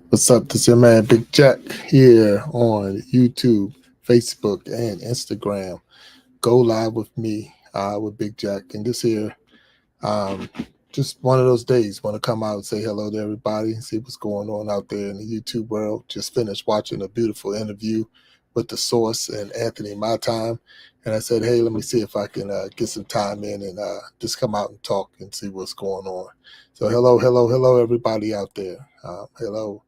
What's up? This is your man Big Jack here on YouTube, Facebook, and Instagram. Go live with me with Big Jack. And this here, um, just one of those days. Want to come out and say hello to everybody and see what's going on out there in the YouTube world. Just finished watching a beautiful interview with The Source and Anthony My Time. And I said, hey, let me see if I can get some time in and just come out and talk and see what's going on. So hello, everybody out there. Hello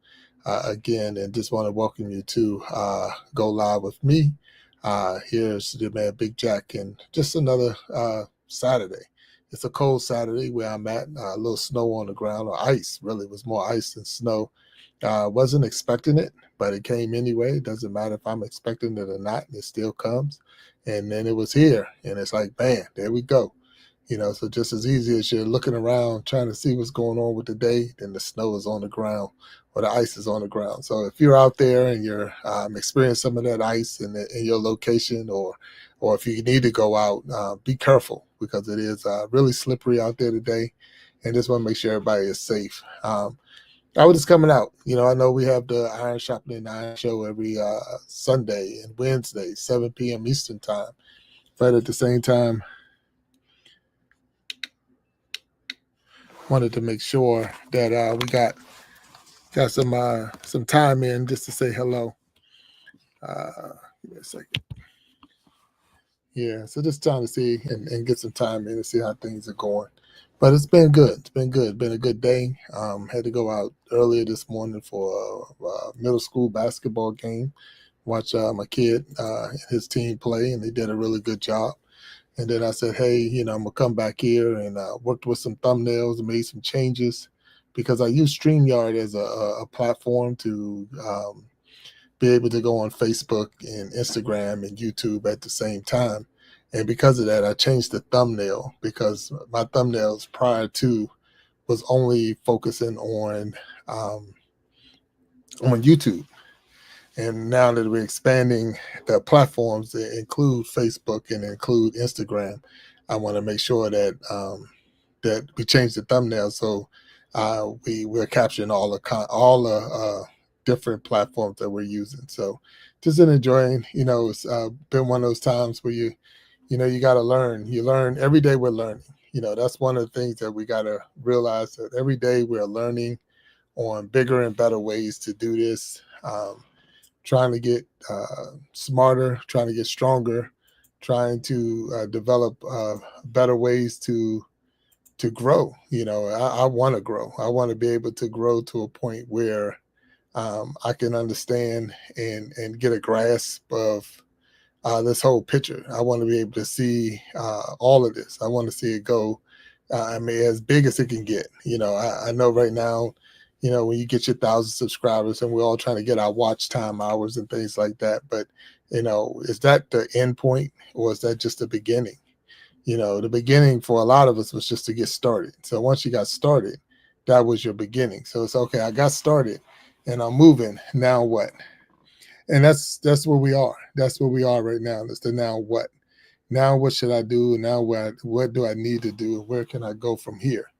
again, and just want to welcome you to Go Live with me. Here's the man Big Jack, and just another Saturday. It's a cold Saturday where I'm at. A little snow on the ground, or ice. Really, it was more ice than snow. Wasn't expecting it, but it came anyway. It doesn't matter if I'm expecting it or not; it still comes. And then it was here, and it's like, bam, there we go. So just as easy as you're looking around trying to see what's going on with the day, then the snow is on the ground or the ice is on the ground. So if you're out there and you're experiencing some of that ice in your location, or if you need to go out, be careful because it is really slippery out there today, and just want to make sure everybody is safe. I was just coming out. I know we have the Iron Sharpening Iron show every Sunday and Wednesday, 7 p.m. Eastern time. But at the same time, wanted to make sure that we got some time in just to say hello. Give me a second. Yeah, so just trying to see and get some time in and see how things are going. But it's been good. It's been good. Been a good day. Had to go out earlier this morning for a middle school basketball game. Watch my kid and his team play, and they did a really good job. And then I said, hey, I'm gonna come back here and worked with some thumbnails and made some changes because I use StreamYard as a platform to be able to go on Facebook and Instagram and YouTube at the same time. And because of that, I changed the thumbnail because my thumbnails prior to was only focusing on YouTube. And now that we're expanding the platforms to include Facebook and include Instagram, I want to make sure that we change the thumbnail so we're capturing all the different platforms that we're using. So just enjoying. It's been one of those times where you got to learn. You learn every day. We're learning. That's one of the things that we got to realize, that every day we're learning on bigger and better ways to do this. Trying to get smarter, trying to get stronger, trying to develop better ways to grow. I want to grow. I want to be able to grow to a point where I can understand and get a grasp of this whole picture. I want to be able to see all of this. I want to see it go. As big as it can get. I know right now, when you get your 1,000 subscribers, and we're all trying to get our watch time hours and things like that. But is that the end point, or is that just the beginning? The beginning for a lot of us was just to get started. So once you got started, that was your beginning. So it's okay. I got started, and I'm moving. Now what? And that's where we are. That's where we are right now. That's the now what. Now what should I do? Now what do I need to do? Where can I go from here?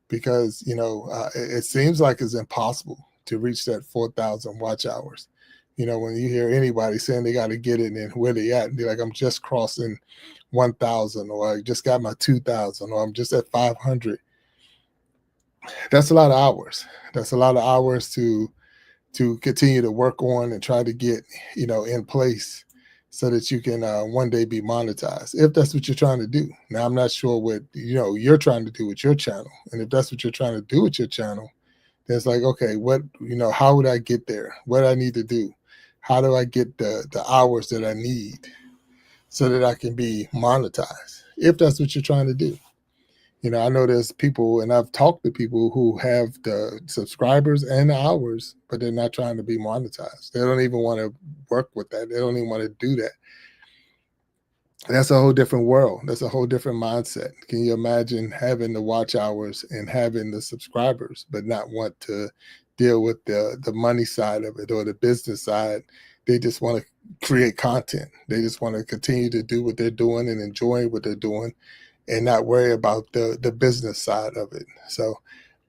Because it seems like it's impossible to reach that 4,000 watch hours. When you hear anybody saying they got to get it and where they at, and they're like, I'm just crossing 1,000, or I just got my 2,000, or I'm just at 500. That's a lot of hours. That's a lot of hours to continue to work on and try to get in place so that you can one day be monetized, if that's what you're trying to do. Now, I'm not sure what you're trying to do with your channel, and if that's what you're trying to do with your channel, then it's like, okay, how would I get there? What do I need to do? How do I get the hours that I need so that I can be monetized, if that's what you're trying to do? I know there's people, and I've talked to people who have the subscribers and the hours, but they're not trying to be monetized. They don't even want to work with that. They don't even want to do that. That's a whole different world. That's a whole different mindset. Can you imagine having the watch hours and having the subscribers, but not want to deal with the money side of it or the business side? They just want to create content. They just want to continue to do what they're doing and enjoy what they're doing, and not worry about the business side of it. So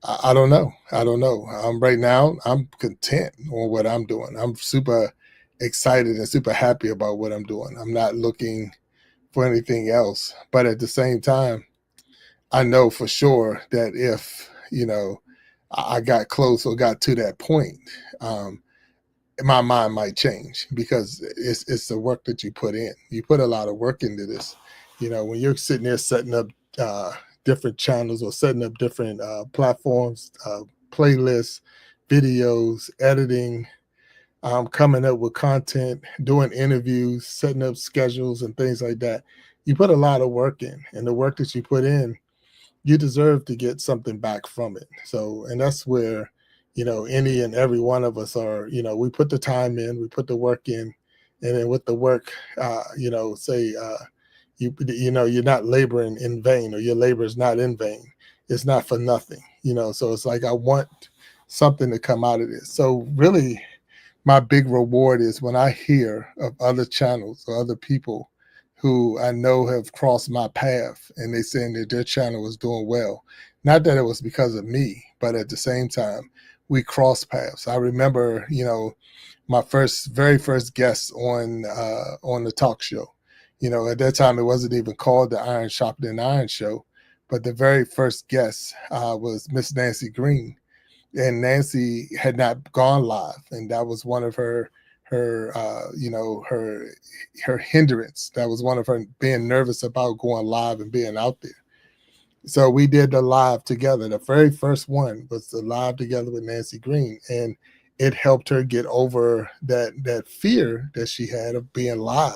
I don't know. I don't know. Right now, I'm content on what I'm doing. I'm super excited and super happy about what I'm doing. I'm not looking for anything else. But at the same time, I know for sure that if, I got close or got to that point, um, my mind might change because it's the work that you put in. You put a lot of work into this. When you're sitting there setting up different channels or setting up different platforms, playlists, videos, editing, coming up with content, doing interviews, setting up schedules, and things like that. You put a lot of work in, and the work that you put in, you deserve to get something back from it. So, and that's where, any and every one of us are, we put the time in, we put the work in, and then with the work, say, you're not laboring in vain, or your labor is not in vain. It's not for nothing, so it's like, I want something to come out of this. So really, my big reward is when I hear of other channels or other people who I know have crossed my path and they saying that their channel was doing well. Not that it was because of me, but at the same time, we crossed paths. I remember, my very first guest on the talk show. At that time, it wasn't even called the Iron Sharpening Iron Show, but the very first guest was Miss Nancy Green, and Nancy had not gone live, and that was one of her hindrance. That was one of her being nervous about going live and being out there. So we did the live together. The very first one was the live together with Nancy Green, and it helped her get over that fear that she had of being live,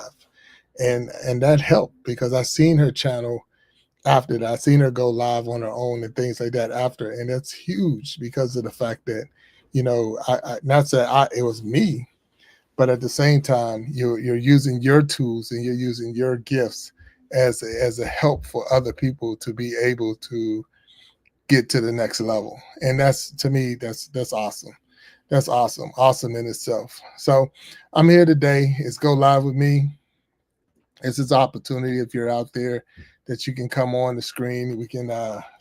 and that helped because I seen her channel after that. I seen her go live on her own and things like that after, and that's huge because of the fact that, I not say it was me, but at the same time, you're using your tools and you're using your gifts as a help for other people to be able to get to the next level. And that's, to me, that's awesome. That's awesome. Awesome in itself. So I'm here today. It's Go Live with me. It's this opportunity, if you're out there, that you can come on the screen. We can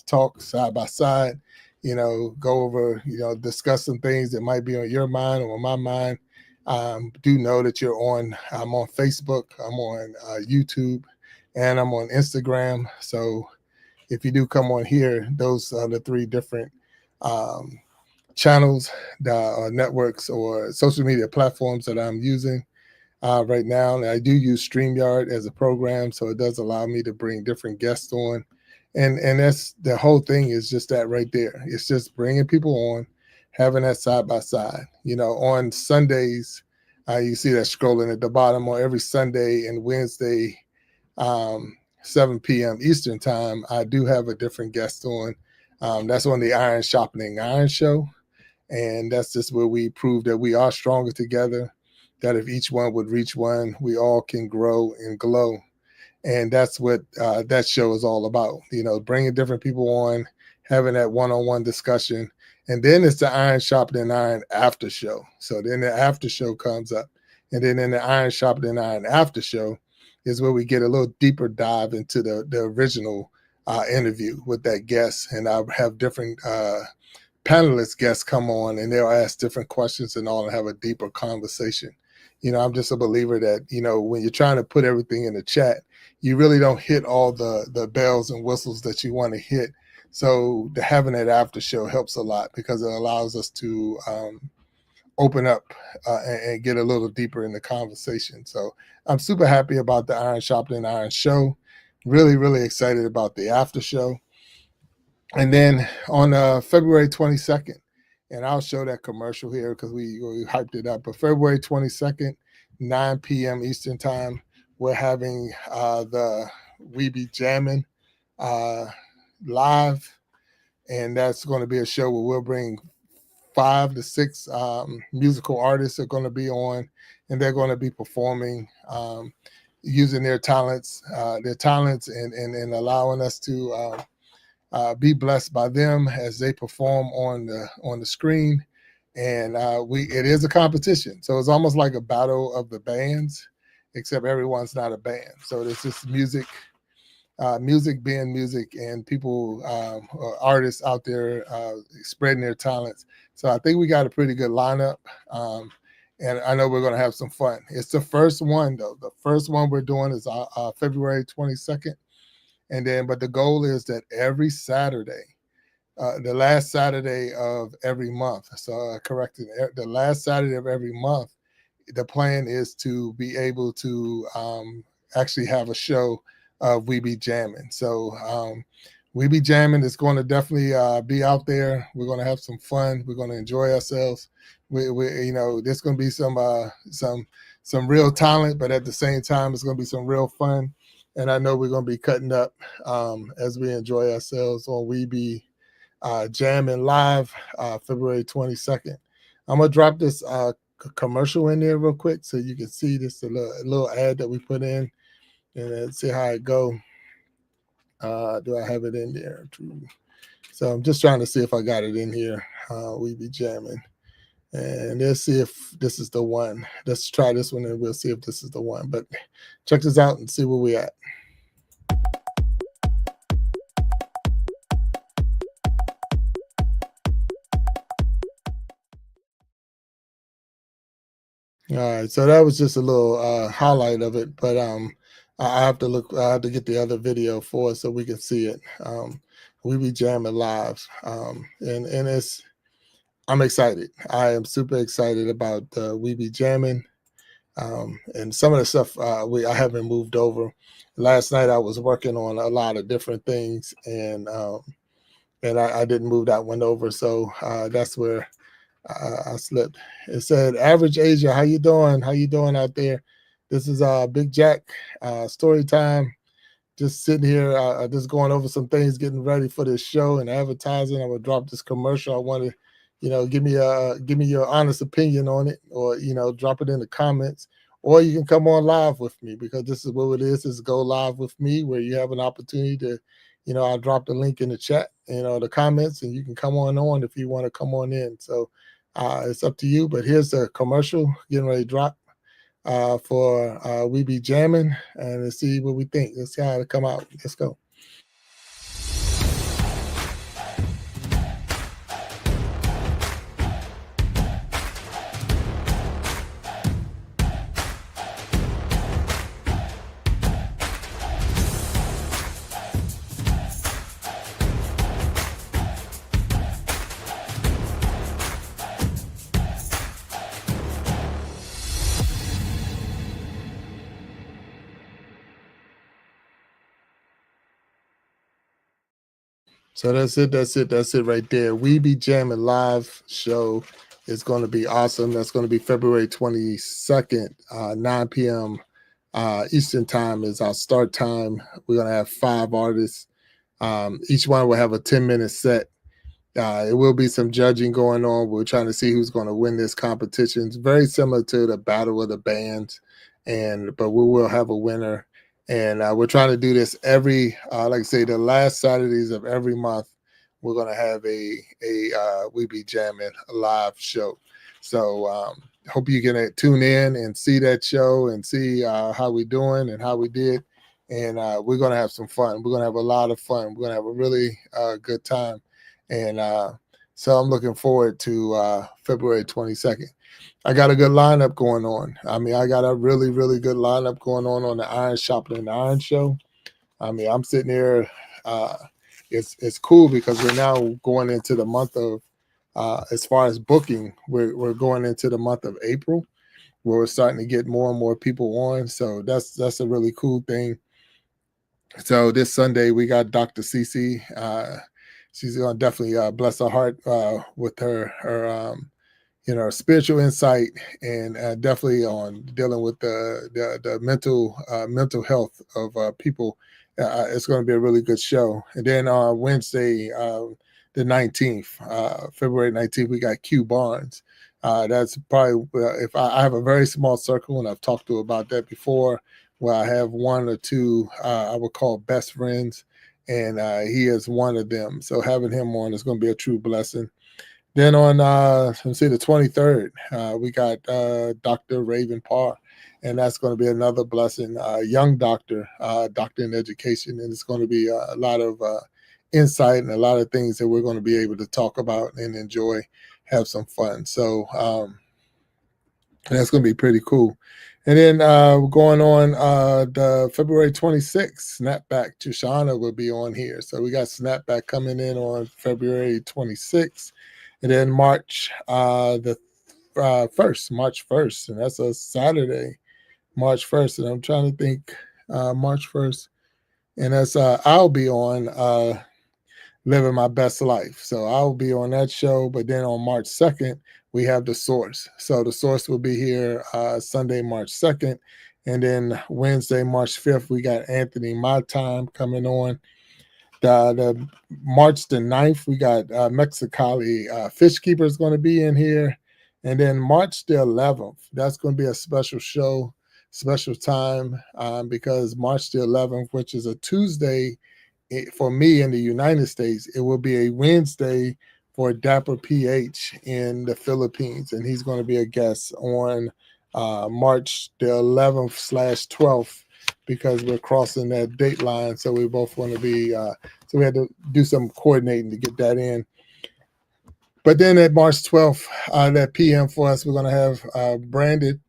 talk side by side, go over, discuss some things that might be on your mind or on my mind. Do know that I'm on Facebook, I'm on YouTube, and I'm on Instagram. So if you do come on here, those are the three different um, channels, networks, or social media platforms that I'm using right now. And I do use StreamYard as a program, so it does allow me to bring different guests on. And that's the whole thing, is just that right there. It's just bringing people on, having that side by side. On Sundays, you see that scrolling at the bottom, on every Sunday and Wednesday, 7 p.m. Eastern time, I do have a different guest on. That's on the Iron Sharpening Iron Show. And that's just where we prove that we are stronger together, that if each one would reach one, we all can grow and glow. And that's what that show is all about, bringing different people on, having that one-on-one discussion. And then it's the Iron Sharpening Iron after show. So then the after show comes up. And then in the Iron Sharpening Iron after show is where we get a little deeper dive into the original interview with that guest. And I'll have different panelist guests come on, and they'll ask different questions and all, and have a deeper conversation. I'm just a believer that, when you're trying to put everything in the chat, you really don't hit all the bells and whistles that you want to hit. So having that after show helps a lot because it allows us to open up and get a little deeper in the conversation. So I'm super happy about the Iron Sharpening Iron show. Really, really excited about the after show. And then on February 22nd, and I'll show that commercial here because we hyped it up, but February 22nd, 9 p.m. Eastern time, we're having the We Be Jamming live, and that's going to be a show where we'll bring 5 to 6 musical artists are going to be on, and they're going to be performing, using their talents and allowing us to be blessed by them as they perform on the screen. And it is a competition, so it's almost like a battle of the bands, except everyone's not a band. So there's just music music being music, and people, artists out there spreading their talents. So I think we got a pretty good lineup. And I know we're going to have some fun. It's the first one, though. The first one we're doing is February 22nd. And then, but the goal is that every Saturday, the last Saturday of every month. So, correcting, the last Saturday of every month, the plan is to be able to actually have a show of We Be Jamming. So, We Be Jamming is going to definitely be out there. We're going to have some fun. We're going to enjoy ourselves. There's going to be some real talent, but at the same time, it's going to be some real fun. And I know we're going to be cutting up as we enjoy ourselves on We Be Jamming Live, February 22nd. I'm gonna drop this commercial in there real quick so you can see this a little ad that we put in, and then see how it go. Do I have it in there? So I'm just trying to see if I got it in here. We Be Jamming, and let's see if this is the one. Let's try this one and we'll see if this is the one. But check this out and see where we at. All right, so that was just a little highlight of it, but I have to look. I have to get the other video for it so we can see it. We Be Jamming Live, and it's. I'm excited. I am super excited about We Be Jamming, and some of the stuff I haven't moved over. Last night I was working on a lot of different things, and I didn't move that one over, so that's where I slipped. It said, "Average Asia, how you doing? How you doing out there?" This is Big Jack, story time. Just sitting here, just going over some things, getting ready for this show and advertising. I would drop this commercial. I want to, give me your honest opinion on it, or drop it in the comments, or you can come on live with me, because this is what it is. Is go live with me, where you have an opportunity to, I'll drop the link in the chat, the comments, and you can come on if you want to come on in. So it's up to you. But here's the commercial getting ready to drop for We Be Jamming, and let's see what we think. Let's see how it come out. Let's go. So that's it right there. We Be Jamming Live show is going to be awesome. That's going to be February 22nd, 9 p.m. Eastern time is our start time. We're going to have 5 artists. Each one will have a 10-minute set. It will be some judging going on. We're trying to see who's going to win this competition. It's very similar to the Battle of the Bands, but we will have a winner. And we're trying to do this every, like I say, the last Saturdays of every month. We're going to have a We Be Jamming live show. So hope you can tune in and see that show and see how we doing and how we did. And we're going to have some fun. We're going to have a lot of fun. We're going to have a really good time. And so I'm looking forward to February 22nd. I got a good lineup going on. I mean, I got a really, really good lineup going on the Iron Sharpening the Iron show. I mean, I'm sitting here. It's cool because we're now going into the month of, as far as booking, we're going into the month of April, where we're starting to get more and more people on. So that's a really cool thing. So this Sunday we got Dr. Cece. She's gonna definitely bless her heart with her spiritual insight, and definitely on dealing with the mental health of people. It's going to be a really good show. And then on Wednesday, the 19th, February 19th, we got Q Barnes. That's probably, if I have a very small circle, and I've talked to about that before, where I have one or two I would call best friends, and he is one of them. So having him on is going to be a true blessing. Then on let's see, the 23rd, we got Dr. Raven Parr, and that's going to be another blessing. Young doctor, doctor in education, and it's going to be a lot of insight and a lot of things that we're going to be able to talk about and enjoy, have some fun. So that's going to be pretty cool. And then going on the February 26th, Snapback Tushana will be on here. So we got Snapback coming in on February 26th. And then March the 1st, March 1st, and that's a Saturday, March 1st. And I'm trying to think March 1st. And that's I'll be on Living My Best Life. So I'll be on that show. But then on March 2nd, we have The Source. So The Source will be here Sunday, March 2nd. And then Wednesday, March 5th, we got Anthony My Time coming on. The March the 9th, we got Mexicali Fish Keeper is going to be in here. And then March the 11th, that's going to be a special show, special time, because March the 11th, which is a Tuesday, for me in the United States, it will be a Wednesday for Dapper PH in the Philippines, and he's going to be a guest on March the 11th/12th because we're crossing that date line. So we both want to be. So we had to do some coordinating to get that in. But then at March 12th, that PM for us, we're going to have Brandon,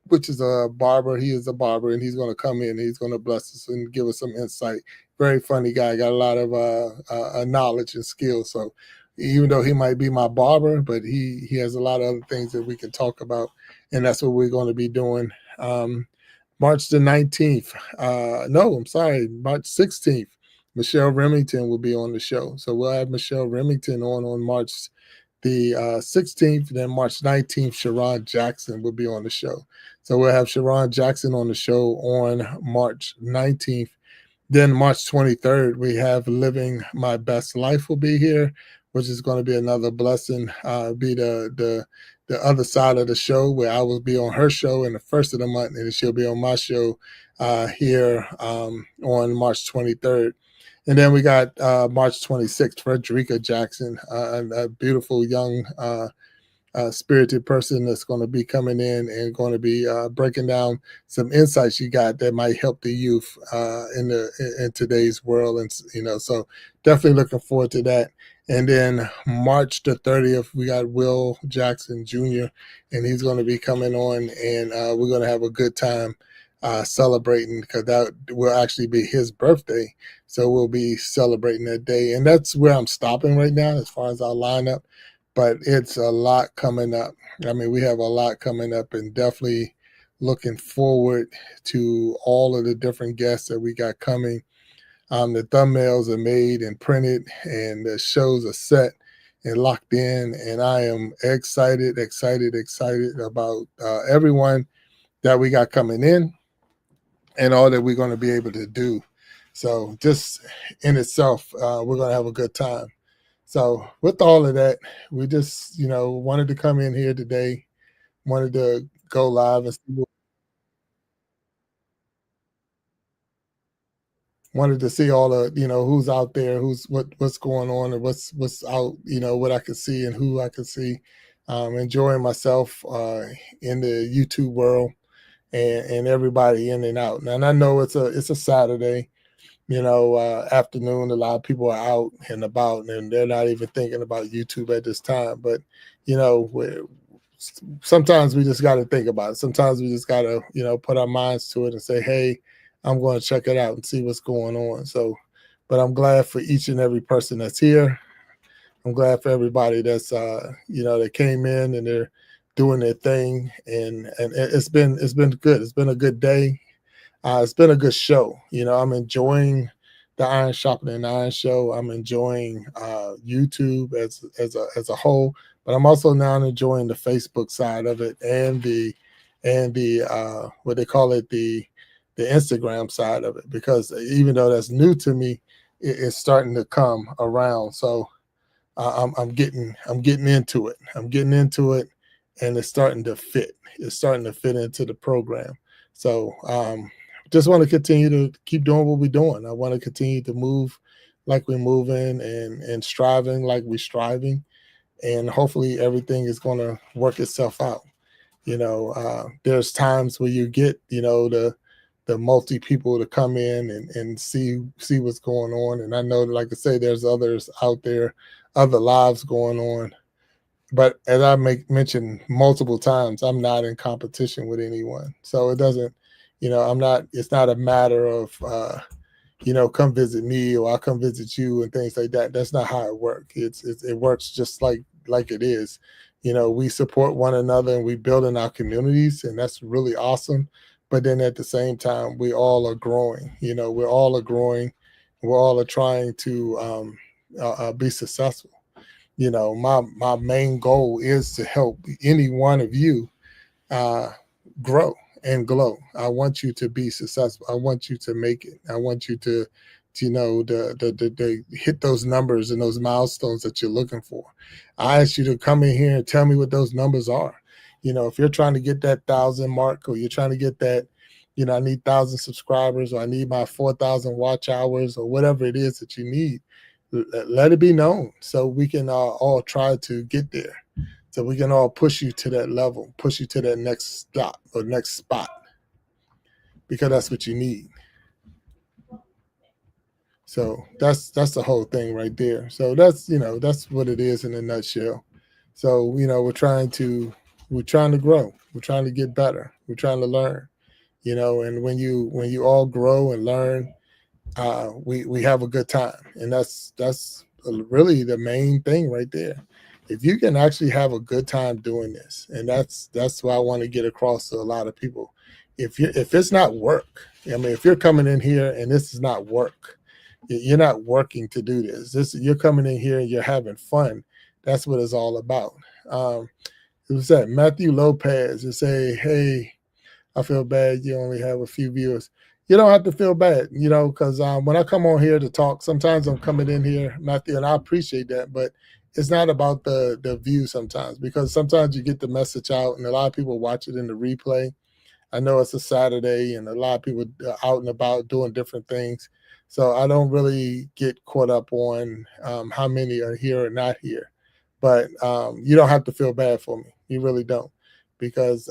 which is a barber. He is a barber, and he's going to come in. He's going to bless us and give us some insight. Very funny guy. Got a lot of knowledge and skills. So even though he might be my barber, but he has a lot of other things that we can talk about, and that's what we're going to be doing. March the 19th. No, I'm sorry, March 16th. Michelle Remington will be on the show. So we'll have Michelle Remington on March the 16th. Then March 19th, Sharon Jackson will be on the show. So we'll have Sharon Jackson on the show on March 19th. Then March 23rd, we have Living My Best Life will be here, which is going to be another blessing. Be the other side of the show where I will be on her show in the first of the month, and she'll be on my show here on March 23rd. And then we got March 26th, Frederica Jackson, a beautiful young spirited person that's going to be coming in and going to be breaking down some insights you got that might help the youth in today's world. And so definitely looking forward to that. And then March the 30th, we got Will Jackson Jr., and he's going to be coming on, and we're going to have a good time celebrating, because that will actually be his birthday. So we'll be celebrating that day. And that's where I'm stopping right now as far as our lineup. But it's a lot coming up. I mean, we have a lot coming up, and definitely looking forward to all of the different guests that we got coming. The thumbnails are made and printed, and the shows are set and locked in. And I am excited about everyone that we got coming in and all that we're going to be able to do. So just in itself, we're going to have a good time. So with all of that, we just, wanted to come in here today, wanted to go live and wanted to see all the, who's out there, what's going on, and what's out, what I could see and who I could see. Enjoying myself in the YouTube world, and everybody in and out. And I know it's a Saturday, afternoon. A lot of people are out and about, and they're not even thinking about YouTube at this time. But sometimes we just got to think about it. Sometimes we just got to put our minds to it and say, hey, I'm going to check it out and see what's going on. So, but I'm glad for each and every person that's here. I'm glad for everybody that's that came in and they're doing their thing, and it's been good. It's been a good day. It's been a good show. I'm enjoying the Iron Sharpening Iron show. I'm enjoying YouTube as a whole, but I'm also now enjoying the Facebook side of it, and the what they call it, the Instagram side of it, because even though that's new to me, it's starting to come around. So I'm getting into it. I'm getting into it, and it's starting to fit. It's starting to fit into the program. So just want to continue to keep doing what we're doing. I want to continue to move like we're moving, and striving like we're striving, and hopefully everything is going to work itself out. There's times where you get, the multi people to come in and see what's going on. And I know, like I say, there's others out there, other lives going on. But as I mentioned multiple times, I'm not in competition with anyone. So it doesn't, I'm not. It's not a matter of, come visit me or I'll come visit you and things like that. That's not how it works. It works just like it is. We support one another and we build in our communities, and that's really awesome. But then at the same time, we all are growing. We're all are growing. We're all are trying to be successful. My main goal is to help any one of you uh, grow and glow. I want you to be successful. I want you to make it. I want you to hit those numbers and those milestones that you're looking for. I ask you to come in here and tell me what those numbers are. If you're trying to get that 1,000 mark, or you're trying to get that, I need 1,000 subscribers, or I need my 4,000 watch hours, or whatever it is that you need, let it be known so we can all try to get there. So we can all push you to that level, push you to that next stop or next spot, because that's what you need. So that's the whole thing right there. So that's what it is in a nutshell. So we're trying to grow. We're trying to get better. We're trying to learn. And when you all grow and learn, we have a good time, and that's really the main thing right there. If you can actually have a good time doing this, and that's what I want to get across to a lot of people. If it's not work, I mean, if you're coming in here and this is not work, you're not working to do this. You're coming in here and you're having fun. That's what it's all about. It was that Matthew Lopez to say, "Hey, I feel bad. You only have a few viewers." You don't have to feel bad, because when I come on here to talk, sometimes I'm coming in here, Matthew, and I appreciate that, but it's not about the view sometimes, because sometimes you get the message out and a lot of people watch it in the replay. I know it's a Saturday and a lot of people are out and about doing different things. So I don't really get caught up on how many are here or not here. But you don't have to feel bad for me. You really don't. Because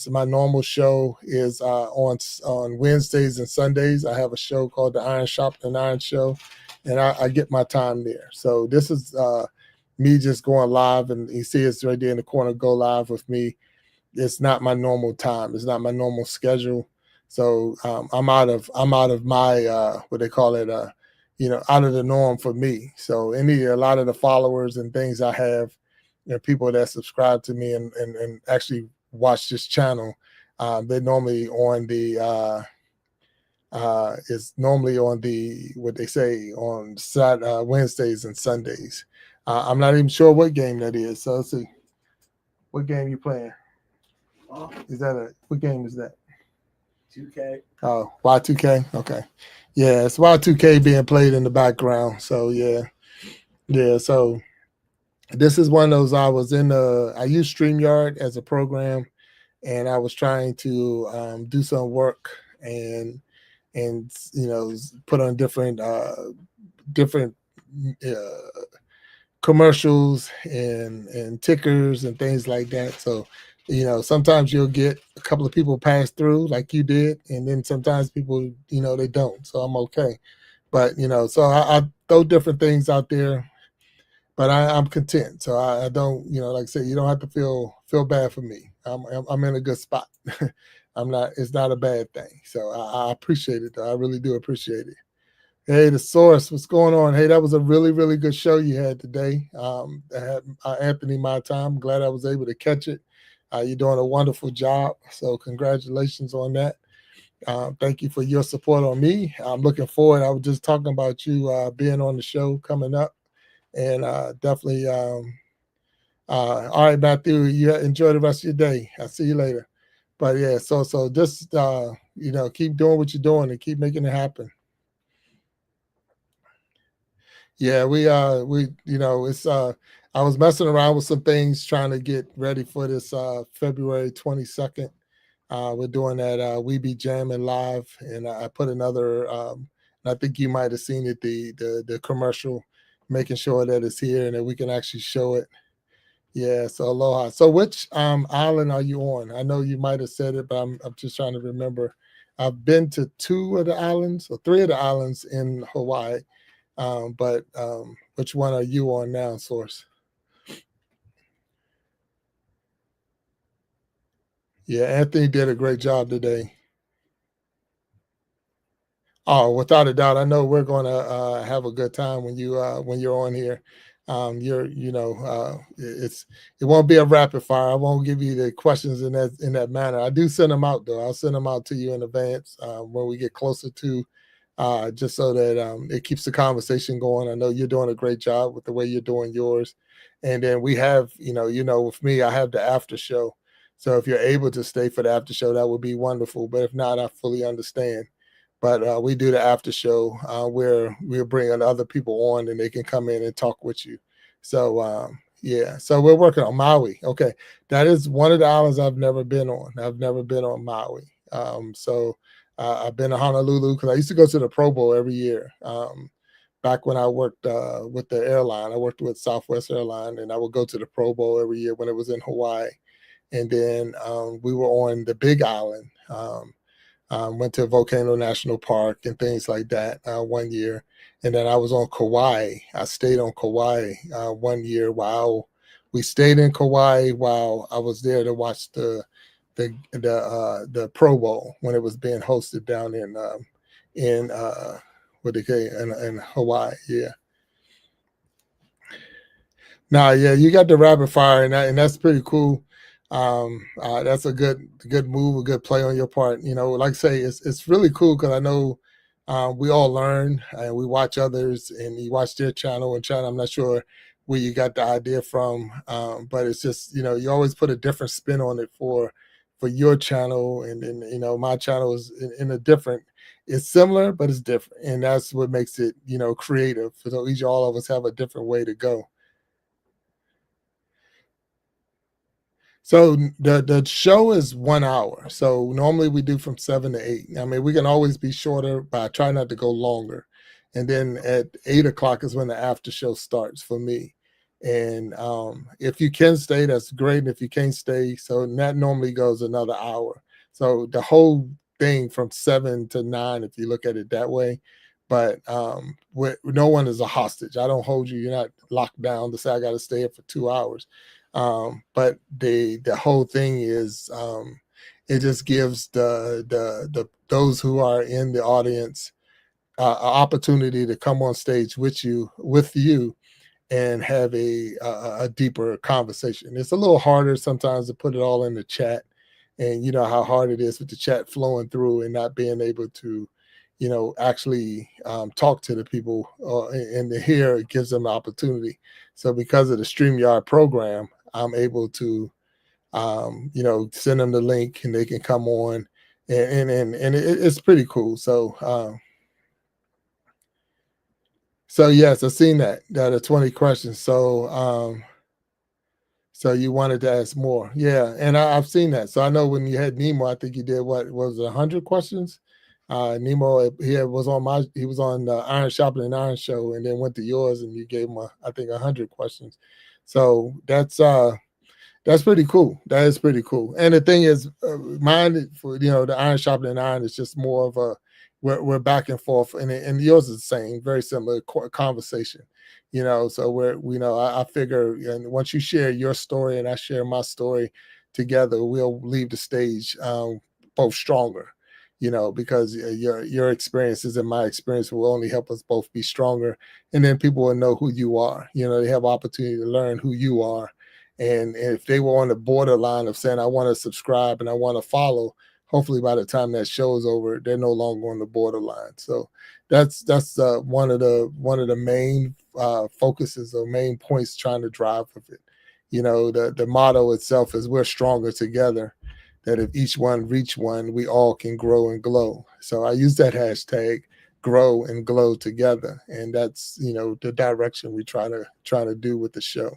my normal show is on Wednesdays and Sundays. I have a show called the Iron Sharpening Iron Show, and I get my time there. So this is me just going live, and you see it's right there in the corner. Go live with me. It's not my normal time. It's not my normal schedule. So I'm out of my what they call it, out of the norm for me. So a lot of the followers and things I have, people that subscribe to me and actually watch this channel, they're normally on the it's normally on the what they say on Wednesdays and Sundays. I'm not even sure what game that is. So let's see, what game you playing? Is that what game is that? 2K. Oh, Y2K. Okay, yeah, it's Y2K being played in the background. So yeah. So this is one of those. I use StreamYard as a program, and I was trying to do some work and put on different commercials and tickers and things like that. So sometimes you'll get a couple of people pass through like you did, and then sometimes people they don't. So I'm okay. But so I throw different things out there, but I'm content. So I don't, like I said, you don't have to feel bad for me. I'm in a good spot. I'm not. It's not a bad thing. So I appreciate it, though. I really do appreciate it. Hey, the source, what's going on? Hey, that was a really, really good show you had today. I had Anthony my time. Glad I was able to catch it. You're doing a wonderful job. So congratulations on that. Thank you for your support on me. I'm looking forward. I was just talking about you being on the show coming up, and definitely. All right, Matthew, you enjoy the rest of your day. I'll see you later. But yeah, so just keep doing what you're doing and keep making it happen. Yeah, we it's I was messing around with some things trying to get ready for this February 22nd. We're doing that We Be Jamming live, and I put another and I think you might have seen it, the commercial, making sure that it's here and that we can actually show it. Yeah, so aloha. So which island are you on? I know you might have said it, but I'm just trying to remember. I've been to two of the islands or three of the islands in Hawaii. But which one are you on now, Source? Yeah, Anthony did a great job today. Oh, without a doubt, I know we're going to have a good time when you're on here. It won't be a rapid fire. I won't give you the questions in that manner. I do send them out though. I'll send them out to you in advance when we get closer to, just so that it keeps the conversation going. I know you're doing a great job with the way you're doing yours, and then we have with me, I have the after show. So if you're able to stay for the after show, that would be wonderful. But if not, I fully understand. But we do the after show where we're bringing other people on and they can come in and talk with you. So yeah, so we're working on Maui. Okay, that is one of the islands I've never been on. I've never been on Maui. I've been to Honolulu because I used to go to the Pro Bowl every year. Back when I worked with the airline, I worked with Southwest Airline, and I would go to the Pro Bowl every year when it was in Hawaii. And then we were on the Big Island. Went to Volcano National Park and things like that one year. And then I was on Kauai. I stayed on Kauai one year while we stayed in Kauai while I was there to watch the Pro Bowl when it was being hosted down in what they say in Hawaii. Yeah. Nah, yeah, you got the rapid fire, and that's pretty cool. That's a good move, a good play on your part. Like I say, it's really cool because I know we all learn and we watch others, and you watch their channel and channel. I'm not sure where you got the idea from, but it's just you always put a different spin on it for your channel, and then my channel is in a different. It's similar, but it's different, and that's what makes it creative. So each all of us have a different way to go. So the show is 1 hour. So normally we do from 7 to 8. I mean, we can always be shorter, but I try not to go longer. And then at 8 o'clock is when the after show starts for me. And if you can stay, that's great. And if you can't stay, so that normally goes another hour. So the whole thing from 7 to 9, if you look at it that way. But no one is a hostage. I don't hold you. You're not locked down to say I got to stay here for 2 hours. But the whole thing is it just gives the those who are in the audience an opportunity to come on stage with you and have a deeper conversation. It's a little harder sometimes to put it all in the chat, and you know how hard it is with the chat flowing through and not being able to actually talk to the people and to hear. It gives them an opportunity. So because of the StreamYard program, I'm able to send them the link and they can come on, and it's pretty cool. So yes, I've seen that are 20 questions. So you wanted to ask more. Yeah, and I've seen that. So I know when you had Nemo, I think you did what was it, 100 questions? Nemo, he was on the Iron Shopping and Iron Show, and then went to yours, and you gave him I think 100 questions. So that's pretty cool. That is pretty cool. And the thing is, mine for the Iron Shopping and Iron is just more of a we're back and forth, and yours is the same, very similar conversation. So I figure, and once you share your story and I share my story together, we'll leave the stage both stronger. Because your experiences and my experience will only help us both be stronger, and then people will know who you are. They have opportunity to learn who you are, and if they were on the borderline of saying, I want to subscribe and I want to follow, hopefully by the time that show is over, they're no longer on the borderline. So that's one of the main focuses or main points trying to drive with it. The motto itself is we're stronger together. That if each one reach one, we all can grow and glow. So I use that hashtag, grow and glow together, and that's the direction we try to do with the show.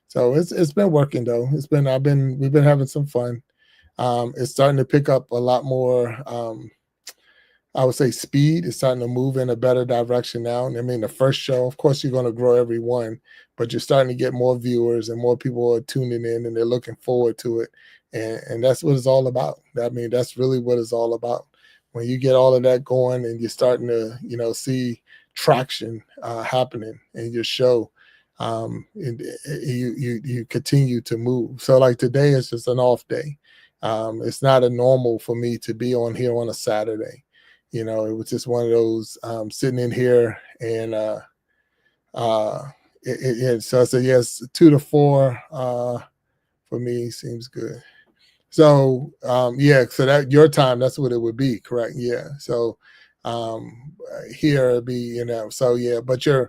So it's been working though. We've been having some fun. It's starting to pick up a lot more I would say speed is starting to move in a better direction now. And I mean, the first show, of course, you're going to grow every one, but you're starting to get more viewers and more people are tuning in and they're looking forward to it. And that's what it's all about. I mean, that's really what it's all about. When you get all of that going and you're starting to, see traction happening in your show, you continue to move. So like today is just an off day. It's not a normal for me to be on here on a Saturday. It was just one of those sitting in here and uh, so I said yes, 2 to 4 for me seems good. So yeah, so that your time, that's what it would be, correct? Yeah. So here it'd be, so yeah, but yeah,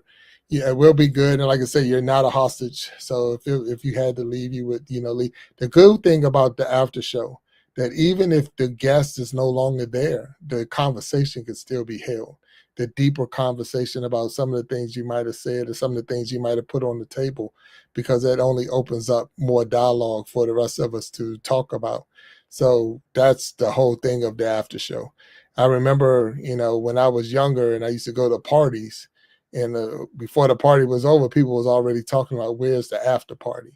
it will be good. And like I said, you're not a hostage. So if you had to leave, you would, leave. The good thing about the after show, that even if the guest is no longer there, the conversation could still be held. The deeper conversation about some of the things you might have said or some of the things you might have put on the table, because that only opens up more dialogue for the rest of us to talk about. So that's the whole thing of the after show. I remember, when I was younger and I used to go to parties, and before the party was over, people was already talking about where's the after party.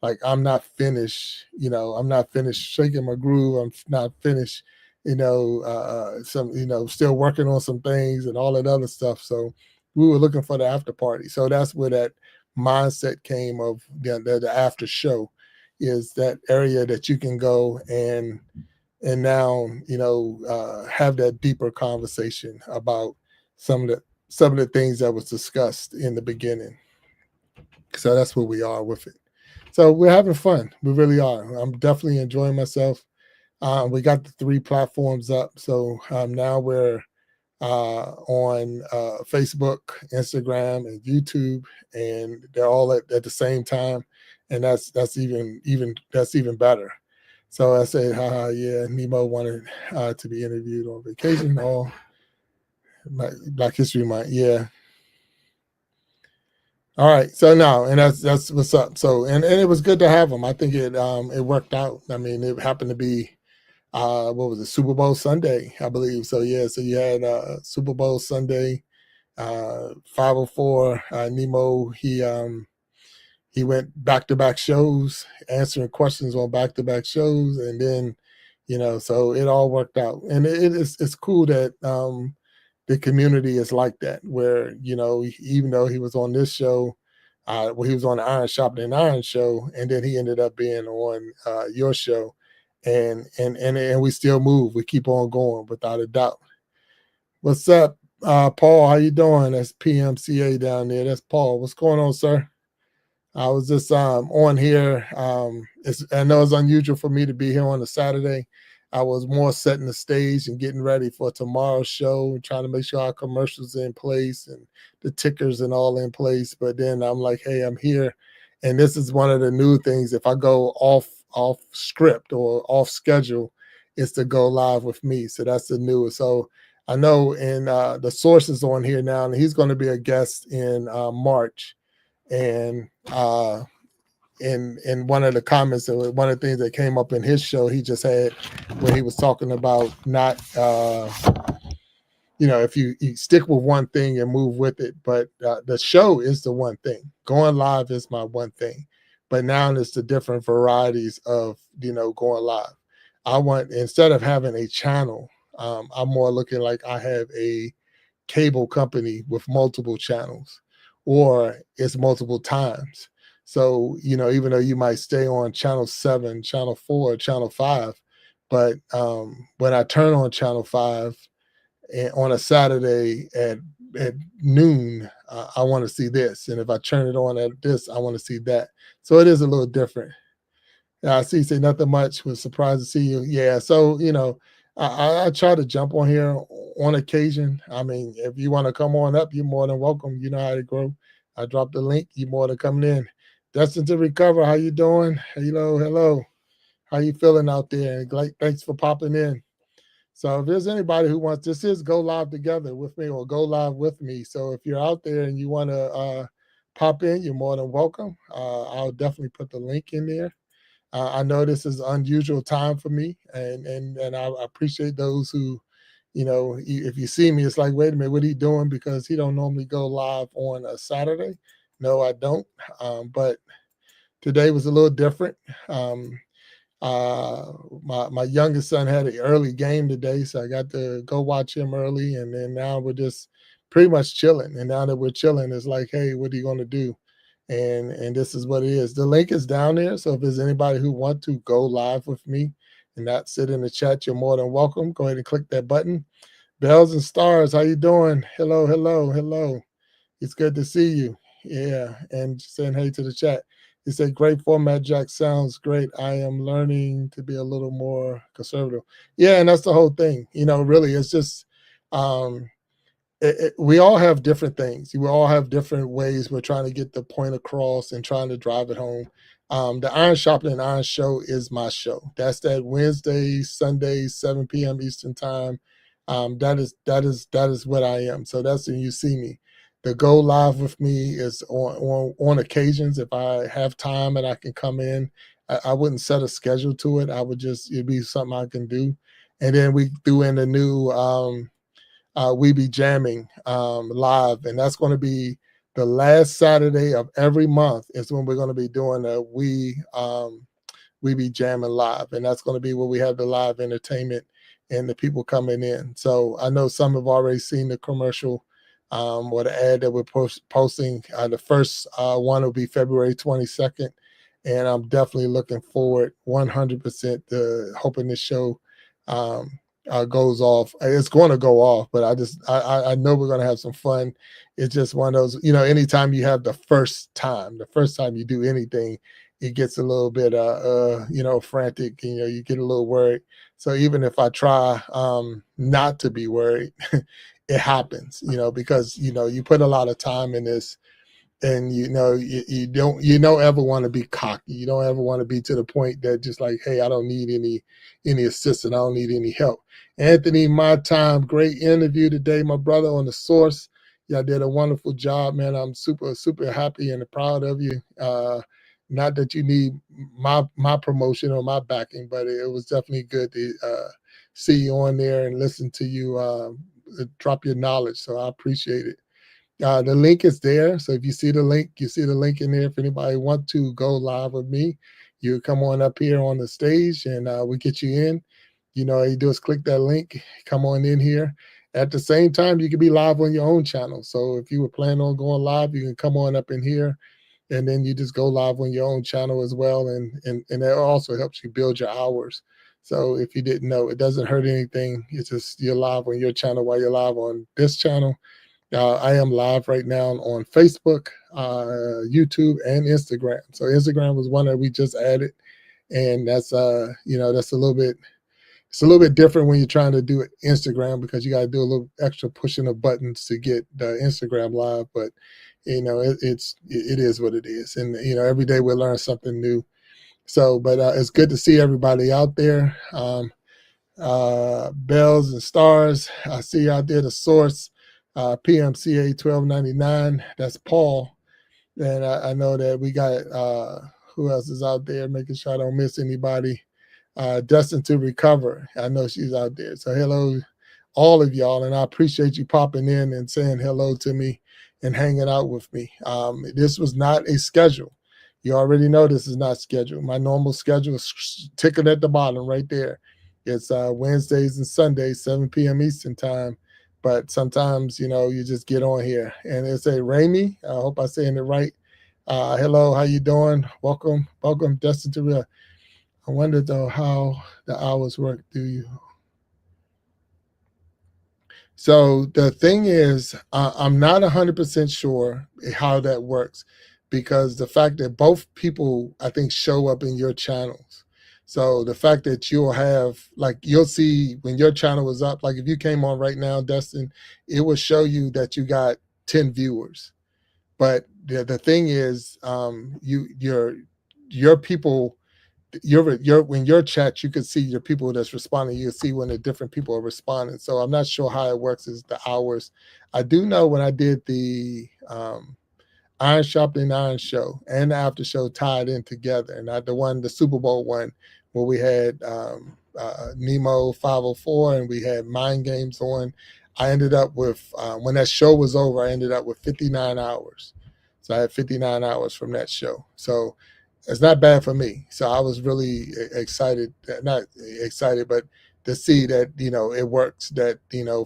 Like I'm not finished, I'm not finished shaking my groove. I'm not finished, still working on some things and all that other stuff. So we were looking for the after party. So that's where that mindset came of the after show, is that area that you can go and now have that deeper conversation about some of the things that was discussed in the beginning. So that's where we are with it. So we're having fun. We really are. I'm definitely enjoying myself. We got the 3 platforms up. So now we're on Facebook, Instagram, and YouTube, and they're all at the same time, and that's even better. So I said, haha, yeah, Nemo wanted to be interviewed on vacation. All Black History Month, yeah. All right, so now, and that's what's up. So and it was good to have them. I think it worked out. I mean, it happened to be what was it, Super Bowl Sunday, I believe. So yeah, so you had Super Bowl Sunday, 504. Nemo, he went back to back shows, answering questions on back to back shows, and then so it all worked out, and it's cool that the community is like that, where even though he was on this show, well, he was on the Iron Shopping and Iron show, and then he ended up being on your show, and we still move. We keep on going without a doubt. What's up, Paul? How you doing? That's PMCA down there. That's Paul. What's going on, sir? I was just on here. I know it's unusual for me to be here on a Saturday. I was more setting the stage and getting ready for tomorrow's show and trying to make sure our commercials are in place and the tickers and all in place. But then I'm like, hey, I'm here. And this is one of the new things. If I go off script or off schedule, it's to go live with me. So that's the newest. So I know in the sources on here now, and he's going to be a guest in March. And in one of the comments, one of the things that came up in his show he just had, where he was talking about not if you stick with one thing and move with it, but the show is the one thing. Going live is my one thing, but now it's the different varieties of going live. I want, instead of having a channel, I'm more looking like I have a cable company with multiple channels, or it's multiple times. So, even though you might stay on channel 7, channel 4, channel 5, but when I turn on channel 5 on a Saturday at noon, I want to see this. And if I turn it on at this, I want to see that. So it is a little different. I see, say nothing much. Was surprised to see you. Yeah. So, I try to jump on here on occasion. I mean, if you want to come on up, you're more than welcome. You know how to grow. I dropped the link. You're more than coming in. Destined to Recover. How you doing? Hello, hello. How you feeling out there? Thanks for popping in. So if there's anybody who wants, this is Go Live Together with me, or Go Live with me. So if you're out there and you want to pop in, you're more than welcome. I'll definitely put the link in there. I know this is an unusual time for me, and I appreciate those who, if you see me, it's like, wait a minute, what are you doing? Because he don't normally go live on a Saturday. No, I don't. But today was a little different. Um, my youngest son had an early game today, so I got to go watch him early, and then now we're just pretty much chilling. And now that we're chilling, it's like, hey, what are you going to do? And this is what it is. The link is down there, so if there's anybody who want to go live with me and not sit in the chat, you're more than welcome. Go ahead and click that button. Bells and stars, how you doing? Hello, hello, hello. It's good to see you. Yeah, and saying hey to the chat. He said, great format, Jack. Sounds great. I am learning to be a little more conservative. Yeah, and that's the whole thing. Really, it's just um, we all have different things. We all have different ways we're trying to get the point across and trying to drive it home. The Iron Sharpening and Iron Show is my show. That's that Wednesday, Sunday, 7 p.m. Eastern time. That is what I am. So that's when you see me. The go live with me is on occasions if I have time and I can come in. I wouldn't set a schedule to it. It'd be something I can do. And then we threw in the new We Be Jamming live, and that's going to be the last Saturday of every month is when we're going to be doing We Be Jamming live, and that's going to be where we have the live entertainment and the people coming in. So I know some have already seen the commercial or the ad that we're posting. The first one will be February 22nd, and I'm definitely looking forward 100% to hoping this show goes off. It's going to go off, but I know we're going to have some fun. It's just one of those, anytime you have the first time you do anything, it gets a little bit frantic. You get a little worried. So even if I try not to be worried, it happens. Because you put a lot of time in this, and you don't ever want to be cocky. You don't ever want to be to the point that just like, hey, I don't need any assistance. I don't need any help. Anthony, my time, great interview today, my brother on the source. Y'all did a wonderful job, man. I'm super, super happy and proud of you. Not that you need my promotion or my backing, but it was definitely good to see you on there and listen to you drop your knowledge. So I appreciate it. The link is there. So if you see the link, in there. If anybody want to go live with me, you come on up here on the stage and we get you in. All you do is click that link, come on in here. At the same time, you can be live on your own channel. So if you were planning on going live, you can come on up in here and then you just go live on your own channel as well. And that also helps you build your hours. So if you didn't know, it doesn't hurt anything. It's just you're live on your channel while you're live on this channel. I am live right now on Facebook, YouTube, and Instagram. So Instagram was one that we just added, and that's that's a little bit. It's a little bit different when you're trying to do Instagram because you got to do a little extra pushing of buttons to get the Instagram live. But it is what it is, and every day we learn something new. So, but it's good to see everybody out there. Bells and stars. I see you out there. The source. PMCA 1299. That's Paul. And I know that we got who else is out there, making sure I don't miss anybody. Destined to Recover. I know she's out there. So hello, all of y'all, and I appreciate you popping in and saying hello to me and hanging out with me. This was not a schedule. You already know this is not scheduled. My normal schedule is ticking at the bottom right there. It's Wednesdays and Sundays, 7 p.m. Eastern time. But sometimes, you just get on here. And it's a Raimi. I hope I'm saying it right. Hello, how you doing? Welcome, Destined to Real. I wonder, though, how the hours work. Do you? So the thing is, I'm not 100% sure how that works because the fact that both people, I think, show up in your channels. So the fact that you'll see when your channel is up, like if you came on right now, Destin, it will show you that you got 10 viewers. But the thing is, your people, when your chat, you can see your people that's responding. You can see when the different people are responding. So I'm not sure how it works as the hours. I do know when I did the Iron Sharpening Iron show and the after show tied in together, and the Super Bowl one where we had Nemo 504, and we had Mind Games on. I ended up with, when that show was over, I ended up with 59 hours. So I had 59 hours from that show. So it's not bad for me. So I was really excited, not excited, but to see that, it works, that,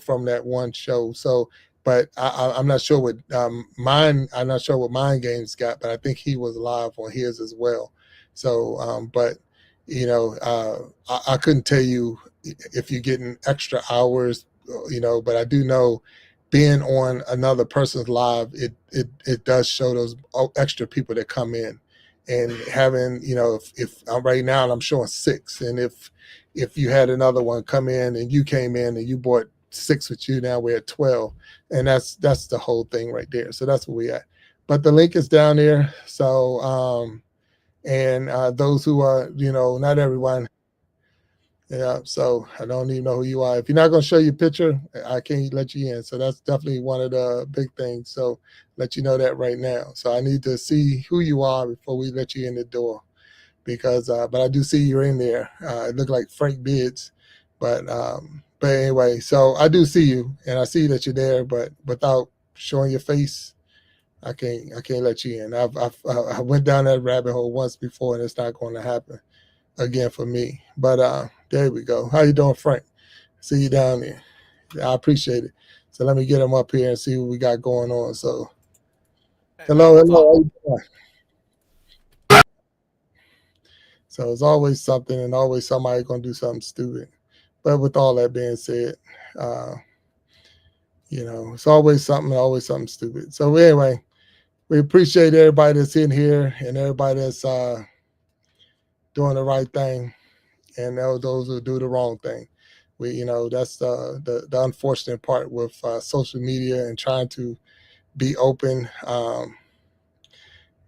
from that one show. So, but I'm not sure what I'm not sure what Mind Games got, but I think he was live on his as well. So, but I couldn't tell you if you're getting extra hours, but I do know being on another person's live, it does show those extra people that come in, and having, if I'm right now and I'm showing 6, and if you had another one come in and you came in and you brought 6 with you, now we're at 12, and that's the whole thing right there. So that's where we at. But the link is down there. So and those who are, not everyone. Yeah, so I don't even know who you are. If you're not going to show your picture, I can't let you in. So that's definitely one of the big things. So let you know that right now. So I need to see who you are before we let you in the door, because but I do see you're in there. It looked like Frank Bids, but anyway, so I do see you, and I see that you're there, but without showing your face, I can't let you in. I went down that rabbit hole once before, and it's not going to happen again for me. But there we go. How you doing, Frank? See you down there. I appreciate it. So let me get him up here and see what we got going on. So hello. How you doing? So it's always something, and always somebody gonna do something stupid. But with all that being said, uh, it's always something stupid. So anyway, we appreciate everybody that's in here and everybody that's doing the right thing, and those who do the wrong thing. That's the unfortunate part with social media and trying to be open.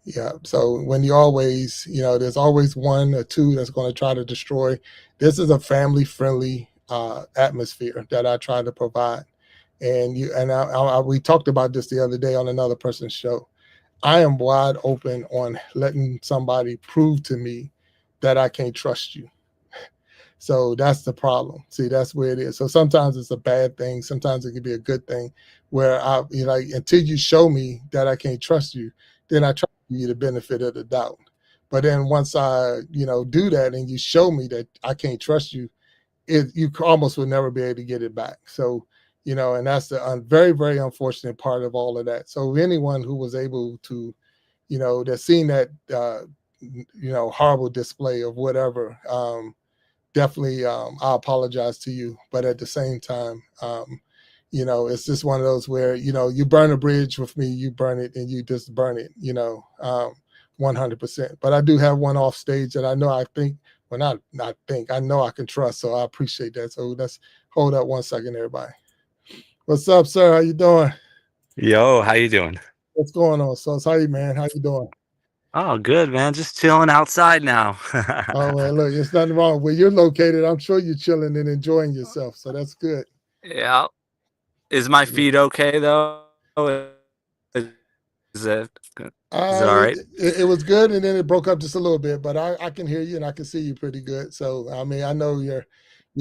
Yeah. So when you always, there's always one or two that's going to try to destroy. This is a family friendly atmosphere that I try to provide. And we talked about this the other day on another person's show. I am wide open on letting somebody prove to me that I can't trust you. So that's the problem. See, that's where it is. So sometimes it's a bad thing. Sometimes it can be a good thing, where until you show me that I can't trust you, then I try to give you the benefit of the doubt. But then once I, do that and you show me that I can't trust you, you almost will never be able to get it back. So, and that's the very, very unfortunate part of all of that. So anyone who was able to, that's seen that, horrible display of whatever, definitely I apologize to you, but at the same time, it's just one of those where, you burn a bridge with me, you burn it and you just burn it, 100%. But I do have one off stage that I know I know I can trust. So I appreciate that. So let's hold up one second, everybody. What's up, sir? How you doing? Yo, how you doing? What's going on? So how you, man? How you doing? Oh, good, man. Just chilling outside now. Oh man, look, there's nothing wrong. Where you're located, I'm sure you're chilling and enjoying yourself. So that's good. Yeah. Is my feed okay though? Is it is it all right? It was good, and then it broke up just a little bit, but I can hear you and I can see you pretty good. So I mean, I know you're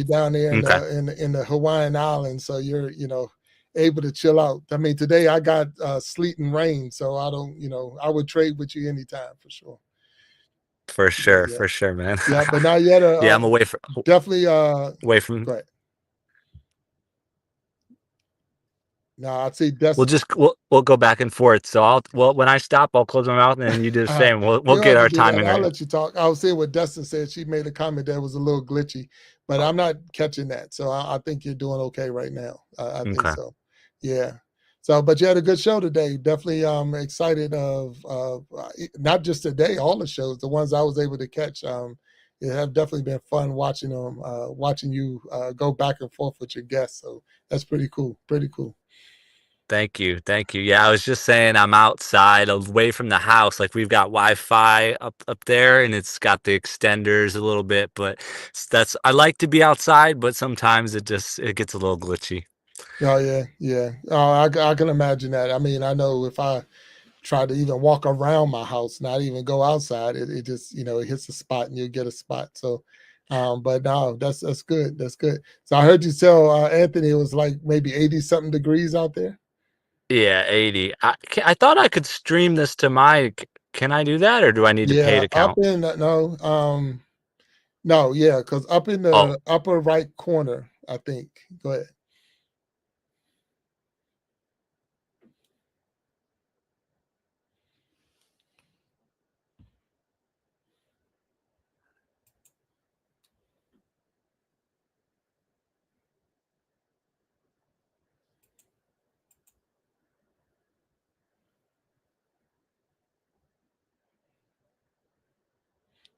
down there in Okay. in the Hawaiian Islands, so you're able to chill out. I mean, today I got sleet and rain, so I don't I would trade with you anytime for sure. For Yeah, sure, man. yeah, but not yet. Yeah, I'm away from Definitely. away from. Go ahead. No, I'd say that's. We'll go back and forth. So when I stop, I'll close my mouth, and then you do the same. You We'll don't get have to our do that. timing I'll right. let you talk. I was saying what Dustin said. She made a comment that was a little glitchy, but I'm not catching that. So I think you're doing okay right now. I think Okay. so. Yeah. So, but you had a good show today. Definitely excited of not just today, all the shows, the ones I was able to catch. It have definitely been fun watching them, watching you go back and forth with your guests. So that's pretty cool. Pretty cool. Thank you. Yeah, I was just saying I'm outside away from the house. Like we've got Wi-Fi up there and it's got the extenders a little bit, but I like to be outside, but sometimes it gets a little glitchy. Oh yeah, yeah. I can imagine that. I mean, I know if I try to even walk around my house, not even go outside, it just it hits a spot and you get a spot. So But no, that's good. That's good. So I heard you tell Anthony it was like maybe 80 something degrees out there. Yeah, 80. I thought I could stream this to my. Can I do that, or do I need to pay Yeah, to up count? in no, yeah, because up in Oh, the upper right corner, I think. Go ahead.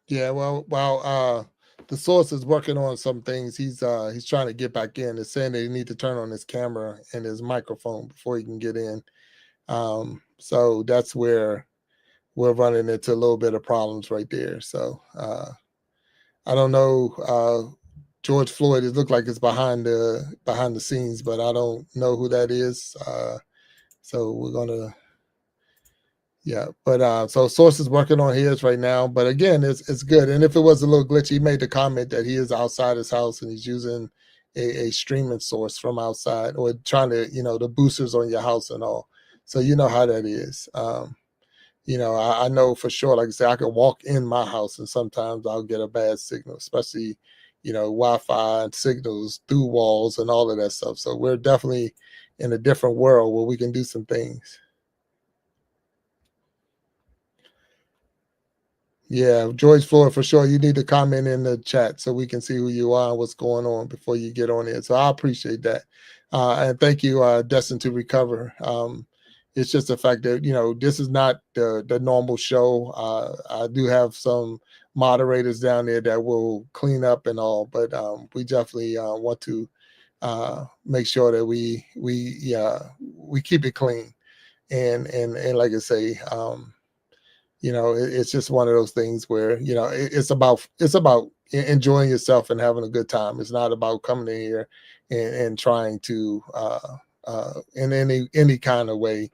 Yeah, well, while the source is working on some things, he's trying to get back in. It's saying that he need to turn on his camera and his microphone before he can get in. So that's where we're running into a little bit of problems right there. So I don't know. George Floyd, it looked like it's behind the scenes, but I don't know who that is. So we're gonna yeah, but so Source is working on his right now. But again, it's good. And if it was a little glitchy, he made the comment that he is outside his house and he's using a streaming source from outside or trying to, the boosters on your house and all. So you know how that is. I know for sure, like I said, I could walk in my house and sometimes I'll get a bad signal, especially, Wi-Fi and signals through walls and all of that stuff. So we're definitely in a different world where we can do some things. Yeah, George Floyd for sure. You need to comment in the chat so we can see who you are and what's going on before you get on it. So I appreciate that. And thank you, Destined to Recover. It's just the fact that, this is not the normal show. I do have some moderators down there that will clean up and all, but we definitely want to make sure that we keep it clean. And like I say, it's just one of those things where it's about enjoying yourself and having a good time. It's not about coming in here and trying to in any kind of way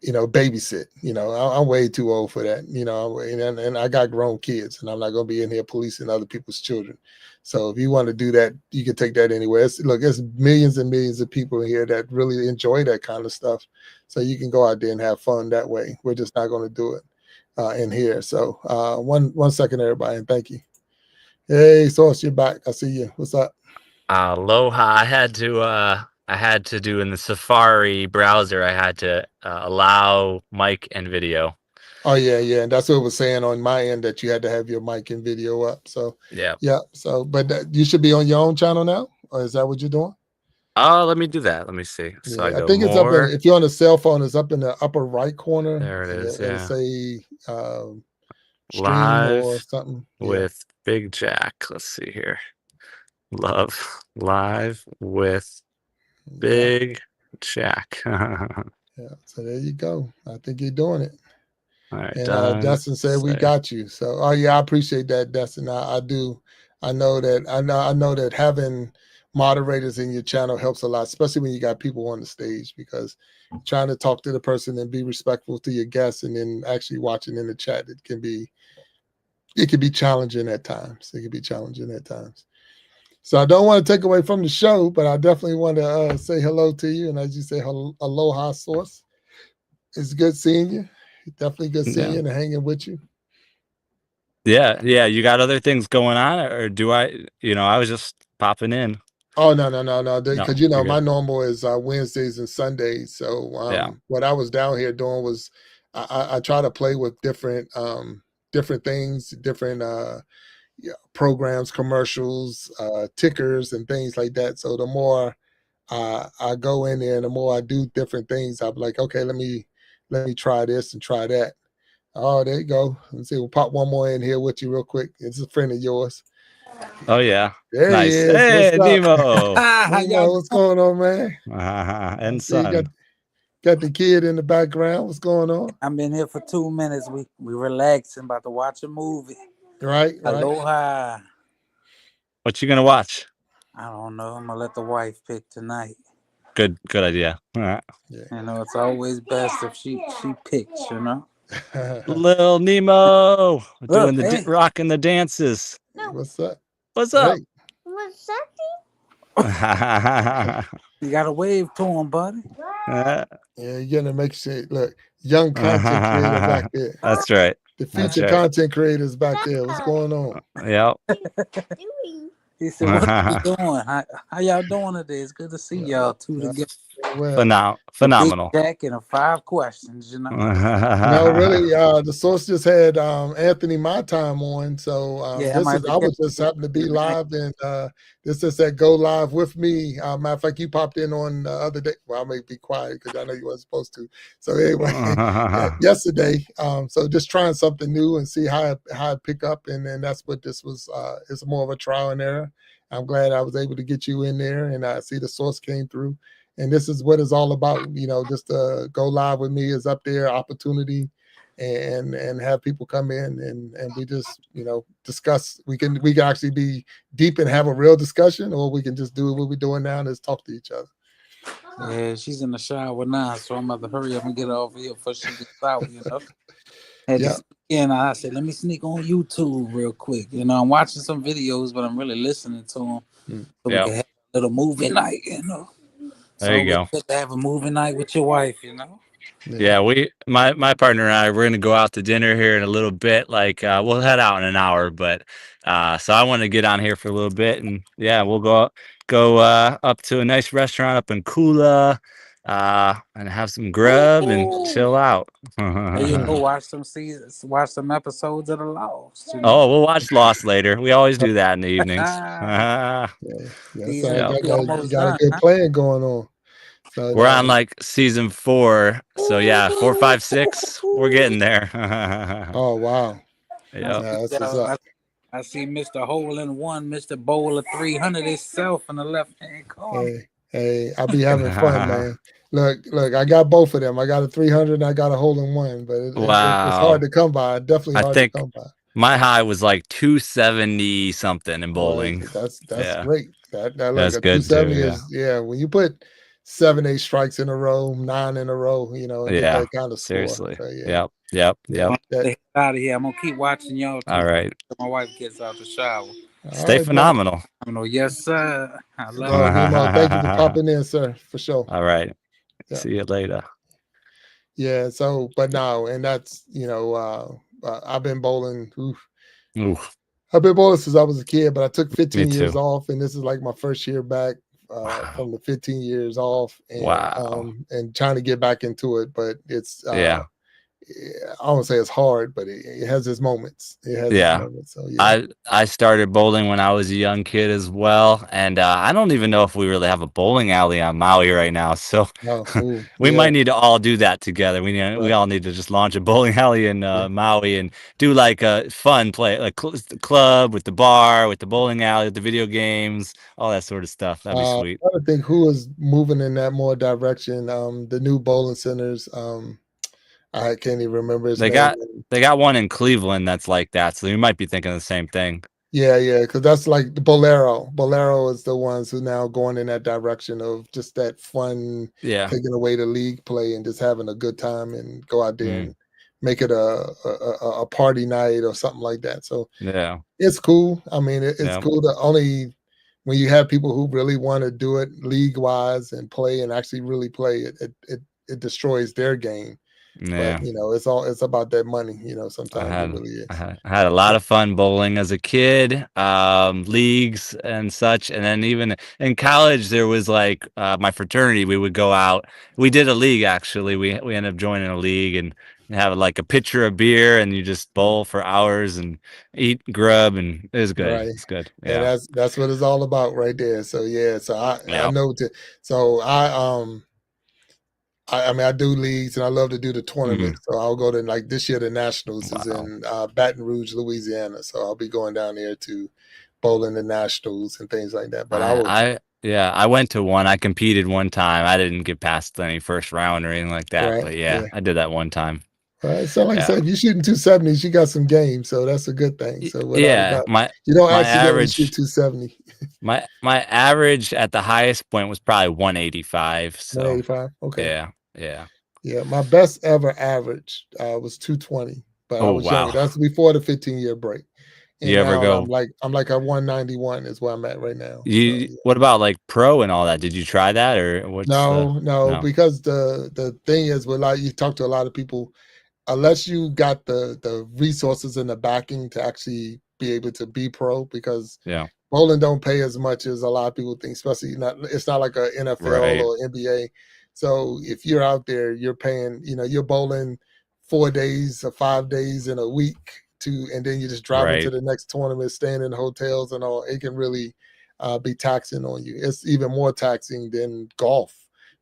babysit. I'm way too old for that. And I got grown kids, and I'm not going to be in here policing other people's children. So if you want to do that, you can take that anywhere. There's millions and millions of people here that really enjoy that kind of stuff. So you can go out there and have fun that way. We're just not going to do it in here. So one second, everybody, and thank you. Hey, Source, you're back. I see you. What's up? Aloha. I had to do in the Safari browser. I had to allow mic and video. Oh yeah, and that's what it was saying on my end that you had to have your mic and video up. So Yeah. So, but you should be on your own channel now, or is that what you're doing? Oh, let me do that. Let me see. So I think it's up if you're on a cell phone, it's up in the upper right corner. There it is. It'll Yeah. say stream live or something with Big Jack. Let's see here. Live with Big Jack. So there you go. I think you're doing it. All right, and Dustin said we got you. So I appreciate that, Dustin. I do. I know that having moderators in your channel helps a lot, especially when you got people on the stage, because trying to talk to the person and be respectful to your guests and then actually watching in the chat, it can be challenging at times. So I don't want to take away from the show, but I definitely want to say hello to you. And as you say, aloha, Source. It's good seeing you. Definitely good seeing you and hanging with you. Yeah. You got other things going on, or do I? I was just popping in. Oh no! Because my normal is Wednesdays and Sundays. So what I was down here doing was I try to play with different things, different programs, commercials, tickers, and things like that. So the more I go in there, and the more I do different things, I'm like, okay, let me try this and try that. Oh, there you go. Let's see. We'll pop one more in here with you real quick. It's a friend of yours. Oh yeah. There nice. He is. Hey, Nemo. Nemo, what's going on, man? And son. Got the kid in the background. What's going on? I've been here for 2 minutes. We relaxing, about to watch a movie. Right. Aloha. What you gonna watch? I don't know. I'm gonna let the wife pick tonight. Good idea. All right. Yeah. It's always best if she picks. Little Nemo doing the rocking the dances. No, What's up? What's up? Hey, You got to wave to him, buddy. Uh, yeah, you're gonna make sure. Look, young content creator back there. That's right. The That's future right. content creators back there. What's going on? Yep. He said, "What are you doing? How y'all doing today? It's good to see y'all two together." Well, Phenomenal. Big Jack and the 5 questions, you know. no, really, the source just had Anthony My Time on, so Yeah, I might I was just happened to be live, and this is that go live with me. Matter of fact, you popped in on the other day. Well, I may be quiet because I know you weren't supposed to. So anyway, yesterday, so just trying something new and see how it pick up, and then that's what this was. It's more of a trial and error. I'm glad I was able to get you in there, and I see the source came through. And this is what it's all about, just go live with me is up there, opportunity, and have people come in and we just, discuss. We can actually be deep and have a real discussion, or we can just do what we're doing now and just talk to each other. Yeah, she's in the shower now, so I'm about to hurry up and get off here before she gets out, And I said, let me sneak on YouTube real quick. I'm watching some videos, but I'm really listening to them. So we can have a little movie night, There you go. Good to have a movie night with your wife, Yeah, my partner and I, we're gonna go out to dinner here in a little bit. Like we'll head out in an hour, but so I want to get on here for a little bit, and yeah, we'll go up to a nice restaurant up in Kula, and have some grub and chill out. Watch some episodes of The Lost. Oh, we'll watch Lost later. We always do that in the evenings. You got a good plan going on. So we're on like season 4, so yeah, 4, 5, 6. We're getting there. Oh wow! Yeah, I see Mr. Hole in One, Mr. Bowler 300 himself in the left-hand corner. Hey, I'll be having fun, man. Look, I got both of them. I got a 300 and I got a hole in one, but it's hard to come by. Definitely hard to come by. My high was like 270 something in bowling. That's great. That's good 270 too, is when you put 7, 8 strikes in a row, 9 in a row, get that kind of score. Seriously. So, Yep. Get out of here. I'm gonna keep watching y'all. All right. My wife gets out the shower. Stay phenomenal. Yes, sir. I love you. Thank you for popping in, sir, for sure. All right. Yeah. See you later. Yeah. So, but no, and that's I've been bowling. I've been bowling since I was a kid, but I took 15 years off, and this is like my first year back from the 15 years off. And, and trying to get back into it, but it's I don't say it's hard, but it has its moments. Its moments. So, I started bowling when I was a young kid as well, and I don't even know if we really have a bowling alley on Maui right now. So we might need to all do that together. We all need to just launch a bowling alley in Maui and do like a fun play, like club with the bar, with the bowling alley, with the video games, all that sort of stuff. That'd be sweet. I think who is moving in that more direction. The new bowling centers. I can't even remember his name. They got one in Cleveland that's like that, so you might be thinking the same thing. Yeah, because that's like the Bolero. Bolero is the ones who now going in that direction of just that fun, taking away the league play and just having a good time and go out there and make it a party night or something like that. So it's cool. I mean, it's cool to only when you have people who really want to do it league wise and play and actually really play it destroys their game. Yeah, but it's about that money. Sometimes it really is. I had a lot of fun bowling as a kid, leagues and such, and then even in college there was like my fraternity. We would go out. We did a league actually. We ended up joining a league and have like a pitcher of beer, and you just bowl for hours and eat grub, and it was good. Right. It's good. Yeah, that's what it's all about right there. So I know. I mean, I do leagues and I love to do the tournament. So I'll go to like this year, the Nationals is in Baton Rouge, Louisiana. So I'll be going down there to bowl in the Nationals and things like that. But I went to one. I competed one time. I didn't get past any first round or anything like that. Right. But I did that one time. Right. So like I said, if you're shooting 270s, you got some game. So that's a good thing. So you don't actually shoot 270. My average at the highest point was probably 185. So 185. Okay. Yeah. My best ever average was 220, but I was young. That's before the 15-year break. And You ever now go? I'm like a 191 is where I'm at right now. So You yeah. what about like pro and all that? Did you try that or what's the No, no? because the thing is, with like you talk to a lot of people, unless you got the resources and the backing to actually be able to be pro, because Yeah. bowling don't pay as much as a lot of people think, especially not it's not like a NFL Right. or NBA. So if you're out there, you're paying, you're bowling 4 days or 5 days in a week and then you're just driving to Right. the next tournament, staying in hotels and all. It can really be taxing on you. It's even more taxing than golf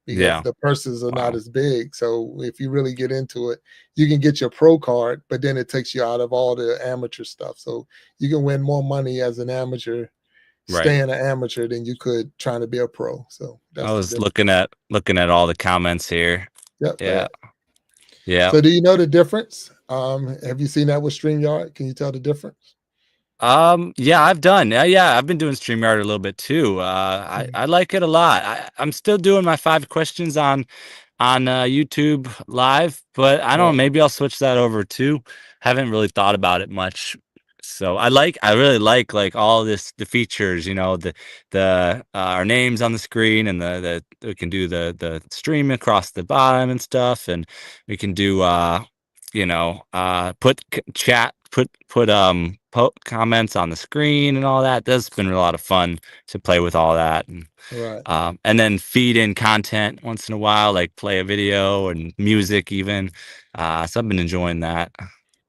because Yeah. the purses are not Wow. as big. So if you really get into it, you can get your pro card, but then it takes you out of all the amateur stuff. So you can win more money as an amateur Right. staying an amateur than you could trying to be a pro. So I that's the was difference. looking at all the comments here. Yep. Yeah. Right. Yeah. So do you know the difference? Have you seen that with StreamYard? Can you tell the difference? Yeah, I've done. Yeah, I've been doing StreamYard a little bit too. I like it a lot. I'm still doing my 5 questions on YouTube Live, but I don't know, Right. maybe I'll switch that over too. Haven't really thought about it much. So I really like all the features, the our names on the screen and the we can do the stream across the bottom and stuff, and we can do put chat, put comments on the screen and all that. That's been a lot of fun to play with all that. Right. And then feed in content once in a while, like play a video and music even. So I've been enjoying that.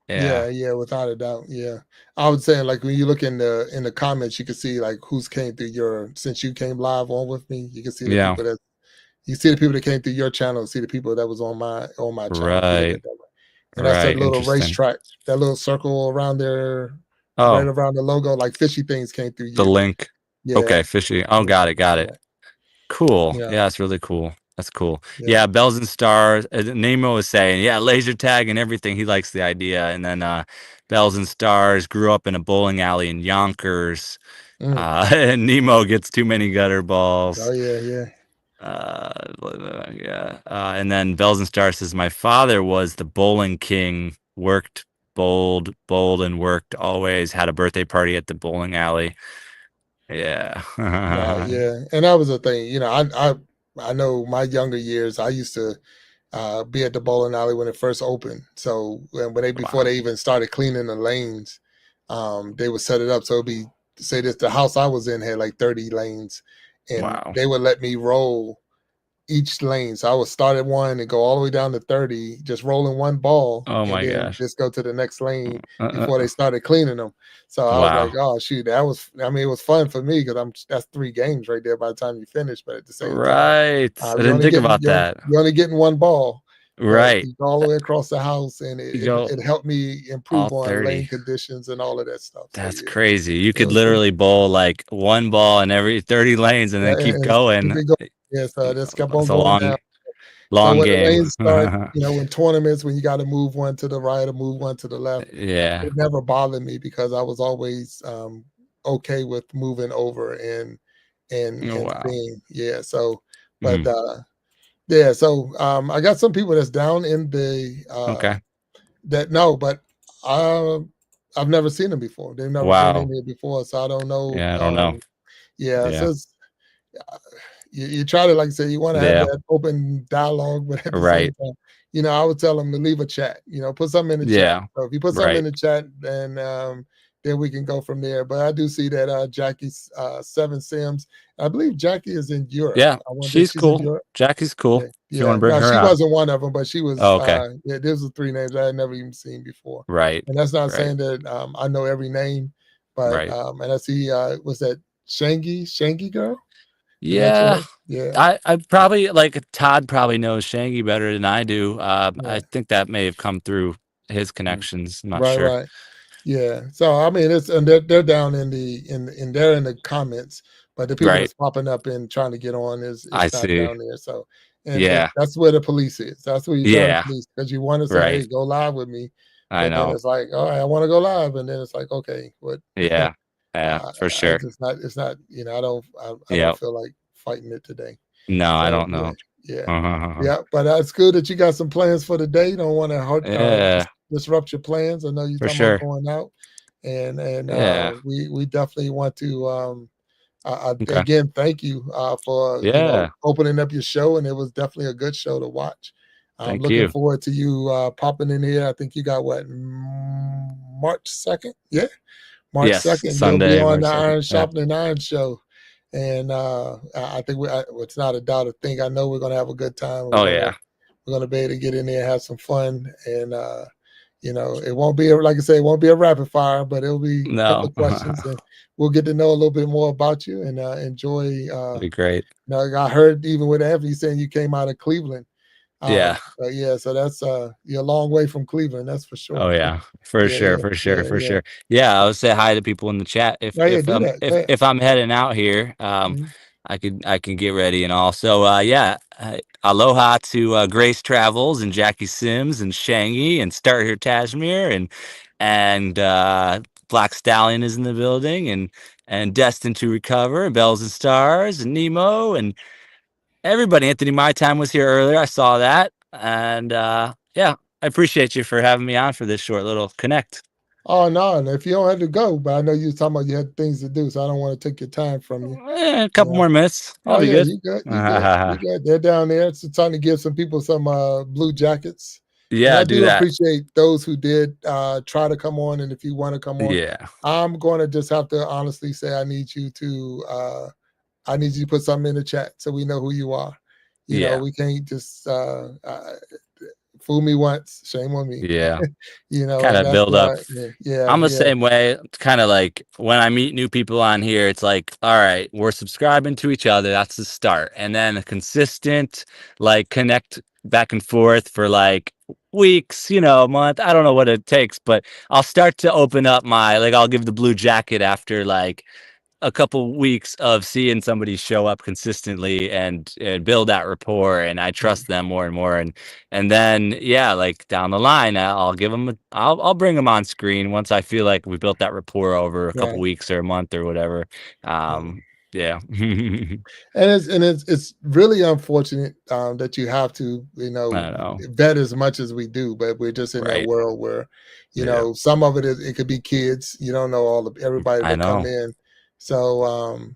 Yeah. Yeah, without a doubt. Yeah. I would say like when you look in the comments, you can see like who's came through since you came live on with me, you can see the Yeah. people that came through your channel, see the people that was on my channel. If you look Right. at that way. And that's that Right. little Interesting. racetrack, that little circle around there, right Oh, around the logo, like fishy things came through the you. link. Yeah. Okay. Fishy. Oh, got it. Yeah. Cool. Yeah. Yeah, it's really cool. That's cool. Yeah. Yeah, Bells and Stars. Nemo was saying, yeah, laser tag and everything. He likes the idea. And then Bells and Stars grew up in a bowling alley in Yonkers. And Nemo gets too many gutter balls. Oh yeah. And then Bells and Stars says, my father was the bowling king, worked, bowled, and worked, always had a birthday party at the bowling alley. Yeah. Yeah. And that was the thing. I know my younger years, I used to be at the bowling alley when it first opened. So before they even started cleaning the lanes, they would set it up. So it'd be, say this, the house I was in had like 30 lanes, and Wow. they would let me roll each lane. So I would start at one and go all the way down to 30, just rolling one ball. Oh my and then gosh. just go to the next lane before they started cleaning them. So I was like, oh shoot, it was fun for me because that's 3 games right there by the time you finish. But at the same time, Right. I didn't think about that. You're only getting one ball. Right. You go all the way across the house, and it helped me improve on 30. lane conditions and all of that stuff. That's So, yeah. crazy. You could literally bowl like one ball in every 30 lanes and then keep going. Yeah, so that's kept on It's a going down. long so when game. the lanes start, when tournaments, when you got to move one to the right or move one to the left, Yeah. it never bothered me because I was always okay with moving over and Wow. seeing. Yeah. So, but yeah. So I got some people that's down in the Okay. that know, but I've never seen them before. They've never been in here before, so I don't know. Yeah, I don't know. Yeah. So it's, you try to, like I said, you want to have that open dialogue, but at the same time, I would tell them to leave a chat. Put something in the chat. So if you put something in the chat, then we can go from there. But I do see that Jackie's 7 Sims. I believe Jackie is in Europe. Yeah, she's cool. Jackie's cool. Yeah. You want to bring her she out? wasn't one of them, but she was. Oh, okay. There's the 3 names I had never even seen before. Right. And that's not saying that I know every name, but and I see was that Shangy girl? Yeah. Yeah. I probably like Todd probably knows Shangy better than I do. I think that may have come through his connections. I'm not sure. Right. Yeah. So I mean, and they're down in they're in the comments, but the people that's popping up and trying to get on is not down there. So and that's where the police is. That's where you tell the police, because you want to say, hey, go live with me. I know. Then it's like, all right, I want to go live, and then it's like, okay, what? Yeah. Yeah, for sure. It's not. I don't feel like fighting it today. No, so, I don't know. Yeah. Yeah, but it's good that you got some plans for the day. You don't want to disrupt your plans. I know you're talking about going out. and Yeah. we definitely want to. Okay. Again, thank you for Yeah. opening up your show, and it was definitely a good show to watch. I'm Thank looking you. forward to you popping in here. I think you got what, March 2nd? Yeah, March Yes. 2nd. You'll be Sunday, on the March 2nd. Iron Yeah. Sharpening Iron show, and I think it's not a doubt. I know we're gonna have a good time. Oh yeah. We're gonna be able to get in there and have some fun, and it won't be like I say, it won't be a rapid fire, but it'll be a couple No. of questions, and we'll get to know a little bit more about you and enjoy. That'd be great. Now, I heard even with Anthony saying you came out of Cleveland. Yeah. Yeah, so that's you're a long way from Cleveland, that's for sure. Oh yeah, for Yeah, sure, yeah, for sure, yeah, for yeah. sure. Yeah, I'll say hi to people in the chat Oh yeah, do that. Go ahead. if I'm heading out here. Mhm. I can get ready and all. So yeah, aloha to Grace Travels and Jackie Sims and Shangy and Start Here Tashmere and Black Stallion is in the building and Destined to Recover and Bells and Stars and Nemo and everybody. Anthony My Time was here earlier. I saw that. And yeah, I appreciate you for having me on for this short little connect. Oh no, and if you don't have to go, but I know you was talking about you had things to do, so I don't want to take your time from you. A couple more minutes. I'll Oh be yeah, good. you good, you good, you good. They're down there. It's trying to give some people some blue jackets. And Yeah, I do do that. appreciate those who did try to come on, and if you want to come on, Yeah. I'm going to just have to honestly say I need you to put something in the chat so we know who you are. Yeah. We can't just fool me once, shame on me. Yeah. And Kind of that's build up. yeah, I'm the yeah. same way. It's kind of like when I meet new people on here, it's like, all right, we're subscribing to each other. That's the start. And then a consistent, like, connect back and forth for like weeks, a month. I don't know what it takes, but I'll start to open up I'll give the blue jacket after like a couple weeks of seeing somebody show up consistently and build that rapport, and I trust them more and more, and then yeah, like down the line I'll give them I'll bring them on screen once I feel like we built that rapport over a couple Right. weeks or a month or whatever. Yeah. And it's really unfortunate that you have to I know. vet as much as we do, but we're just in that Right. world where Yeah. some of it could be kids. You don't know everybody I that come know. in. So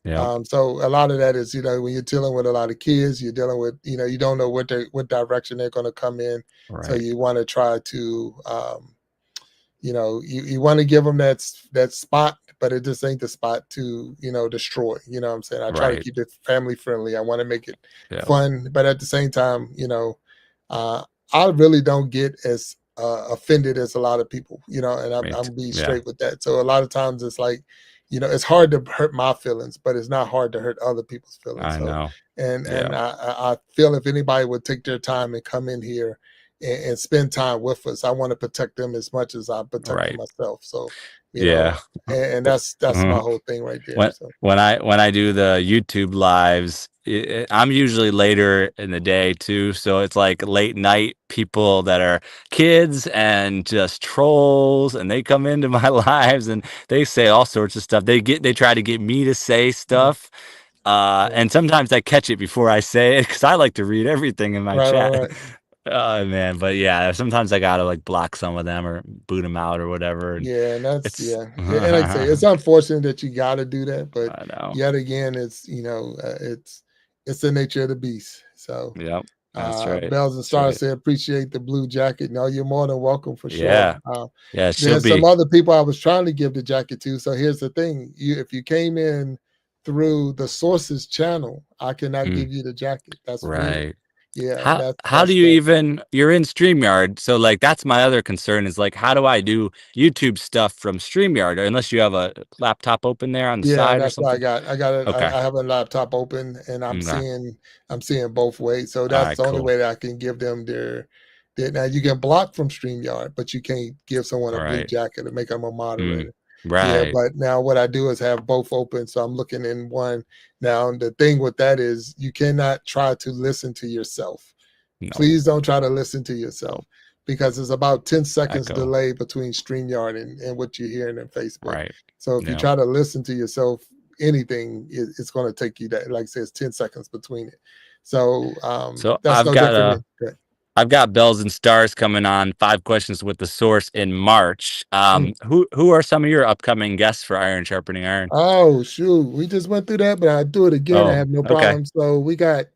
Yeah. so a lot of that is when you're dealing with a lot of kids, you're dealing with you don't know what direction they're going to come in. So Right. you want to try to you want to give them that spot, but it just ain't the spot to destroy. You know what I'm saying? I try to Right. keep it family friendly. I want to make it Yeah. fun, but at the same time, I really don't get as offended as a lot of people. And I'm being Yeah. straight with that. So a lot of times it's like it's hard to hurt my feelings, but it's not hard to hurt other people's feelings. I So know. and Yeah. I feel if anybody would take their time and come in here and spend time with us, I want to protect them as much as I protect Right. myself. So Yeah. and that's my whole thing right there. So When I do the YouTube lives, I'm usually later in the day too, so it's like late night people that are kids and just trolls, and they come into my lives and they say all sorts of stuff. They try to get me to say stuff, and sometimes I catch it before I say it because I like to read everything in my chat. right. Oh man, but yeah, sometimes I gotta like block some of them or boot them out or whatever, and Yeah, and that's it's yeah. And like I say, it's unfortunate that you got to do that, but I know. yet again, it's it's the nature of the beast. So Yep, that's right. Bells and That's Stars right. say appreciate the blue jacket. No, you're more than welcome for sure. Yeah. Yeah, she'll There's some be. other people I was trying to give the jacket to. So here's the thing: if you came in through the Sources channel, I cannot give you the jacket. That's weird. Right. Yeah. How do you even you're in StreamYard, so like that's my other concern is like how do I do YouTube stuff from StreamYard unless you have a laptop open there on the Yeah, side or that's what something? I got it. Okay. I have a laptop open, and I'm Okay. seeing both ways. So All that's right, the only cool. way that I can give them their. Now you can block from StreamYard, but you can't give someone a blue Right. jacket and make them a moderator. Yeah, Right. but now what I do is have both open, so I'm looking in one. Now the thing with that is you cannot try to listen to yourself. No. Please don't try to listen to yourself because it's about 10 seconds Echo. delay between StreamYard and what you're hearing in Facebook. Right. So if you Yeah. try to listen to yourself, anything, it's going to take you that, like I said, it's 10 seconds between it. So So that's I've no got different. I've got Bells and Stars coming on 5 Questions with the Source in March. Who are some of your upcoming guests for Iron Sharpening Iron? Oh shoot, we just went through that, but I do it again. I Oh, have no okay. problem. So we got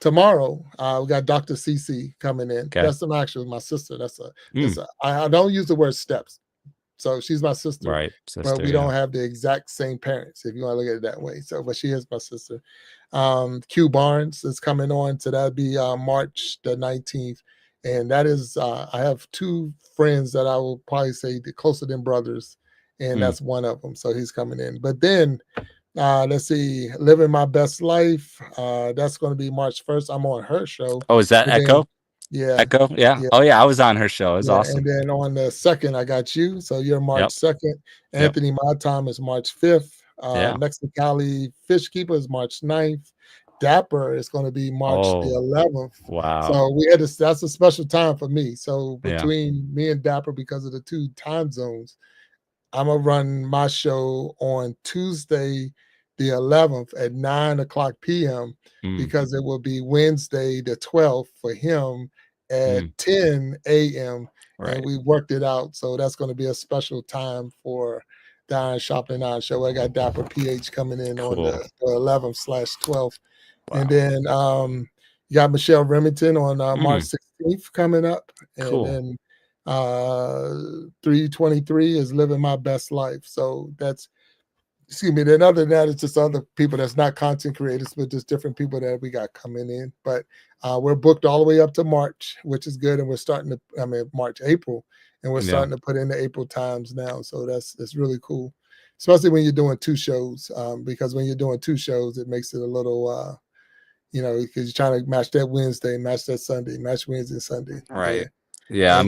tomorrow. We got Dr. CC coming in. Okay. That's actually my sister. Mm. I don't use the word steps. So she's my sister, Right. but Sister, we yeah. don't have the exact same parents, if you want to look at it that way. So, but she is my sister. Q Barnes is coming on, so that'd be March the 19th. And that is, I have two friends that I will probably say the closer than brothers, and that's one of them. So he's coming in. But then, let's see, Living My Best Life. That's going to be March 1st. I'm on her show. Oh, is that And Echo? then, yeah, Echo? Yeah. yeah. Oh, yeah. I was on her show. It was Yeah, awesome. and then on the 2nd, I got you. So you're March Yep. 2nd. Anthony My Time is March 5th. Yeah. Mexicali Fish Keeper is March 9th. Dapper is going to be March the 11th. Wow. So we had this, that's a special time for me. So Yeah. between me and Dapper, because of the 2 time zones, I'm gonna run my show on Tuesday the 11th at 9:00 p.m. because it will be Wednesday the 12th for him at 10 a.m. Right. And we worked it out. So that's going to be a special time for the Iron Sharpening Iron show. I got Dapper PH coming in on the 11th/12th. Wow. And then you got Michelle Remington on March 16th coming up. And Cool. then 323 is Living My Best Life. So that's, excuse me, then other than that, it's just other people that's not content creators, but just different people that we got coming in. But we're booked all the way up to March, which is good. And we're starting to, April, and we're starting to put in the April times now. So that's really cool, especially when you're doing 2 shows, because when you're doing 2 shows, it makes it a little, because you're trying to match that Wednesday, match that Sunday, match Wednesday and Sunday. Right. Yeah. Yeah,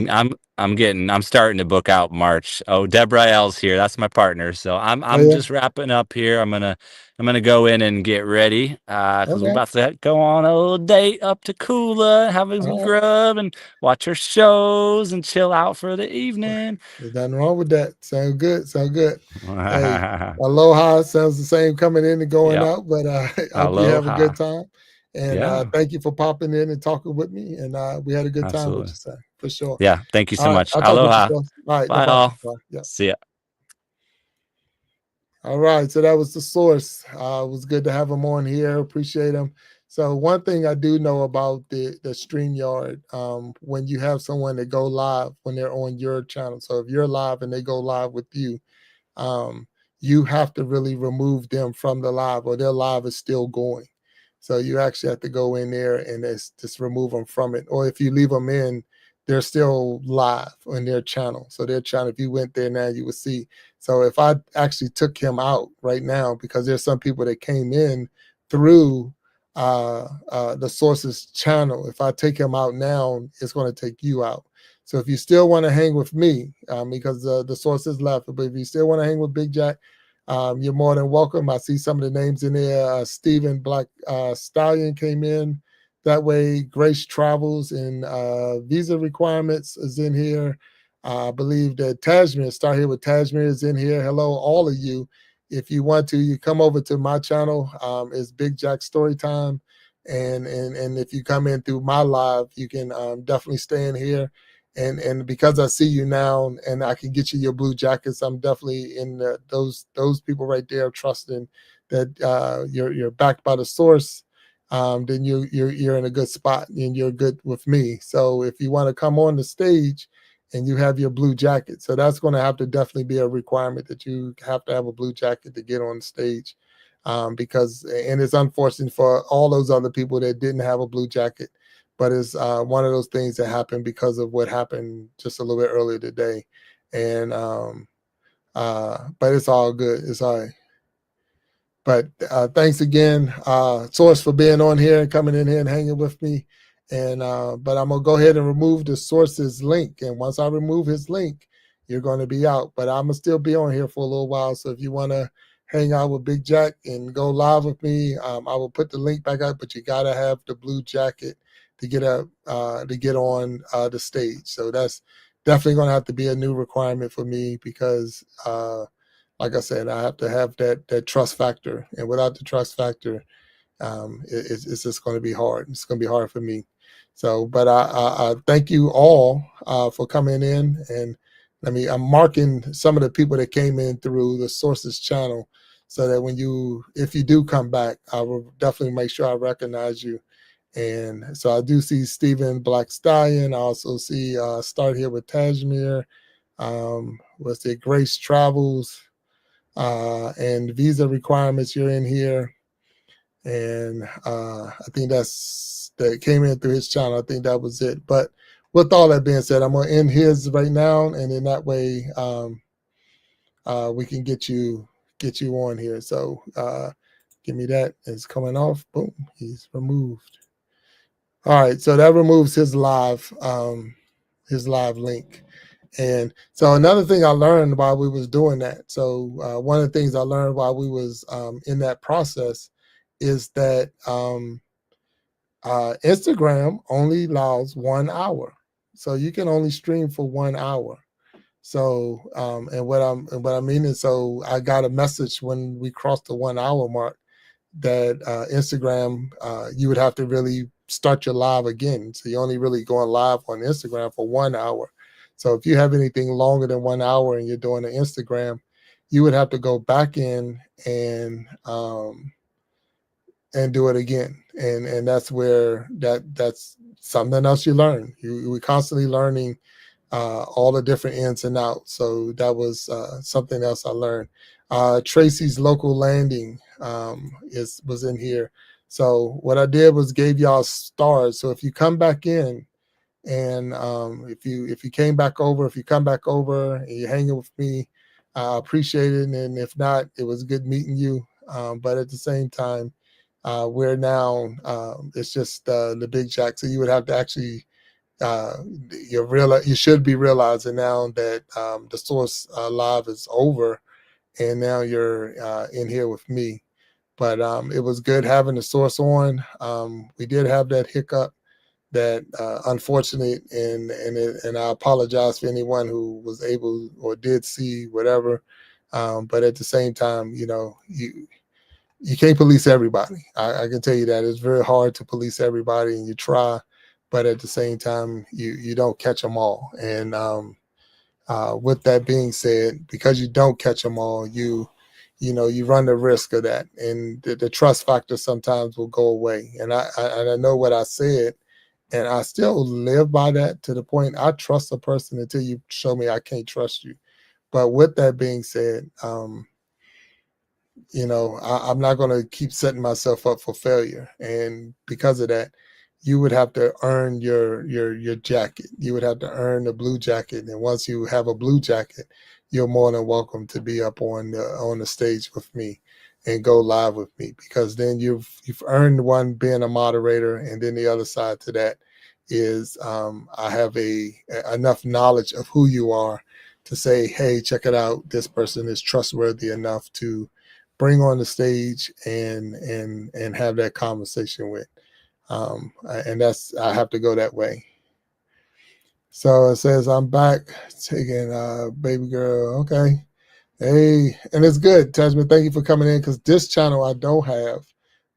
I'm starting to book out March. Oh, Deborah L's here. That's my partner. So I'm just wrapping up here. I'm gonna go in and get ready because we're about to go on a little date up to Kula, having some grub and watch her shows and chill out for the evening. There's nothing wrong with that. Sound good. Sound good. Hey, aloha sounds the same coming in and going out, but I hope you have a good time. And thank you for popping in and talking with me. And we had a good time with you, sir, for sure. Yeah, thank you so much. I'll talk Aloha. with you, all right, Bye, no all. Bye. Yeah. See ya. All right, so that was the Source. It was good to have him on here. Appreciate him. So one thing I do know about the StreamYard, when you have someone that go live when they're on your channel. So if you're live and they go live with you, you have to really remove them from the live, or their live is still going. So you actually have to go in there and just remove them from it. Or if you leave them in, they're still live on their channel. So their channel, if you went there now, you would see. So if I actually took him out right now, because there's some people that came in through the Source's channel, if I take him out now, it's going to take you out. So if you still want to hang with me, because the Source is left, but if you still want to hang with Big Jack, you're more than welcome. I see some of the names in there. Stephen Black Stallion came in. That way, Grace Travels and visa requirements is in here. I believe that Tajmir, start here with Tajmir, is in here. Hello, all of you. If you want to, you come over to my channel. It's Big Jack Storytime. And if you come in through my live, you can definitely stay in here. And because I see you now and I can get you your blue jackets, I'm definitely in those people right there trusting that you're backed by the Source. Then you're in a good spot and you're good with me. So if you want to come on the stage and you have your blue jacket, so that's going to have to definitely be a requirement that you have to have a blue jacket to get on stage, because it's unfortunate for all those other people that didn't have a blue jacket, but it's one of those things that happened because of what happened just a little bit earlier today, and but it's all good. It's all right. But thanks again, Source, for being on here and coming in here and hanging with me. And but I'm gonna go ahead and remove the Source's link. And once I remove his link, you're going to be out. But I'm gonna still be on here for a little while. So if you want to hang out with Big Jack and go live with me, I will put the link back up. But you gotta have the blue jacket to get up to get on the stage. So that's definitely gonna have to be a new requirement for me because. Like I said, I have to have that trust factor, and without the trust factor, it's just going to be hard. It's going to be hard for me. So, but I thank you all for coming in, and I'm marking some of the people that came in through the Sources channel, so that if you do come back, I will definitely make sure I recognize you. And so I do see Stephen Black Stallion. I also see start here with Tajmir. What's it? Grace Travels and visa requirements. You're in here, and I think that came in through his channel. I think that was it. But with all that being said, I'm gonna end his right now, and in that way, we can get you on here. So give me that. It's coming off. Boom. He's removed. All right. So that removes his live link. And so another thing I learned while we was doing that. So one of the things I learned while we was in that process is that Instagram only allows 1 hour, so you can only stream for 1 hour. So and what I mean is, so I got a message when we crossed the 1 hour mark that Instagram, you would have to really start your live again. So you're only really going live on Instagram for 1 hour. So if you have anything longer than 1 hour and you're doing an Instagram, you would have to go back in and do it again. And that's where that's something else you learn. We're constantly learning all the different ins and outs. So that was something else I learned. Tracy's local landing was in here. So what I did was gave y'all stars. So if you come back in, and if you came back over, if you come back over and you're hanging with me, I appreciate it. And if not, it was good meeting you. But at the same time, we're now it's just the Big Jack. So you would have to actually you should be realizing now that the Source live is over, and now you're in here with me. But it was good having the Source on. We did have that hiccup that unfortunate, and I apologize for anyone who was able or did see whatever. But at the same time, you can't police everybody. I can tell you that it's very hard to police everybody, and you try, but at the same time, you don't catch them all. And with that being said, because you don't catch them all, you run the risk of that, and the trust factor sometimes will go away. And I know what I said, and I still live by that, to the point I trust a person until you show me I can't trust you. But with that being said, I'm not going to keep setting myself up for failure. And because of that, you would have to earn your jacket. You would have to earn the blue jacket. And once you have a blue jacket, you're more than welcome to be up on the stage with me and go live with me, because then you've earned one, being a moderator. And then the other side to that is I have enough knowledge of who you are to say, hey, check it out. This person is trustworthy enough to bring on the stage and have that conversation with. And I have to go that way. So it says, I'm back taking baby girl. Okay. Hey, and it's good, Tajman. Thank you for coming in, because this channel I don't have,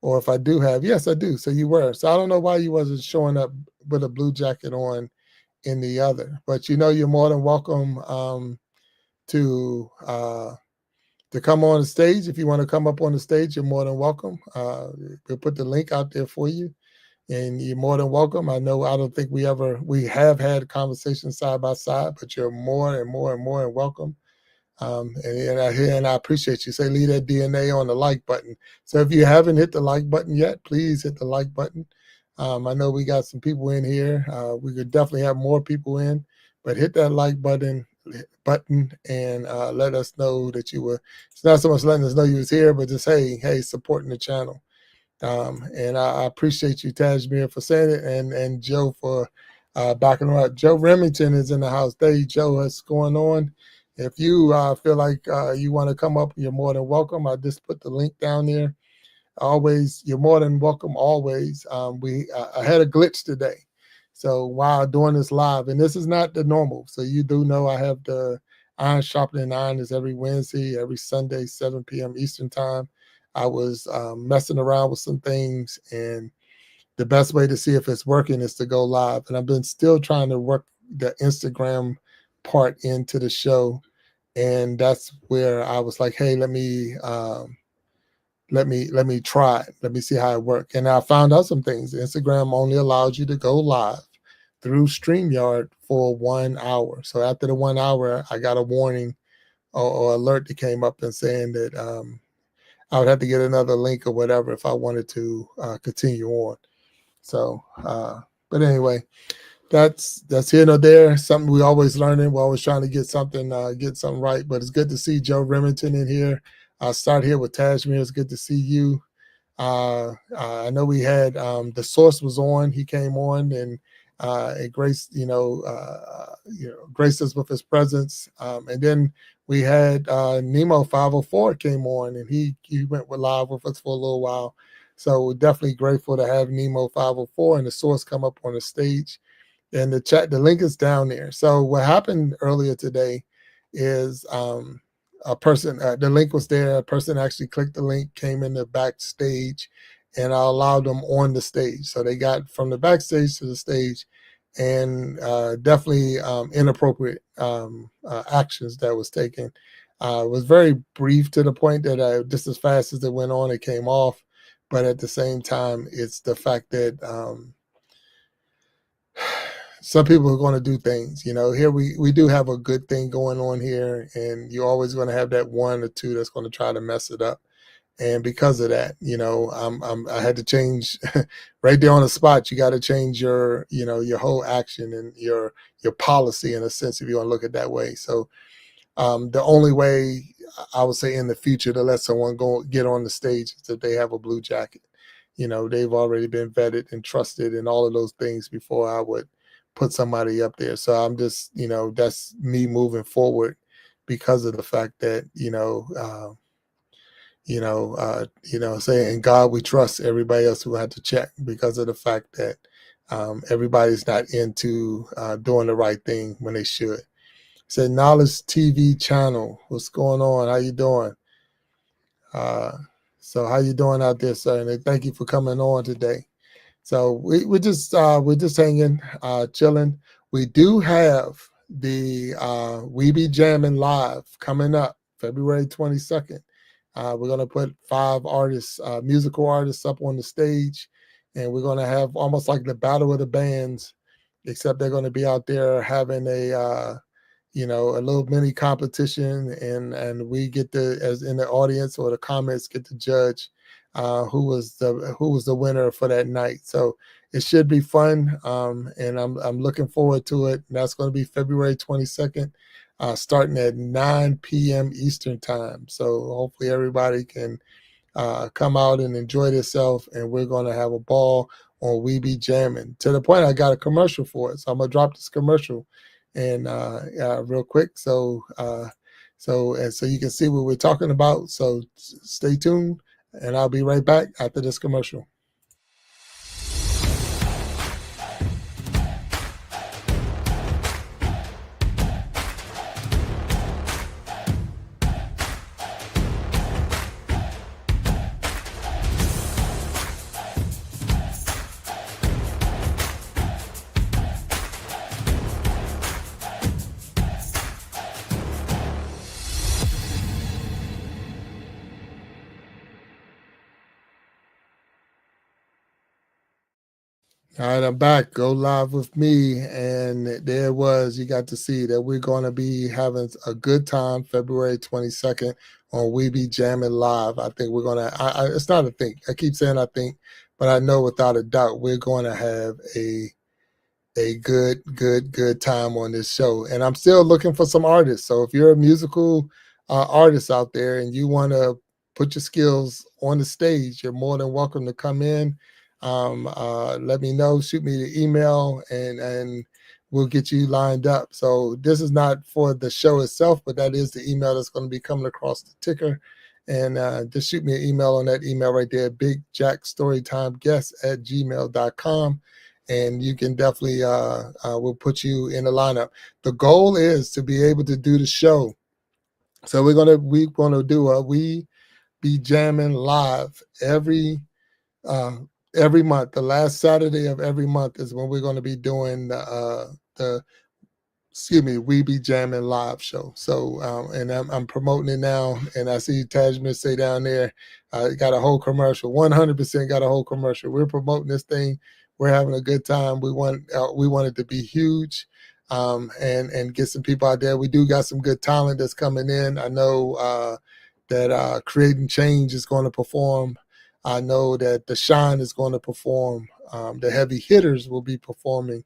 or if I do have, yes, I do. So you were. So I don't know why you wasn't showing up with a blue jacket on in the other, but you're more than welcome to come on the stage. If you want to come up on the stage, you're more than welcome. We'll put the link out there for you, and you're more than welcome. I don't think we have had conversations side by side, but you're more and more and more than welcome. And I appreciate you. Say, leave that DNA on the like button. So if you haven't hit the like button yet, please hit the like button. I know we got some people in here. We could definitely have more people in, but hit that like button and let us know that you were. It's not so much letting us know you was here, but just hey, supporting the channel. And I appreciate you, Tajmir, for saying it, and Joe for backing her up. Joe Remington is in the house. Hey, Joe, what's going on? If you feel like you want to come up, you're more than welcome. I just put the link down there. Always, you're more than welcome. Always. I had a glitch today, so while doing this live, and this is not the normal. So you do know I have the Iron Sharpening Iron is every Wednesday, every Sunday, 7 p.m. Eastern time. I was messing around with some things, and the best way to see if it's working is to go live. And I've been still trying to work the Instagram part into the show. And that's where I was like, hey, let me try it. Let me see how it works. And I found out some things. Instagram only allows you to go live through StreamYard for 1 hour. So after the 1 hour, I got a warning or alert that came up and saying that I would have to get another link or whatever if I wanted to continue on. So, but anyway, that's here nor there. Something we always learning. We're always trying to get something right. But it's good to see Joe Remington in here. I'll start here with Tajmir. It's good to see you. I know we had the Source was on. He came on and graced graced us with his presence. And then we had Nemo 504 came on, and he went live with us for a little while. So we're definitely grateful to have Nemo 504 and the Source come up on the stage. And the link is down there. So what happened earlier today is a person, the link was there. A person actually clicked the link, came in the backstage, and I allowed them on the stage. So they got from the backstage to the stage, and definitely inappropriate actions that was taken. It was very brief to the point that just as fast as it went on, it came off. But at the same time, it's the fact that some people are going to do things, here we do have a good thing going on here, and you're always going to have that one or two that's going to try to mess it up. And because of that, I had to change right there on the spot. You got to change your whole action and your policy, in a sense, if you want to look at it that way. So the only way I would say in the future to let someone go get on the stage is that they have a blue jacket. They've already been vetted and trusted and all of those things before I would put somebody up there. So I'm just, that's me moving forward because of the fact that, saying, in God we trust. Everybody else will have to check because of the fact that everybody's not into doing the right thing when they should. Said Knowledge TV channel. What's going on? How you doing? So how you doing out there, sir? And thank you for coming on today. So we're just hanging, chilling. We do have the We Be Jamming Live coming up February 22nd. We're going to put 5 artists, musical artists up on the stage, and we're going to have almost like the Battle of the Bands, except they're going to be out there having a little mini competition, and we get to, as in the audience or the comments, get to judge who was the winner for that night. So it should be fun, and I'm looking forward to it. And that's going to be February 22nd, starting at 9 p.m. Eastern time. So hopefully everybody can come out and enjoy themselves, and we're going to have a ball on We Be Jamming. To the point I got a commercial for it, so I'm gonna drop this commercial and real quick, so you can see what we're talking about. So stay tuned, and I'll be right back after this commercial. All right, I'm back. Go live with me. And there it was. You got to see that we're going to be having a good time February 22nd on We Be Jamming Live. I think we're going to, it's not a think. I keep saying I think, but I know without a doubt we're going to have a good time on this show. And I'm still looking for some artists. So if you're a musical artist out there and you want to put your skills on the stage, you're more than welcome to come in. Let me know, shoot me the email, and we'll get you lined up. So this is not for the show itself, but that is the email that's going to be coming across the ticker. And just shoot me an email on that email right there, bigjackstorytimeguests@gmail.com. And you can definitely, we'll put you in the lineup. The goal is to be able to do the show. So we're going to do a We Be Jamming Live every every month, the last Saturday of every month is when we're going to be doing the We Be Jamming live show. So, and I'm promoting it now, and I see Tajman say down there, got a whole commercial. 100% got a whole commercial. We're promoting this thing. We're having a good time. We want it to be huge, and get some people out there. We do got some good talent that's coming in. I know that Creating Change is going to perform. I know that The Shine is going to perform. The Heavy Hitters will be performing.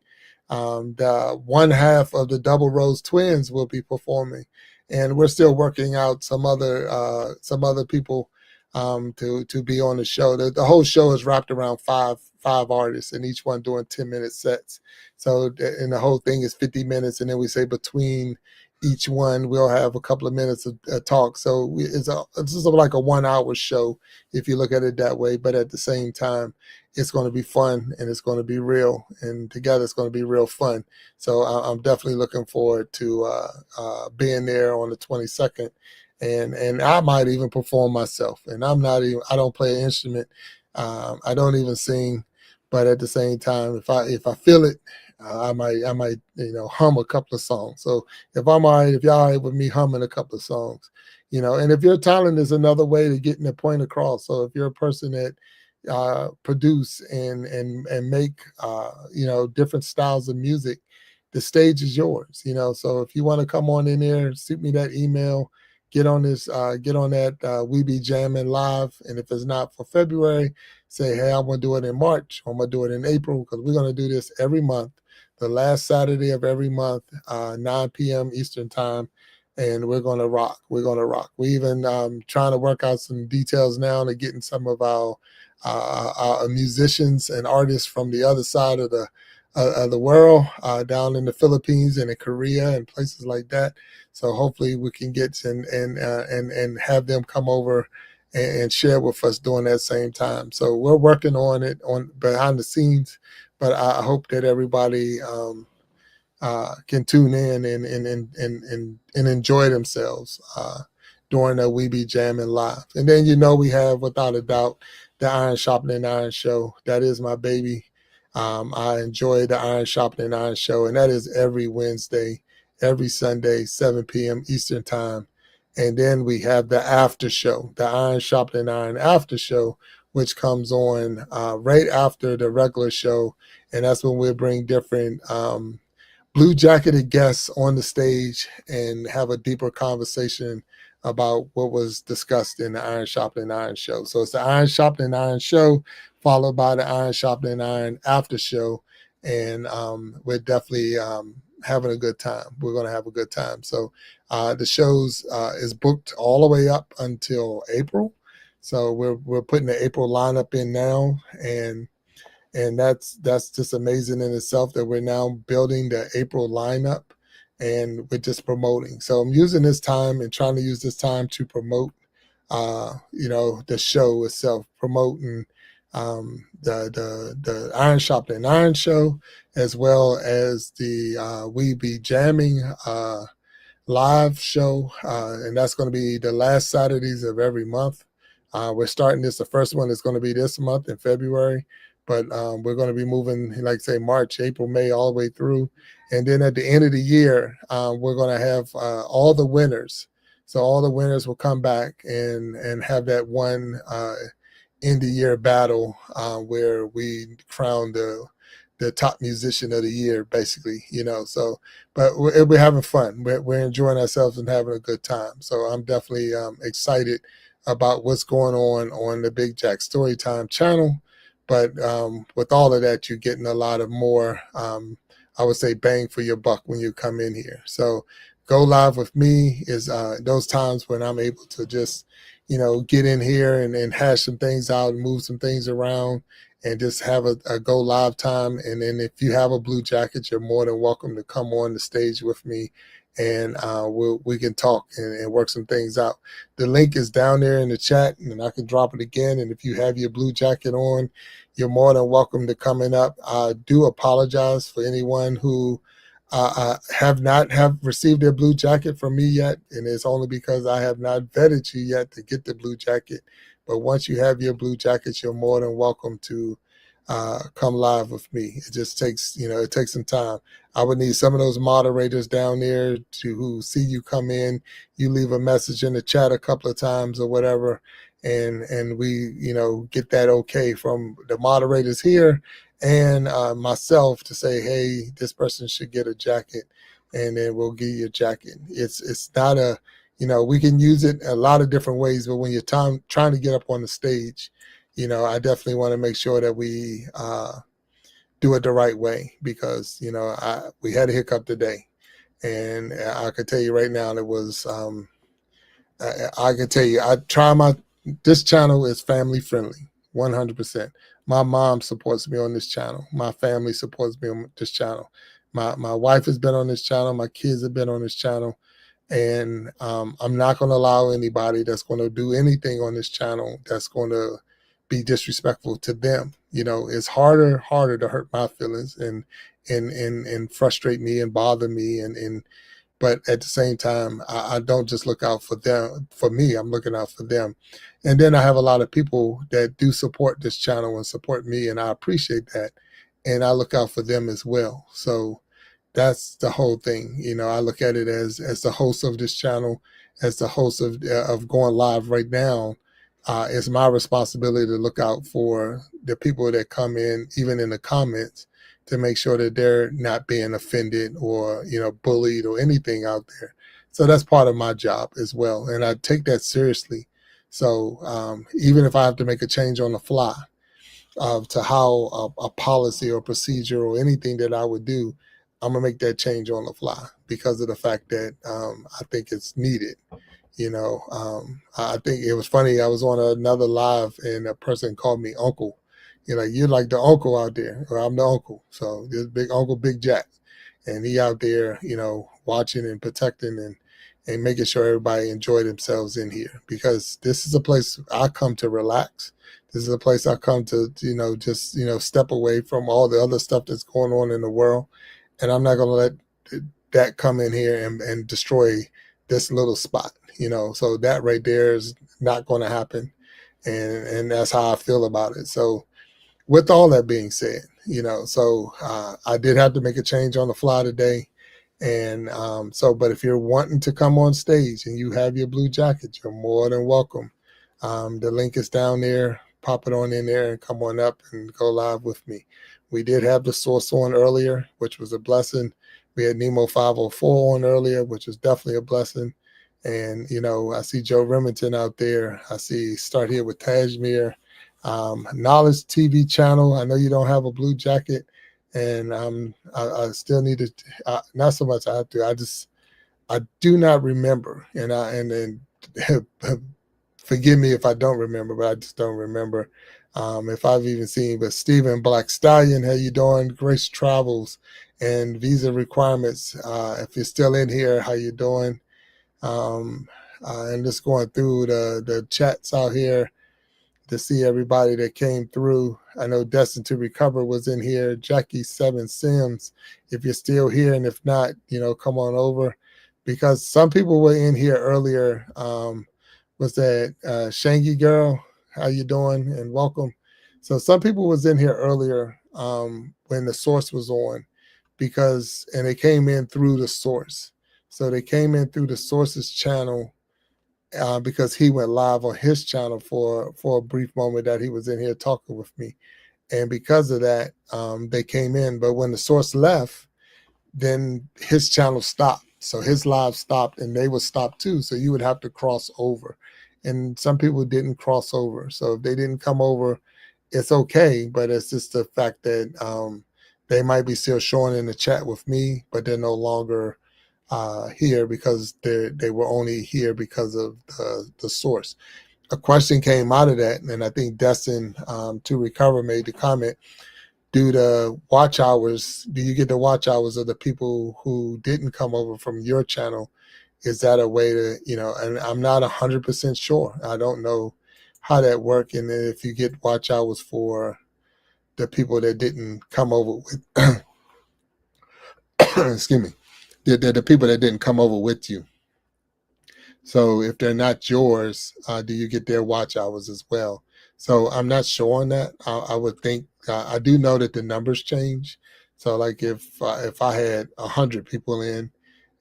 The one half of the Double Rose Twins will be performing, and we're still working out some other people to be on the show. The whole show is wrapped around five artists, and each one doing 10-minute sets. So, and the whole thing is 50 minutes, and then we say between each one we'll have a couple of minutes of talk. So it's just like a 1 hour show if you look at it that way. But at the same time, it's going to be fun and it's going to be real, and together it's going to be real fun. So I'm definitely looking forward to being there on the 22nd, and I might even perform myself. And I don't play an instrument, I don't even sing, but at the same time, if I feel it, I might hum a couple of songs. So if I'm all right, if y'all all right with me humming a couple of songs, and if your talent is another way to getting the point across. So if you're a person that produce and make different styles of music, the stage is yours. So if you want to come on in there, shoot me that email, get on that We Be Jamming live. And if it's not for February, say, hey, I'm going to do it in March, or I'm going to do it in April, because we're going to do this every month, the last Saturday of every month, 9 p.m. Eastern time. And we're going to rock. We're going to rock. We even trying to work out some details now to getting some of our musicians and artists from the other side of the world, down in the Philippines and in Korea and places like that. So hopefully we can get and have them come over and share with us during that same time. So we're working on it on behind the scenes, but I hope that everybody can tune in and enjoy themselves during the We Be Jamming live. And then we have, without a doubt, the Iron Sharpening Iron show. That is my baby. I enjoy the Iron Sharpening Iron show, and that is every Wednesday, every Sunday, 7 p.m. Eastern time. And then we have the after show, the Iron Sharpening Iron after show, which comes on right after the regular show. And that's when we bring different blue jacketed guests on the stage and have a deeper conversation about what was discussed in the Iron Sharpening Iron show. So it's the Iron Sharpening Iron show, followed by the Iron Sharpening Iron after show. And we're definitely having a good time. We're going to have a good time. So the shows is booked all the way up until April. So we're putting the April lineup in now, and that's just amazing in itself that we're now building the April lineup, and we're just promoting. So I'm using this time and trying to use this time to promote, the show itself, promoting the Iron Sharpening Iron show, as well as the We Be Jamming live show, and that's going to be the last Saturdays of every month. We're starting this. The first one is going to be this month in February. But we're going to be moving, like say, March, April, May, all the way through. And then at the end of the year, we're going to have all the winners. So all the winners will come back and have that one end of year battle where we crown the top musician of the year, basically, So, but we're having fun. We're enjoying ourselves and having a good time. So I'm definitely excited about what's going on the Big Jack Storytime channel. But with all of that, you're getting a lot of more, I would say, bang for your buck when you come in here. So Go Live with me is those times when I'm able to just, get in here and hash some things out and move some things around and just have a Go Live time. And then if you have a blue jacket, you're more than welcome to come on the stage with me, and we can talk and work some things out. The link is down there in the chat, and I can drop it again. And if you have your blue jacket on, you're more than welcome to coming up. I do apologize for anyone who have not received their blue jacket from me yet, and it's only because I have not vetted you yet to get the blue jacket. But once you have your blue jackets, you're more than welcome to come live with me. It just takes, it takes some time. I would need some of those moderators down there who see you come in, you leave a message in the chat a couple of times or whatever, and we, get that okay from the moderators here and myself to say, hey, this person should get a jacket, and then we'll give you a jacket. It's not we can use it a lot of different ways, but when you're trying to get up on the stage, I definitely want to make sure that we do it the right way, because, we had a hiccup today, and I could tell you right now, it was, I can tell you, this channel is family friendly, 100%. My mom supports me on this channel. My family supports me on this channel. My wife has been on this channel. My kids have been on this channel. And I'm not going to allow anybody that's going to do anything on this channel that's going to be disrespectful to them. It's harder to hurt my feelings and frustrate me and bother me. But at the same time, I don't just look out for them, for me, I'm looking out for them. And then I have a lot of people that do support this channel and support me, and I appreciate that. And I look out for them as well. So that's the whole thing. I look at it as the host of this channel, as the host of going live right now. It's my responsibility to look out for the people that come in, even in the comments, to make sure that they're not being offended or, bullied or anything out there. So that's part of my job as well. And I take that seriously. So even if I have to make a change on the fly to how a policy or procedure or anything that I would do, I'm going to make that change on the fly because of the fact that I think it's needed. I think it was funny. I was on another live and a person called me uncle. You're like the uncle out there, or I'm the uncle. So this big uncle, Big Jack, and he out there, watching and protecting and making sure everybody enjoy themselves in here, because this is a place I come to relax. This is a place I come to, just, step away from all the other stuff that's going on in the world. And I'm not going to let that come in here and destroy this little spot, so that right there is not going to happen. And that's how I feel about it. So with all that being said, I did have to make a change on the fly today. And but if you're wanting to come on stage and you have your blue jacket, you're more than welcome. The link is down there. Pop it on in there and come on up and go live with me. We did have the source on earlier, which was a blessing. We had Nemo 504 on earlier, which was definitely a blessing. And, I see Joe Remington out there. I see Start Here with Tajmir. Knowledge TV channel. I know you don't have a blue jacket, and I still need to, not so much I have to, I do not remember. And forgive me if I don't remember, but I just don't remember if I've even seen. But Stephen Black Stallion, how you doing? Grace Travels and Visa Requirements. If you're still in here, how you doing? And just going through the chats out here to see everybody that came through. I know Destined to Recover was in here. Jackie 7 Sims, if you're still here, and if not, come on over, because some people were in here earlier. Was that Shangy Girl? How you doing? And welcome. So some people was in here earlier when the source was on, and they came in through the source. So they came in through the source's channel because he went live on his channel for a brief moment that he was in here talking with me. And because of that, they came in. But when the source left, then his channel stopped. So his live stopped and they would stop too. So you would have to cross over. And some people didn't cross over. So if they didn't come over, it's okay. But it's just the fact that they might be still showing in the chat with me, but they're no longer here because they were only here because of the source. A question came out of that, and I think Destin to Recover made the comment, do the watch hours, do you get the watch hours of the people who didn't come over from your channel? Is that a way to, and I'm not 100% sure. I don't know how that works. And then if you get watch hours for the people that didn't come over with, excuse me, the people that didn't come over with you. So if they're not yours, do you get their watch hours as well? So I'm not sure on that. I would think I do know that the numbers change. So like if I had 100 people in,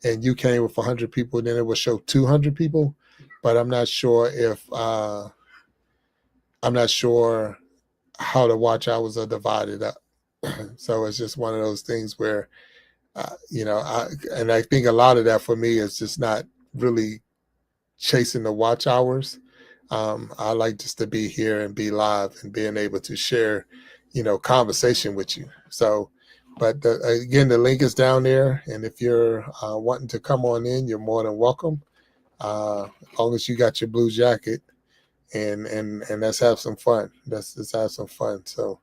and you came with 100 people, then it would show 200 people. But I'm not sure if I'm not sure how the watch hours are divided up. So it's just one of those things where I think a lot of that for me is just not really chasing the watch hours. I like just to be here and be live and being able to share, conversation with you. So, but again, the link is down there, and if you're wanting to come on in, you're more than welcome. As long as you got your blue jacket, and let's have some fun. Let's have some fun. So,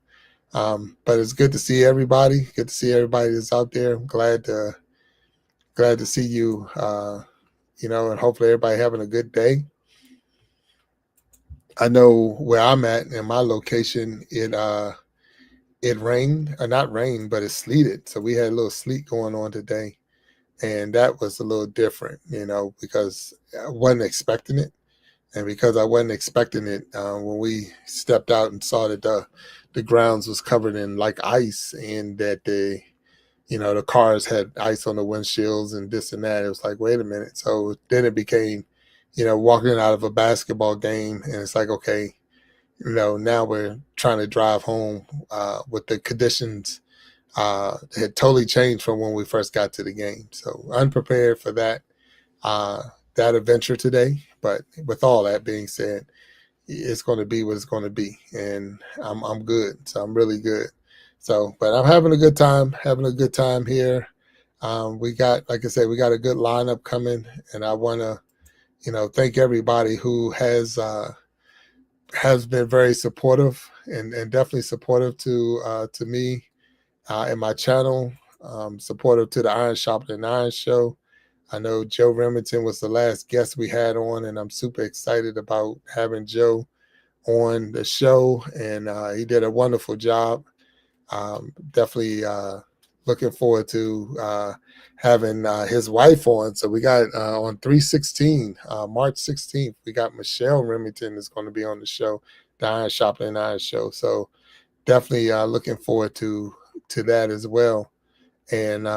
but it's good to see everybody. Good to see everybody that's out there. I'm glad to see you. And hopefully everybody having a good day. I know where I'm at in my location, it rained, or not rained, but it sleeted. So we had a little sleet going on today, and that was a little different, because I wasn't expecting it. And because I wasn't expecting it, when we stepped out and saw that the grounds was covered in like ice, and that the cars had ice on the windshields and this and that, it was like, wait a minute. So then it became, walking out of a basketball game, and it's like, okay, now we're trying to drive home with the conditions had totally changed from when we first got to the game. So unprepared for that adventure today. But with all that being said, it's going to be what it's going to be, and I'm good. So I'm really good. So, but I'm having a good time here. We got, like I said, we got a good lineup coming, and I want to, thank everybody who has been very supportive and definitely supportive to me and my channel, supportive to the Iron Sharpening Iron show. I know Joe Remington was the last guest we had on, and I'm super excited about having Joe on the show, and he did a wonderful job. Definitely looking forward to having his wife on. So we got on 3/16, March 16th, we got Michelle Remington is going to be on the show, the Iron Sharpening Iron show. So definitely looking forward to that as well. And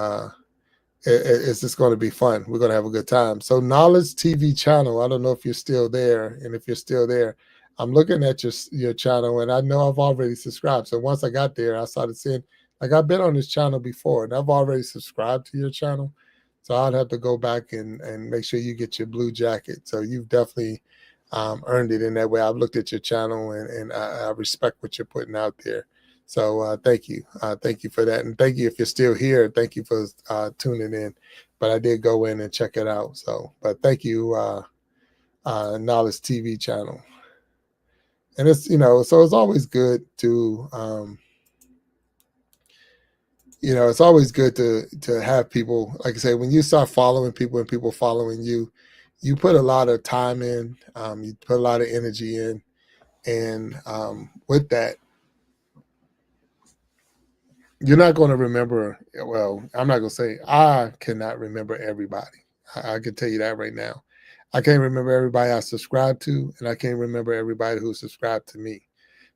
it's just going to be fun. We're going to have a good time. So Knowledge TV channel, I don't know if you're still there. And if you're still there, I'm looking at your channel, and I know I've already subscribed. So once I got there, I started seeing, like, I've been on this channel before, and I've already subscribed to your channel. So I'd have to go back and make sure you get your blue jacket. So you've definitely earned it in that way. I've looked at your channel, and I respect what you're putting out there. So thank you. Thank you for that. And thank you if you're still here. Thank you for tuning in. But I did go in and check it out. So, but thank you, Knowledge TV channel. And it's, so it's always good to, it's always good to have people, like I say, when you start following people and people following you, you put a lot of time in, you put a lot of energy in. And with that, you're not going to remember, well, I'm not going to say, I cannot remember everybody. I can tell you that right now. I can't remember everybody I subscribed to, and I can't remember everybody who subscribed to me.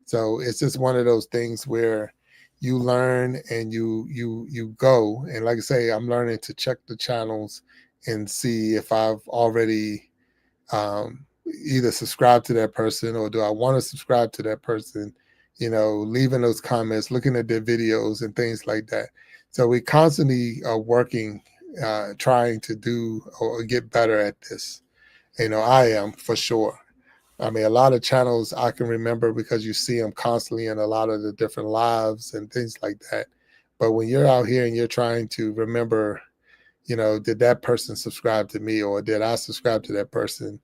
So it's just one of those things where you learn and you go. And like I say, I'm learning to check the channels and see if I've already either subscribed to that person, or do I want to subscribe to that person, leaving those comments, looking at their videos and things like that. So we constantly are working, trying to do or get better at this. I am, for sure. I mean, a lot of channels I can remember because you see them constantly in a lot of the different lives and things like that. But when you're out here and you're trying to remember, did that person subscribe to me, or did I subscribe to that person?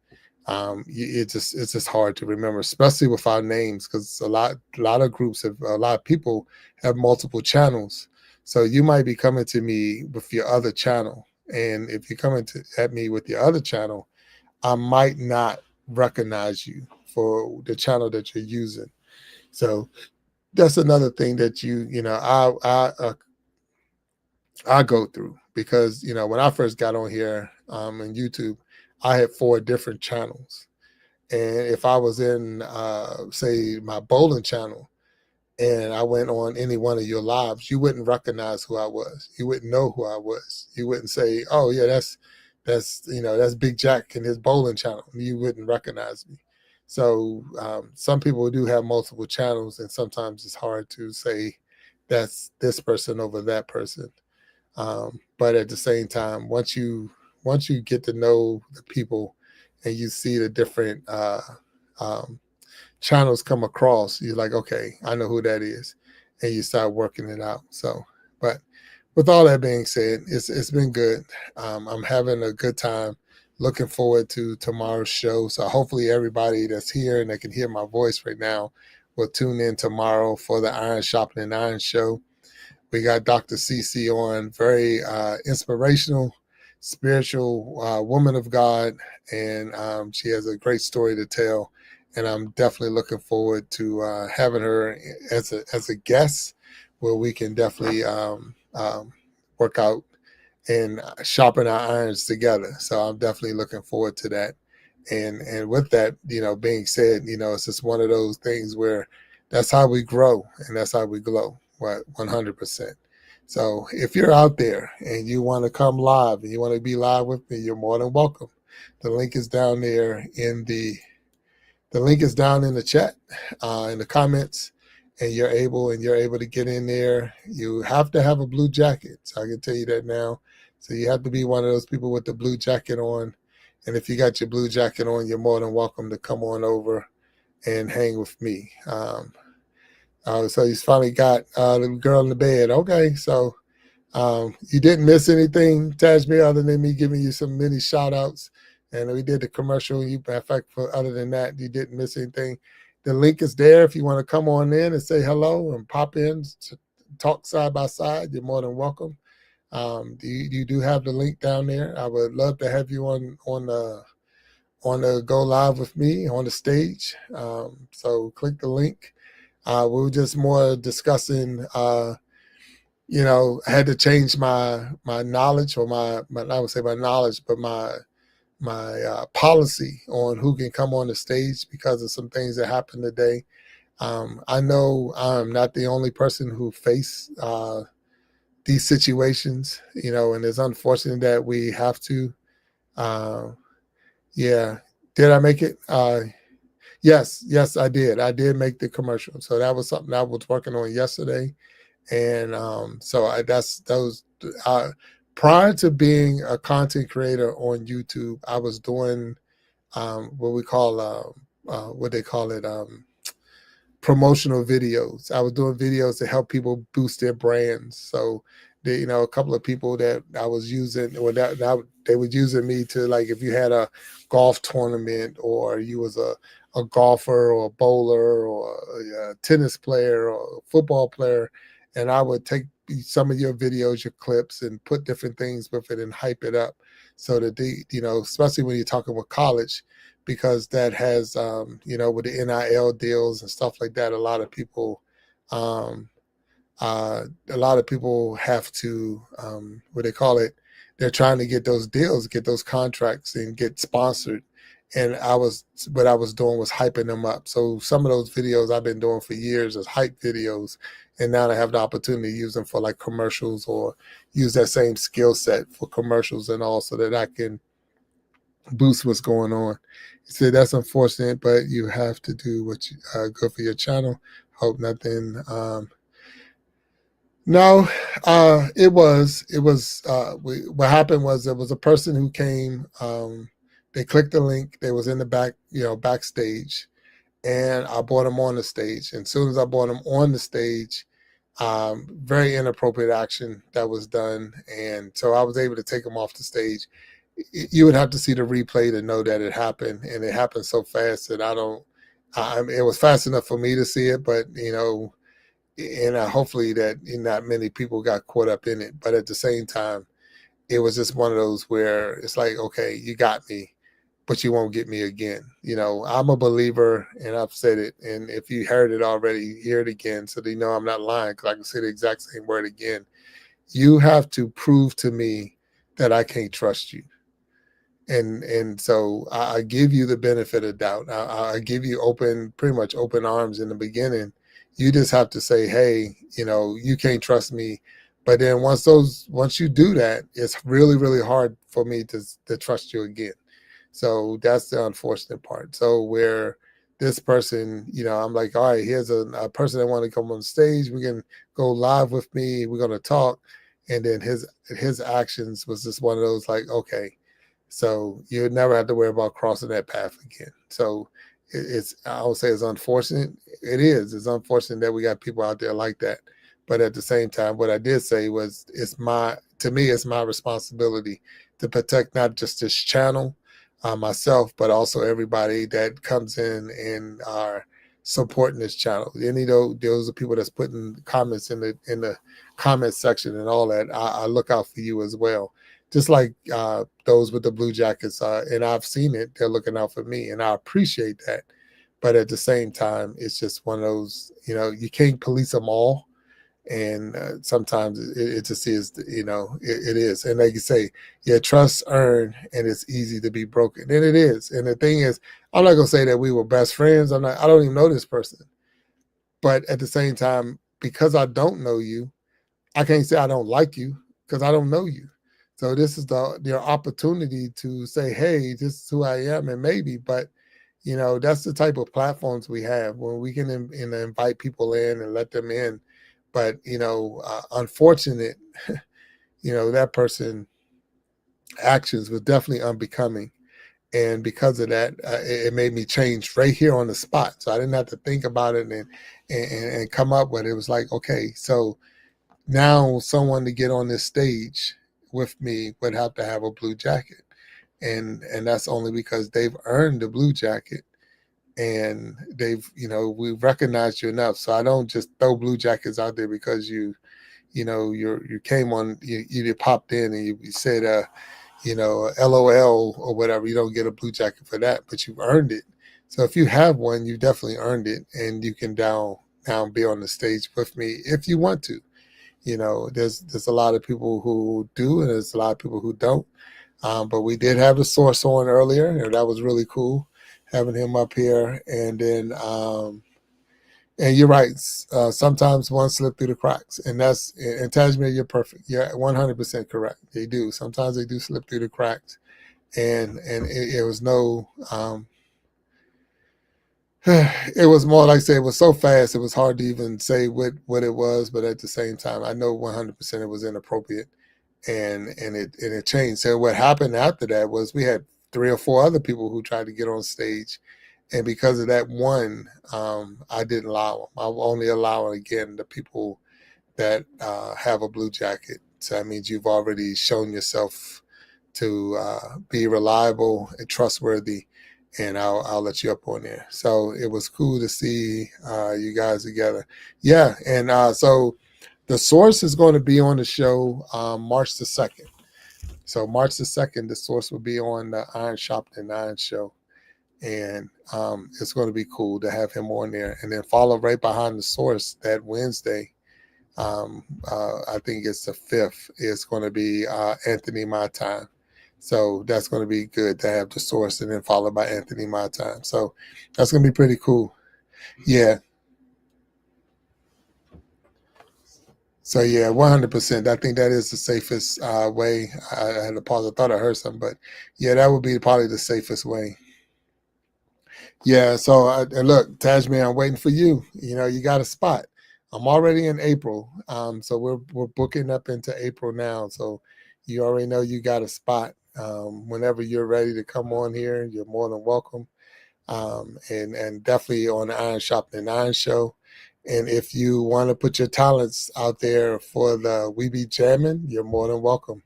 It's just hard to remember, especially without names, because a lot of groups a lot of people have multiple channels. So you might be coming to me with your other channel, and if you're coming at me with your other channel, I might not recognize you for the channel that you're using. So that's another thing that I go through, because when I first got on here on YouTube, I had 4 different channels, And if I was in, say, my bowling channel, and I went on any one of your lives, you wouldn't recognize who I was. You wouldn't know who I was. You wouldn't say, "Oh yeah, that's Big Jack and his bowling channel." You wouldn't recognize me. So some people do have multiple channels, and sometimes it's hard to say that's this person over that person. But at the same time, once you get to know the people and you see the different um, channels come across, you're like, okay, I know who that is, and you start working it out. So, but with all that being said, it's been good. I'm having a good time. Looking forward to tomorrow's show. So hopefully everybody that's here and that can hear my voice right now will tune in tomorrow for the Iron Sharpening Iron show. We got Dr. CC on, very inspirational, spiritual woman of God, and she has a great story to tell. And I'm definitely looking forward to having her as a guest, where we can definitely work out and sharpen our irons together. So I'm definitely looking forward to that. And with that, being said, it's just one of those things where that's how we grow and that's how we glow. What 100%. So if you're out there and you want to come live and you want to be live with me, you're more than welcome. The link is down there in the chat, in the comments, and you're able to get in there. You have to have a blue jacket, so I can tell you that now. So you have to be one of those people with the blue jacket on. And if you got your blue jacket on, you're more than welcome to come on over and hang with me. So he's finally got the girl in the bed. Okay, so you didn't miss anything, Tajmi, other than me giving you some mini shout outs. And we did the commercial. In fact, other than that, you didn't miss anything. The link is there if you want to come on in and say hello and pop in to talk side by side. You're more than welcome. You do have the link down there. I would love to have you on the go live with me on the stage. So click the link. We were just more discussing. I had to change my knowledge, or my I would say my knowledge, but my policy on who can come on the stage because of some things that happened today. I know I'm not the only person who faced these situations, and it's unfortunate that we have to. Yeah, did I make it? Yes, I did. I did make the commercial, so that was something I was working on yesterday, and that's those. Prior to being a content creator on YouTube, I was doing what we call what they call it promotional videos. I was doing videos to help people boost their brands. So a couple of people that I was using, or that they were using me to, like, if you had a golf tournament, or you was a golfer or a bowler or a tennis player or a football player, and I would take some of your videos, your clips, and put different things with it and hype it up, so that especially when you're talking with college, because that has with the NIL deals and stuff like that, a lot of people have to what they call it, they're trying to get those deals, get those contracts, and get sponsored. And what I was doing was hyping them up. So some of those videos I've been doing for years as hype videos, and now I have the opportunity to use them for like commercials, or use that same skill set for commercials and all, so that I can boost what's going on. He said that's unfortunate, but you have to do what you good for your channel. Hope nothing. No, it was. What happened was, there was a person who came. They clicked the link. They was in the back, backstage, and I brought them on the stage. And as soon as I brought them on the stage, very inappropriate action that was done, and so I was able to take them off the stage. You would have to see the replay to know that it happened, and it happened so fast that it was fast enough for me to see it, but and hopefully that not many people got caught up in it. But at the same time, it was just one of those where it's like, okay, you got me, but you won't get me again. I'm a believer, and I've said it, and if you heard it already, hear it again, so that I'm not lying, because I can say the exact same word again. You have to prove to me that I can't trust you. And so I give you the benefit of doubt. I give you pretty much open arms in the beginning. You just have to say, hey, you can't trust me. But then once you do that, it's really, really hard for me to trust you again. So that's the unfortunate part. So where this person, I'm like, all right, here's a person that want to come on stage. We can go live with me. We're going to talk. And then his actions was just one of those like, okay, so you never have to worry about crossing that path again. So I would say it's unfortunate. It is. It's unfortunate that we got people out there like that. But at the same time, what I did say was it's my responsibility to protect not just this channel, myself, but also everybody that comes in and are supporting this channel. Those are people that's putting comments in the comment section and all that. I look out for you as well. Just like those with the Blue Jackets, and I've seen it, they're looking out for me, and I appreciate that. But at the same time, it's just one of those, you can't police them all. And sometimes it just is, it is. And like you say, yeah, trust earned, and it's easy to be broken. And it is. And the thing is, I'm not going to say that we were best friends. I don't even know this person. But at the same time, because I don't know you, I can't say I don't like you because I don't know you. So this is your opportunity to say, hey, this is who I am, and maybe, but that's the type of platforms we have when we can invite people in and let them in. But unfortunate, that person actions was definitely unbecoming, and because of that, it made me change right here on the spot. So I didn't have to think about it and come up with it. It was like, okay, so now someone to get on this stage with me would have to have a blue jacket, and that's only because they've earned the blue jacket, and we've recognized you enough. So I don't just throw blue jackets out there because you came on, you popped in and you said LOL or whatever. You don't get a blue jacket for that, but you've earned it. So if you have one, you definitely earned it, and you can now be on the stage with me if you want to. There's a lot of people who do, and there's a lot of people who don't. But we did have the Source on earlier, and that was really cool having him up here. And then, and you're right. Sometimes one slip through the cracks, and Tajmir, you're perfect. You're 100% correct. They do. Sometimes they do slip through the cracks, and it was no. It was more like, say, it was so fast, it was hard to even say what it was. But at the same time, I know 100% it was inappropriate, and it changed. So what happened after that was we had 3 or 4 other people who tried to get on stage, and because of that one, I didn't allow them. I'll only allow, again, the people that have a blue jacket. So that means you've already shown yourself to be reliable and trustworthy, and I'll let you up on there. So it was cool to see you guys together. Yeah, and so the Source is going to be on the show March the 2nd. So March the 2nd, the Source will be on the Iron Sharpton 9 show. And it's going to be cool to have him on there. And then follow right behind the Source that Wednesday. I think it's the 5th. It's going to be Anthony My Time. So that's going to be good to have the Source and then followed by Anthony My Time. So that's going to be pretty cool. Yeah. So yeah, 100%. I think that is the safest way. I had to pause. I thought I heard something, but yeah, that would be probably the safest way. Yeah. So and look, Tajmir, I'm waiting for you. You got a spot. I'm already in April. So we're booking up into April now. So you already know you got a spot. Whenever you're ready to come on here, you're more than welcome. And definitely on the Iron Sharpton 9 show. And if you want to put your talents out there for the We Be Jamming, you're more than welcome.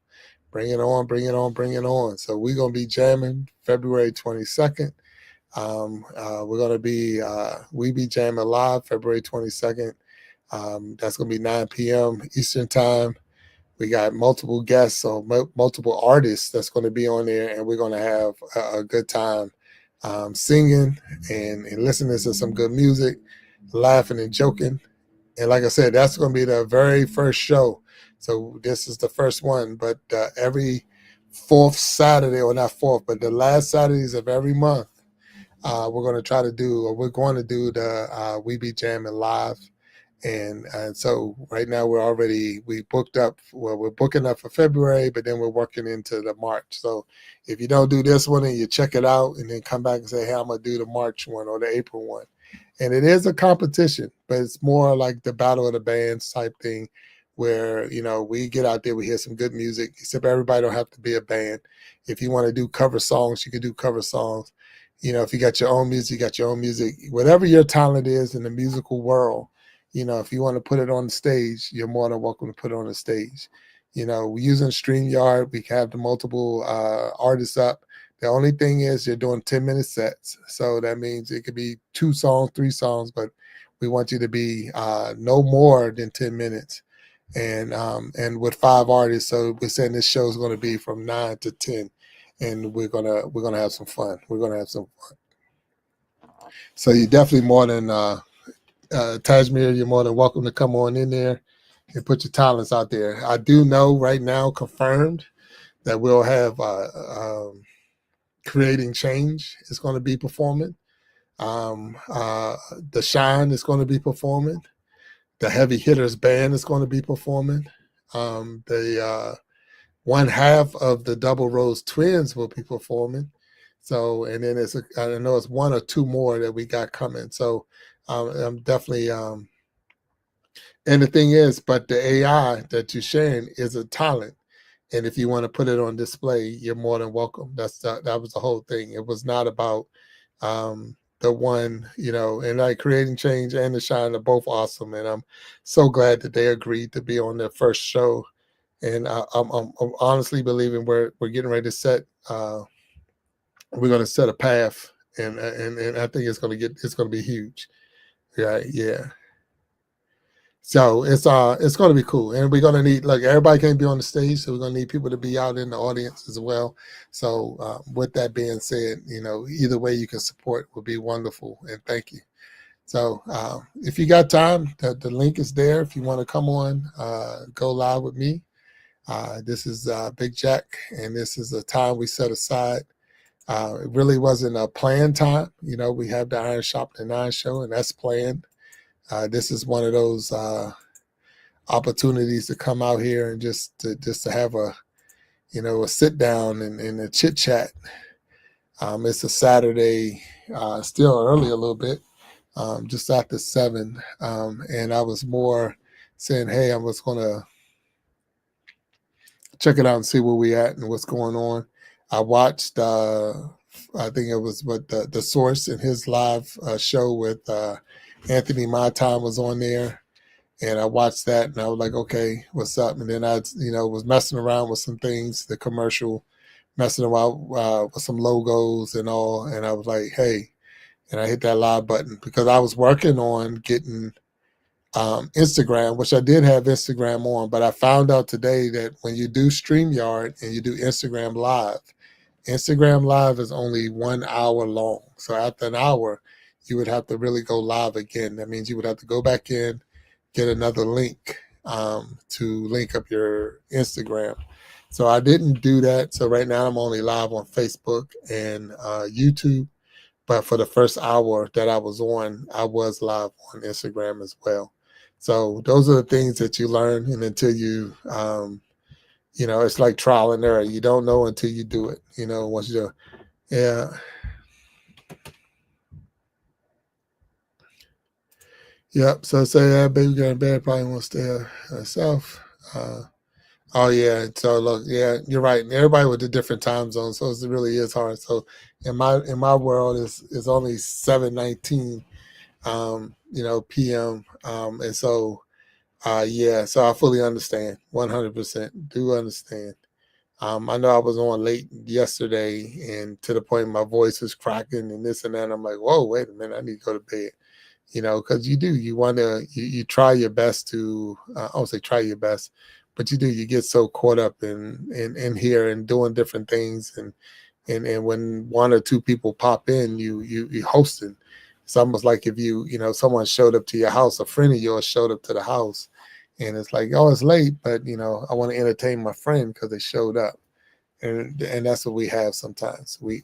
Bring it on, bring it on, bring it on. So we're going to be jamming February 22nd. We're going to be We Be Jamming live February 22nd. That's going to be 9 p.m. Eastern time. We got multiple guests, so multiple artists that's going to be on there, and we're going to have a good time singing and listening to some good music, laughing and joking. And like I said, that's going to be the very first show. So this is the first one, but every fourth Saturday, or not fourth, but the last Saturdays of every month, we're going to try to do, or we're going to do the We Be Jamming live. And so right now we booked up, well, we're booking up for February, but then we're working into the March. So if you don't do this one and you check it out and then come back and say, hey, I'm going to do the March one or the April one. And it is a competition, but it's more like the Battle of the Bands type thing where, you know, we get out there, we hear some good music, except everybody don't have to be a band. If you want to do cover songs, you can do cover songs. You know, if you got your own music, you got your own music. Whatever your talent is in the musical world, you know, if you want to put it on the stage, you're more than welcome to put it on the stage. You know, we're using StreamYard. We have the multiple artists up. The only thing is you're doing 10-minute sets. So that means it could be 2 songs, 3 songs, but we want you to be no more than 10 minutes. And with 5 artists. So we're saying this show is going to be from 9 to 10. And we're gonna have some fun. We're gonna have some fun. So you're definitely more than Tajmir, you're more than welcome to come on in there and put your talents out there. I do know right now, confirmed, that we'll have Creating Change is going to be performing. The Shine is going to be performing. The Heavy Hitters Band is going to be performing. The one half of the Double Rose Twins will be performing. So, and then I know it's 1 or 2 more that we got coming. So I'm definitely, and the thing is, but the AI that you're sharing is a talent. And if you want to put it on display, you're more than welcome. That was the whole thing. It was not about the one, you know, and like Creating Change and The Shine are both awesome. And I'm so glad that they agreed to be on their first show. And I'm honestly believing we're getting ready to set, we're going to set a path, and I think it's going to be huge. Yeah. So it's going to be cool, and we're going to need, like, everybody can't be on the stage, so we're going to need people to be out in the audience as well. So with that being said, you know, either way you can support would be wonderful, and thank you. So if you got time, the link is there. If you want to come on, go live with me. This is Big Jack, and this is a time we set aside. It really wasn't a planned time. You know, we have the Iron Sharpening Iron show, and that's planned. This is one of those opportunities to come out here and just to have a, you know, a sit down and a chit chat. It's a Saturday, still early a little bit, just after 7. And I was more saying, hey, I was going to check it out and see where we at and what's going on. I watched, I think it was the Source in his live show with Anthony My Time was on there, and I watched that and I was like, okay, what's up? And then I, you know, was messing around with some things, the commercial, messing around with some logos and all, and I was like, hey, and I hit that live button because I was working on getting Instagram, which I did have Instagram on, but I found out today that when you do StreamYard and you do Instagram Live is only 1 hour long. So after an hour, you would have to really go live again. That means you would have to go back in, get another link to link up your Instagram. So I didn't do that. So right now I'm only live on Facebook and YouTube. But for the first hour that I was on, I was live on Instagram as well. So those are the things that you learn, and until you, you know, it's like trial and error. You don't know until you do it. You know, once you do, yeah. Yep. So say that baby girl in bed probably wants to stay herself. Oh yeah. So look, yeah, you're right. And everybody with the different time zones, so it really is hard. So in my world, it's only 7:19, you know, p.m. And so yeah. So I fully understand, 100%. Do understand. I know I was on late yesterday, and to the point my voice was cracking and this and that. I'm like, whoa, wait a minute, I need to go to bed. You know, because you want to, you try your best to, I won't say try your best, but you get so caught up in here and doing different things. And when 1 or 2 people pop in, you hosting. It's almost like if you know, someone showed up to your house, a friend of yours showed up to the house, and it's like, oh, it's late, but, you know, I want to entertain my friend because they showed up. and that's what we have sometimes. We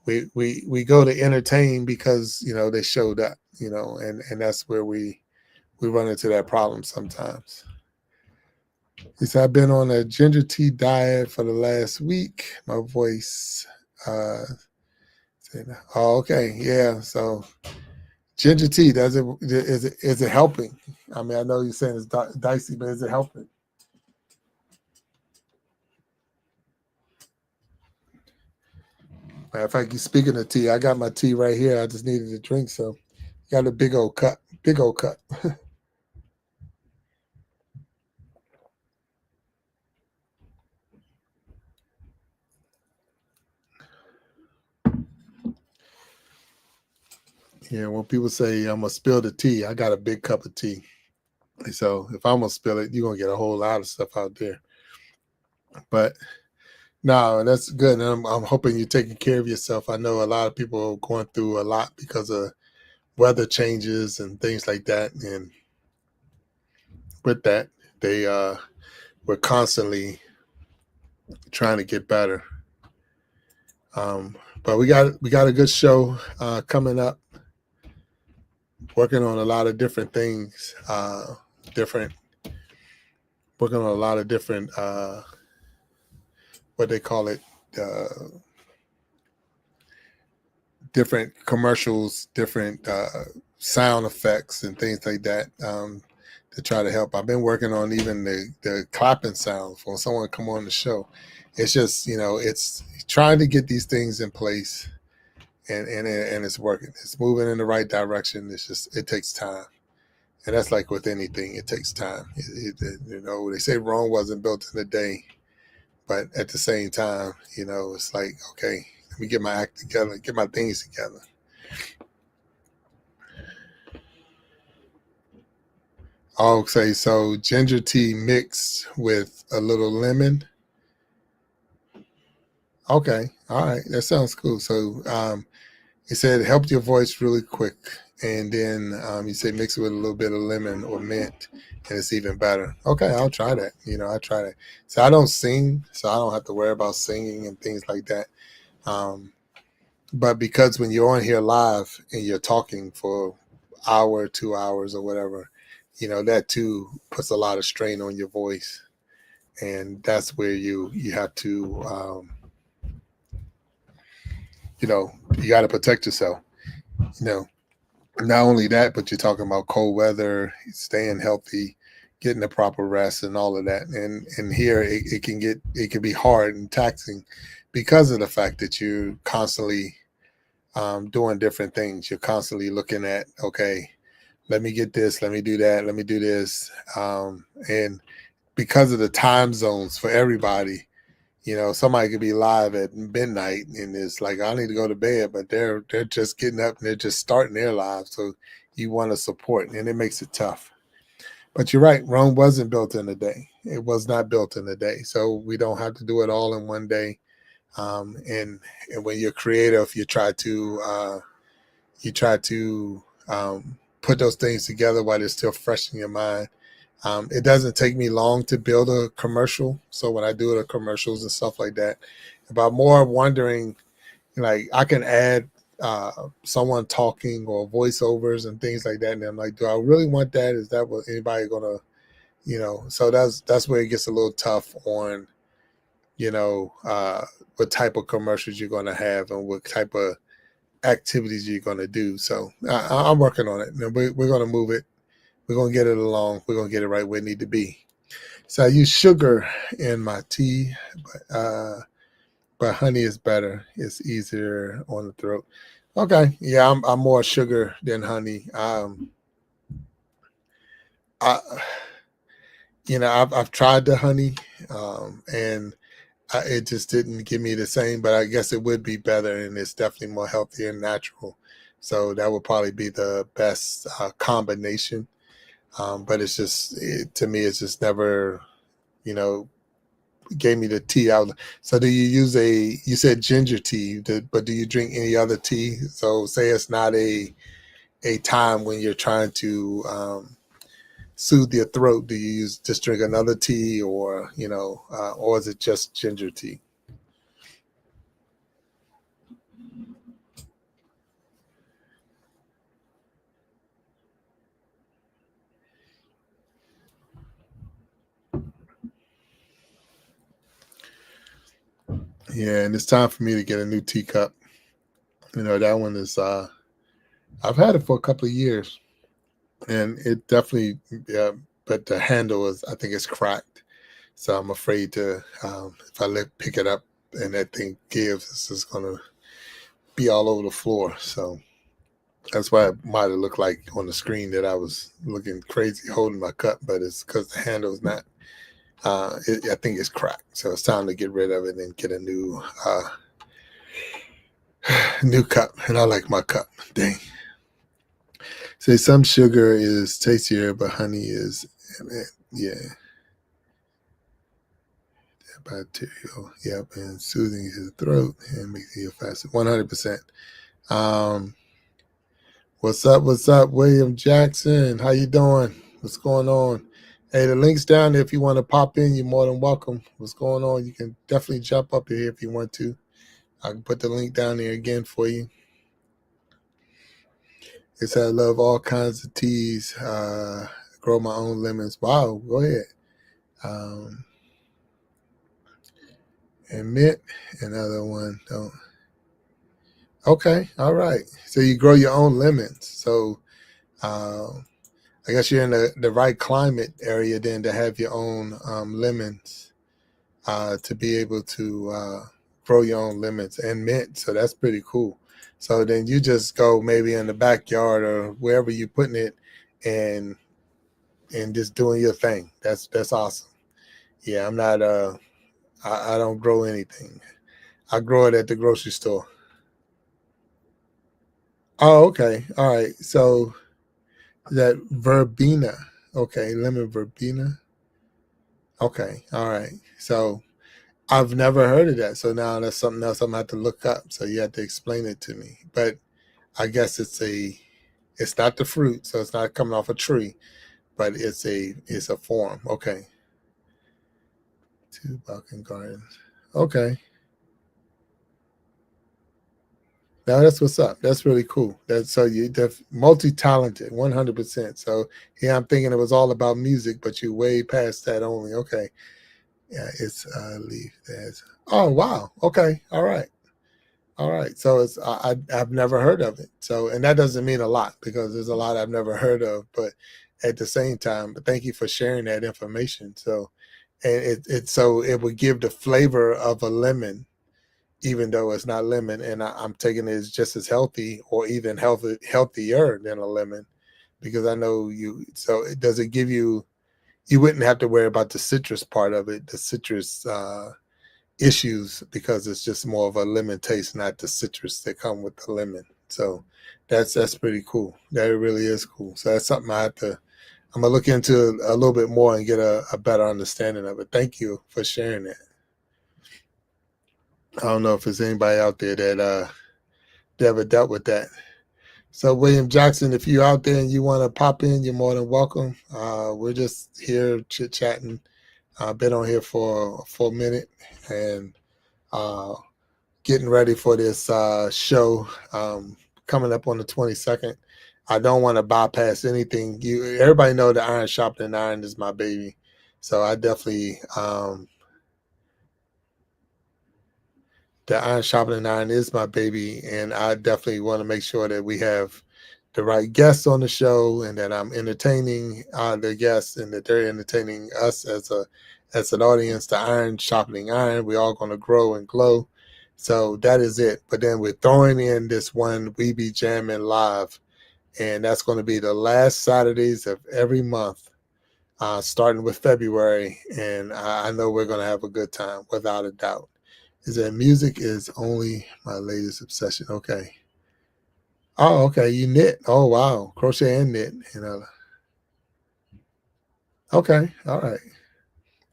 go to entertain because they showed up, and that's where we run into that problem sometimes. He said, I've been on a ginger tea diet for the last week. My voice. Oh, okay, yeah. So ginger tea, is it helping? I mean, I know you're saying it's dicey, but is it helping? Matter of fact, you speaking of tea, I got my tea right here. I just needed a drink, so got a big old cup. Big old cup. Yeah, when people say I'm gonna spill the tea, I got a big cup of tea. So if I'm gonna spill it, you're gonna get a whole lot of stuff out there. But no, that's good. And I'm hoping you're taking care of yourself. I know a lot of people are going through a lot because of weather changes and things like that. And with that, they we're constantly trying to get better. But we got a good show coming up. Working on a lot of different things, working on a lot of different, what they call it, different commercials, different sound effects and things like that to try to help. I've been working on even the clapping sounds when someone come on the show. It's just, it's trying to get these things in place. And it's working. It's moving in the right direction. It's just, it takes time, and that's like with anything. It takes time. They say Rome wasn't built in a day, but at the same time, it's like, okay, let me get my act together, get my things together. Okay, so ginger tea mixed with a little lemon. Okay, all right, that sounds cool. So it said it helped your voice really quick. And then you say mix it with a little bit of lemon or mint, and it's even better. Okay, I'll try that. I'll try that. So I don't sing, so I don't have to worry about singing and things like that. But because when you're on here live and you're talking for an hour, 2 hours or whatever, that too puts a lot of strain on your voice. And that's where you have to, you got to protect yourself. Not only that, but you're talking about cold weather, staying healthy, getting the proper rest, and all of that. And here it can be hard and taxing because of the fact that you're constantly doing different things. You're constantly looking at, okay, let me get this, let me do that, let me do this, and because of the time zones for everybody. Somebody could be live at midnight and it's like, I need to go to bed, but they're just getting up and they're just starting their lives. So you want to support, and it makes it tough. But you're right. Rome wasn't built in a day. It was not built in a day. So we don't have to do it all in one day. And when you're creative, you try to put those things together while they're still fresh in your mind. It doesn't take me long to build a commercial. So when I do the commercials and stuff like that, but more wondering, like I can add someone talking or voiceovers and things like that. And I'm like, do I really want that? Is that what anybody gonna, so that's where it gets a little tough on, what type of commercials you're going to have and what type of activities you're going to do. So I'm working on it. And we're going to move it. We're going to get it along. We're going to get it right where it need to be. So I use sugar in my tea, but honey is better. It's easier on the throat. Okay. Yeah, I'm more sugar than honey. I've tried the honey, and it just didn't give me the same, but I guess it would be better, and it's definitely more healthy and natural. So that would probably be the best combination. But it's just, to me, it's just never, gave me the tea out. So do you use you said ginger tea, but do you drink any other tea? So say it's not a time when you're trying to soothe your throat? Do you just drink another tea, or or is it just ginger tea? Yeah, and it's time for me to get a new teacup. That one is I've had it for a couple of years, and it definitely, but the handle is, I think it's cracked. So I'm afraid to, if I pick it up and that thing gives, it's just gonna be all over the floor. So that's why it might have looked like on the screen that I was looking crazy holding my cup, but it's because the handle is not. I think it's cracked. So it's time to get rid of it and get a new new cup. And I like my cup. Dang. Say some sugar is tastier, but honey is, yeah. Bacterial, yep, and soothing his throat and making you faster. 100%. What's up, William Jackson? How you doing? What's going on? Hey, the link's down there. If you want to pop in, you're more than welcome. What's going on? You can definitely jump up here if you want to. I can put the link down there again for you. It's I love all kinds of teas. Grow my own lemons. Wow, go ahead. And mint, another one. Don't. Okay, all right. So you grow your own lemons. So I guess you're in the right climate area then to have your own lemons, to be able to grow your own lemons and mint. So that's pretty cool. So then you just go maybe in the backyard or wherever you're putting it, and just doing your thing. That's awesome. Yeah, I'm not. I don't grow anything. I grow it at the grocery store. Oh, okay. All right. So that verbena. Okay, lemon verbena. Okay. All right. So I've never heard of that. So now that's something else I'm gonna have to look up. So you have to explain it to me. But I guess it's not the fruit, so it's not coming off a tree, but it's a form. Okay. Two Balkan Gardens. Okay. Now that's what's up. That's really cool. That's so they're multi-talented, 100%. So yeah, I'm thinking it was all about music, but you way past that only. Okay. Yeah, it's leaf. Oh wow. Okay. All right. All right. So it's I've never heard of it. So, and that doesn't mean a lot because there's a lot I've never heard of. But at the same time, but thank you for sharing that information. So, and it would give the flavor of a lemon, even though it's not lemon, and I'm taking it as just as healthy or even healthier than a lemon, because I know you. So does it give you? You wouldn't have to worry about the citrus part of it, the citrus issues, because it's just more of a lemon taste, not the citrus that come with the lemon. So that's pretty cool. That really is cool. So that's something I'm gonna look into a little bit more and get a better understanding of it. Thank you for sharing that. I don't know if there's anybody out there that ever dealt with that. So William Jackson, if you're out there and you want to pop in, you're more than welcome. We're just here chit-chatting. I've been on here for a minute and getting ready for this show coming up on the 22nd. I don't want to bypass anything. Everybody know that Iron Sharpening Iron is my baby. So I definitely the Iron Sharpening Iron is my baby, and I definitely want to make sure that we have the right guests on the show, and that I'm entertaining the guests, and that they're entertaining us as an audience. The Iron Sharpening Iron, we're all going to grow and glow. So that is it. But then we're throwing in this one, We Be Jamming Live, and that's going to be the last Saturdays of every month, starting with February, and I know we're going to have a good time, without a doubt. Is that music is only my latest obsession. Okay. Oh, okay. You knit. Oh, wow. Crochet and knit. Okay. All right.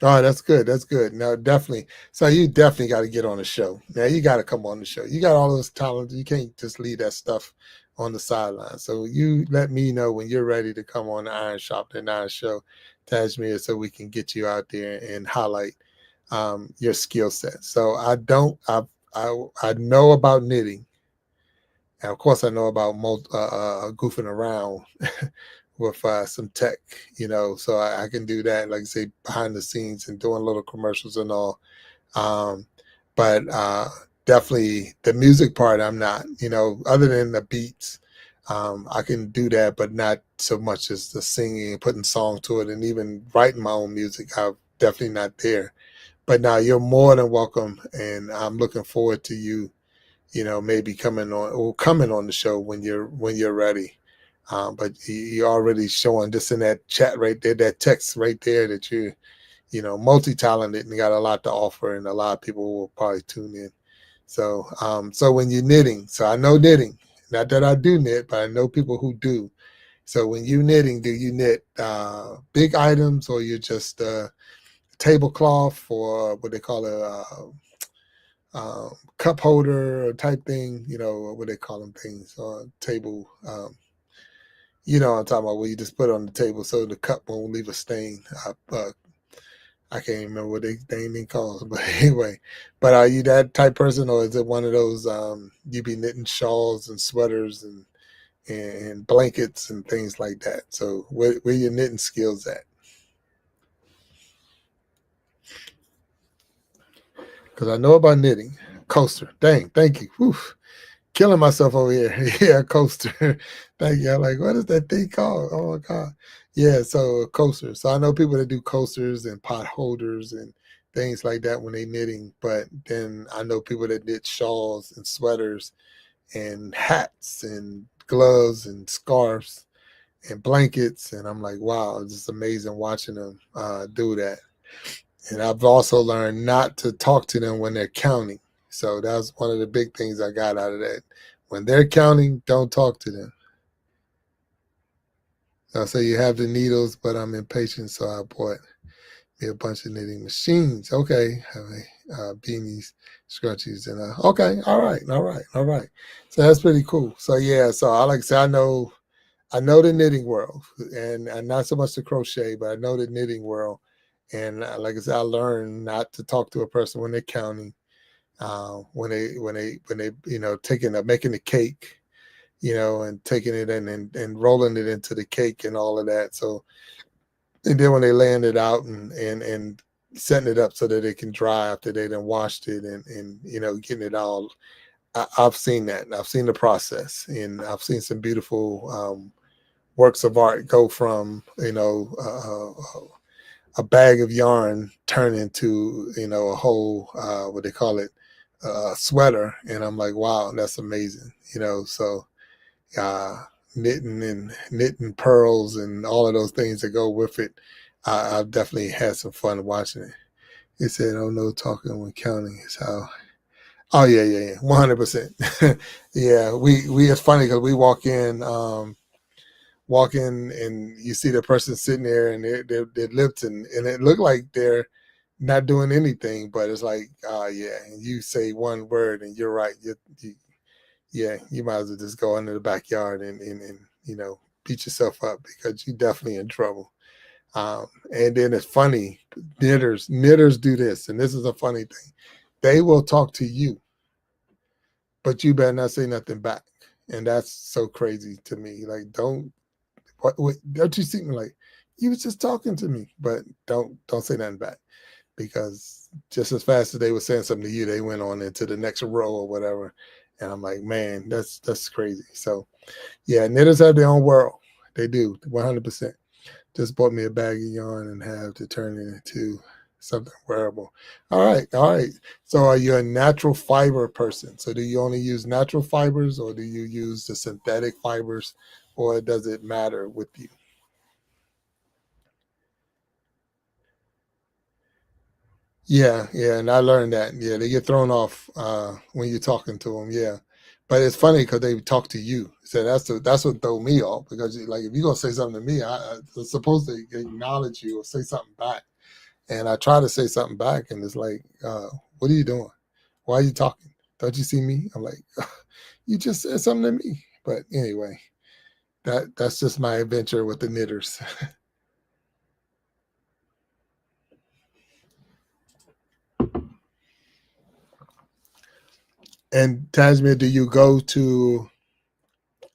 Oh, that's good. That's good. No, definitely. So you definitely got to get on the show. Now you got to come on the show. You got all those talents. You can't just leave that stuff on the sideline. So you let me know when you're ready to come on the Iron Sharpening Iron show, Tajmir, so we can get you out there and highlight your skill set. So I know about knitting. And of course, I know about goofing around with some tech, so I can do that, like I say, behind the scenes and doing little commercials and all. But definitely the music part, I'm not, other than the beats, I can do that, but not so much as the singing and putting song to it and even writing my own music. I'm definitely not there. But now you're more than welcome, and I'm looking forward to you, maybe coming on the show when you're ready. But you're already showing just in that chat right there, that text right there, that you're, multi-talented and got a lot to offer, and a lot of people will probably tune in. So, so when you're knitting, so I know knitting, not that I do knit, but I know people who do. So when you knitting, do you knit big items, or you just tablecloth, or what they call a cup holder type thing, what they call them things, table, what I'm talking about, where you just put it on the table so the cup won't leave a stain. I can't remember what they called, but anyway. But are you that type person, or is it one of those you be knitting shawls and sweaters and blankets and things like that? So where your knitting skills at? Because I know about knitting. Coaster. Dang, thank you. Whew. Killing myself over here. Yeah, coaster. Thank you. I'm like, what is that thing called? Oh my God. Yeah, so coaster. So I know people that do coasters and pot holders and things like that when they knitting, but then I know people that knit shawls and sweaters and hats and gloves and scarves and blankets. And I'm like, wow, it's just amazing watching them do that. And I've also learned not to talk to them when they're counting. So that was one of the big things I got out of that. When they're counting, don't talk to them. So you have the needles, but I'm impatient, so I bought me a bunch of knitting machines. Okay, have beanies, scrunchies, and okay, all right. So that's pretty cool. So yeah, so I like to say I know the knitting world, and not so much the crochet, but I know the knitting world. And like I said, I learned not to talk to a person when they're counting, when they making the cake, and taking it in and rolling it into the cake and all of that. So, and then when they laying it out and setting it up so that it can dry after they done washed it and getting it all. I've seen that. I've seen the process, and I've seen some beautiful works of art go from a bag of yarn turn into a whole what they call it sweater, and I'm like, wow, that's amazing. So knitting pearls and all of those things that go with it. I've definitely had some fun watching it. He said, "Oh no, talking when counting is how." Oh yeah, 100%. Yeah, we it's funny because we walk in and you see the person sitting there and they're lifting, and it looked like they're not doing anything, but it's like, yeah, and you say one word and you're right. You might as well just go into the backyard and beat yourself up, because you're definitely in trouble. And then it's funny, knitters do this, and this is a funny thing. They will talk to you, but you better not say nothing back. And that's so crazy to me. Like, don't you see me like, you was just talking to me, but don't say nothing back, because just as fast as they were saying something to you, they went on into the next row or whatever. And I'm like, man, that's crazy. So yeah, knitters have their own world. They do, 100%. Just bought me a bag of yarn and have to turn it into something wearable. All right. So are you a natural fiber person? So do you only use natural fibers, or do you use the synthetic fibers, or does it matter with you? Yeah, and I learned that. Yeah, they get thrown off when you're talking to them. Yeah, but it's funny because they talk to you. So that's what throw me off, because like, if you're gonna say something to me, I'm supposed to acknowledge you or say something back. And I try to say something back, and it's like, what are you doing? Why are you talking? Don't you see me? I'm like, you just said something to me. But anyway, that's just my adventure with the knitters. And Tajmir, do you go to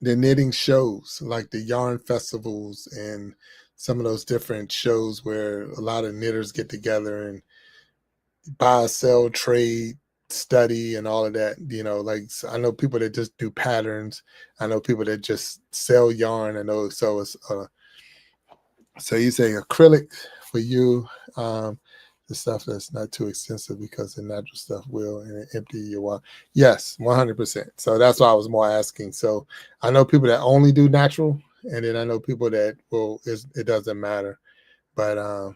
the knitting shows like the yarn festivals and some of those different shows where a lot of knitters get together and buy, sell, trade, study, and all of that? Like I know people that just do patterns. I know people that just sell yarn. I know. So it's so you say acrylic for you, the stuff that's not too expensive, because the natural stuff will and empty your water. Yes, 100%. So that's why I was more asking. So I know people that only do natural, and then I know people that it doesn't matter. But oh,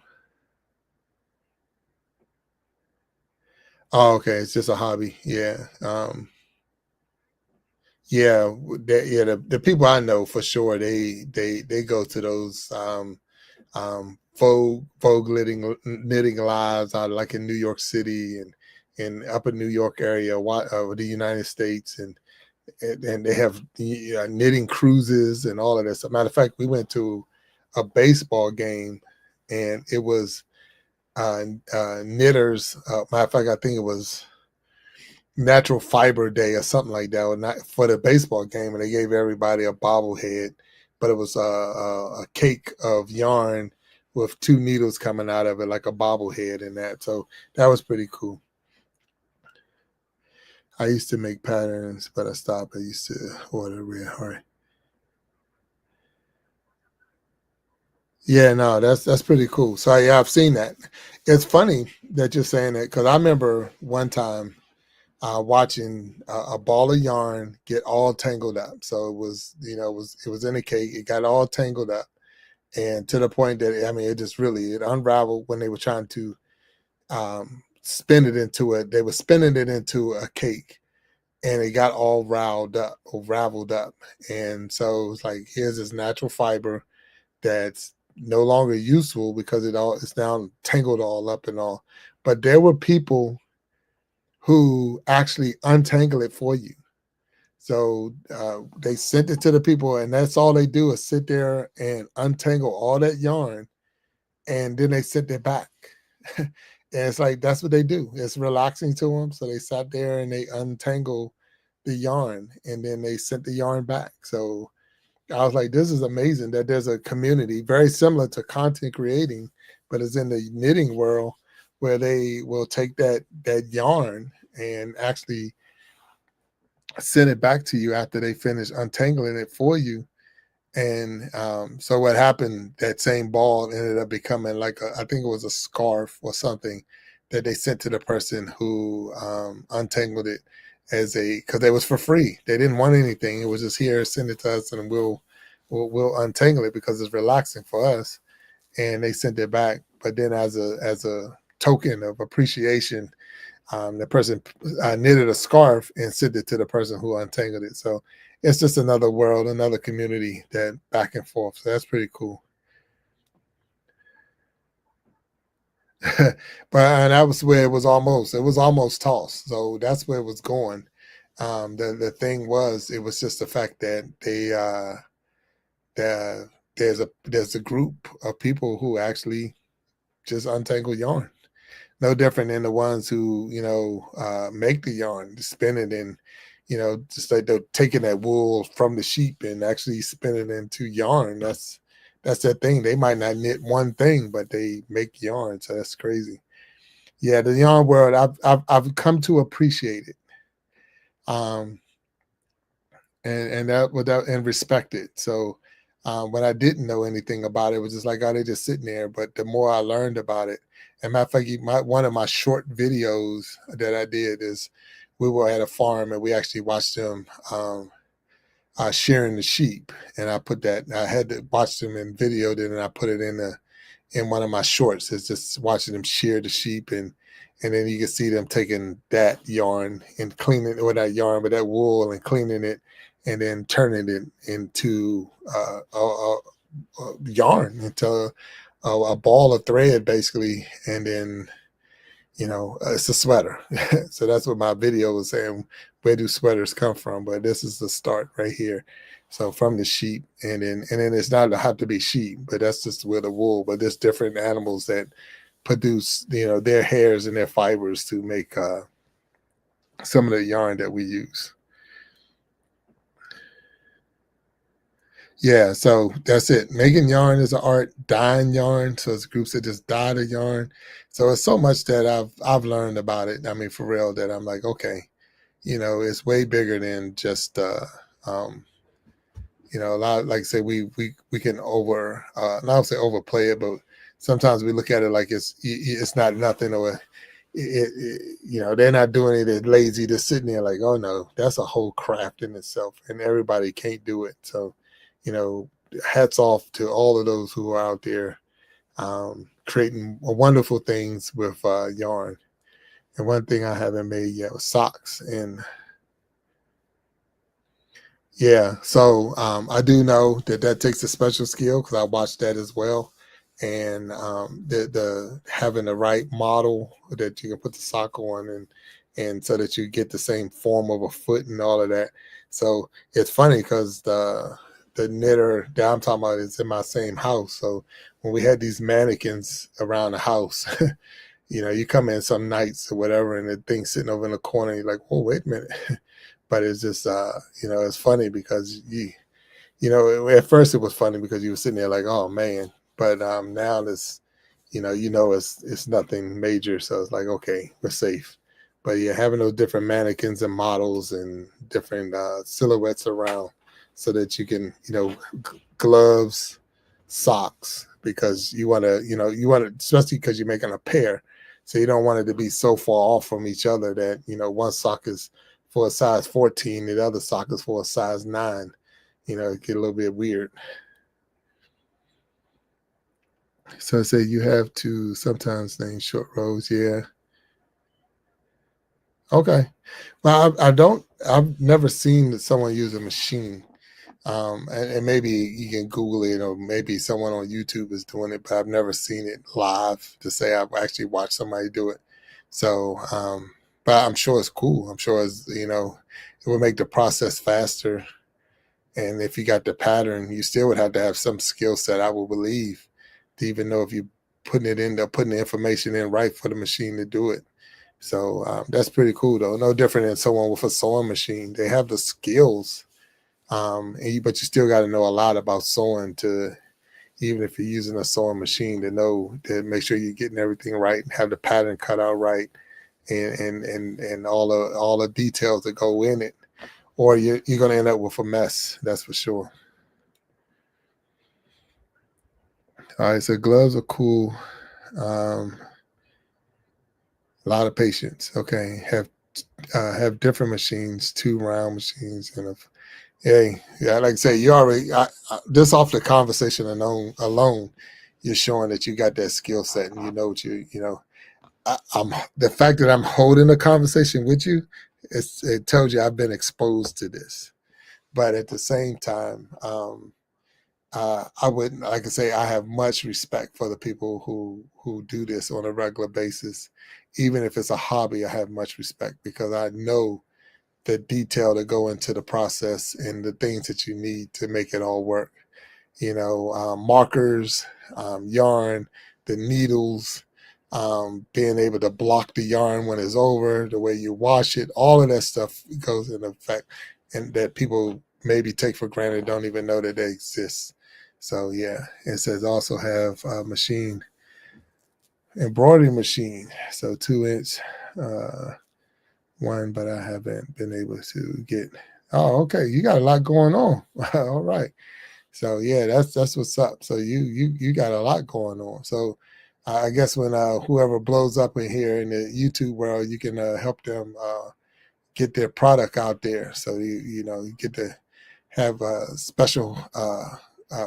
okay, it's just a hobby. Yeah. Yeah, the people I know for sure, they go to those Vogue knitting lives out like in New York City and in upper New York area of the United States, and they have knitting cruises and all of this. As a matter of fact, we went to a baseball game, and it was knitters. Matter of fact, I think it was Natural Fiber Day or something like that, or not for the baseball game, and they gave everybody a bobblehead, but it was a cake of yarn with 2 needles coming out of it like a bobblehead and that. So that was pretty cool. I used to make patterns, but I stopped. I used to order real hard. Yeah, no, that's pretty cool. So yeah, I've seen that. It's funny that you're saying that, because I remember one time watching a ball of yarn get all tangled up. So it was, it was in a cake. It got all tangled up, and to the point that it just really it unraveled when they were trying to spin it into it. They were spinning it into a cake, and it got all raveled up. And so it was like, here's this natural fiber that's no longer useful because it's now tangled all up and all. But there were people who actually untangle it for you. So they sent it to the people, and that's all they do is sit there and untangle all that yarn, and then they sent it back. And it's like, that's what they do. It's relaxing to them. So they sat there and they untangle the yarn, and then they sent the yarn back. So I was like, this is amazing that there's a community very similar to content creating, but it's in the knitting world, where they will take that yarn and actually send it back to you after they finish untangling it for you. And so what happened, that same ball ended up becoming like I think it was a scarf or something that they sent to the person who untangled it because it was for free. They didn't want anything. It was just, here, send it to us, and we'll untangle it because it's relaxing for us. And they sent it back. But then as a token of appreciation, the person knitted a scarf and sent it to the person who untangled it. So it's just another world, another community, that back and forth. So that's pretty cool. But and that was where it was almost tossed. So that's where it was going. The thing was, it was just the fact that there's a group of people who actually just untangle yarn. No different than the ones who make the yarn, spin it, and just like they're taking that wool from the sheep and actually spin it into yarn. That's their thing. They might not knit one thing, but they make yarn. So that's crazy. Yeah, the yarn world, I've come to appreciate it, and respect it. So when I didn't know anything about it, it was just like, oh, they're just sitting there. But the more I learned about it, and matter of fact, one of my short videos that I did is, we were at a farm and we actually watched them shearing the sheep, and I had to watch them and videoed it, and I put it in one of my shorts. It's just watching them shear the sheep, and then you can see them taking that yarn and cleaning it, or that yarn, but that wool, and cleaning it, and then turning it into a yarn, into a ball of thread basically, and then it's a sweater. So that's what my video was saying. Where do sweaters come from? But this is the start right here. So from the sheep, and then it's not have to be sheep, but that's just with the wool. But there's different animals that produce, their hairs and their fibers to make some of the yarn that we use. Yeah, so that's it. Making yarn is an art. Dyeing yarn, so it's groups that just dye the yarn. So it's so much that I've learned about it. I mean, for real, that I'm like, okay, it's way bigger than just a lot. Like I say, we can not say overplay it, but sometimes we look at it like it's not nothing, or they're not doing it lazy. They're sitting there like, oh no, that's a whole craft in itself, and everybody can't do it. So, hats off to all of those who are out there creating wonderful things with yarn. And one thing I haven't made yet was socks. And yeah, so I do know that takes a special skill, because I watched that as well. And the having the right model that you can put the sock on, and so that you get the same form of a foot and all of that. So it's funny because the knitter that I'm talking about is in my same house. So when we had these mannequins around the house, you come in some nights or whatever, and the thing's sitting over in the corner, and you're like, oh, wait a minute. But it's just, it's funny because at first it was funny because you were sitting there like, oh man. But now it's, it's nothing major. So it's like, okay, we're safe. But yeah, having those different mannequins and models and different silhouettes around, so that you can, gloves, socks, because you want to, especially because you're making a pair. So you don't want it to be so far off from each other that, one sock is for a size 14, the other sock is for a size 9. It get a little bit weird. So I say you have to sometimes name short rows. Yeah. Okay. Well, I've never seen someone use a machine. And maybe you can Google it, or maybe someone on YouTube is doing it, but I've never seen it live to say I've actually watched somebody do it. So, but I'm sure it's cool. I'm sure it will make the process faster. And if you got the pattern, you still would have to have some skill set, I will believe, to even know if you putting the information in right for the machine to do it. So that's pretty cool, though. No different than someone with a sewing machine. They have the skills. But you still got to know a lot about sewing, to, even if you're using a sewing machine, to make sure you're getting everything right and have the pattern cut out right, and all the details that go in it, or you're going to end up with a mess. That's for sure. All right, so gloves are cool. A lot of patience. Okay, have different machines, 2 round machines, and yeah, like I say, you already just off the conversation alone, you're showing that you got that skill set, and what I'm the fact that I'm holding a conversation with you, it tells you I've been exposed to this. But at the same time, I wouldn't, like I say, I have much respect for the people who do this on a regular basis. Even if it's a hobby, I have much respect, because I know the detail to go into the process and the things that you need to make it all work. Markers, yarn, the needles, being able to block the yarn when it's over, the way you wash it, all of that stuff goes into effect, and that people maybe take for granted, don't even know that they exist. So yeah, it says also have a machine, embroidery machine. So 2-inch, one, but I haven't been able to get. Oh, okay, you got a lot going on. All right. So yeah, that's what's up. So you got a lot going on. So I guess when whoever blows up in here in the YouTube world, you can help them get their product out there. So you get to have a special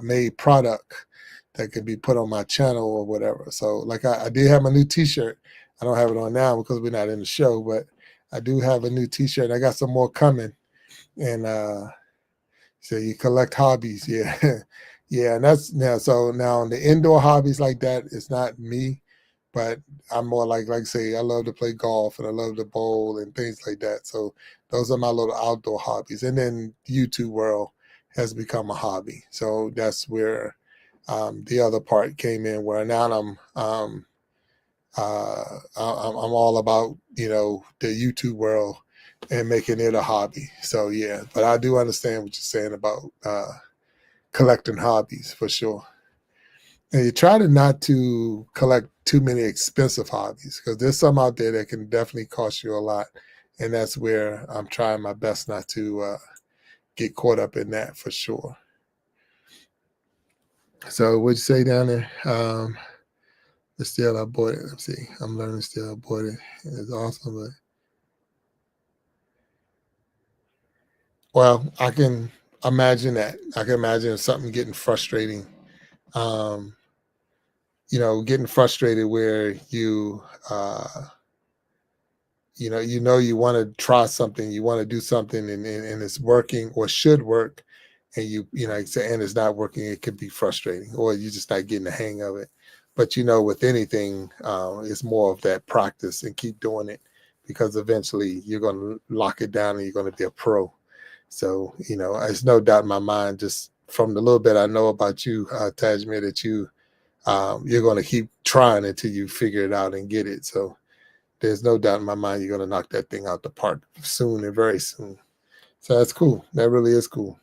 made product that can be put on my channel or whatever. So like I did have my new T-shirt. I don't have it on now because we're not in the show, but I do have a new T-shirt. I got some more coming. And so you collect hobbies, yeah. Yeah, and that's now. So now the indoor hobbies like that, it's not me, but I'm more like I say, I love to play golf and I love to bowl and things like that. So those are my little outdoor hobbies. And then YouTube world has become a hobby. So that's where the other part came in, where now I'm all about, you know, the YouTube world and making it a hobby. So yeah, but I do understand what you're saying about collecting hobbies for sure. And you try to not to collect too many expensive hobbies, because there's some out there that can definitely cost you a lot. And that's where I'm trying my best not to get caught up in that for sure. So what'd you say down there? The still I bought it. Let's see. I'm learning still I bought it. It's awesome, but well, I can imagine that. I can imagine something getting frustrating. Um, you know, getting frustrated where you want to try something, you want to do something, and it's working or should work, and and it's not working. It could be frustrating, or you're just not getting the hang of it. But with anything, it's more of that practice and keep doing it, because eventually you're going to lock it down and you're going to be a pro. So there's no doubt in my mind, just from the little bit I know about you, Tajmir, that you're going to keep trying until you figure it out and get it. So there's no doubt in my mind you're going to knock that thing out the park soon and very soon. So that's cool. That really is cool.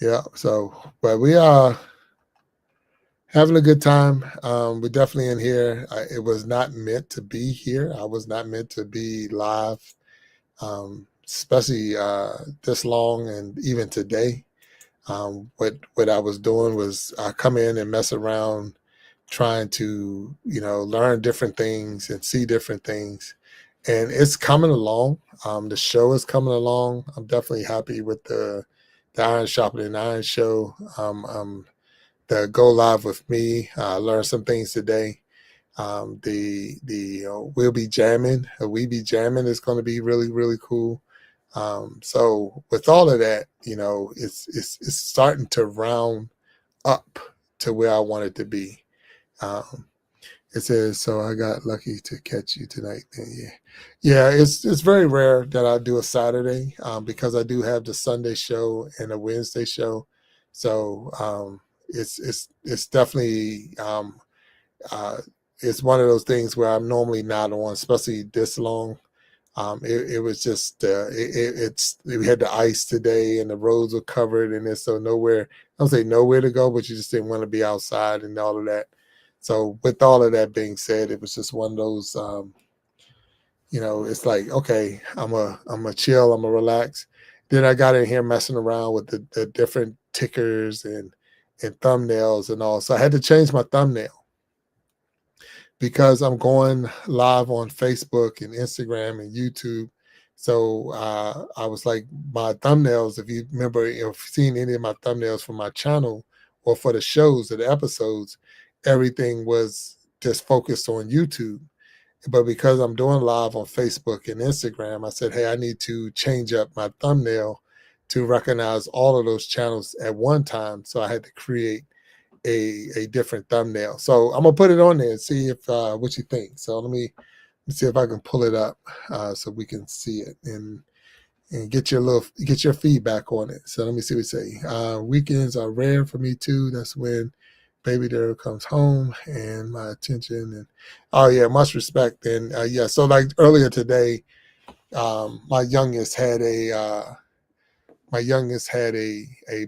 Yeah. So, but we are having a good time. We're definitely in here. It was not meant to be here. I was not meant to be live, especially this long, and even today. What I was doing was come in and mess around, trying to learn different things and see different things, and it's coming along. The show is coming along. I'm definitely happy with the Iron Sharpening Iron show. The Go Live with Me. I learned some things today. The We'll Be Jamming. We Be Jamming is going to be really, really cool. So with all of that, it's starting to round up to where I want it to be. It says, so I got lucky to catch you tonight. Yeah. It's very rare that I do a Saturday, because I do have the Sunday show and a Wednesday show. So it's definitely it's one of those things where I'm normally not on, especially this long. It was just we had the ice today and the roads were covered, and there's so nowhere. I don't say nowhere to go, but you just didn't want to be outside and all of that. So with all of that being said, it was just one of those. It's like, okay, I'm a chill, I'm a relax. Then I got in here messing around with the different tickers and thumbnails and all. So I had to change my thumbnail, because I'm going live on Facebook and Instagram and YouTube. So I was like, my thumbnails, if you remember, if you've seen any of my thumbnails from my channel or for the shows or the episodes, everything was just focused on YouTube. But because I'm doing live on Facebook and Instagram, I said, hey, I need to change up my thumbnail to recognize all of those channels at one time. So I had to create a different thumbnail. So I'm gonna put it on there and see if what you think. So let me see if I can pull it up so we can see it and get your feedback on it. So let me see what you say. Weekends are rare for me too. That's when baby girl comes home and my attention, and oh yeah, much respect. And yeah, so like earlier today, my youngest had a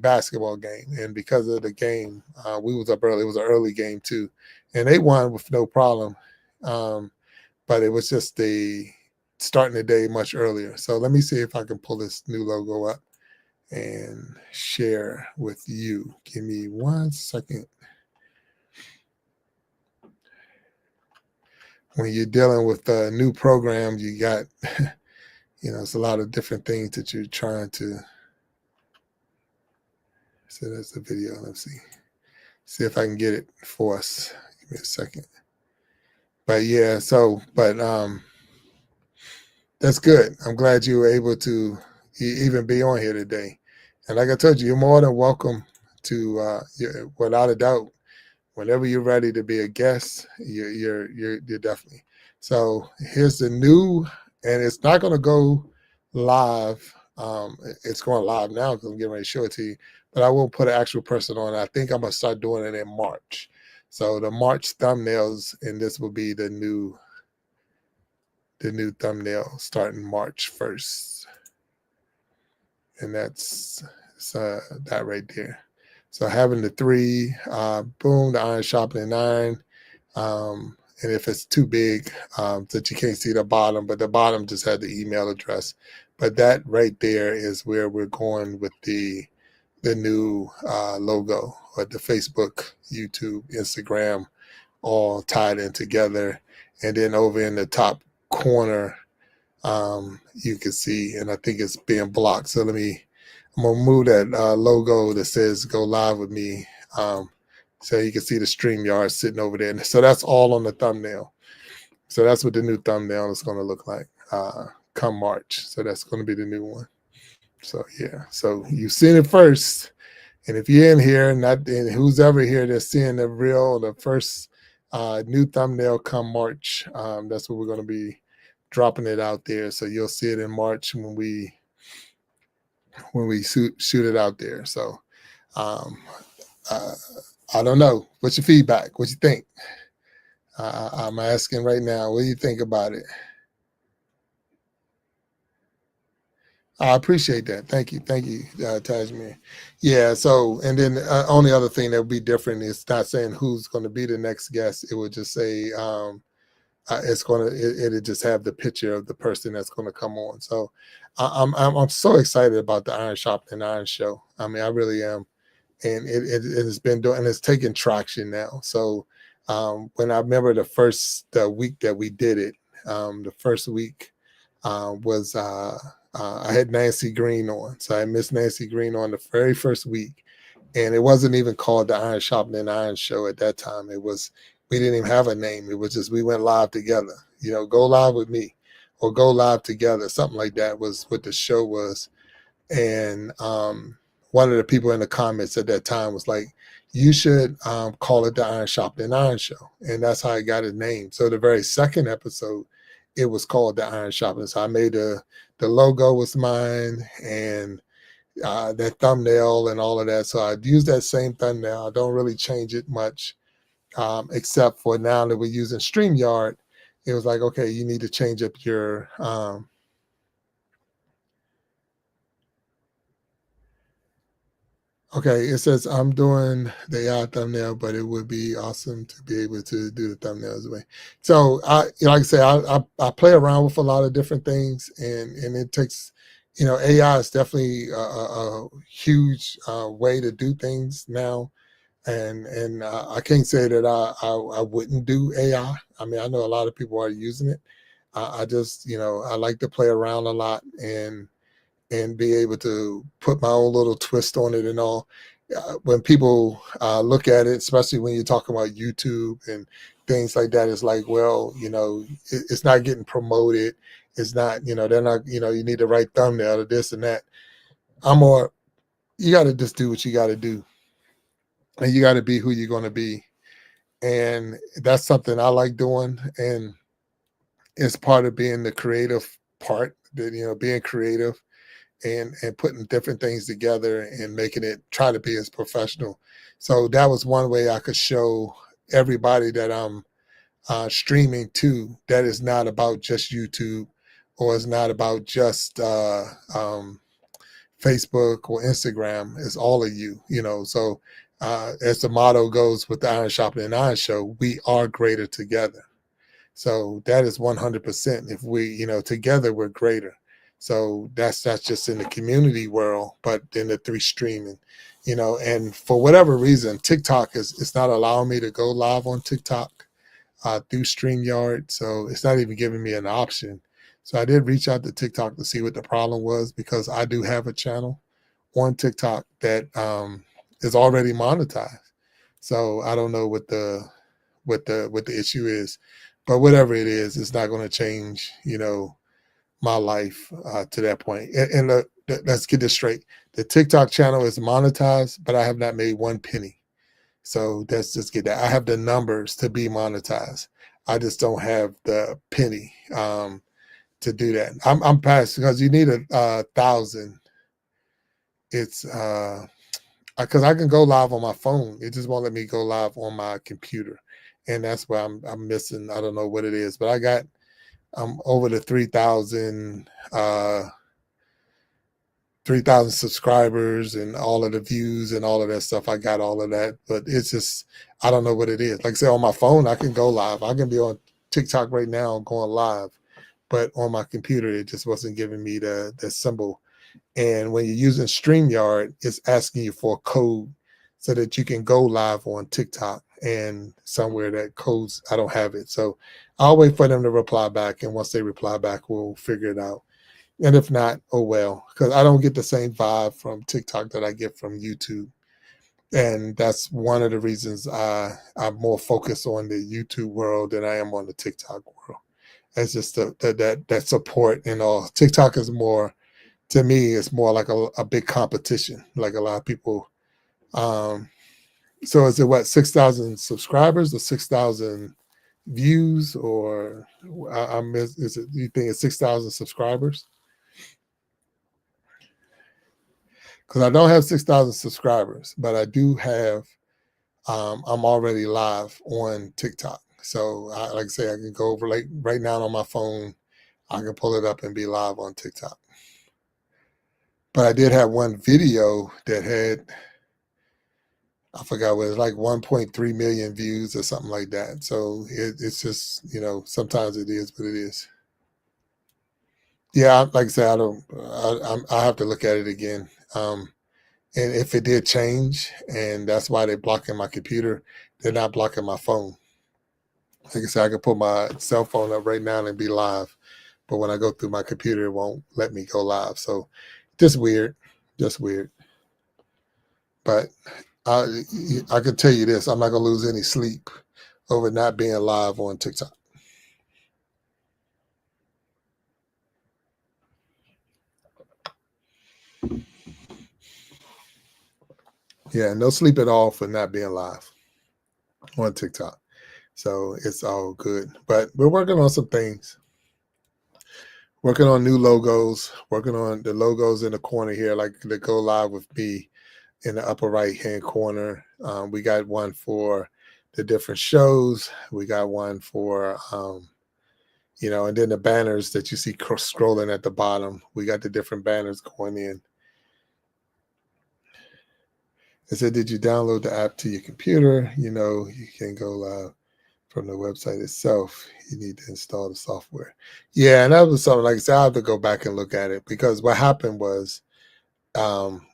basketball game, and because of the game, we was up early. It was an early game too, and they won with no problem. But it was just starting the day much earlier. So let me see if I can pull this new logo up and share with you. Give me 1 second. When you're dealing with new programs, you got, it's a lot of different things that you're trying to. So that's the video. Let's see if I can get it for us. Give me a second. But yeah, but that's good. I'm glad you were able to even be on here today. And like I told you, you're more than welcome to, without a doubt, Whenever you're ready to be a guest, you're definitely. So here's the new, and it's not going to go live. It's going live now because I'm getting ready to show it to you. But I will put an actual person on. I think I'm gonna start doing it in March. So the March thumbnails, and this will be the new thumbnail starting March 1st, and that's that right there. So having the 3, boom, the iron sharpening iron. And if it's too big that you can't see the bottom, but the bottom just had the email address. But that right there is where we're going with the new logo, or the Facebook, YouTube, Instagram, all tied in together. And then over in the top corner, you can see, and I think it's being blocked. So I'm gonna move that logo that says "Go Live with Me," so you can see the StreamYard sitting over there. And so that's all on the thumbnail. So that's what the new thumbnail is going to look like come March. So that's going to be the new one. So yeah, so you've seen it first, and if you're in here, and who's ever here that's seeing the first new thumbnail come March, that's what we're going to be dropping it out there. So you'll see it in March when we shoot it out there. So I don't know. What's your feedback? What you think? I'm asking right now. What do you think about it? I appreciate that. Thank you, Tajmir. Yeah. So, and then only other thing that would be different is not saying who's going to be the next guest. It would just say it'll just have the picture of the person that's going to come on. So, I'm so excited about the Iron Sharpening Iron show. I mean, I really am, and it has been doing, and it's taking traction now. So, when I remember the week that we did it, the first week was. I had Nancy Green on. So I missed Nancy Green on the very first week. And it wasn't even called the Iron Sharpening Iron show at that time. We didn't even have a name. It was just, we went live together, go live with me or go live together. Something like that was what the show was. And one of the people in the comments at that time was like, you should call it the Iron Sharpening Iron show. And that's how I got its name. So the very second episode, it was called the Iron Sharpening. So I made the logo was mine, and that thumbnail and all of that. So I use that same thumbnail. I don't really change it much, except for now that we're using StreamYard. It was like, okay, you need to change up your okay, it says I'm doing the AI thumbnail, but it would be awesome to be able to do the thumbnails away. So like I say, I play around with a lot of different things, and it takes, AI is definitely a huge way to do things now. And I can't say that I wouldn't do AI. I mean, I know a lot of people are using it. I just, I like to play around a lot and be able to put my own little twist on it and all. When people look at it, especially when you're talking about YouTube and things like that, it's like, well, it's not getting promoted. It's not, they're not, you need the right thumbnail or this and that. You got to just do what you got to do. And you got to be who you're going to be. And that's something I like doing. And it's part of being the creative part, that, being creative. And putting different things together and making it, try to be as professional. So that was one way I could show everybody that I'm streaming to, that is not about just YouTube, or it's not about just Facebook or Instagram. It's all of you, So as the motto goes with the Iron Sharpening Iron show, we are greater together. So that is 100%. If we, together we're greater. So that's just in the community world, but in the 3 streaming, and for whatever reason, TikTok it's not allowing me to go live on TikTok through StreamYard. So it's not even giving me an option. So I did reach out to TikTok to see what the problem was, because I do have a channel on TikTok that is already monetized. So I don't know what the issue is, but whatever it is, it's not going to change, my life to that point. And let's get this straight. The TikTok channel is monetized, but I have not made one penny. So let's just get that. I have the numbers to be monetized. I just don't have the penny to do that. I'm past, because you need a 1,000. It's because I can go live on my phone. It just won't let me go live on my computer, and that's why I'm missing. I don't know what it is, but I'm over the 3,000 subscribers and all of the views and all of that stuff. I got all of that, but it's just, I don't know what it is. Like I say, on my phone, I can go live. I can be on TikTok right now going live, but on my computer, it just wasn't giving me the symbol. And when you're using StreamYard, it's asking you for a code so that you can go live on TikTok, and somewhere that codes, I don't have it. So I'll wait for them to reply back. And once they reply back, we'll figure it out. And if not, oh well, because I don't get the same vibe from TikTok that I get from YouTube. And that's one of the reasons I'm more focused on the YouTube world than I am on the TikTok world. It's just that support and all. TikTok is more, to me, it's more like a big competition, like a lot of people. So is it what, 6,000 subscribers or 6,000 views, or is it, you think it's 6,000 subscribers? Because I don't have 6,000 subscribers, but I do have, I'm already live on TikTok. So like I say, I can go over, like right now on my phone, I can pull it up and be live on TikTok. But I did have one video that had, I forgot what it was, like 1.3 million views or something like that. So it's just, sometimes it is what it is. Yeah, like I said, I have to look at it again. And if it did change, and that's why they're blocking my computer, they're not blocking my phone. Like I said, I can put my cell phone up right now and be live, but when I go through my computer, it won't let me go live. So just weird. But I can tell you this, I'm not going to lose any sleep over not being live on TikTok. Yeah, no sleep at all for not being live on TikTok. So it's all good. But we're working on some things. Working on new logos, working on the logos in the corner here, like the Go Live with Me in the upper right-hand corner. We got one for the different shows. We got one for, and then the banners that you see scrolling at the bottom. We got the different banners going in. It said, did you download the app to your computer? You can go live from the website itself. You need to install the software. Yeah, and that was something, like I said, I have to go back and look at it, because what happened was,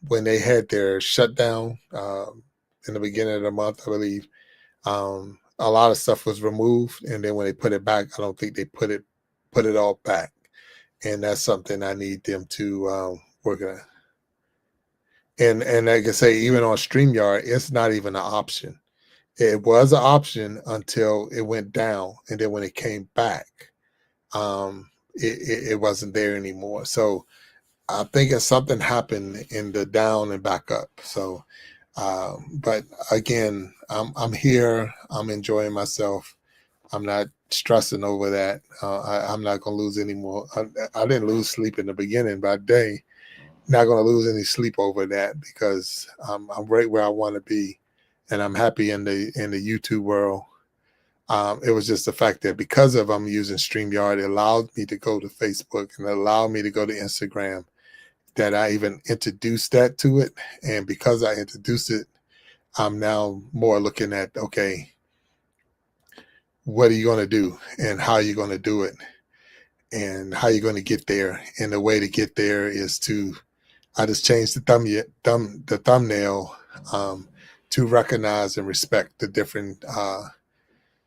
when they had their shutdown in the beginning of the month, I believe, a lot of stuff was removed, and then when they put it back, I don't think they put it all back, and that's something I need them to work on. And like I say, even on StreamYard, it's not even an option. It was an option until it went down, and then when it came back, it wasn't there anymore. So I'm thinking something happened in the down and back up. So, but again, I'm here. I'm enjoying myself. I'm not stressing over that. I'm not going to lose any more. I didn't lose sleep in the beginning, but day, not going to lose any sleep over that, because I'm right where I want to be, and I'm happy in the YouTube world. It was just the fact that because I'm using StreamYard, it allowed me to go to Facebook and it allowed me to go to Instagram, that I even introduced that to it. And because I introduced it, I'm now more looking at, okay, what are you going to do, and how are you going to do it, and how you're going to get there. And the way to get there is I just changed the thumbnail to recognize and respect the different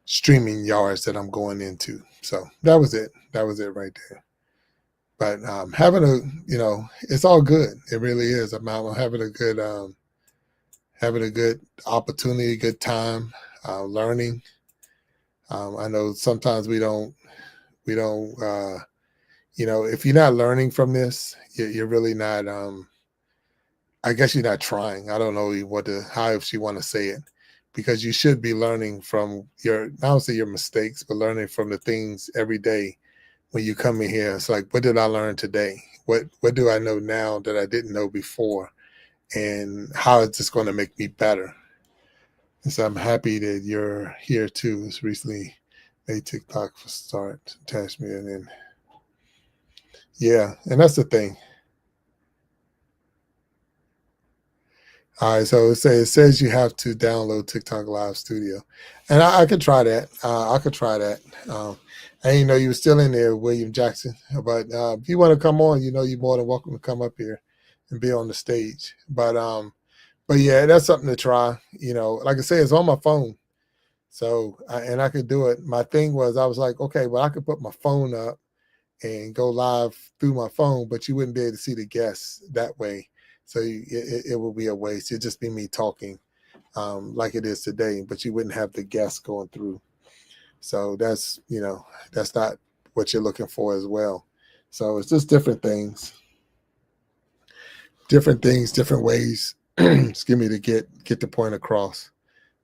streaming yards that I'm going into. So that was it. That was it right there. But it's all good. It really is. I'm having a good opportunity, good time, learning. I know sometimes we don't, if you're not learning from this, you're really not, I guess you're not trying. I don't know how if you want to say it, because you should be learning from not only your mistakes, but learning from the things every day when you come in here. It's like, what did I learn today? What do I know now that I didn't know before? And how is this going to make me better? And so I'm happy that you're here too. It's recently made TikTok for start, attachment, and then yeah, and that's the thing. All right, so it says you have to download TikTok Live Studio, and I could try that. I could try that. I didn't know you were still in there, William Jackson. But if you want to come on, you're more than welcome to come up here and be on the stage. But yeah, that's something to try. Like I say, it's on my phone, so and I could do it. My thing was, I was like, okay, well, I could put my phone up and go live through my phone, but you wouldn't be able to see the guests that way. So it will be a waste. It'd just be me talking like it is today, but you wouldn't have the guests going through. So that's not what you're looking for as well. So it's just different things, different ways, excuse me, to get the point across.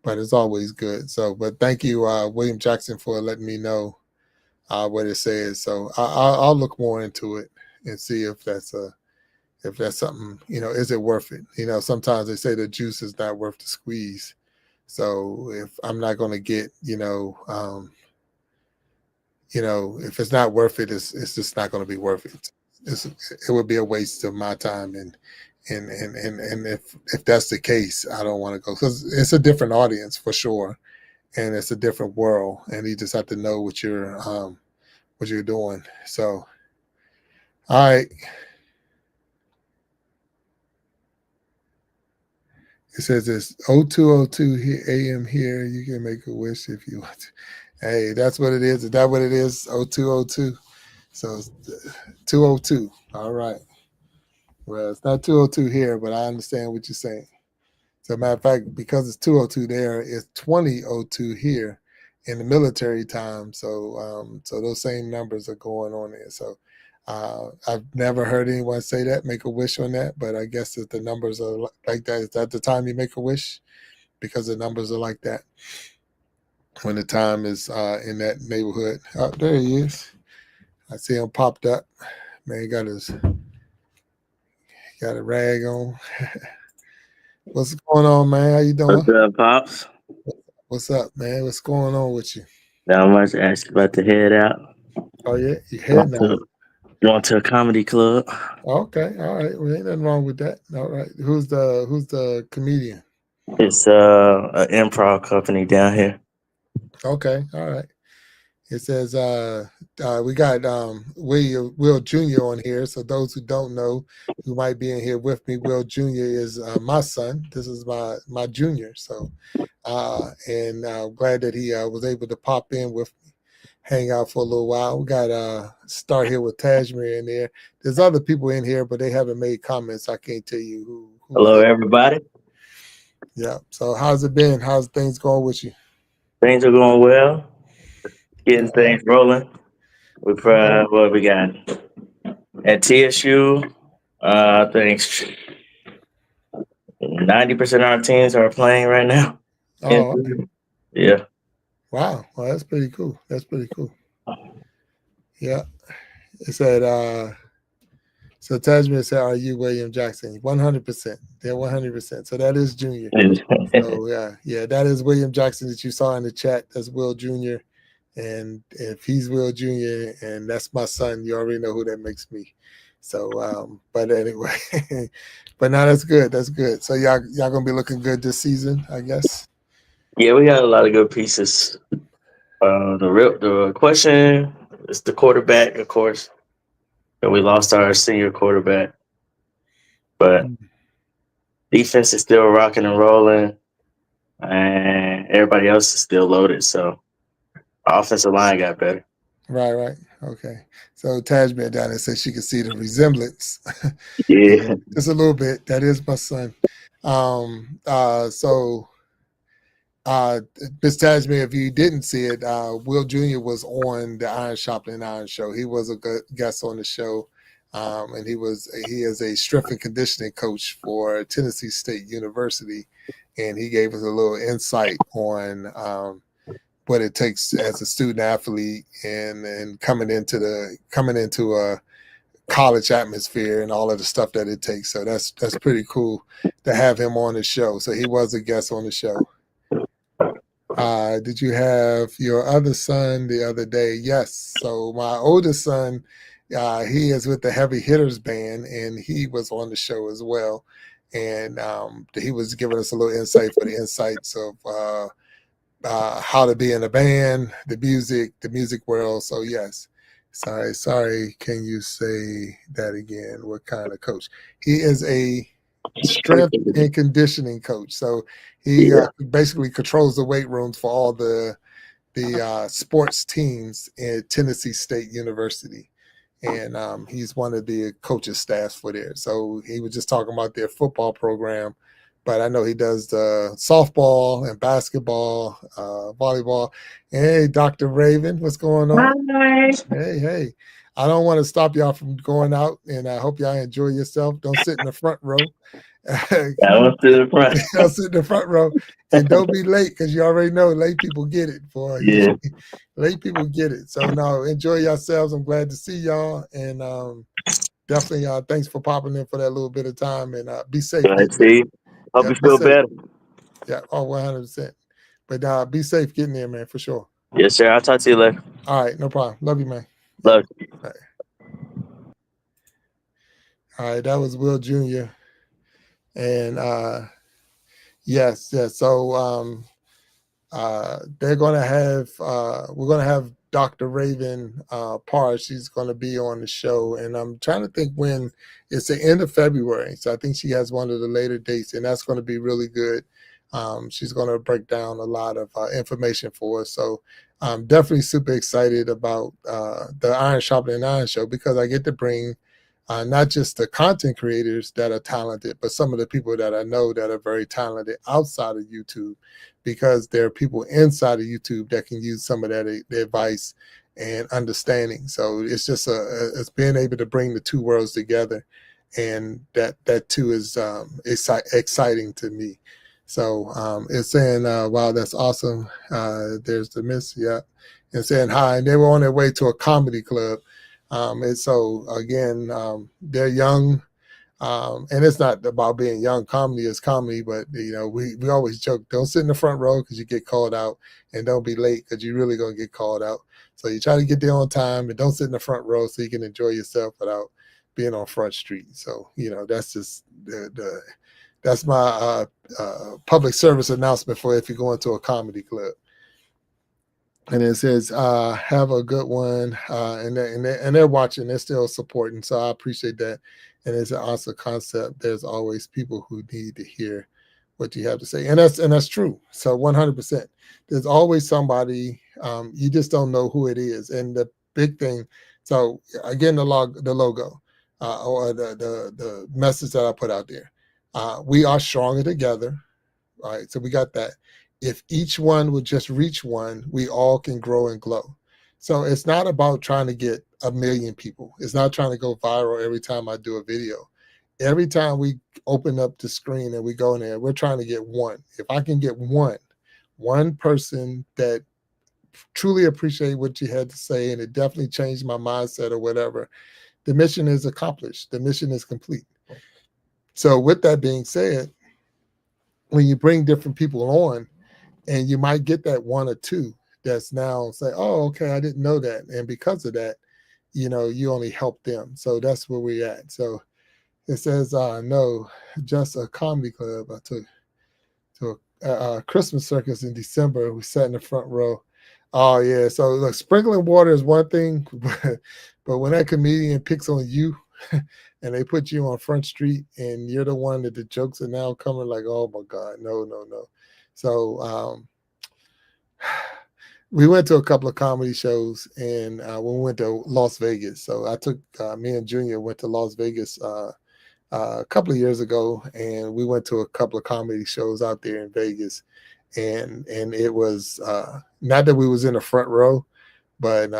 But it's always good. So, but thank you, William Jackson, for letting me know what it says. So I'll look more into it and see if that's something, is it worth it? Sometimes they say the juice is not worth the squeeze. So if I'm not going to get, if it's not worth it, it's just not going to be worth it. It would be a waste of my time. And if that's the case, I don't want to go, because it's a different audience for sure. And it's a different world. And you just have to know what you're doing. So, all right. It says it's 0202 AM here. You can make a wish if you want to. Hey, that's what it is. Is that what it is? 0202. So it's 202. All right. Well, it's not 202 here, but I understand what you're saying. So, matter of fact, because it's 202 there, it's 2002 here in the military time. So, so those same numbers are going on there. So, I've never heard anyone say that, make a wish on that, but I guess that the numbers are like that. Is that the time you make a wish? Because the numbers are like that when the time is in that neighborhood. Oh, there he is. I see him popped up. Man, he got a rag on. What's going on, man? How you doing? What's up, Pops? What's up, man? What's going on with you? Not much. Actually, about to head out. Oh yeah, you heading out? Going to a comedy club. Okay, all right. Well, ain't nothing wrong with that. All right. Who's the comedian? It's an improv company down here. Okay, all right. It says we got Will Jr. on here. So those who don't know, who might be in here with me, Will Jr. is my son. This is my junior. So and glad that he was able to pop in with me, hang out for a little while. We got start here with Tajmir in there. There's other people in here, but they haven't made comments. I can't tell you who Hello, everybody. Yeah. So how's it been? How's things going with you? Things are going well. Getting things rolling. We what we got at TSU. I think 90% of our teams are playing right now. Oh, okay. Yeah. Wow. Well, that's pretty cool. That's pretty cool. Yeah. It said, so Tajmir said, are you William Jackson? 100%. They're 100%. So that is Junior. So yeah, that is William Jackson that you saw in the chat. That's Will Jr. And if he's Will Jr. and that's my son, you already know who that makes me. So, but anyway, but now that's good. That's good. So y'all gonna be looking good this season, I guess. Yeah, we got a lot of good pieces. The question is the quarterback, of course. And we lost our senior quarterback, but defense is still rocking and rolling, and everybody else is still loaded. So our offensive line got better. Right. Okay. So Tajmir down there says she can see the resemblance. Yeah. Just a little bit. That is my son. So Ms. Tajmir, if you didn't see it, Will Jr. was on the Iron Shopping Iron Show. He was a good guest on the show and he is a strength and conditioning coach for Tennessee State University, and he gave us a little insight on what it takes as a student athlete and coming into a college atmosphere and all of the stuff that it takes. So that's pretty cool to have him on the show. So he was a guest on the show. Did you have your other son the other day? Yes. So my oldest son, he is with the Heavy Hitters band, and he was on the show as well. And he was giving us a little insight for the insights of how to be in a band, the music world. So yes. Sorry. Can you say that again? What kind of coach? He is a strength and conditioning coach. So he basically controls the weight rooms for all the sports teams at Tennessee State University. And he's one of the coaching staffs for there. So he was just talking about their football program, but I know he does the softball and basketball, volleyball. Hey, Dr. Raven, what's going on? Hi. Hey. I don't want to stop y'all from going out, and I hope y'all enjoy yourself. Don't sit in the front row. I'll sit in the front. Don't sit in the front row, and don't be late, because you already know late people get it. Boy, Yeah. Late people get it. So no, enjoy yourselves. I'm glad to see y'all, and definitely thanks for popping in for that little bit of time, and be safe. I see. Hope you feel better. Yeah, 100%. But be safe getting there, man, for sure. Yes, sir. I'll talk to you later. All right, no problem. Love you, man. Love you. All right, that was Will Jr. And yes. So they're gonna have we're gonna have Dr. Raven Parr. She's gonna be on the show, and I'm trying to think when. It's the end of February, so I think she has one of the later dates, and that's going to be really good. She's going to break down a lot of information for us. So I'm definitely super excited about the Iron Sharpening Iron show, because I get to bring not just the content creators that are talented, but some of the people that I know that are very talented outside of YouTube, because there are people inside of YouTube that can use some of that advice and understanding. So it's just it's being able to bring the two worlds together, and that too is exciting to me. So it's saying, wow, that's awesome. There's the miss, yeah, and saying hi. And they were on their way to a comedy club. And so again, they're young. And it's not about being young. Comedy is comedy, but we always joke, don't sit in the front row because you get called out, and don't be late because you're really gonna get called out. So you try to get there on time, and don't sit in the front row so you can enjoy yourself without being on Front Street. So that's just that's my public service announcement for if you're going to a comedy club. And it says, have a good one. And they're watching, they're still supporting. So I appreciate that. And it's an awesome concept. There's always people who need to hear what you have to say. And that's true. So 100%. There's always somebody, you just don't know who it is. And the big thing, so again, the logo, or the message that I put out there. We are stronger together. All right. So we got that. If each one would just reach one, we all can grow and glow. So it's not about trying to get 1 million people. It's not trying to go viral every time I do a video. Every time we open up the screen and we go in there, we're trying to get one. If I can get one person that truly appreciate what you had to say, and it definitely changed my mindset or whatever, the mission is accomplished. The mission is complete. So with that being said, when you bring different people on, and you might get that one or two that's now say, oh, okay, I didn't know that. And because of that, you only help them. So that's where we're at. So it says, no, just a comedy club. I took to a Christmas circus in December. We sat in the front row. Oh, yeah. So look, sprinkling water is one thing, but when that comedian picks on you and they put you on Front Street and you're the one that the jokes are now coming like, oh, my God, no. So we went to a couple of comedy shows, and we went to Las Vegas. So I took me and Junior went to Las Vegas a couple of years ago, and we went to a couple of comedy shows out there in Vegas. And it was not that we was in the front row, but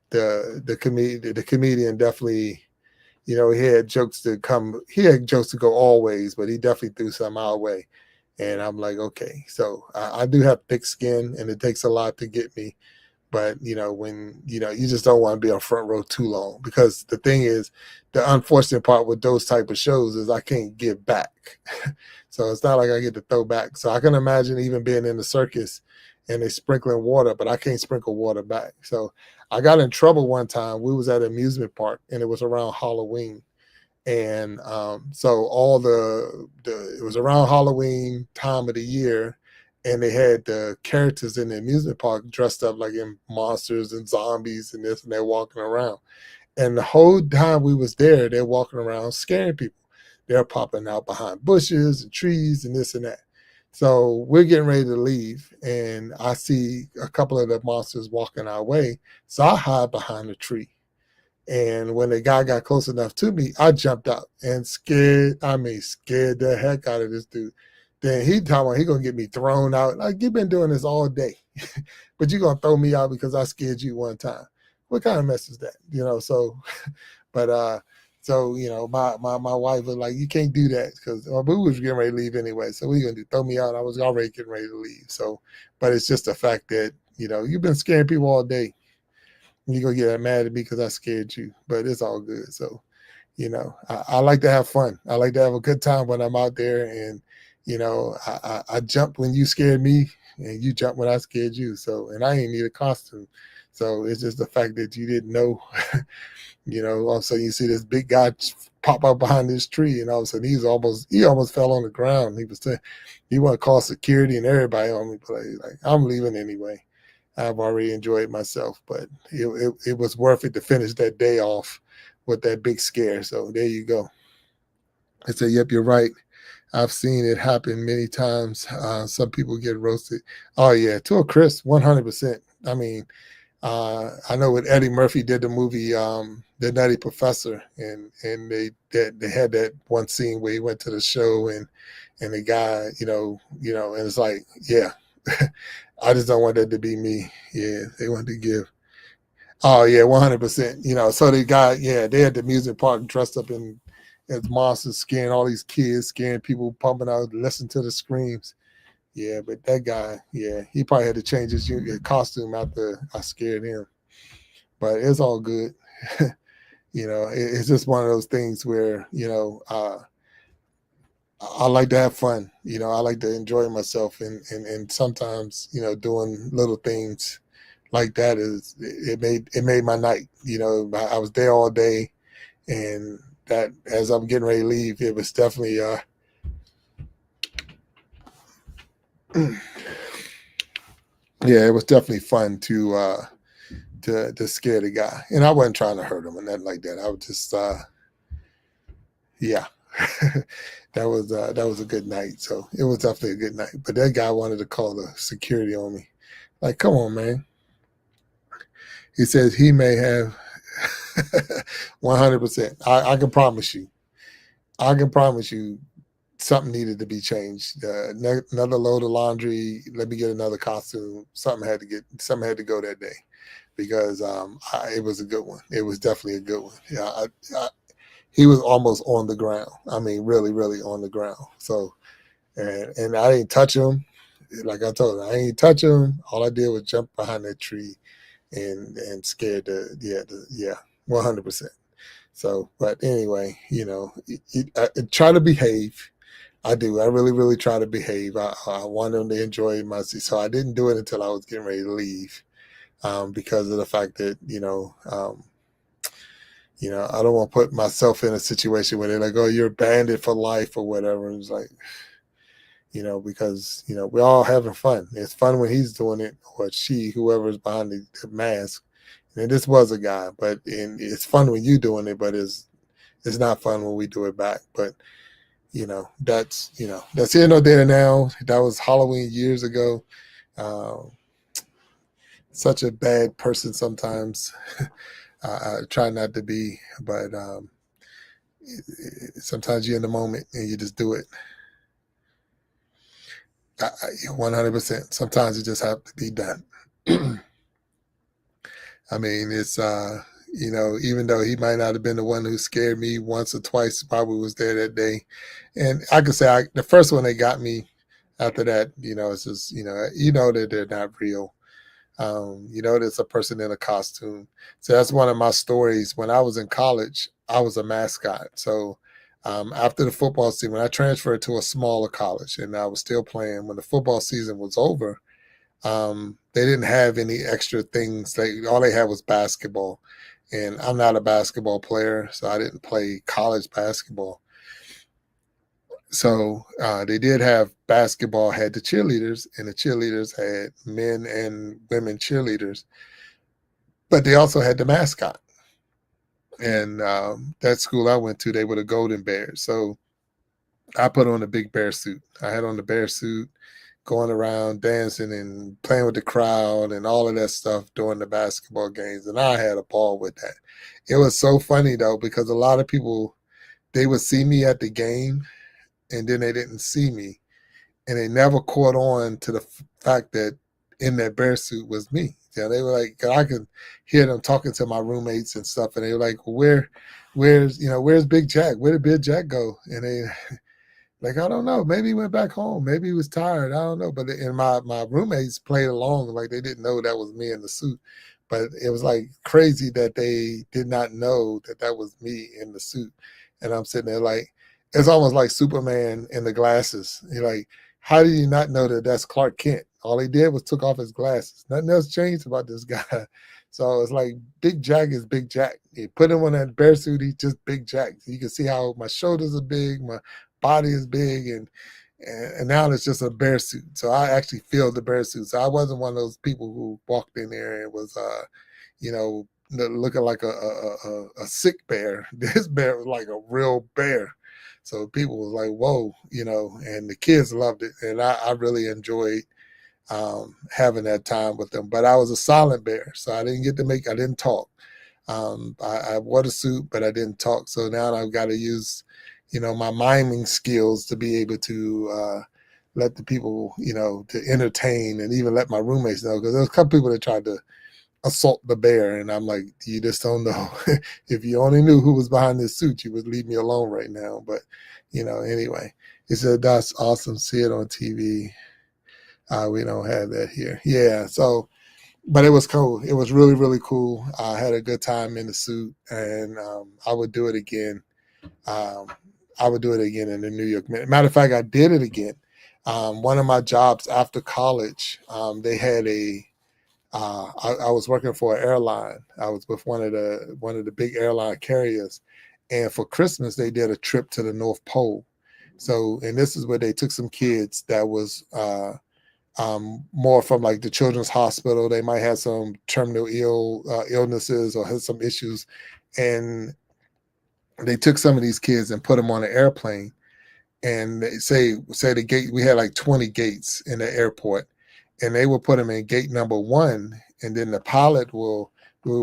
the comedian definitely, you know, he had jokes to go always, but he definitely threw some our way. And I'm like, okay. So I do have thick skin, and it takes a lot to get me. But, you know, when, you know, you just don't want to be on front row too long, because the thing is, the unfortunate part with those type of shows is I can't give back. So it's not like I get to throw back. So I can imagine even being in the circus and they sprinkling water, but I can't sprinkle water back. So I got in trouble one time. We was at an amusement park, and it was around Halloween. And so it was around Halloween time of the year, and they had the characters in the amusement park dressed up like in monsters and zombies and this, and they're walking around. And the whole time we was there, they're walking around scaring people. They're popping out behind bushes and trees and this and that. So we're getting ready to leave, and I see a couple of the monsters walking our way. So I hide behind a tree. And when the guy got close enough to me, I jumped out and scared the heck out of this dude. Then he told me he gonna get me thrown out. Like, you've been doing this all day, but you're gonna throw me out because I scared you one time. What kind of mess is that? You know, so but so, you know, my wife was like, you can't do that, because we was getting ready to leave anyway. So what are you gonna do? Throw me out? I was already getting ready to leave. So, but it's just the fact that, you know, you've been scaring people all day. You're gonna get mad at me because I scared you, but it's all good. So, you know, I like to have fun. I like to have a good time when I'm out there, and, you know, I jumped when you scared me, and you jumped when I scared you. So, and I ain't need a costume. So it's just the fact that you didn't know, you know, all of a sudden you see this big guy pop up behind this tree, and all of a sudden he almost fell on the ground. He want to call security and everybody on me, but like, I'm leaving anyway. I've already enjoyed myself, but it was worth it to finish that day off with that big scare. So there you go. I said, yep, you're right. I've seen it happen many times. Some people get roasted. Oh yeah, to a crisp, 100%. I mean, I know when Eddie Murphy did the movie The Nutty Professor, and they had that one scene where he went to the show, and the guy, you know, and it's like, yeah. I just don't want that to be me. Yeah, they want to give. Oh yeah, 100%. You know, so they had the music park dressed up as monsters, scaring all these kids, scaring people, pumping out, listen to the screams. Yeah, but that guy, yeah, he probably had to change his costume after I scared him. But it's all good. You know, it's just one of those things where, you know, I like to have fun. You know, I like to enjoy myself, and sometimes, you know, doing little things like that it made my night. You know, I was there all day, and that as I'm getting ready to leave, it was definitely yeah, it was definitely fun to scare the guy, and I wasn't trying to hurt him and nothing like that. I was just yeah. That was a good night. So it was definitely a good night. But that guy wanted to call the security on me. Like, come on, man. He says he may have 100%. I can promise you. I can promise you something needed to be changed. Another load of laundry. Let me get another costume. Something had to go that day, because it was a good one. It was definitely a good one. Yeah, he was almost on the ground. I mean, really, really on the ground. So, and I didn't touch him. Like I told him, I didn't touch him. All I did was jump behind that tree and scared 100%. So, but anyway, you know, I try to behave. I do. I really, really try to behave. I want them to enjoy my seat. So I didn't do it until I was getting ready to leave, because of the fact that, you know, I don't want to put myself in a situation where they're like, oh, you're banded for life or whatever. And it's like, you know, because, you know, we're all having fun. It's fun when he's doing it, or she, whoever's behind the mask. And this was a guy, but it's fun when you're doing it, but it's not fun when we do it back. But, you know, that's here no there now. That was Halloween years ago. Such a bad person sometimes. I try not to be, but sometimes you're in the moment and you just do it. 100%. Sometimes it just have to be done. I mean, it's You know, even though he might not have been the one who scared me once or twice, probably was there that day. And I could say the first one they got me. After that, you know, it's just, you know that they're not real. You know, there's a person in a costume. So that's one of my stories. When I was in college, I was a mascot. So after the football season, when I transferred to a smaller college and I was still playing, when the football season was over, they didn't have any extra things. All they had was basketball. And I'm not a basketball player, so I didn't play college basketball. So they did have basketball, had the cheerleaders, and the cheerleaders had men and women cheerleaders, but they also had the mascot. And that school I went to, they were the Golden Bears. So I put on a big bear suit. I had on the bear suit, going around dancing and playing with the crowd and all of that stuff during the basketball games. And I had a ball with that. It was so funny, though, because a lot of people, they would see me at the game, and then they didn't see me, and they never caught on to the fact that in that bear suit was me. Yeah, they were like, I could hear them talking to my roommates and stuff, and they were like, well, where's Big Jack? Where did Big Jack go? And they like, I don't know. Maybe he went back home. Maybe he was tired. I don't know. But my roommates played along, like they didn't know that was me in the suit. But it was like crazy that they did not know that was me in the suit. And I'm sitting there like, it's almost like Superman in the glasses. You're like, how do you not know that that's Clark Kent? All he did was took off his glasses. Nothing else changed about this guy. So it's like Big Jack is Big Jack. You put him on that bear suit, he's just Big Jack. You can see how my shoulders are big, my body is big, and now it's just a bear suit. So I actually feel the bear suit. So I wasn't one of those people who walked in there and was, looking like a sick bear. This bear was like a real bear. So people was like, whoa, and the kids loved it. And I really enjoyed having that time with them. But I was a silent bear, so I didn't talk. I wore the suit, but I didn't talk. So now I've got to use, my miming skills to be able to let the people, to entertain and even let my roommates know. Because there was a couple people that tried to assault the bear, and I'm like, you just don't know. If you only knew who was behind this suit, you would leave me alone right now. But anyway, he said that's awesome. See it on TV. We don't have that here. Yeah, so but it was cool. It was really, really cool. I had a good time in the suit, and I would do it again. I would do it again in the New York Minute. Matter of fact, I did it again. One of my jobs after college, they had I was working for an airline. I was with one of the big airline carriers, and for Christmas they did a trip to the North Pole. So, and this is where they took some kids that was more from like the children's hospital. They might have some terminal illnesses or had some issues, and they took some of these kids and put them on an airplane. And they say the gate, we had like 20 gates in the airport, and they will put them in gate number 1, and then the pilot will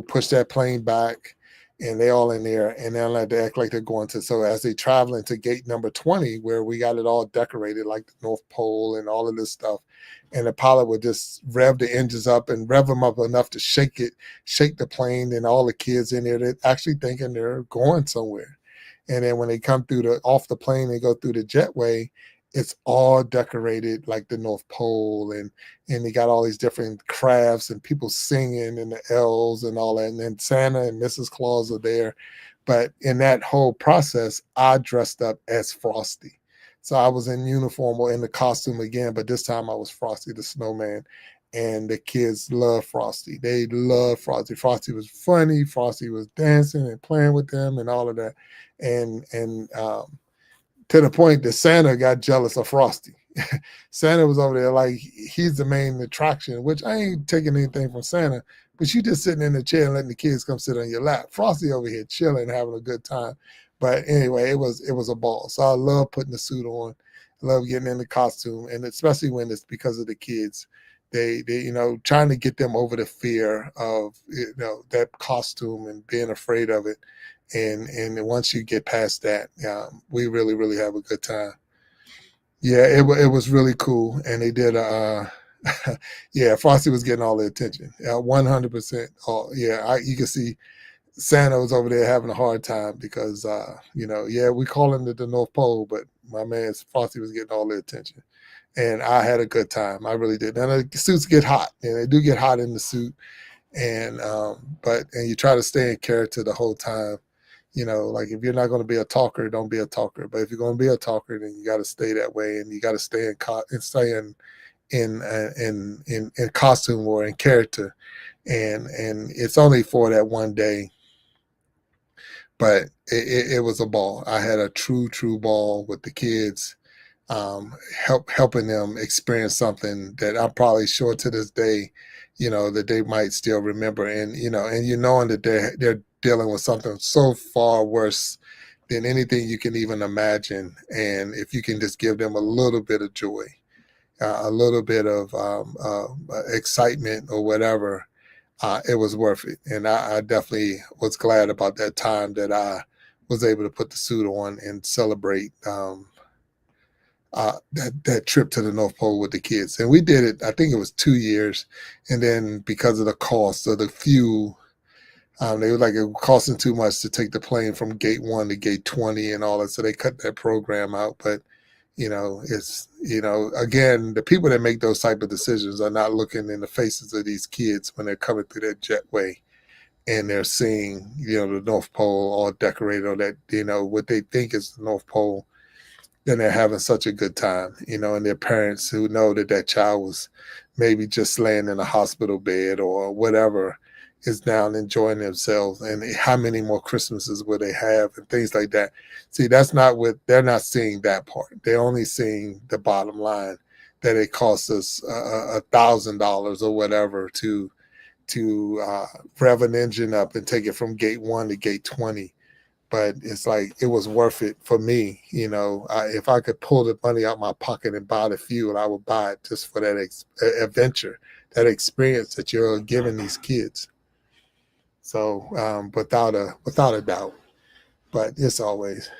push that plane back, and they all in there, and they'll have to act like they're going to. So as they travel into gate number 20, where we got it all decorated like the North Pole and all of this stuff, and the pilot would just rev the engines up and rev them up enough to shake the plane, and all the kids in there, they're actually thinking they're going somewhere. And then when they come off the plane, they go through the jetway, it's all decorated like the North Pole, and they got all these different crafts and people singing and the elves and all that. And then Santa and Mrs. Claus are there. But in that whole process, I dressed up as Frosty. So I was in uniform or in the costume again, but this time I was Frosty the Snowman. And the kids love Frosty. They love Frosty. Frosty was funny. Frosty was dancing and playing with them and all of that. And to the point that Santa got jealous of Frosty. Santa was over there like he's the main attraction, which I ain't taking anything from Santa, but you just sitting in the chair and letting the kids come sit on your lap. Frosty over here chilling, having a good time. But anyway, it was a ball. So I love putting the suit on. I love getting in the costume, and especially when it's because of the kids. They trying to get them over the fear of that costume and being afraid of it. And once you get past that, we really, really have a good time. Yeah, it was really cool. And they did, yeah, Frosty was getting all the attention. 100%. Oh, yeah, you can see Santa was over there having a hard time because, yeah, we call him the North Pole, but my man Frosty was getting all the attention. And I had a good time. I really did. And the suits get hot, and they do get hot in the suit. And and you try to stay in character the whole time. Like if you're not going to be a talker, don't be a talker. But if you're going to be a talker, then you got to stay that way, and you got to stay in costume or in character. And it's only for that one day, but it was a ball. I had a true ball with the kids, helping them experience something that I'm probably sure to this day, that they might still remember. And knowing that they're dealing with something so far worse than anything you can even imagine. And if you can just give them a little bit of joy, a little bit of excitement or whatever, it was worth it. And I definitely was glad about that time that I was able to put the suit on and celebrate that trip to the North Pole with the kids. And we did it, I think it was 2 years. And then because of the cost of the fuel, they were like, it was costing too much to take the plane from gate 1 to gate 20 and all that. So they cut that program out. But, it's, again, the people that make those type of decisions are not looking in the faces of these kids when they're coming through that jetway and they're seeing, the North Pole all decorated, or that, what they think is the North Pole. Then they're having such a good time, and their parents who know that child was maybe just laying in a hospital bed or whatever is now enjoying themselves. And how many more Christmases will they have and things like that. See, that's not what they're not seeing that part. They're only seeing the bottom line, that it costs us $1,000 or whatever to rev an engine up and take it from gate 1 to gate 20. But it's like, it was worth it for me. If I could pull the money out my pocket and buy the fuel, I would buy it just for that adventure, that experience that you're giving these kids. So without a doubt, but it's always,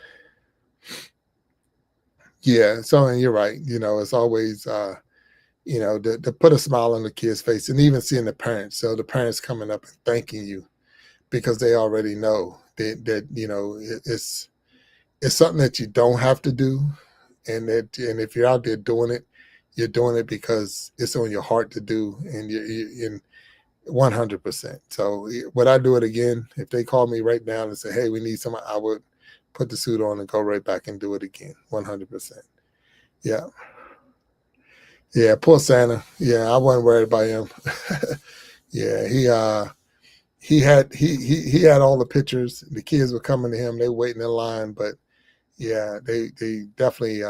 yeah. So, and you're right. It's always, to put a smile on the kid's face, and even seeing the parents. So the parents coming up and thanking you because they already know that it's something that you don't have to do, and if you're out there doing it, you're doing it because it's on your heart to do, and you're in 100%. So would I do it again? If they call me right now and say, hey, we need someone, I would put the suit on and go right back and do it again. 100%. Yeah. Yeah. Poor Santa. Yeah. I wasn't worried about him. Yeah. He had all the pictures. The kids were coming to him. They were waiting in line, but yeah, they definitely,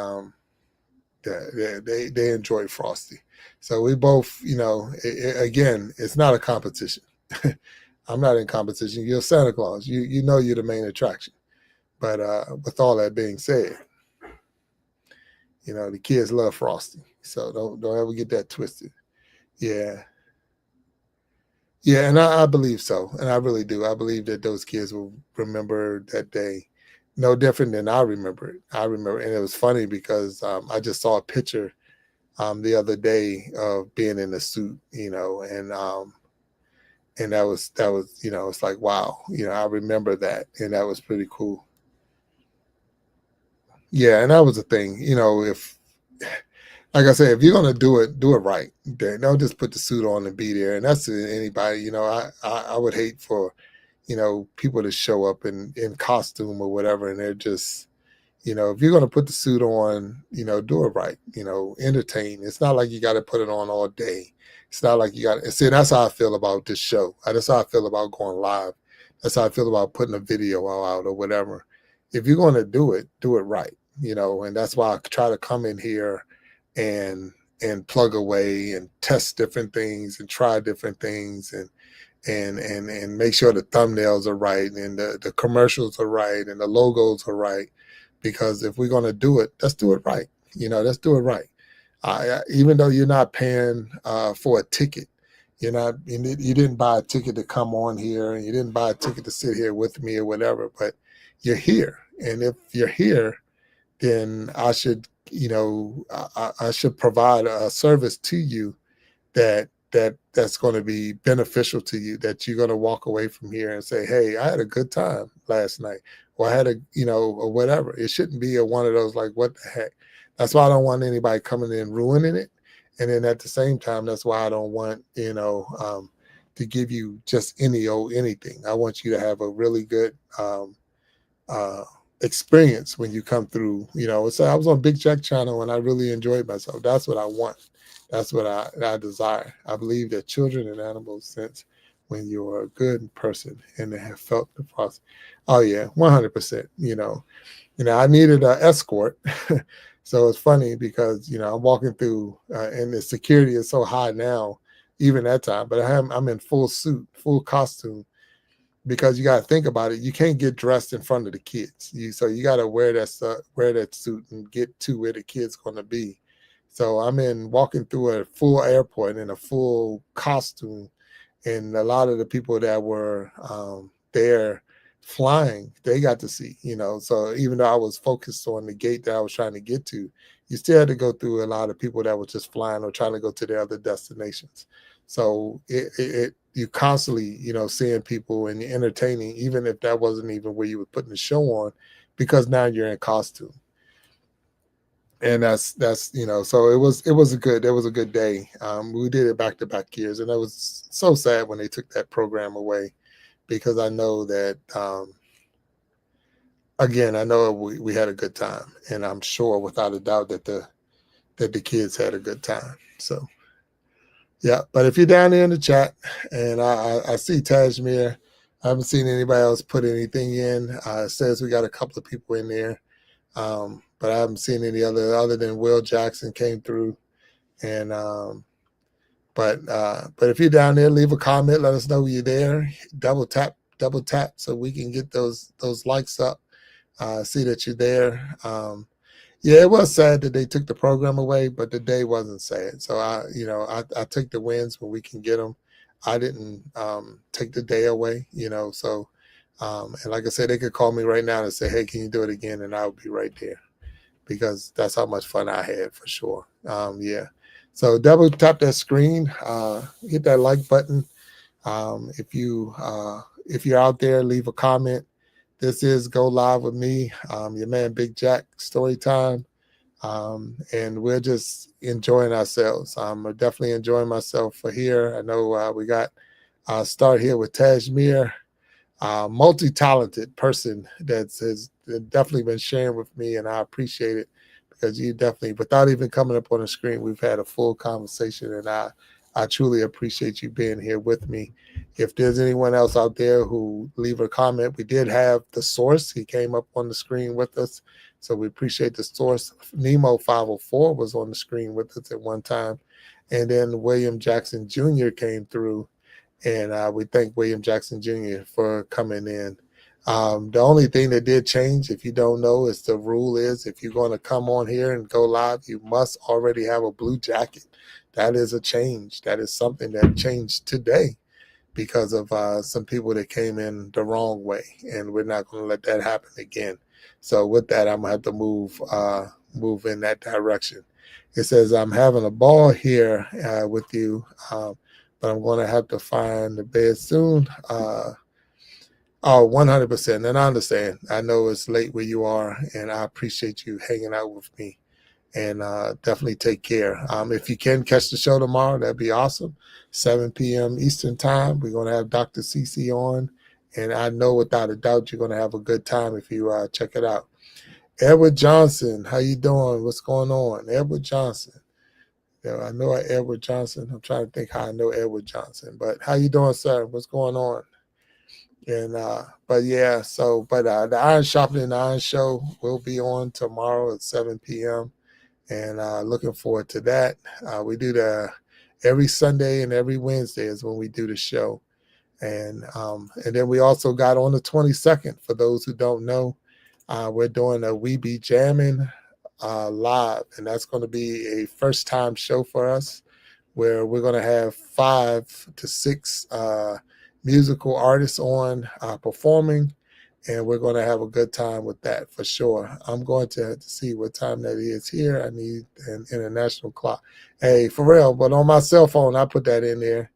they enjoy Frosty. So we both, again, it's not a competition. I'm not in competition. You're Santa Claus. You know you're the main attraction. But with all that being said, the kids love Frosty. So don't ever get that twisted. Yeah. Yeah, and I believe so. And I really do. I believe that those kids will remember that day no different than I remember it. And it was funny because I just saw a picture the other day of being in a suit, and that was, it's like, wow, I remember that, and that was pretty cool. Yeah, and that was the thing, if, like I said, if you're gonna do it right. Don't just put the suit on and be there. And that's anybody, I would hate for, people to show up in costume or whatever, and they're just, if you're gonna put the suit on, do it right. Entertain. It's not like you got to put it on all day. It's not like you got to. See, that's how I feel about this show. That's how I feel about going live. That's how I feel about putting a video out or whatever. If you're gonna do it right. And that's why I try to come in here and plug away and test different things and try different things and make sure the thumbnails are right and the commercials are right and the logos are right. Because if we're going to do it, let's do it right. Let's do it right. Even though you're not paying for a ticket, you didn't buy a ticket to come on here, and you didn't buy a ticket to sit here with me or whatever, but you're here. And if you're here, then I should, I should provide a service to you that that's going to be beneficial to you, that you're going to walk away from here and say, hey, I had a good time last night, or I had or whatever. It shouldn't be one of those like, what the heck? That's why I don't want anybody coming in ruining it. And then at the same time, that's why I don't want, to give you just any old anything. I want you to have a really good experience when you come through. So I was on Big Jack channel and I really enjoyed myself. That's what I want. That's what I desire. I believe that children and animals sense when you're a good person and they have felt the process. Oh yeah, 100%. I needed an escort. So it's funny because, I'm walking through and the security is so high now, even that time, but I'm in full suit, full costume, because you got to think about it. You can't get dressed in front of the kids. So you got to wear that suit and get to where the kid's going to be. So I'm walking through a full airport in a full costume, and a lot of the people that were there flying, they got to see, So even though I was focused on the gate that I was trying to get to, you still had to go through a lot of people that were just flying or trying to go to their other destinations. So you constantly, seeing people and entertaining, even if that wasn't even where you were putting the show on, because now you're in costume. And that's so it was a good day. We did it back-to-back years, and it was so sad when they took that program away, because I know that again, I know we had a good time, and I'm sure without a doubt that the kids had a good time. So yeah, but if you're down there in the chat, and I see Tajmir, I haven't seen anybody else put anything in. It says we got a couple of people in there. But I haven't seen any other than Will Jackson came through. And but if you're down there, leave a comment, let us know you're there. Double tap so we can get those likes up. See that you're there. Yeah, it was sad that they took the program away, but the day wasn't sad. So I take the wins when we can get them. I didn't take the day away, so and like I said, they could call me right now and say, hey, can you do it again? And I'll be right there, because that's how much fun I had, for sure. Yeah. So double tap that screen, hit that like button. If you're out there, leave a comment. This is Go Live with me, your man Big Jack, story time. And we're just enjoying ourselves. I'm definitely enjoying myself for here. I know we got start here with Tajmir, multi-talented person that has definitely been sharing with me, and I appreciate it, because you definitely, without even coming up on the screen, we've had a full conversation, and I truly appreciate you being here with me. If there's anyone else out there who leave a comment, we did have the source. He came up on the screen with us, so we appreciate the source. Nemo 504 was on the screen with us at one time, and then William Jackson Jr. came through. And we thank William Jackson Jr. for coming in. The only thing that did change, if you don't know, is the rule is if you're going to come on here and go live, you must already have a blue jacket. That is a change. That is something that changed today because of some people that came in the wrong way, and we're not going to let that happen again. So with that, I'm going to have to move in that direction. It says, I'm having a ball here with you, but I'm going to have to find the bed soon. 100%. And I understand. I know it's late where you are, and I appreciate you hanging out with me. And definitely take care. If you can catch the show tomorrow, that'd be awesome. 7 p.m. Eastern time. We're going to have Dr. CC on. And I know without a doubt you're going to have a good time if you check it out. Edward Johnson, how you doing? What's going on? Edward Johnson. Yeah, I know Edward Johnson. I'm trying to think how I know Edward Johnson. But how you doing, sir? What's going on? And but yeah, the Iron Sharpening the Iron show will be on tomorrow at 7 p.m. And looking forward to that. We do every Sunday and every Wednesday is when we do the show. And then we also got on the 22nd, for those who don't know, we're doing a We Be Jamming live. And that's going to be a first time show for us, where we're going to have 5 to 6 musical artists on performing. And we're going to have a good time with that for sure. I'm going to have to see what time that is here. I need an international clock. Hey, for real, but on my cell phone, I put that in there.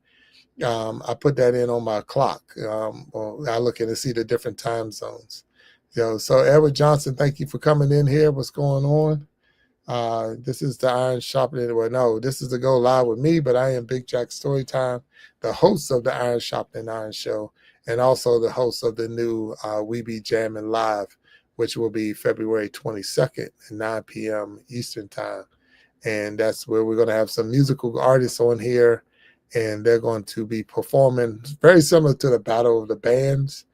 I put that in on my clock. Or I look in to see the different time zones. So Edward Johnson, thank you for coming in here. What's going on? This is the Iron Sharpening. Well, no, this is the Go Live with me, but I am Big Jack Storytime, the host of the Iron Sharpening Iron Show, and also the host of the new We Be Jamming Live, which will be February 22nd at 9 p.m. Eastern Time. And that's where we're going to have some musical artists on here, and they're going to be performing very similar to the Battle of the Bands,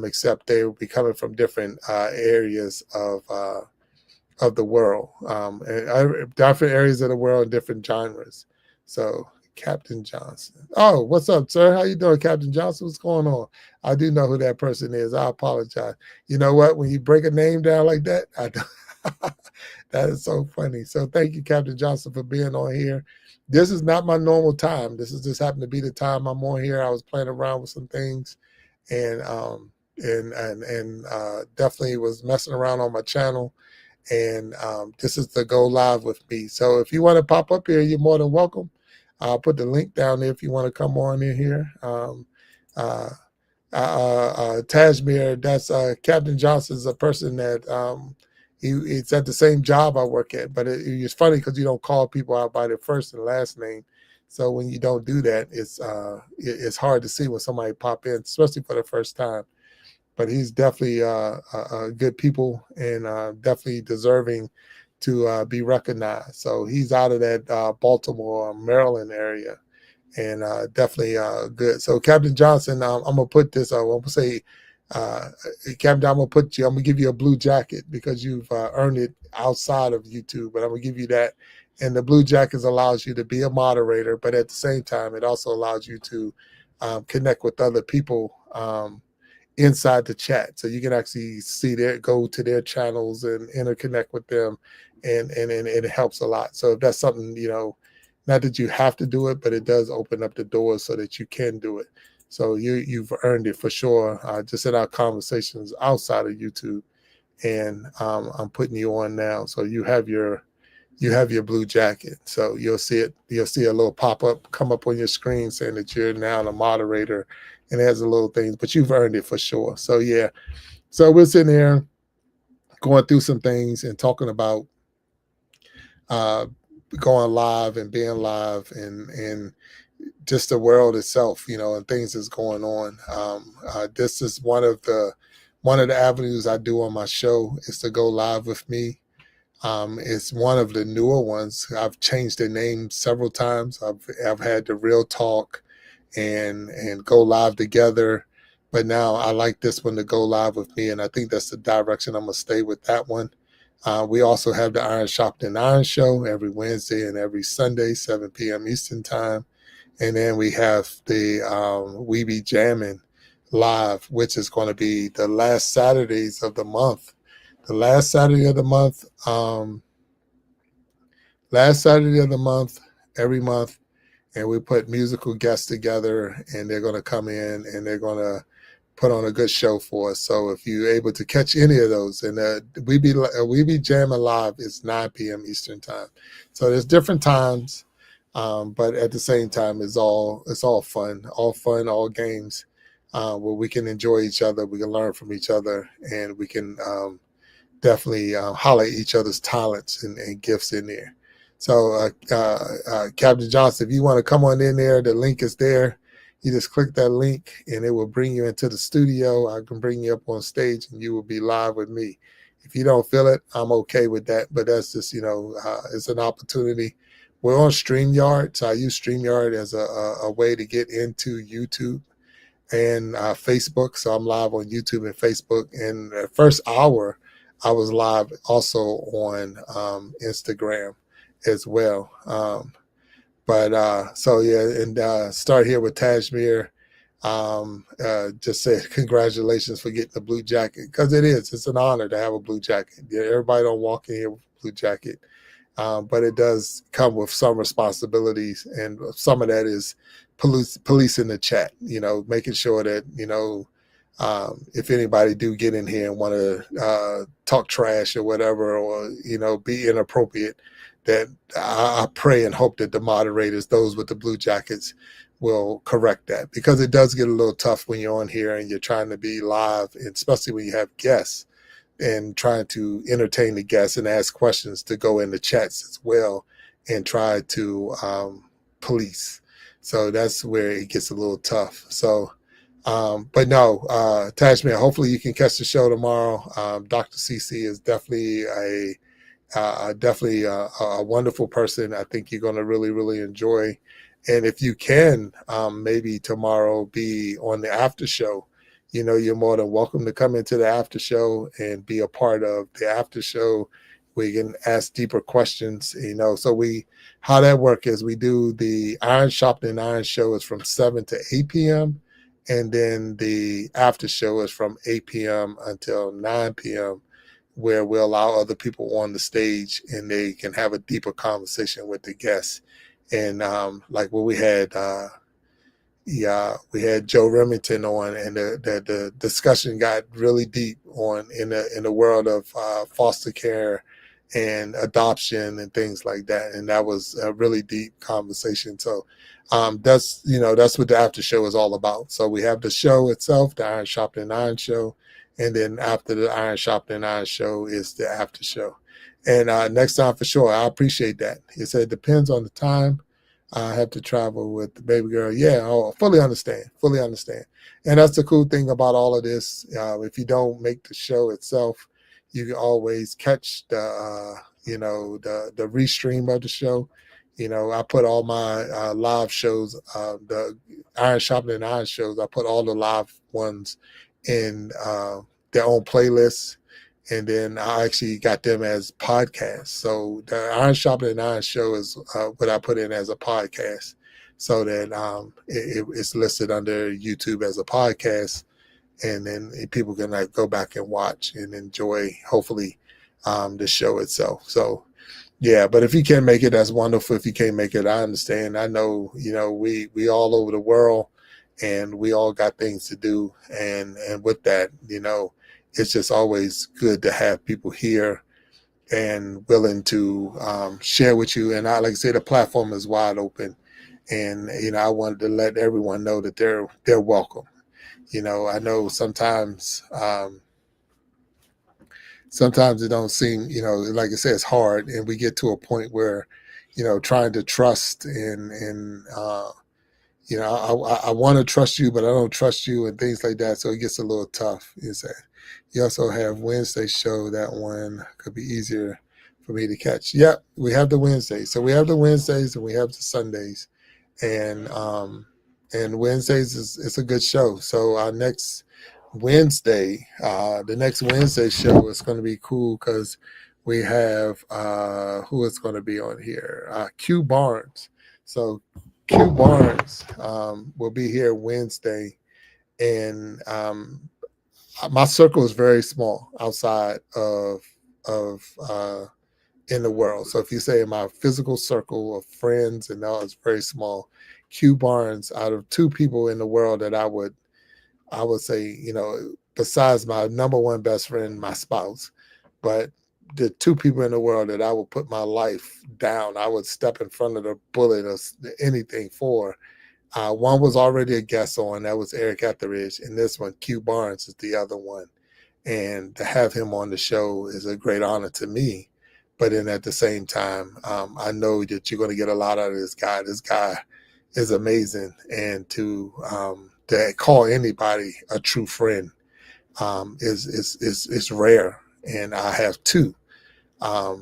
except they will be coming from different areas of the world, and different areas of the world, different genres. So Captain Johnson. Oh, what's up, sir? How you doing, Captain Johnson? What's going on? I do know who that person is. I apologize. You know what? When you break a name down like that, I don't. That is so funny. So thank you, Captain Johnson, for being on here. This is not my normal time. This is just happened to be the time I'm on here. I was playing around with some things, and definitely was messing around on my channel. And this is the Go Live with me. So if you want to pop up here, you're more than welcome. I'll put the link down there if you want to come on in here. Tajmir, that's Captain Johnson's a person that it's at the same job I work at, but it's funny because you don't call people out by their first and last name. So when you don't do that, it's hard to see when somebody pop in, especially for the first time. But he's definitely good people and definitely deserving to be recognized. So he's out of that Baltimore, Maryland area, and definitely good. So Captain Johnson, I'm gonna put this. I'm gonna say, Captain, I'm gonna give you a blue jacket because you've earned it outside of YouTube. But I'm gonna give you that, and the blue jackets allows you to be a moderator, but at the same time, it also allows you to connect with other people inside the chat, so you can actually go to their channels and interconnect with them, and it helps a lot. So if that's something, not that you have to do it, but it does open up the doors so that you can do it. So you've earned it for sure. Just in our conversations outside of YouTube, and I'm putting you on now, so you have your blue jacket. So you'll see a little pop-up come up on your screen saying that you're now the moderator, and it has a little things, but you've earned it for sure. So yeah, so we're sitting there going through some things and talking about going live and being live and just the world itself, and things that's going on. This is one of the avenues I do on my show is to go live with me. It's one of the newer ones. I've changed the name several times. I've had the Real Talk and Go Live Together, but now I like this one to Go Live with me, and I think that's the direction I'm gonna stay with that one. We also have the Iron Sharpening Iron Show every Wednesday and every Sunday, 7 p.m. Eastern Time, and then we have the We Be Jamming Live, which is going to be the last Saturdays of the month. The last Saturday of the month, every month, and we put musical guests together, and they're going to come in and they're going to put on a good show for us. So if you're able to catch any of those, and We Be Jamming Live is 9 p.m. Eastern Time. So there's different times, but at the same time, it's all fun, all games, where we can enjoy each other, we can learn from each other, and we can definitely highlight each other's talents and gifts in there. So Captain Johnson, if you want to come on in there, the link is there. You just click that link and it will bring you into the studio. I can bring you up on stage and you will be live with me. If you don't feel it, I'm okay with that. But that's just, it's an opportunity. We're on StreamYard. So I use StreamYard as a way to get into YouTube and Facebook. So I'm live on YouTube and Facebook. And the first hour, I was live also on Instagram as well. So yeah, and start here with Tajmir. Just say congratulations for getting the blue jacket, because it's an honor to have a blue jacket. Yeah, everybody don't walk in here with a blue jacket, but it does come with some responsibilities, and some of that is policing the chat, making sure that if anybody do get in here and want to talk trash or whatever, or be inappropriate, that I pray and hope that the moderators, those with the blue jackets, will correct that, because it does get a little tough when you're on here and you're trying to be live, and especially when you have guests and trying to entertain the guests and ask questions to go in the chats as well and try to police. So that's where it gets a little tough. So but no, Tajman, hopefully you can catch the show tomorrow. Dr. CC is definitely a wonderful person. I think you're going to really, really enjoy. And if you can, maybe tomorrow be on the after show. You're more than welcome to come into the after show and be a part of the after show. We can ask deeper questions, So how that works is we do the Iron Sharpening Iron show is from 7 to 8 p.m. And then the after show is from 8 p.m. until 9 p.m., where we allow other people on the stage and they can have a deeper conversation with the guests. And like what we had, we had Joe Remington on, and the discussion got really deep in the world of foster care and adoption and things like that. And that was a really deep conversation. So that's what the after show is all about. So we have the show itself, the Iron Sharpening Iron show, and then after the Iron Sharpening Iron show is the after show. And next time for sure, I appreciate that. He said it depends on the time. I have to travel with the baby girl. Yeah, I fully understand. And that's the cool thing about all of this. If you don't make the show itself, you can always catch the restream of the show. I put all my live shows, the Iron Sharpening Iron shows, I put all the live ones in their own playlists. And then I actually got them as podcasts. So the Iron Sharpening Iron show is what I put in as a podcast, so that it's listed under YouTube as a podcast, and then people can go back and watch and enjoy, hopefully, the show itself. So yeah, but if you can make it, that's wonderful. If you can't make it, I understand. I know, we all over the world, and we all got things to do, and with that, it's just always good to have people here and willing to share with you. And like I say, the platform is wide open, and I wanted to let everyone know that they're welcome. I know sometimes it don't seem, like I said, it's hard, and we get to a point where, trying to trust and I want to trust you, but I don't trust you, and things like that. So it gets a little tough. You also have Wednesday show. That one could be easier for me to catch. Yep, we have the Wednesdays. So we have the Wednesdays and we have the Sundays, and Wednesdays is a good show. So our next Wednesday, the next Wednesday show is going to be cool, because we have who is going to be on here? Q Barnes. So Q Barnes will be here Wednesday, and my circle is very small outside of in the world. So if you say my physical circle of friends and all, it's very small. Q Barnes, out of two people in the world that I would say, besides my number one best friend, my spouse, but the two people in the world that I would put my life down, I would step in front of the bullet or anything for. One was already a guest on, that was Eric Etheridge, and this one, Q Barnes, is the other one. And to have him on the show is a great honor to me. But then at the same time, I know that you're going to get a lot out of this guy. This guy is amazing, and to call anybody a true friend is rare. And I have two. I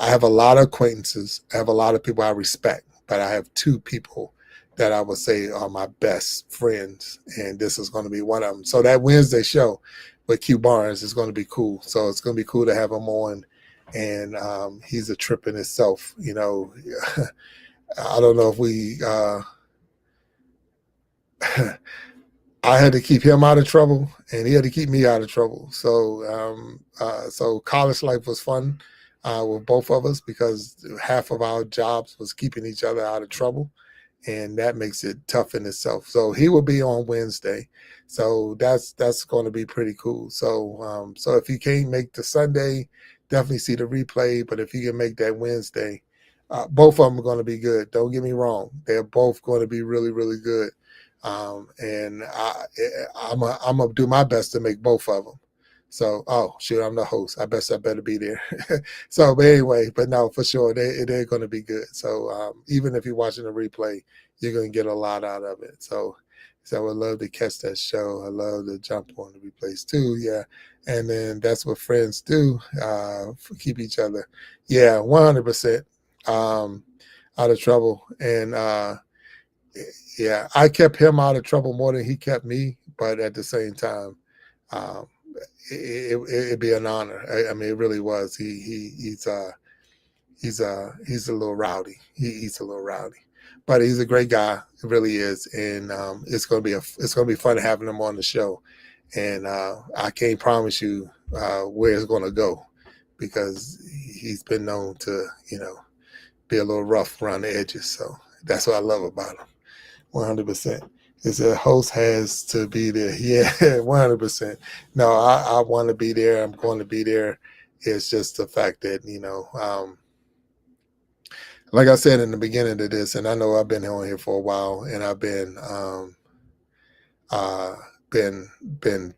have a lot of acquaintances. I have a lot of people I respect, but I have two people that I would say are my best friends, and this is going to be one of them. So that Wednesday show with Q Barnes is going to be cool. So it's going to be cool to have him on, and he's a trip in itself. I don't know if we. I had to keep him out of trouble, and he had to keep me out of trouble. So, so college life was fun with both of us, because half of our jobs was keeping each other out of trouble. and that makes it tough in itself. So he will be on Wednesday, so that's going to be pretty cool. So so if you can't make the Sunday, definitely see the replay. But if you can make that Wednesday, both of them are going to be good. Don't get me wrong; they're both going to be really, really good. And I'm gonna do my best to make both of them. So, oh shoot, I'm the host. I better be there. So, but anyway, but no, for sure, they're going to be good. So, even if you're watching the replay, you're going to get a lot out of it. So I would love to catch that show. I love to jump on the replays too. Yeah, and then that's what friends do. Keep each other. Yeah, 100%. Out of trouble, and yeah, I kept him out of trouble more than he kept me. But at the same time, um, it'd be an honor. I mean, it really was. He's a little rowdy. He's a little rowdy, but he's a great guy. It really is, and it's gonna be fun having him on the show. And I can't promise you where it's gonna go, because he's been known to be a little rough around the edges. So that's what I love about him. 100%. Is the host has to be there. Yeah, 100%. No, I want to be there. I'm going to be there. It's just the fact that, like I said in the beginning of this, and I know I've been on here for a while, and I've been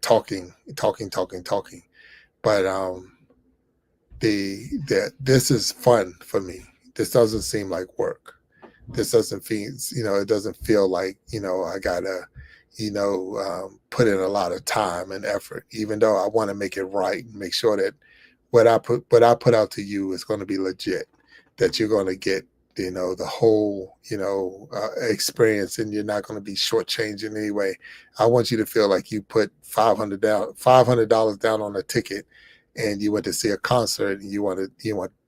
talking, but this is fun for me. This doesn't seem like work. This doesn't feel, it doesn't feel like, I gotta, put in a lot of time and effort, even though I want to make it right and make sure that what I put out to you is going to be legit, that you're going to get, the whole, experience, and you're not going to be shortchanged in any way. I want you to feel like you put $500 down on a ticket, and you went to see a concert, and you want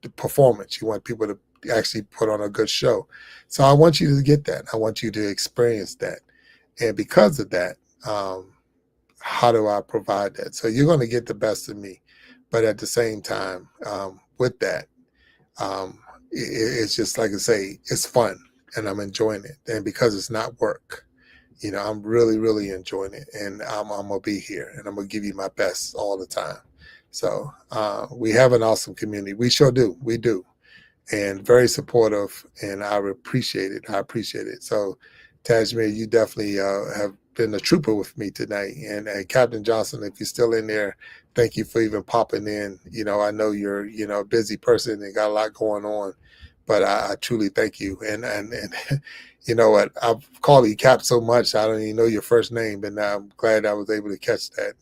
the performance. You want people to actually put on a good show. So I want you to get that. I want you to experience that. And because of that, how do I provide that? So you're going to get the best of me. But at the same time, with that, it's just like I say, it's fun, and I'm enjoying it. And because it's not work, I'm really, really enjoying it. And I'm going to be here, and I'm going to give you my best all the time. So we have an awesome community. We sure do. We do. And very supportive, and I appreciate it. So, Tajmir, you definitely have been a trooper with me tonight. And Captain Johnson, if you're still in there, thank you for even popping in. I know you're a busy person and got a lot going on, but I truly thank you. And you know what? I've called you Cap so much I don't even know your first name, but now I'm glad I was able to catch that.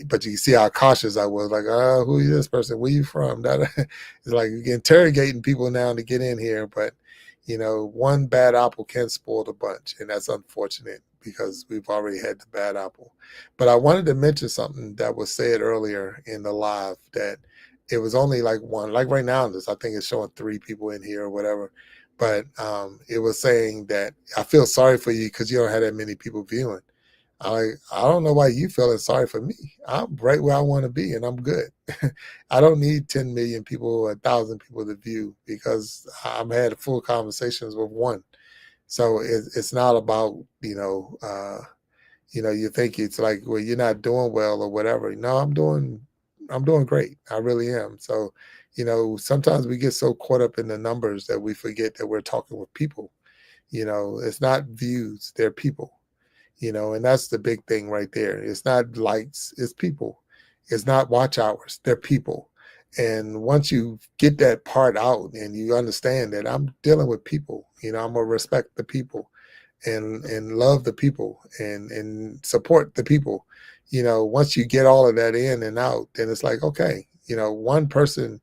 But you see how cautious I was, like, who is this person? Where you from? It's like you're interrogating people now to get in here. But, one bad apple can spoil the bunch. And that's unfortunate, because we've already had the bad apple. But I wanted to mention something that was said earlier in the live, that it was only like one. Like right now, I think it's showing 3 people in here or whatever. But it was saying that I feel sorry for you because you don't have that many people viewing. I don't know why you feeling sorry for me. I'm right where I want to be, and I'm good. I don't need 10 million people or 1,000 people to view, because I've had full conversations with one. So it's not about, you think it's like, well, you're not doing well or whatever. No, I'm doing great. I really am. So, sometimes we get so caught up in the numbers that we forget that we're talking with people. It's not views, they're people. And that's the big thing right there. It's not likes, it's people. It's not watch hours, they're people. And once you get that part out and you understand that I'm dealing with people, I'm going to respect the people and love the people and support the people. Once you get all of that in and out, then it's like, okay, one person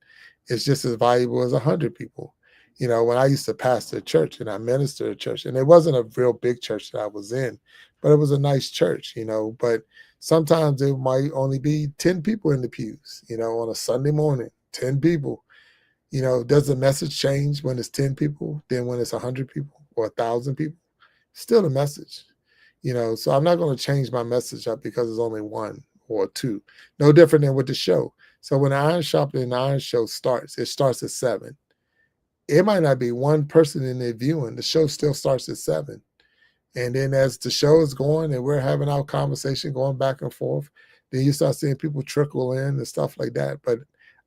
is just as valuable as 100 people. When I used to pastor a church and I ministered a church, and it wasn't a real big church that I was in, but it was a nice church, but sometimes it might only be 10 people in the pews, on a Sunday morning, 10 people. Does the message change when it's 10 people than when it's 100 people or 1,000 people? Still a message, so I'm not going to change my message up because it's only 1 or 2. No different than with the show. So when the Iron Sharpening Iron show starts, it starts at 7. it might not be one person in there viewing. The show still starts at 7. And then as the show is going and we're having our conversation going back and forth, then you start seeing people trickle in and stuff like that. But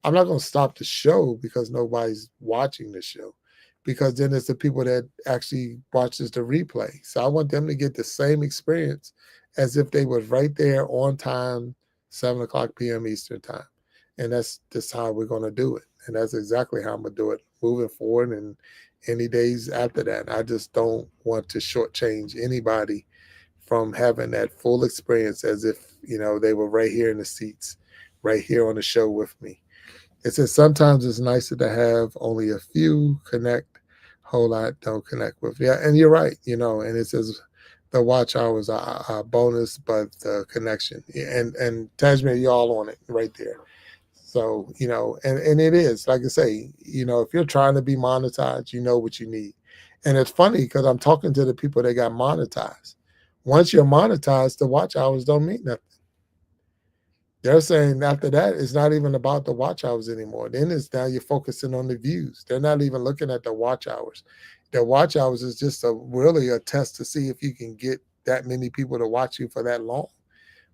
I'm not going to stop the show because nobody's watching the show, because then it's the people that actually watches the replay. So I want them to get the same experience as if they was right there on time, 7 o'clock p.m. Eastern time. And that's just how we're going to do it. And that's exactly how I'm going to do it moving forward and any days after that. I just don't want to shortchange anybody from having that full experience as if, they were right here in the seats, right here on the show with me. It says sometimes it's nicer to have only a few connect, whole lot don't connect with. Yeah, and you're right, and it says the watch hours are a bonus, but the connection. And Tajmir, you're all on it right there. So, and it is, like I say, if you're trying to be monetized, you know what you need. And it's funny because I'm talking to the people that got monetized. Once you're monetized, the watch hours don't mean nothing. They're saying after that, it's not even about the watch hours anymore. Then it's now you're focusing on the views. They're not even looking at the watch hours. The watch hours is just really a test to see if you can get that many people to watch you for that long.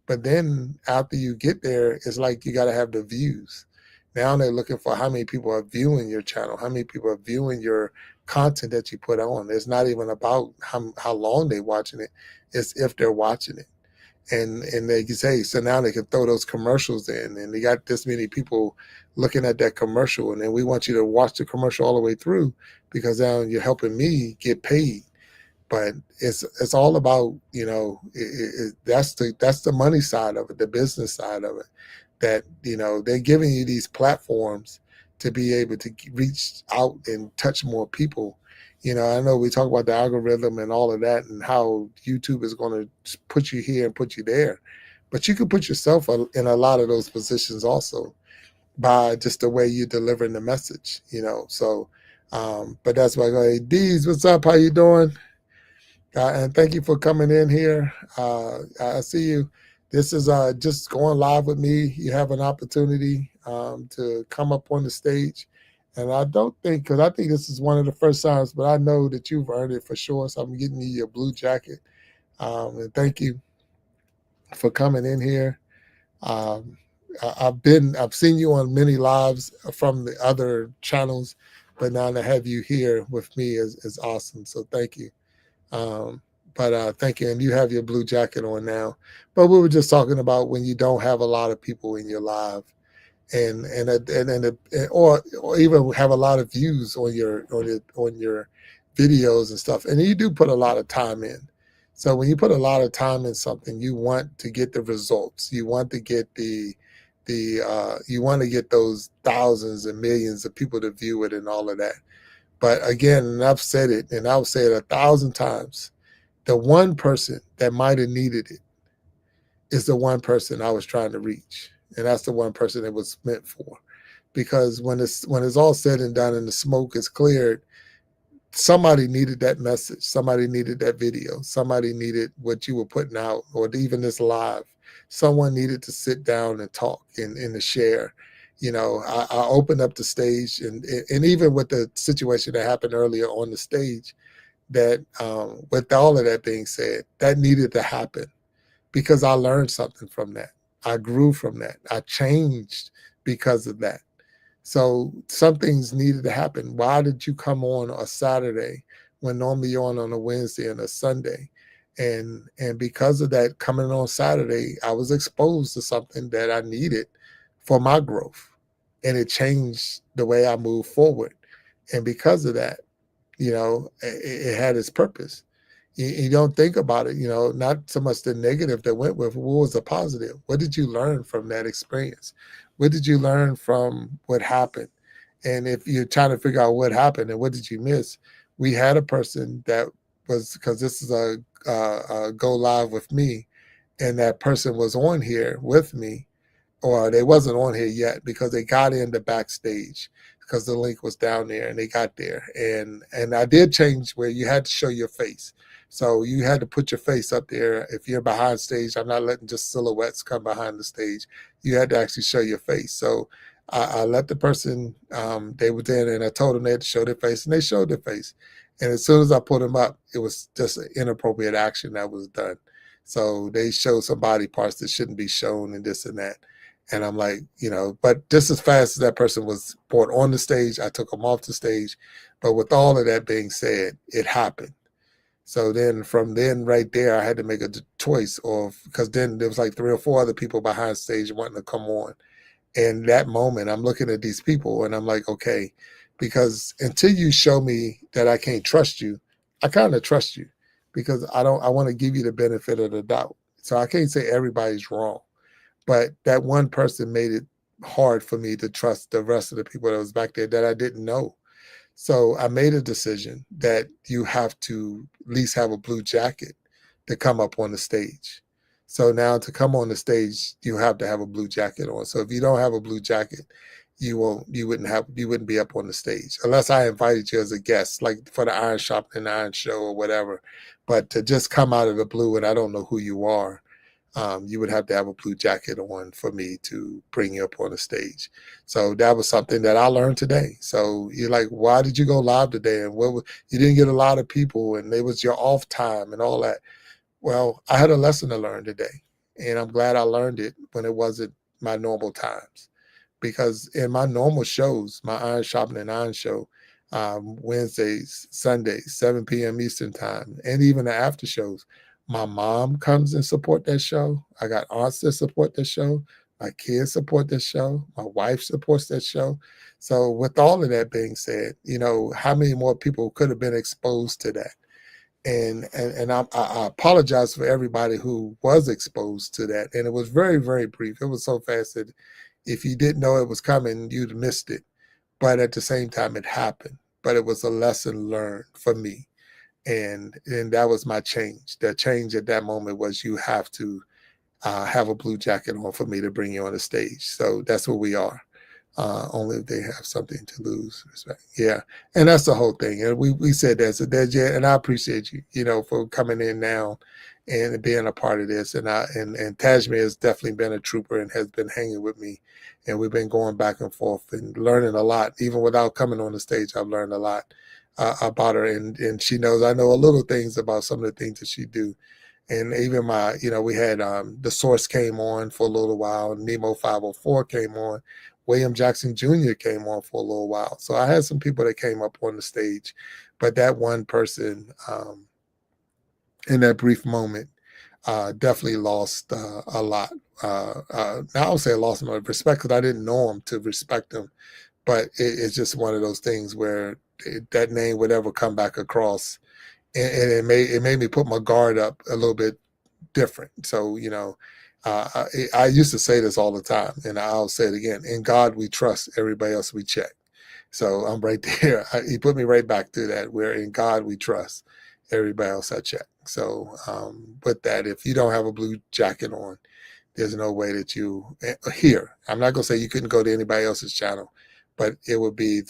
But then after you get there, it's like you got to have the views. Now they're looking for how many people are viewing your channel, how many people are viewing your content that you put on. It's not even about how long they're watching it. It's if they're watching it. And they can say, so now they can throw those commercials in, and they got this many people looking at that commercial. And then we want you to watch the commercial all the way through because now you're helping me get paid. But it's all about, that's the money side of it, the business side of it, that, they're giving you these platforms to be able to reach out and touch more people. I know we talk about the algorithm and all of that and how YouTube is going to put you here and put you there, but you can put yourself in a lot of those positions also by just the way you're delivering the message, so, but that's why I go, hey, Deez, what's up? How you doing? And thank you for coming in here. I see you. This is just going live with me. You have an opportunity to come up on the stage. And I don't think, because I think this is one of the first times, but I know that you've earned it for sure. So I'm getting you your blue jacket. And thank you for coming in here. I've seen you on many lives from the other channels, but now to have you here with me is awesome. So thank you. But thank you. And you have your blue jacket on now. But we were just talking about when you don't have a lot of people in your live and or even have a lot of views on your videos and stuff. And you do put a lot of time in. So when you put a lot of time in something, you want to get the results. You want to get you want to get those thousands and millions of people to view it and all of that. But again, and I've said it, and I'll say it 1,000 times, the one person that might have needed it is the one person I was trying to reach. And that's the one person it was meant for. Because when it's all said and done and the smoke is cleared, somebody needed that message. Somebody needed that video. Somebody needed what you were putting out, or even this live. Someone needed to sit down and talk and to share. I opened up the stage, and even with the situation that happened earlier on the stage, that with all of that being said, that needed to happen because I learned something from that. I grew from that. I changed because of that. So some things needed to happen. Why did you come on a Saturday when normally you're on a Wednesday and a Sunday? And because of that, coming on Saturday, I was exposed to something that I needed for my growth. And it changed the way I move forward. And because of that, it had its purpose. You don't think about it, not so much the negative that went with it. What was the positive? What did you learn from that experience? What did you learn from what happened? And if you're trying to figure out what happened and what did you miss, we had a person that was, because this is a go live with me, and that person was on here with me, or they wasn't on here yet because they got in the backstage because the link was down there and they got there. And I did change where you had to show your face. So you had to put your face up there. If you're behind stage, I'm not letting just silhouettes come behind the stage. You had to actually show your face. So I let the person, they were there, and I told them they had to show their face, and they showed their face. And as soon as I put them up, it was just an inappropriate action that was done. So they showed some body parts that shouldn't be shown and this and that. And I'm like, but just as fast as that person was brought on the stage, I took them off the stage. But with all of that being said, it happened. So then from then right there, I had to make a choice because then there was like 3 or 4 other people behind stage wanting to come on. And that moment, I'm looking at these people and I'm like, okay, because until you show me that I can't trust you, I kind of trust you because I want to give you the benefit of the doubt. So I can't say everybody's wrong, but that one person made it hard for me to trust the rest of the people that was back there that I didn't know. So I made a decision that you have to at least have a blue jacket to come up on the stage. So now to come on the stage, you have to have a blue jacket on. So if you don't have a blue jacket, you wouldn't be up on the stage unless I invited you as a guest, like for the Iron Sharpening Iron show or whatever. But to just come out of the blue and I don't know who you are, you would have to have a blue jacket on for me to bring you up on the stage. So that was something that I learned today. So you're like, why did you go live today? And you didn't get a lot of people and it was your off time and all that. Well, I had a lesson to learn today, and I'm glad I learned it when it wasn't my normal times. Because in my normal shows, my Iron Sharpening Iron show, Wednesdays, Sundays, 7 p.m. Eastern time, and even the after shows, my mom comes and support that show. I got aunts that support that show. My kids support that show. My wife supports that show. So with all of that being said, how many more people could have been exposed to that? And I apologize for everybody who was exposed to that. And it was very, very brief. It was so fast that if you didn't know it was coming, you'd missed it. But at the same time, it happened. But it was a lesson learned for me. And that was my change. The change at that moment was you have to have a blue jacket on for me to bring you on the stage. So that's what we are. Only if they have something to lose. Respect. Yeah. And that's the whole thing. And we said that. So and I appreciate you, for coming in now and being a part of this. And Tajmi has definitely been a trooper and has been hanging with me. And we've been going back and forth and learning a lot. Even without coming on the stage, I've learned a lot about her. And she knows I know a little things about some of the things that she do. And even we had The Source came on for a little while. Nemo 504 came on. William Jackson Jr. came on for a little while. So I had some people that came up on the stage, but that one person in that brief moment definitely lost a lot. Now I would say I lost my respect because I didn't know him to respect him, but it's just one of those things where that name would ever come back across, and it made me put my guard up a little bit different. So, I used to say this all the time, and I'll say it again. In God we trust, everybody else we check. So I'm right there. He put me right back to that, where in God we trust, everybody else I check. So with that, if you don't have a blue jacket on, there's no way that you here. I'm not going to say you couldn't go to anybody else's channel, but it would be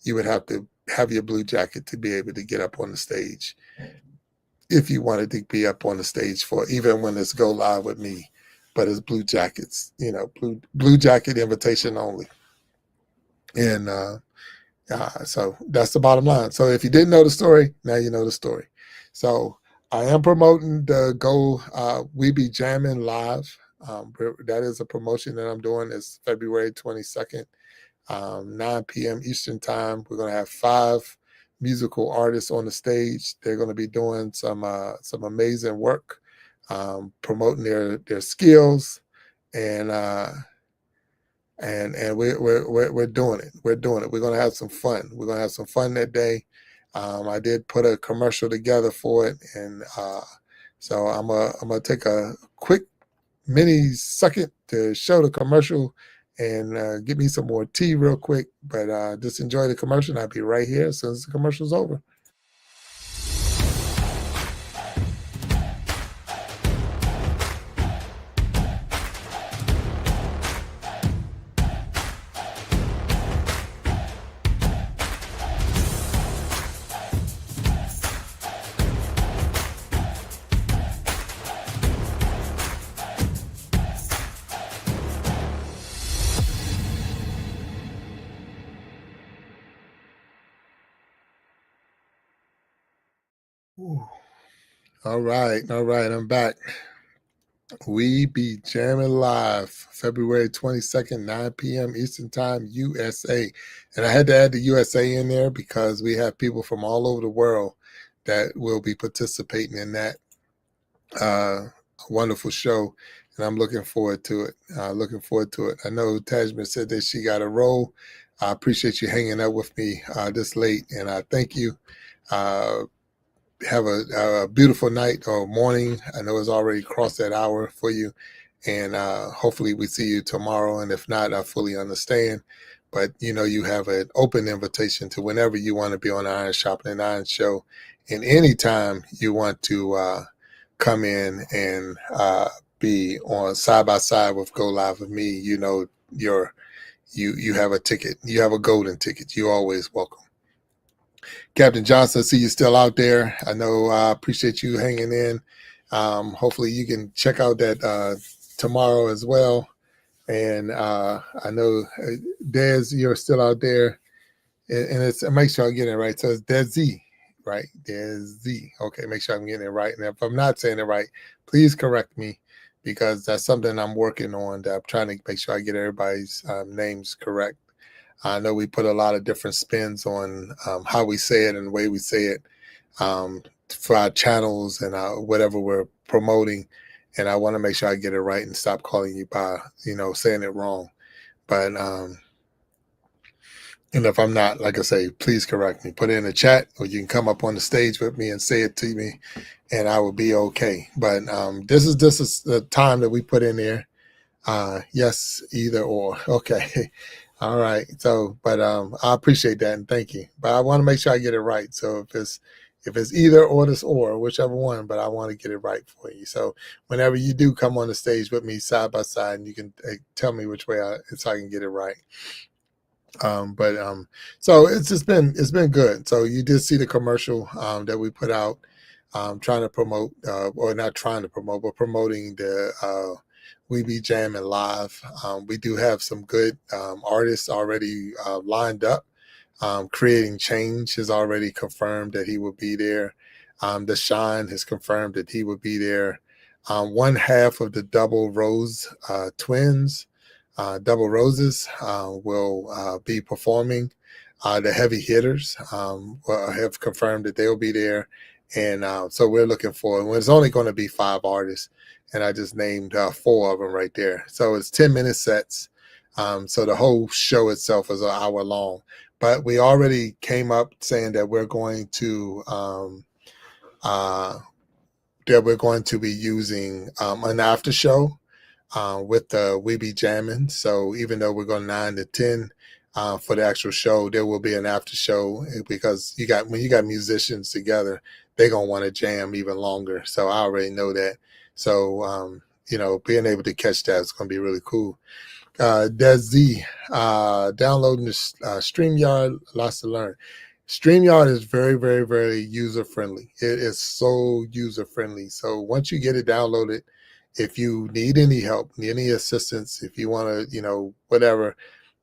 you would have to have your blue jacket to be able to get up on the stage. If you wanted to be up on the stage for even when it's go live with me, but it's blue jackets, blue jacket invitation only. And so that's the bottom line. So if you didn't know the story, now you know the story. So I am promoting the We Be Jamming Live. That is a promotion that I'm doing. It's February 22nd, 9 p.m. Eastern time. We're going to have 5 musical artists on the stage. They're going to be doing some amazing work, promoting their skills, and we're doing it. We're doing it. We're going to have some fun. We're going to have some fun that day. I did put a commercial together for it, and so I'm gonna take a quick mini second to show the commercial and get me some more tea real quick. But just enjoy the commercial. I'll be right here as soon as the commercial's over. Ooh. All right, I'm back. We be jamming live February 22nd, 9 p.m. Eastern Time, USA. And I had to add the USA in there because we have people from all over the world that will be participating in that wonderful show. And I'm looking forward to it. I know Tajman said that she got a role. I appreciate you hanging out with me this late, and I thank you. Have a beautiful night or morning. I know it's already crossed that hour for you, and hopefully we see you tomorrow. And if not, I fully understand. But you have an open invitation to whenever you want to be on the Iron Shopping and Iron Show, and anytime you want to come in and be on side by side with Go Live with me. You have a ticket. You have a golden ticket. You're always welcome. Captain Johnson, I see you still out there. I know I appreciate you hanging in. Hopefully you can check out that tomorrow as well. And I know Des, you're still out there. And it's make sure I get it right. So it's Desi, right? Desi. Okay, make sure I'm getting it right. And if I'm not saying it right, please correct me because that's something I'm working on. That I'm trying to make sure I get everybody's names correct. I know we put a lot of different spins on how we say it and the way we say it for our channels and whatever we're promoting. And I want to make sure I get it right and stop calling you by, saying it wrong. But, if I'm not, like I say, please correct me. Put it in the chat or you can come up on the stage with me and say it to me and I will be okay. But this is the time that we put in there. Yes, either or. Okay. All right. So, but I appreciate that and thank you. But I want to make sure I get it right. So if it's either or this or whichever one, but I want to get it right for you. So whenever you do come on the stage with me side by side, and you can tell me which way so I can get it right. So it's been good. So you did see the commercial that we put out, trying to promote, or not trying to promote, but promoting the We Be Jamming Live. We do have some good artists already lined up. Creating Change has already confirmed that he will be there. The Shine has confirmed that he will be there. One half of the Double Rose twins, Double Roses, will be performing. The Heavy Hitters have confirmed that they'll be there. And so we're looking for, well, it's only going to be 5 artists. And I just named 4 of them right there. So it's 10-minute sets. So the whole show itself is an hour long. But we already came up saying that we're going to be using an after show with the We Be Jamming. So even though we're going 9 to 10 for the actual show, there will be an after show because when you got musicians together, they're gonna want to jam even longer. So I already know that. So being able to catch that is going to be really cool. Desi, downloading the StreamYard, lots to learn. StreamYard is very, very, very user friendly. It is so user friendly. So once you get it downloaded, if you need any help, need any assistance, if you want to, whatever,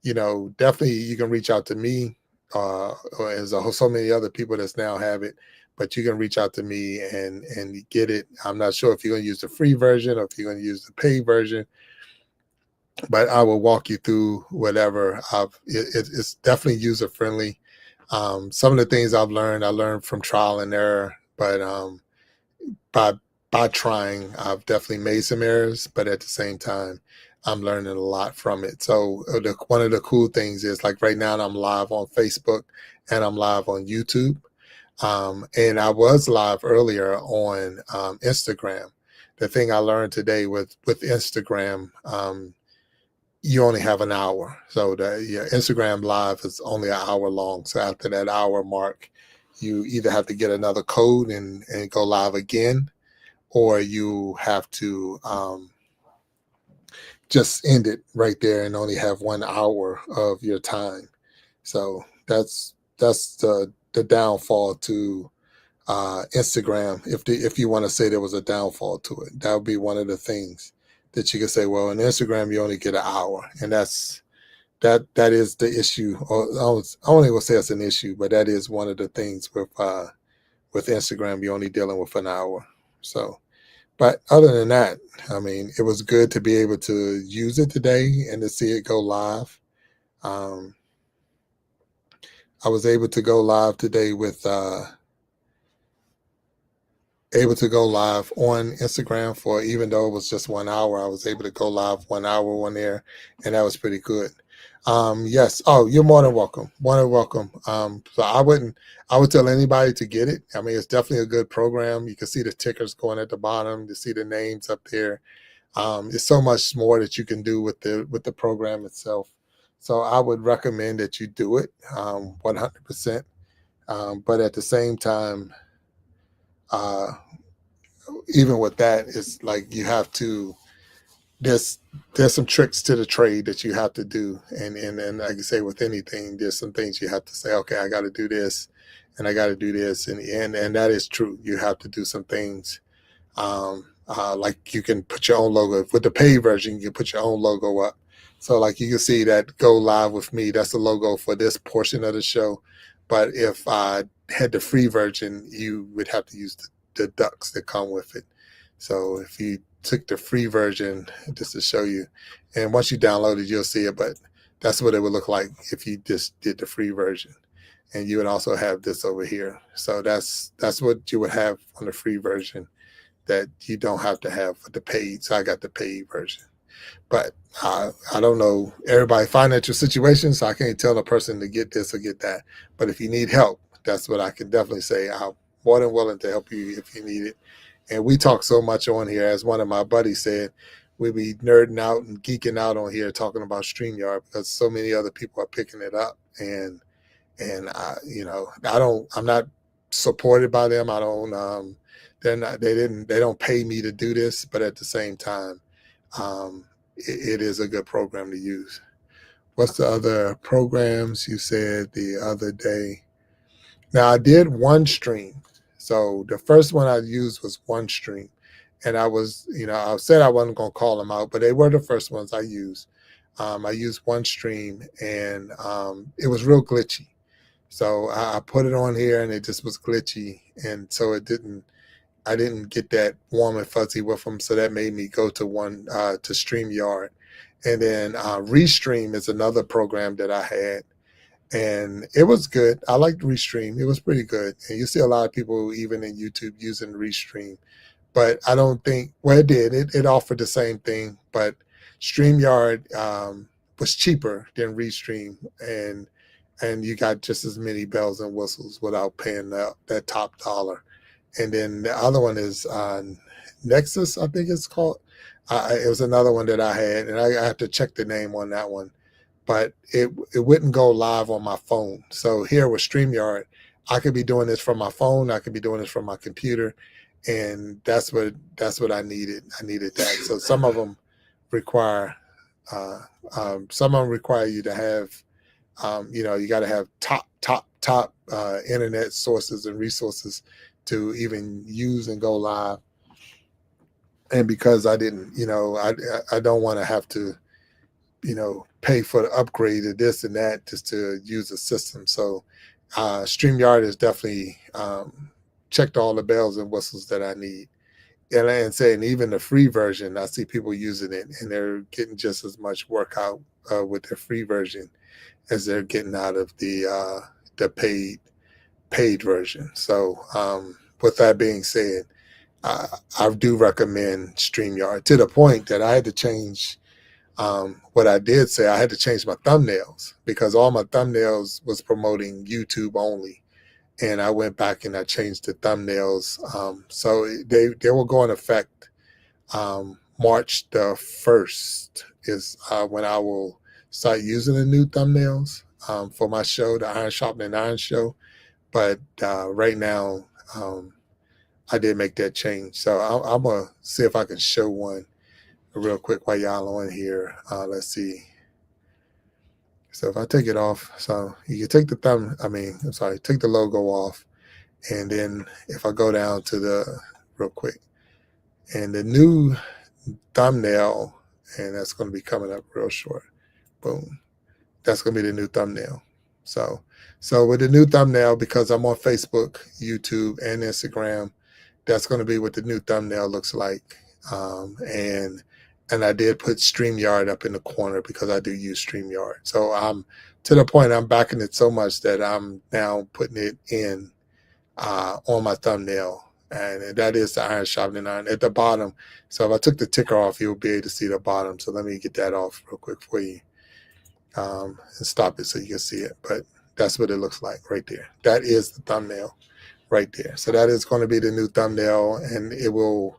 definitely you can reach out to me. Or there's so many other people that's now have it. But you can reach out to me and get it. I'm not sure if you're going to use the free version or if you're going to use the paid version, but I will walk you through whatever. It's definitely user friendly. Some of the things I learned from trial and error, but by trying, I've definitely made some errors, but at the same time, I'm learning a lot from it. So one of the cool things is like right now I'm live on Facebook and I'm live on YouTube. And I was live earlier on Instagram. The thing I learned today with Instagram, you only have an hour. So Instagram live is only an hour long. So after that hour mark, you either have to get another code and go live again, or you have to just end it right there and only have 1 hour of your time. So that's the downfall to Instagram. If you want to say there was a downfall to it, that would be one of the things that you could say. Well, on Instagram you only get an hour, and that is the issue. Or I only will say it's an issue, but that is one of the things with with Instagram, you're only dealing with an hour. So, but other than that, I mean, it was good to be able to use it today and to see it go live. I was able to go live today with able to go live on Instagram for, even though it was just 1 hour, I was able to go live 1 hour on there, and that was pretty good. Yes. Oh, you're more than welcome. More than welcome. So I would tell anybody to get it. I mean, it's definitely a good program. You can see the tickers going at the bottom, to see the names up there. There's so much more that you can do with the program itself. So I would recommend that you do it 100%. But at the same time, even with that, it's like you have to, there's some tricks to the trade that you have to do. And like I say, with anything, there's some things you have to say, okay, I got to do this and I got to do this. And that is true. You have to do some things. Like you can put your own logo. With the paid version, you can put your own logo up. So like you can see that Go Live with Me, that's the logo for this portion of the show. But if I had the free version, you would have to use the ducks that come with it. So if you took the free version, just to show you, and once you download it, you'll see it, but that's what it would look like if you just did the free version. And you would also have this over here. So that's what you would have on the free version that you don't have to have for the paid. So I got the paid version. But I don't know everybody's financial situation, so I can't tell a person to get this or get that. But if you need help, that's what I can definitely say. I'm more than willing to help you if you need it. And we talk so much on here, as one of my buddies said, we be nerding out and geeking out on here talking about StreamYard because so many other people are picking it up. And I'm not supported by them. I don't, they don't pay me to do this, but at the same time, it is a good program to use. What's the other programs you said the other day? Now I did OneStream. So the first one I used was OneStream, and I said I wasn't going to call them out, but they were the first ones I used. I used OneStream, and it was real glitchy. So I put it on here, and it just was glitchy, and so I didn't get that warm and fuzzy with them. So that made me go to StreamYard, and then Restream is another program that I had. And it was good. I liked Restream. It was pretty good. And you see a lot of people, even in YouTube, using Restream. But I don't think, well, it did. It offered the same thing. But StreamYard was cheaper than Restream. And you got just as many bells and whistles without paying that top dollar. And then the other one is Nexus, I think it's called. It was another one that I had. And I have to check the name on that one. But it wouldn't go live on my phone. So here with StreamYard, I could be doing this from my phone. I could be doing this from my computer, and that's what I needed. I needed that. So some of them require you to have, you got to have top internet sources and resources to even use and go live. And because I didn't, I don't want to have to, pay for the upgrade of this and that just to use the system. So StreamYard has definitely checked all the bells and whistles that I need. And saying even the free version, I see people using it and they're getting just as much work out with their free version as they're getting out of the paid version. So with that being said, I do recommend StreamYard, to the point that I had to change what I did say. I had to change my thumbnails because all my thumbnails was promoting YouTube only. And I went back and I changed the thumbnails. So they will go in effect March the 1st is when I will start using the new thumbnails for my show, the Iron Sharpening Iron Show. But right now, I did make that change. So I'm going to see if I can show one real quick while y'all on here. Let's see. So if I take it off, so you can take take the logo off. And then if I go down to real quick, and the new thumbnail, and that's going to be coming up real short. Boom. That's going to be the new thumbnail. So with the new thumbnail, because I'm on Facebook, YouTube, and Instagram, that's going to be what the new thumbnail looks like. And I did put StreamYard up in the corner because I do use StreamYard. So I'm to the point I'm backing it so much that I'm now putting it in on my thumbnail. And that is the iron sharpening iron at the bottom. So if I took the ticker off, you'll be able to see the bottom. So let me get that off real quick for you and stop it so you can see it. But that's what it looks like right there. That is the thumbnail right there. So that is going to be the new thumbnail, and it will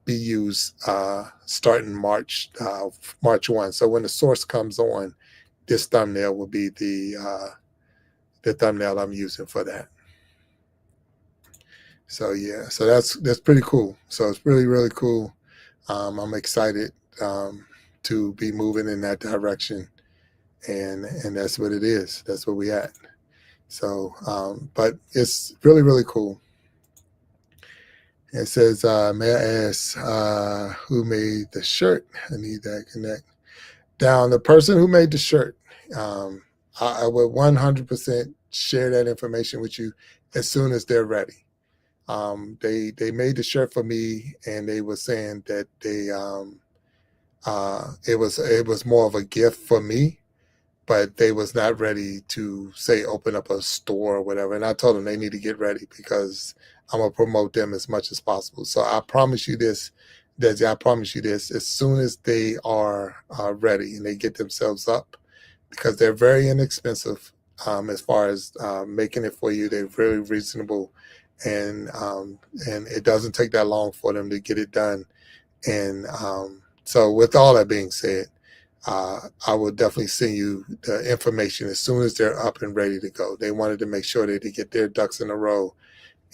be used starting March 1. So when the source comes on, this thumbnail will be the thumbnail I'm using for that. So yeah, so that's pretty cool. So it's really, really cool. I'm excited to be moving in that direction, and that's what it is. That's what we at. So, but it's really, really cool. It says, may I ask who made the shirt? I need that connect. Down, the person who made the shirt, I would 100% share that information with you as soon as they're ready. They made the shirt for me, and they were saying that it was more of a gift for me, but they was not ready to say open up a store or whatever. And I told them they need to get ready because I'm gonna promote them as much as possible. So I promise you this, Desi, I promise you this, as soon as they are ready and they get themselves up, because they're very inexpensive as far as making it for you. They're very reasonable, and it doesn't take that long for them to get it done. And so with all that being said, I will definitely send you the information as soon as they're up and ready to go. They wanted to make sure that they get their ducks in a row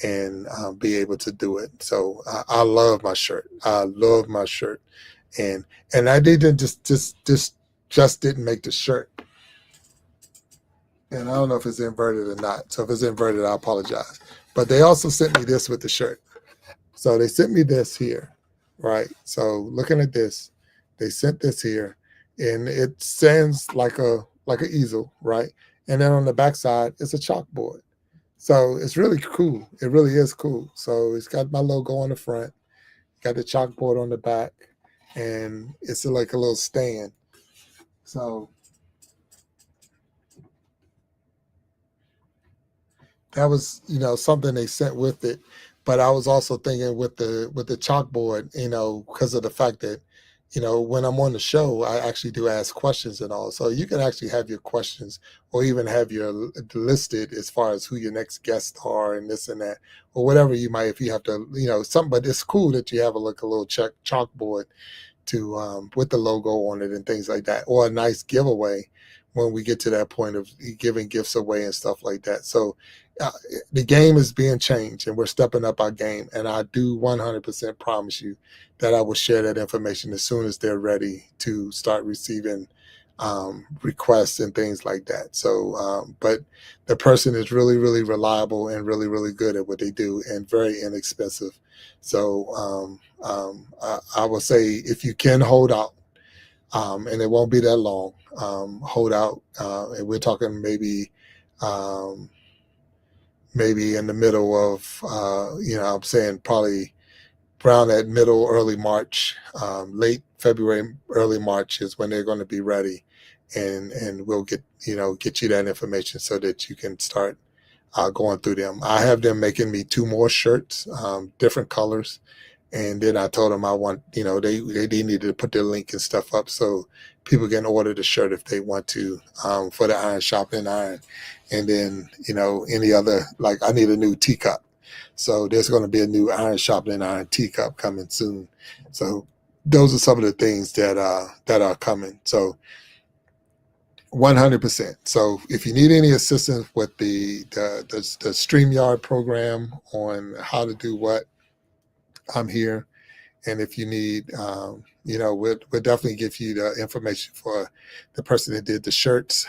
and be able to do it. So I love my shirt. I love my shirt, and I didn't just didn't make the shirt. And I don't know if it's inverted or not. So if it's inverted, I apologize. But they also sent me this with the shirt. So they sent me this here, right? So looking at this, they sent this here. And it stands like an easel, right? And then on the backside, it's a chalkboard. So it's really cool. It really is cool. So it's got my logo on the front, got the chalkboard on the back, and it's like a little stand. So that was, something they sent with it. But I was also thinking with the chalkboard, because of the fact that, when I'm on the show, I actually do ask questions and all. So you can actually have your questions or even have your listed as far as who your next guests are and this and that, or whatever you might, if you have to, something. But it's cool that you have a little chalkboard to with the logo on it and things like that, or a nice giveaway when we get to that point of giving gifts away and stuff like that. So the game is being changed, and we're stepping up our game. And I do 100% promise you that I will share that information as soon as they're ready to start receiving requests and things like that. So, but the person is really, really reliable and really, really good at what they do and very inexpensive. So I will say, if you can hold out, and it won't be that long, hold out. And we're talking maybe in the middle of, I'm saying probably around that middle, early March, late February, early March is when they're going to be ready. And we'll get you that information so that you can start going through them. I have them making me 2 more shirts, different colors. And then I told them I want, they needed to put their link and stuff up so people can order the shirt if they want to, for the iron sharpening iron. And then, any other, like I need a new teacup. So there's going to be a new iron sharpening iron teacup coming soon. So those are some of the things that are coming. So 100%. So if you need any assistance with the StreamYard program on how to do what, I'm here. And if you need, we'll definitely give you the information for the person that did the shirts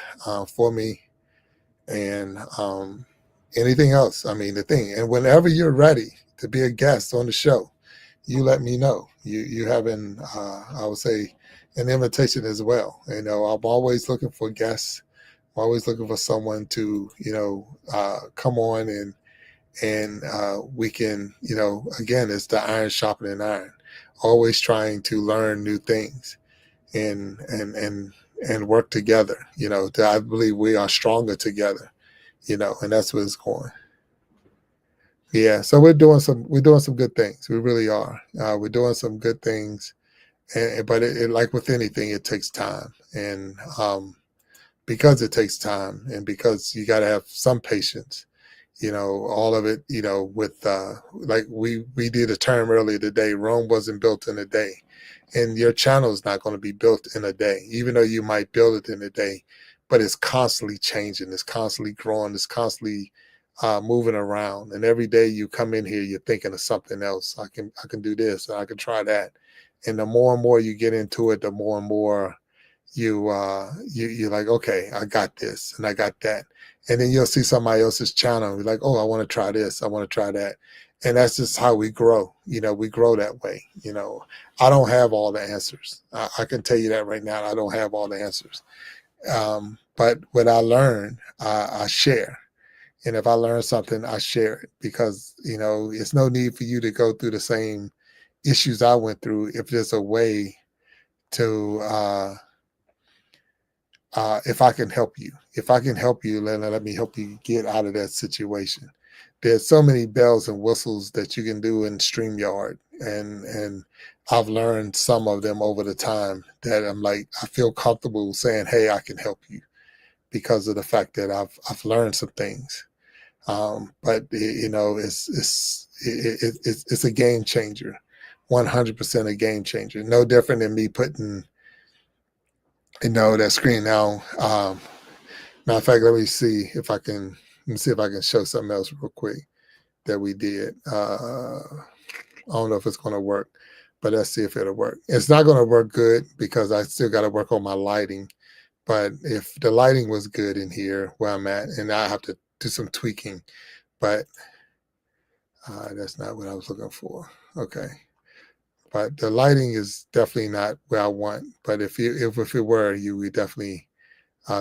for me, and anything else. I mean, the thing. And whenever you're ready to be a guest on the show, you let me know. You have I would say, an invitation as well. I'm always looking for guests I'm always looking for someone to, come on and we can, again, it's the iron sharpening iron. Always trying to learn new things and work together. I believe we are stronger together. And that's where it's going. Yeah, so we're doing some good things. We really are. We're doing some good things, but it like with anything, it takes time, and because it takes time, and because you got to have some patience. All of it. With like we did a term earlier today. Rome wasn't built in a day, and your channel is not going to be built in a day, even though you might build it in a day. But it's constantly changing. It's constantly growing. It's constantly moving around, and every day you come in here, you're thinking of something else. I can do this, and I can try that, and the more and more you get into it, the more and more you're like, okay, I got this and I got that, and then you'll see somebody else's channel and be like, oh, I want to try this, I want to try that, and that's just how we grow. We grow that way. I don't have all the answers. I can tell you that right now. I don't have all the answers, but what I learn, I share. And if I learn something, I share it, because, it's no need for you to go through the same issues I went through if there's a way to, if I can help you. If I can help you, let me help you get out of that situation. There's so many bells and whistles that you can do in StreamYard. And I've learned some of them over the time that I'm like, I feel comfortable saying, hey, I can help you, because of the fact that I've learned some things. But it's a game changer, 100% a game changer. No different than me putting, that screen now. Matter of fact, let me see if I can show something else real quick that we did. I don't know if it's going to work, but let's see if it'll work. It's not going to work good because I still got to work on my lighting. But if the lighting was good in here where I'm at, and I have to do some tweaking, but that's not what I was looking for. Okay. But the lighting is definitely not where I want. But if it were, you would definitely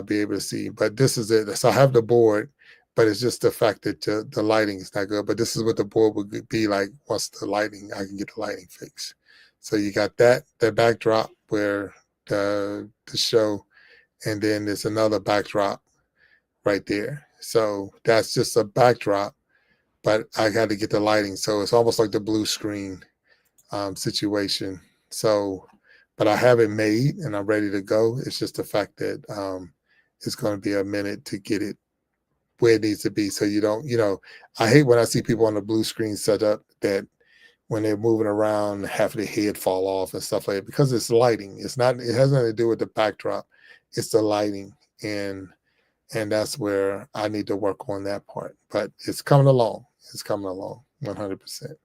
be able to see. But this is it. So I have the board, but it's just the fact that the lighting is not good. But this is what the board would be like once I can get the lighting fixed. So you got the backdrop where the show, and then there's another backdrop right there. So that's just a backdrop, but I got to get the lighting. So it's almost like the blue screen situation. So, but I have it made and I'm ready to go. It's just the fact that it's going to be a minute to get it where it needs to be. So you don't, I hate when I see people on the blue screen set up that when they're moving around, half of their head fall off and stuff like that, because it's lighting. It has nothing to do with the backdrop. It's the lighting. And that's where I need to work on that part. But it's coming along. It's coming along 100%.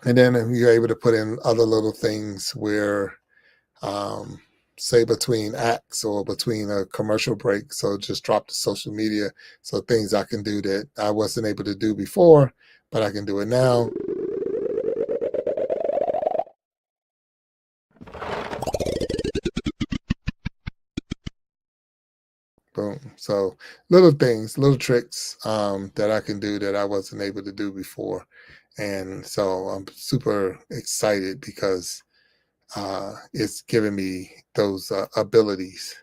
And then you're able to put in other little things where, say between acts or between a commercial break. So just drop the social media. So things I can do that I wasn't able to do before, but I can do it now. Boom. So little things, little tricks that I can do that I wasn't able to do before. And so I'm super excited because it's giving me those abilities.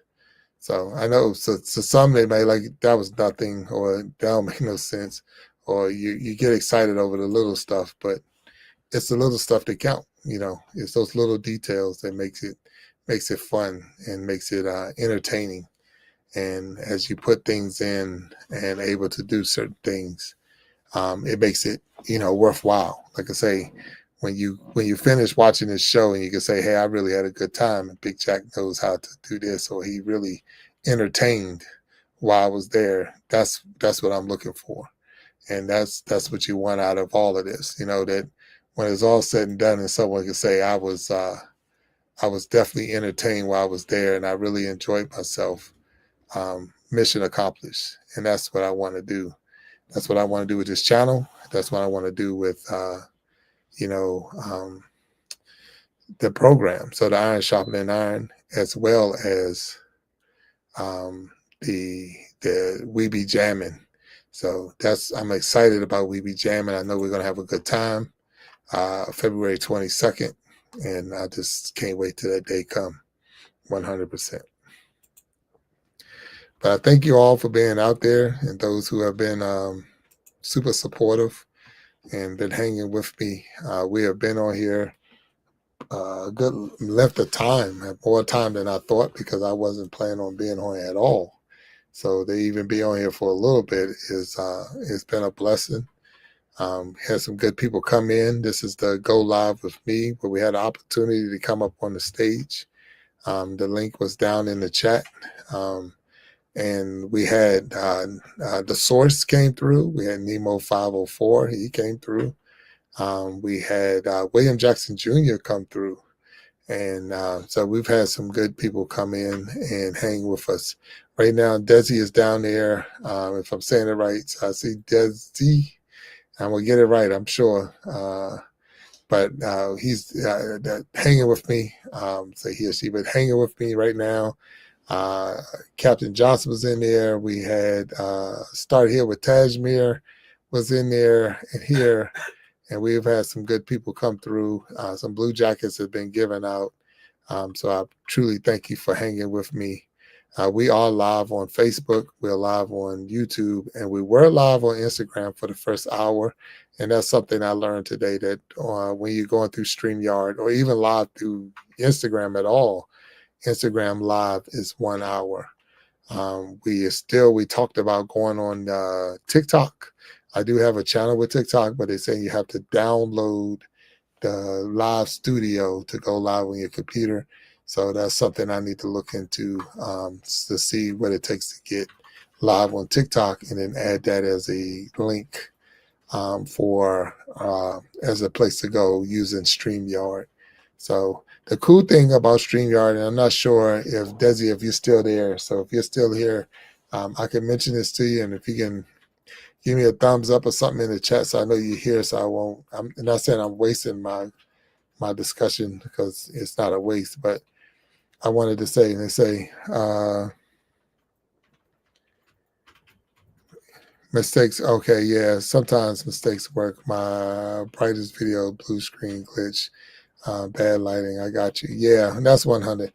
So I know, so some they may like, that was nothing, or that don't make no sense, or you get excited over the little stuff, but it's the little stuff that count. It's those little details that makes it fun and makes it entertaining. And as you put things in and able to do certain things, it makes it, worthwhile. Like I say, when you finish watching this show and you can say, hey, I really had a good time, and Big Jack knows how to do this, or he really entertained while I was there, that's what I'm looking for. And that's what you want out of all of this, that when it's all said and done and someone can say, I was definitely entertained while I was there and I really enjoyed myself. Mission accomplished. And that's what I want to do. That's what I want to do with this channel. That's what I want to do with, the program. So the Iron Sharpening Iron, as well as the We Be Jamming. So I'm excited about We Be Jamming. I know we're gonna have a good time. February 22nd, and I just can't wait till that day come. 100%. But I thank you all for being out there, and those who have been super supportive and been hanging with me. We have been on here a good length of time, more time than I thought, because I wasn't planning on being on here at all. So to even be on here for a little bit is it's been a blessing. Had some good people come in. This is the Go Live with me, where we had an opportunity to come up on the stage. The link was down in the chat. And we had the source came through. We had Nemo 504. He came through. We had William Jackson Jr. come through. And so we've had some good people come in and hang with us. Right now, Desi is down there. If I'm saying it right, so I see Desi. I'm going to get it right, I'm sure. But he's hanging with me. So he or she, but hanging with me right now. Captain Johnson was in there. We had started here with Tajmir was in there and here. And we've had some good people come through. Some blue jackets have been given out. So I truly thank you for hanging with me. We are live on Facebook. We're live on YouTube. And we were live on Instagram for the first hour. And that's something I learned today, that when you're going through StreamYard or even live through Instagram at all, Instagram Live is 1 hour. We talked about going on TikTok. I do have a channel with TikTok, but they're saying you have to download the live studio to go live on your computer. So that's something I need to look into to see what it takes to get live on TikTok, and then add that as a link for as a place to go using StreamYard. So the cool thing about StreamYard, and I'm not sure if Desi, if you're still there. So if you're still here, I can mention this to you, and if you can give me a thumbs up or something in the chat, so I know you're here. So I won't. I'm not saying I'm wasting my discussion, because it's not a waste. But I wanted to say, and they say mistakes. Okay, yeah. Sometimes mistakes work. My brightest video, blue screen glitch. Bad lighting. I got you. Yeah, that's 100.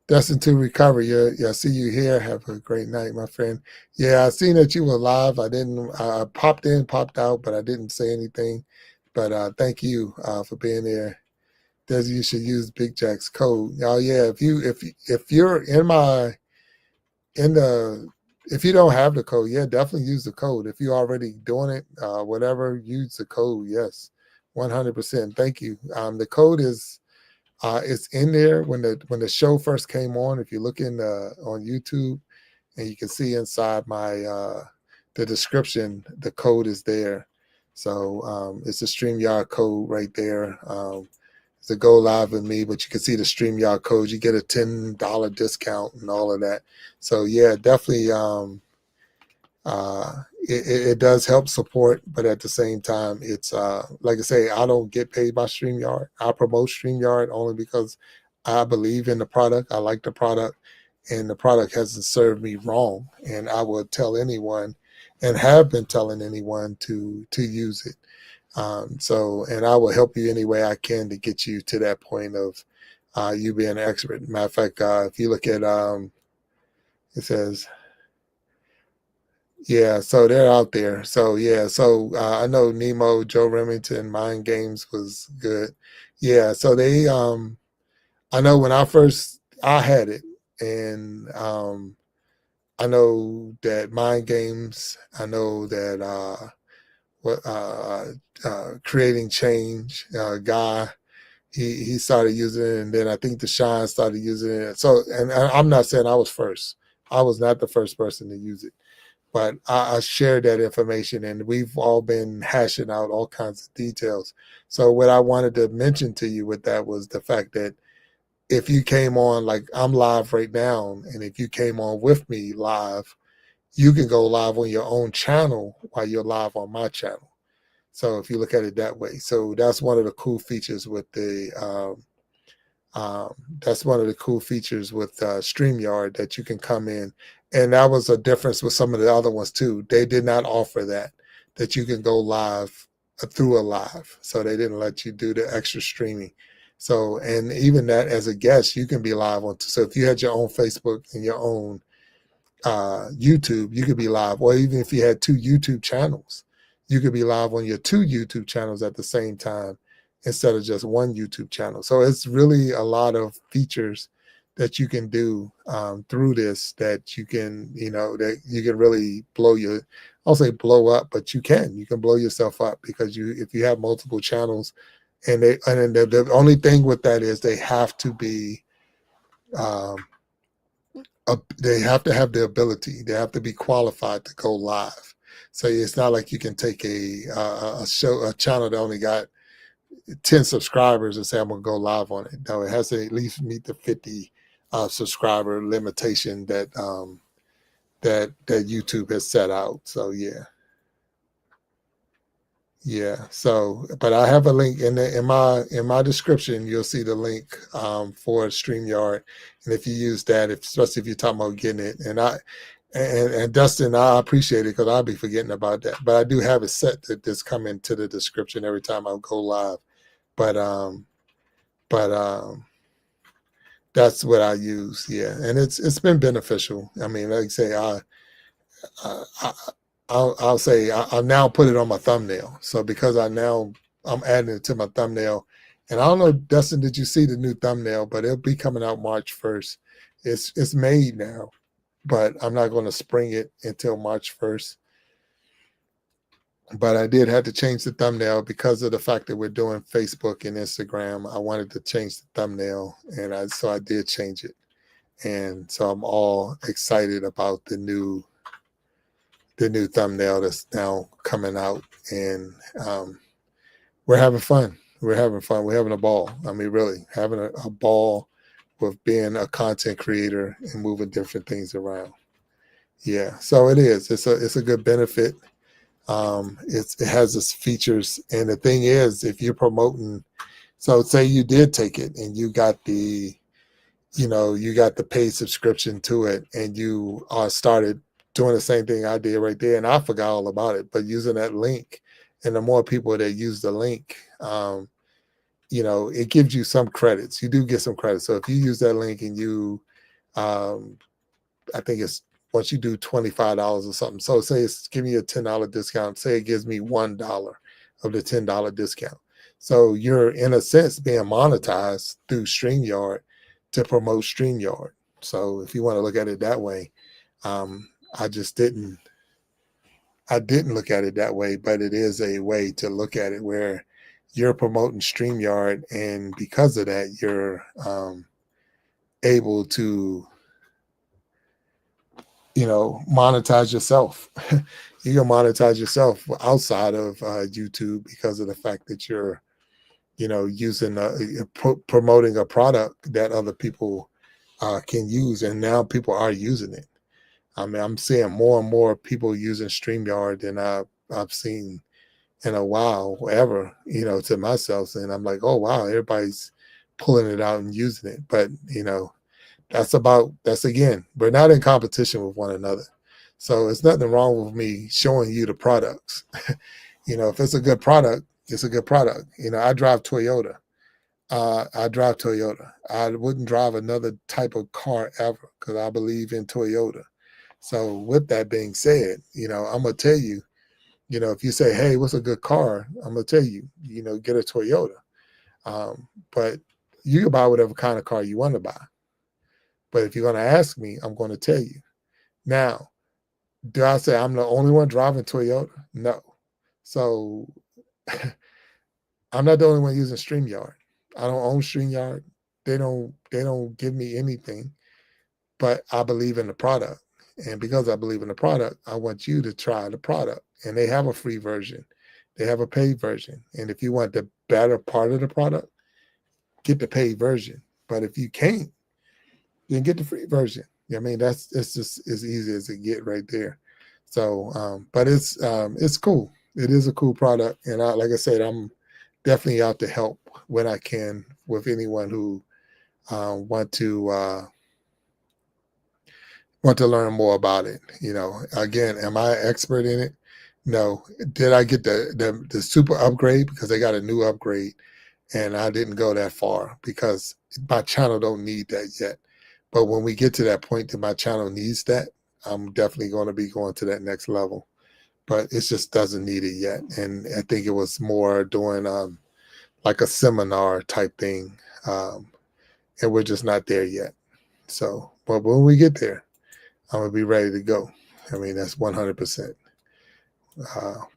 Destined to recover. Yeah, I see you here. Have a great night, my friend. Yeah, I seen that you were live. I popped in, popped out, but I didn't say anything. But thank you for being there. Desi, you should use Big Jack's code. Oh yeah, if you're if you don't have the code, yeah, definitely use the code. If you're already doing it, whatever, use the code. Yes, 100%. Thank you. The code is it's in there when the show first came on. If you look on YouTube, and you can see inside my the description, the code is there. So it's a StreamYard code right there. To go live with me, but you can see the StreamYard code. You get a $10 discount and all of that. So yeah, definitely it does help support, but at the same time, it's like I say, I don't get paid by StreamYard. I promote StreamYard only because I believe in the product. I like the product, and the product hasn't served me wrong. And I would tell anyone, and have been telling anyone, to use it. And I will help you any way I can to get you to that point of you being an expert. Matter of fact, if you look at it says, yeah, so they're out there. So yeah, so I know Nemo, Joe Remington, Mind Games was good. Yeah, so they I know when I had it, and I know that Mind Games, I know that Creating Change guy, he started using it, and then I think the Shine started using it. So, and I'm not saying I was first. I was not the first person to use it, but I shared that information, and we've all been hashing out all kinds of details. So what I wanted to mention to you with that was the fact that if you came on, like I'm live right now, and if you came on with me live, you can go live on your own channel while you're live on my channel. So if you look at it that way, so that's one of the cool features with the That's one of the cool features with StreamYard, that you can come in. And that was a difference with some of the other ones too. They did not offer that you can go live through a live. So they didn't let you do the extra streaming. So, and even that as a guest, you can be live on. So if you had your own Facebook and your own YouTube, you could be live. Or even if you had 2 YouTube channels, you could be live on your 2 YouTube channels at the same time instead of just 1 YouTube channel. So it's really a lot of features that you can do through this, that you can, that you can really I'll say blow up, but you can blow yourself up, because if you have multiple channels, and the only thing with that is they have to be, they have to have the ability, they have to be qualified to go live. So it's not like you can take a channel that only got 10 subscribers and say, I'm going to go live on it. No, it has to at least meet the 50 subscriber limitation that that YouTube has set out. So yeah. So, but I have a link in my description. You'll see the link for StreamYard, and if you use that, especially if you're talking about getting it, and Dustin, I appreciate it, because I'll be forgetting about that. But I do have it set to just come into the description every time I go live. But that's what I use. Yeah, and it's been beneficial. I mean, like I say, I'll say I'll now put it on my thumbnail. So because I'm adding it to my thumbnail, and I don't know, Dustin, did you see the new thumbnail? But it'll be coming out March 1st. It's made now, but I'm not going to spring it until March 1st. But I did have to change the thumbnail because of the fact that we're doing Facebook and Instagram. I wanted to change the thumbnail, and so I did change it. And so I'm all excited about the new thumbnail that's now coming out, and we're having fun. We're having a ball. I mean, really having a ball with being a content creator and moving different things around. Yeah, so it is. It's a good benefit. It has its features, and the thing is, if you're promoting, so say you did take it and you got the paid subscription to it, and you started doing the same thing I did right there, and I forgot all about it, but using that link, and the more people that use the link, it gives you some credits. You do get some credits. So if you use that link and you, I think it's, once you do $25 or something, so say it's giving you a $10 discount, say it gives me $1 of the $10 discount. So you're, in a sense, being monetized through StreamYard to promote StreamYard. So if you want to look at it that way, I didn't look at it that way, but it is a way to look at it where you're promoting StreamYard, and because of that, you're able to, monetize yourself. You can monetize yourself outside of YouTube because of the fact that you're, using promoting a product that other people can use, and now people are using it. I mean, I'm seeing more and more people using StreamYard than I've seen in a while, ever, to myself. And I'm like, oh, wow, everybody's pulling it out and using it. But, that's again, we're not in competition with one another. So it's nothing wrong with me showing you the products. If it's a good product, it's a good product. I drive Toyota. I wouldn't drive another type of car ever, because I believe in Toyota. So with that being said, I'm going to tell you, if you say, hey, what's a good car? I'm going to tell you, get a Toyota. But you can buy whatever kind of car you want to buy. But if you're going to ask me, I'm going to tell you. Now, do I say I'm the only one driving Toyota? No. So I'm not the only one using StreamYard. I don't own StreamYard. They don't give me anything, but I believe in the product. And because I believe in the product, I want you to try the product. And they have a free version. They have a paid version. And if you want the better part of the product, get the paid version. But if you can't, then get the free version. I mean, it's just as easy as it get right there. So, but it's cool. It is a cool product. And like I said, I'm definitely out to help when I can with anyone who want to learn more about it. You know, again, am I an expert in it? No. Did I get the super upgrade? Because they got a new upgrade, and I didn't go that far because my channel don't need that yet. But when we get to that point that my channel needs that, I'm definitely going to be going to that next level. But it just doesn't need it yet. And I think it was more doing like a seminar type thing. And we're just not there yet. So, but when we get there, I'm going to be ready to go. I mean, that's 100%.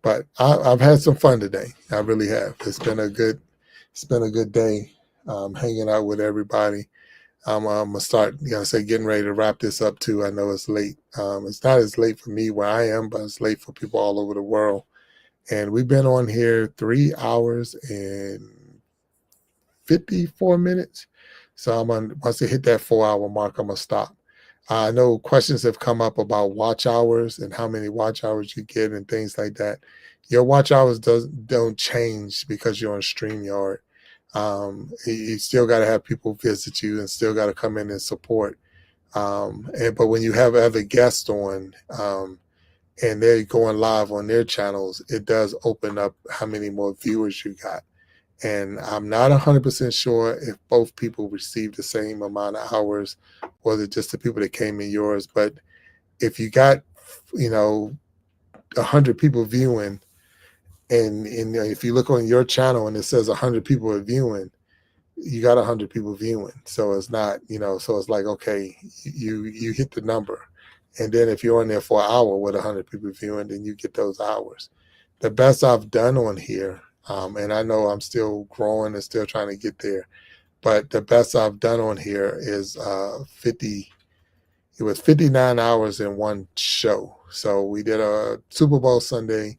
But I've had some fun today. I really have. It's been a good day hanging out with everybody. I'm gonna start, getting ready to wrap this up too. I know it's late. It's not as late for me where I am, but it's late for people all over the world. And we've been on here 3 hours and 54 minutes. So once they hit that 4-hour mark, I'm gonna stop. I know questions have come up about watch hours and how many watch hours you get and things like that. Your watch hours don't change because you're on StreamYard. You still got to have people visit you and still got to come in and support. But when you have other guests on and they're going live on their channels, it does open up how many more viewers you got. And I'm not 100% sure if both people received the same amount of hours, or was it just the people that came in yours. But if you got, 100 people viewing, and if you look on your channel and it says 100 people are viewing, you got 100 people viewing. So it's not, so it's like, okay, you hit the number. And then if you're on there for an hour with 100 people viewing, then you get those hours. The best I've done on here, and I know I'm still growing and still trying to get there, but the best I've done on here is 59 hours in one show. So we did a Super Bowl Sunday.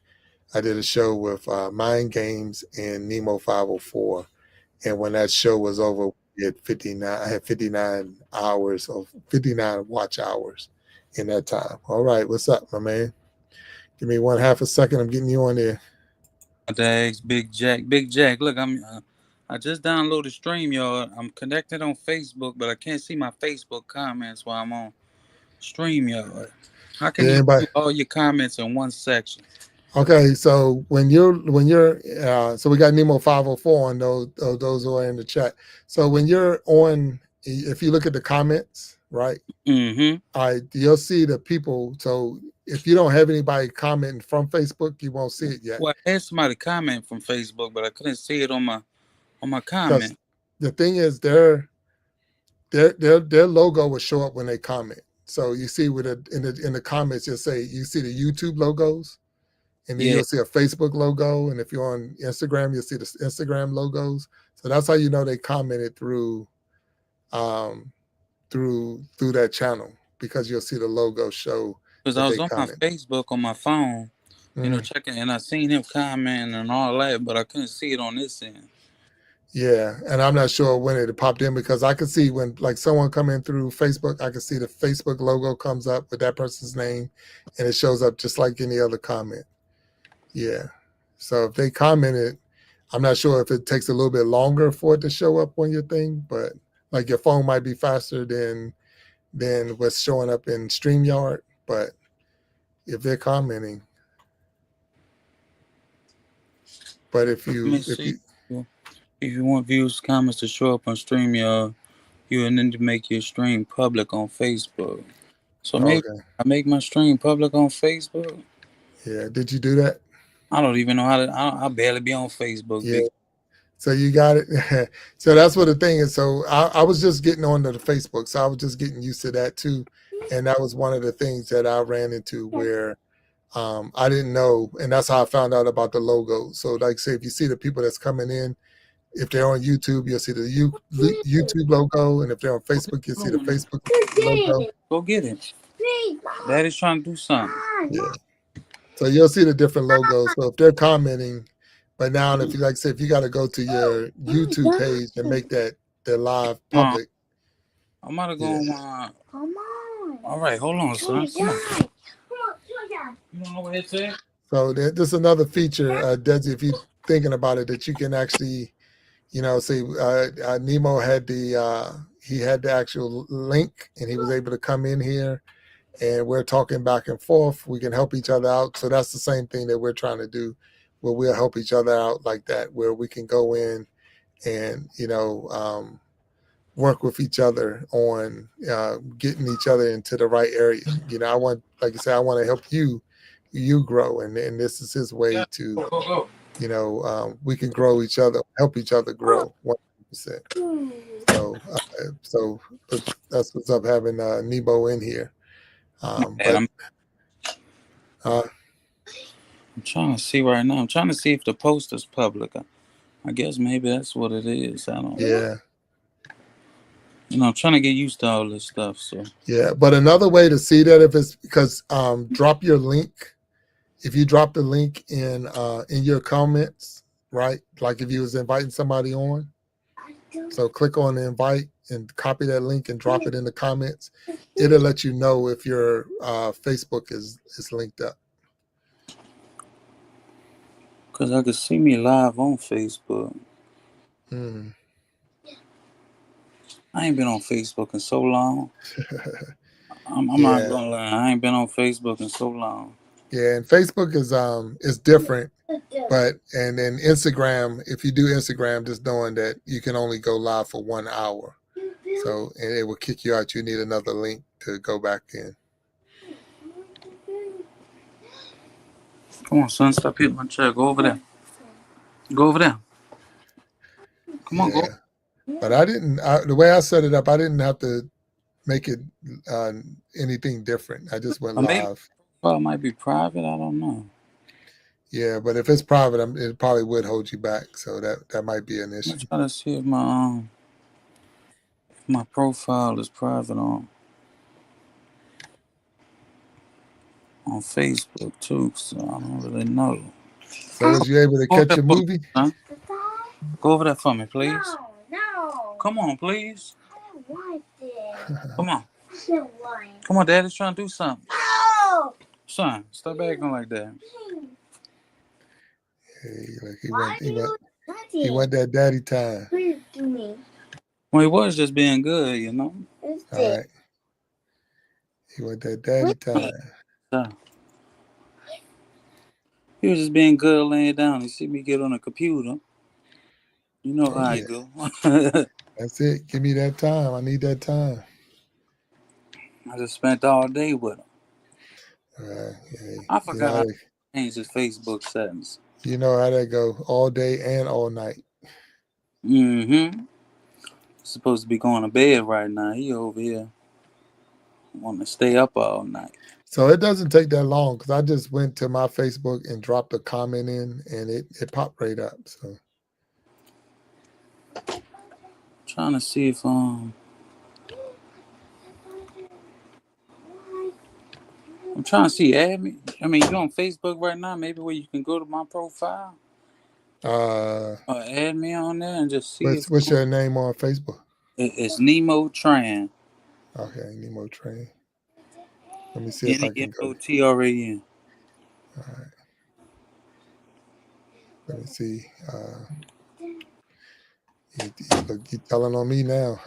I did a show with Mind Games and Nemo 504. And when that show was over, we had 59. I had 59 watch hours in that time. All right, what's up, my man? Give me 1/2 a second. I'm getting you on there. Thanks, Big Jack. Big Jack, look, I just downloaded StreamYard. I'm connected on Facebook, but I can't see my Facebook comments while I'm on StreamYard. How can you do all your comments in one section? Okay, so when you're so we got Nemo 504 on those who are in the chat. So when you're on, if you look at the comments, right? Mm-hmm. You'll see the people. So if you don't have anybody commenting from Facebook, you won't see it yet. Well, I had somebody comment from Facebook, but I couldn't see it on my comment. The thing is, their logo will show up when they comment. So you see in the comments, you see the YouTube logos. And then you'll see a Facebook logo. And if you're on Instagram, you'll see the Instagram logos. So that's how you know they commented through that channel, because you'll see the logo show. Because I was on my Facebook on my phone, checking, and I seen him commenting and all that, but I couldn't see it on this end. Yeah, and I'm not sure when it popped in, because I could see when like someone come in through Facebook, I could see the Facebook logo comes up with that person's name, and it shows up just like any other comment. Yeah. So if they commented, I'm not sure if it takes a little bit longer for it to show up on your thing, but like your phone might be faster than what's showing up in StreamYard. But if they're commenting, but if you want views, comments to show up on StreamYard, you will need to make your stream public on Facebook. So maybe I make my stream public on Facebook. Yeah. Did you do that? I don't even know how to. I barely be on Facebook. Yeah. So you got it. So that's what the thing is. So I was just getting onto the Facebook. So I was just getting used to that too. And that was one of the things that I ran into where I didn't know. And that's how I found out about the logo. So like say, if you see the people that's coming in, if they're on YouTube, you'll see the YouTube logo. And if they're on Facebook, you'll see the Facebook logo. Go get it. Daddy's trying to do something. Yeah. So you'll see the different logos. So if they're commenting, but now if you if you got to go to your YouTube page and make that live public. I'm about to go on my. Come on. All right, hold on, son. Come on. You don't know what it's at? So there's another feature, Desi, if you're thinking about it, that you can actually, say Nemo had he had the actual link, and he was able to come in here, and we're talking back and forth. We can help each other out. So that's the same thing that we're trying to do, where we'll help each other out like that, where we can go in and work with each other on getting each other into the right area. I want, like I said, I want to help you grow, and this is his way to, we can grow each other, help each other grow 100%. So that's what's up having Nebo in here. I'm trying to see right now. I'm trying to see if the post is public. I guess maybe that's what it is. I don't know. Yeah. I'm trying to get used to all this stuff. So yeah, but another way to see that, if it's because drop your link. If you drop the link in your comments, right? Like if you was inviting somebody on, so click on the invite and copy that link and drop it in the comments. It'll let you know if your Facebook is linked up. because I could see me live on Facebook. Mm. I ain't been on Facebook in so long. I'm Yeah. not gonna lie. I ain't been on Facebook in so long. Yeah, and Facebook is different, but and then Instagram, if you do Instagram, just knowing that you can only go live for 1 hour, so and it will kick you out. You need another link to go back in. Come on, son, stop hitting my chair. Go over there. Go over there. Come on, go. But I didn't. The way I set it up, I didn't have to make it anything different. I just went live. Well, it might be private. I don't know. Yeah, but if it's private, it probably would hold you back. So that might be an issue. I'm trying to see if my profile is private on Facebook too. So I don't really know. So was you able to catch a movie? Huh? Go over there for me, please. No. Come on, please. I don't want it. Come on. I don't want it. Come on, Daddy's trying to do something. No. Son, stop acting like that. Hey, like he went that daddy time. To me. Well, he was just being good, All right. He went that daddy time. So, he was just being good laying down. He see me get on the computer. You know how I go. That's it. Give me that time. I need that time. I just spent all day with him. I forgot how to change his Facebook settings. You know how that go, all day and all night. Mm-hmm. Supposed to be going to bed right now. He over here want to stay up all night. So it doesn't take that long because I just went to my Facebook and dropped a comment in, and it popped right up. So Trying to see if I'm trying to see, add me. I mean, you're on Facebook right now. Maybe where you can go to my profile. Or add me on there and just see. What's your name on Facebook? It's Nemo Tran. Okay, Nemo Tran. Let me see if I can go. N-E-M-O-T-R-A-N. All right. Let me see. You telling on me now.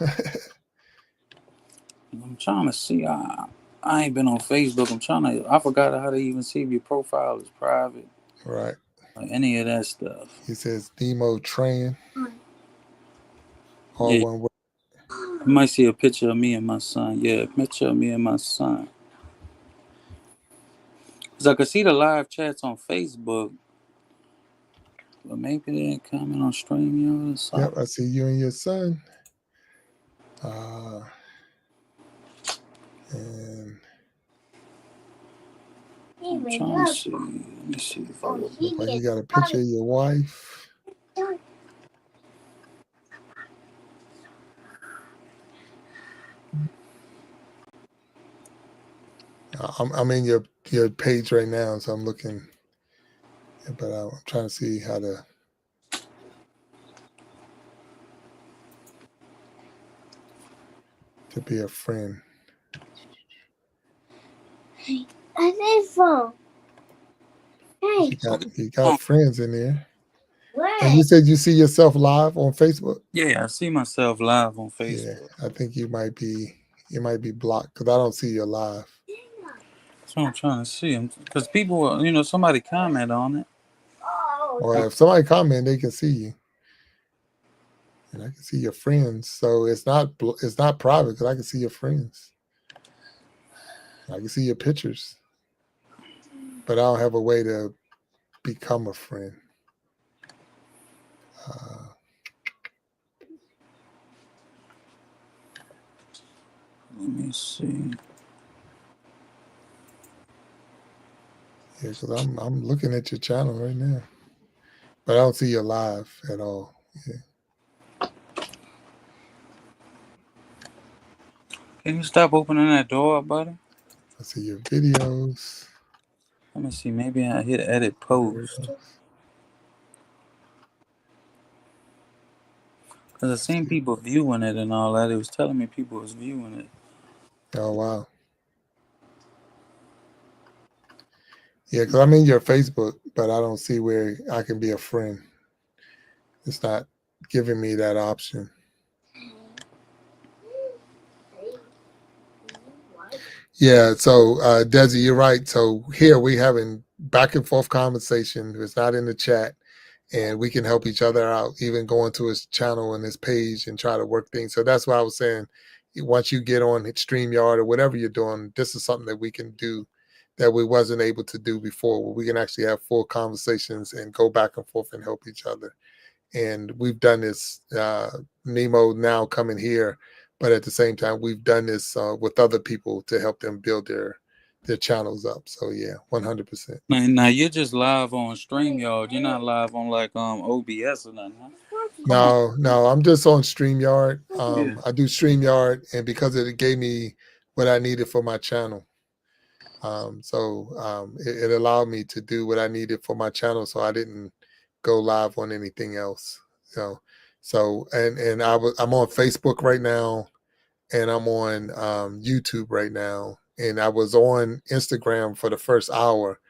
I'm trying to see. I ain't been on Facebook. I forgot how to even see if your profile is private. Right. Or any of that stuff. He says Nemo Tran. All one word. You might see a picture of me and my son. Yeah, a picture of me and my son. Because I could see the live chats on Facebook. But maybe they ain't coming on StreamYard or something. Yep, I see you and your son. And I'm trying to see. Let me see if I look like you got a picture of your wife. I'm in your page right now, so I'm looking, but I'm trying to see how to be a friend. Hey, I need phone. Hey, You got friends in there. And you said you see yourself live on Facebook? Yeah, I see myself live on Yeah, Facebook. I think you might be blocked because I don't see you live. That's what I'm trying to see. Because people, somebody comment on it. Or if somebody comment, they can see you, and I can see your friends. So it's not private because I can see your friends. I can see your pictures, but I don't have a way to become a friend. Let me see. Yeah, because I'm looking at your channel right now, but I don't see you live at all. Yeah. Can you stop opening that door, buddy? I see your videos. Let me see. Maybe I hit edit post. Because I seen people viewing it and all that. It was telling me people was viewing it. Oh, wow. Yeah, because I'm in your Facebook, but I don't see where I can be a friend. It's not giving me that option. Yeah, so Desi, you're right. So here we having back and forth conversation. It's not in the chat, and we can help each other out, even going to his channel and his page and try to work things. So that's why I was saying, once you get on StreamYard or whatever you're doing, this is something that we can do that we wasn't able to do before, where we can actually have full conversations and go back and forth and help each other. And we've done this, Nemo now coming here, but at the same time, we've done this with other people to help them build their channels up. So yeah, 100%. Now you're just live on StreamYard. You're not live on like OBS or nothing, huh? No, I'm just on StreamYard. Yeah. I do StreamYard, and because it gave me what I needed for my channel. It allowed me to do what I needed for my channel, so I didn't go live on anything else. I'm on Facebook right now, and I'm on YouTube right now, and I was on Instagram for the first hour,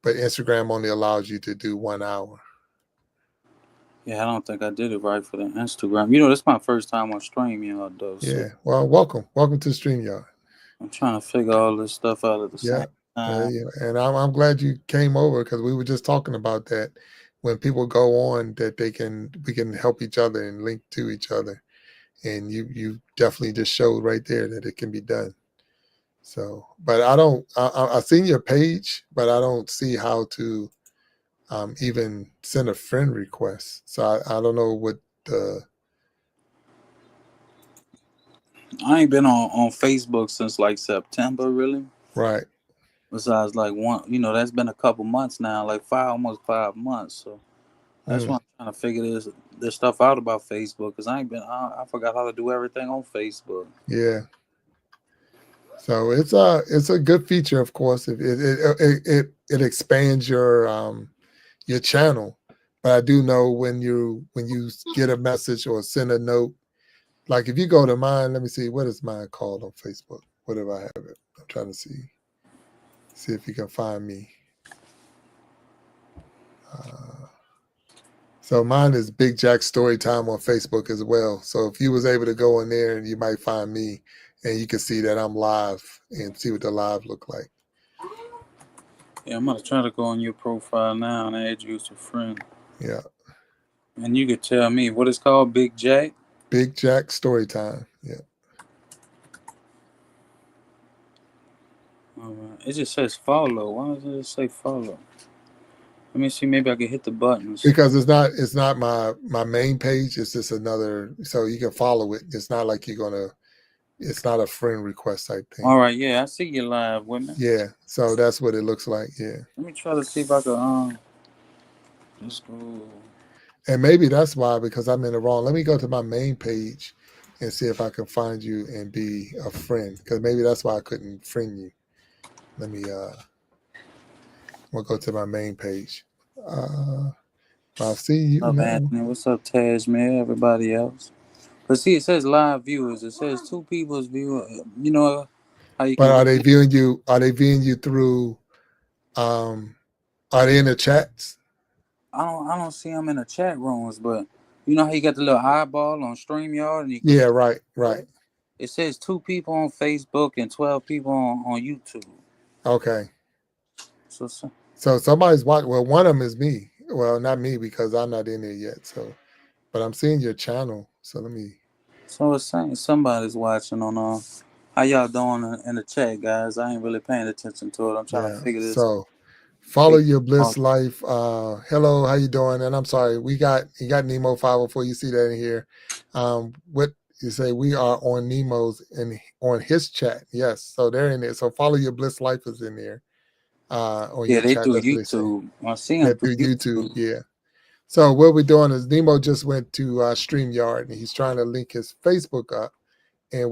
but Instagram only allows you to do 1 hour. Yeah, I don't think I did it right for the Instagram. That's my first time on StreamYard, though. So Yeah, well, welcome to StreamYard. I'm trying to figure all this stuff out at the same time. Yeah, and I'm glad you came over because we were just talking about that. When people go on, that we can help each other and link to each other, and you definitely just showed right there that it can be done. So, but I seen your page, but I don't see how to even send a friend request. So I don't know what the. I ain't been on Facebook since like September, really. Right. Besides like that's been a couple months now, like almost 5 months. So that's why I'm trying to figure this stuff out about Facebook, because I forgot how to do everything on Facebook. Yeah. So it's a good feature, of course. It expands your channel. But I do know when you get a message or send a note, like if you go to mine, let me see, what is mine called on Facebook? What if I have it? I'm trying to see if you can find me. So mine is Big Jack Storytime on Facebook as well. So if you was able to go in there, you might find me, and you can see that I'm live and see what the live look like. Yeah, I'm gonna try to go on your profile now and add you as a friend. Yeah. And you could tell me what it's called, Big Jack? Big Jack Storytime. Yeah. All right. It just says follow. Why does it say follow? Let me see. Maybe I can hit the buttons. Because it's not my main page. It's just another. So you can follow it. It's not like it's not a friend request type thing. All right. Yeah, I see you live with me. Yeah. So that's what it looks like. Yeah. Let me try to see if I can. Let's go. And maybe that's why, because I'm in the wrong. Let me go to my main page and see if I can find you and be a friend. Because maybe that's why I couldn't friend you. Let me we'll go to my main page. I'll see you. What's up, Anthony? What's up, Tajman? Everybody else. But see, it says live viewers. It says 2 people's viewers. You know how you can. But are they viewing you? Are they viewing you through? Are they in the chats? I don't see him in the chat rooms, but you know how you got the little eyeball on StreamYard and you Yeah, right. it says 2 people on Facebook and 12 people on YouTube. Okay. So So somebody's watching. Well, one of them is me. Well, not me because I'm not in there yet. So, but I'm seeing your channel. So let me. it's saying somebody's watching on how y'all doing in the chat, guys? I ain't really paying attention to it. I'm trying to Yeah. figure this So follow your out. bliss life. Hello, how you doing? And I'm sorry, you got Nemo 504. You see that in here. What you say? We are on Nemo's and on his chat. Yes. So they're in there. So follow your bliss life is in there. On Yeah, your they chat. through That's what they say. YouTube. I see Yeah, them through through YouTube. YouTube. Yeah. So what we're doing is Nemo just went to StreamYard and he's trying to link his Facebook up, and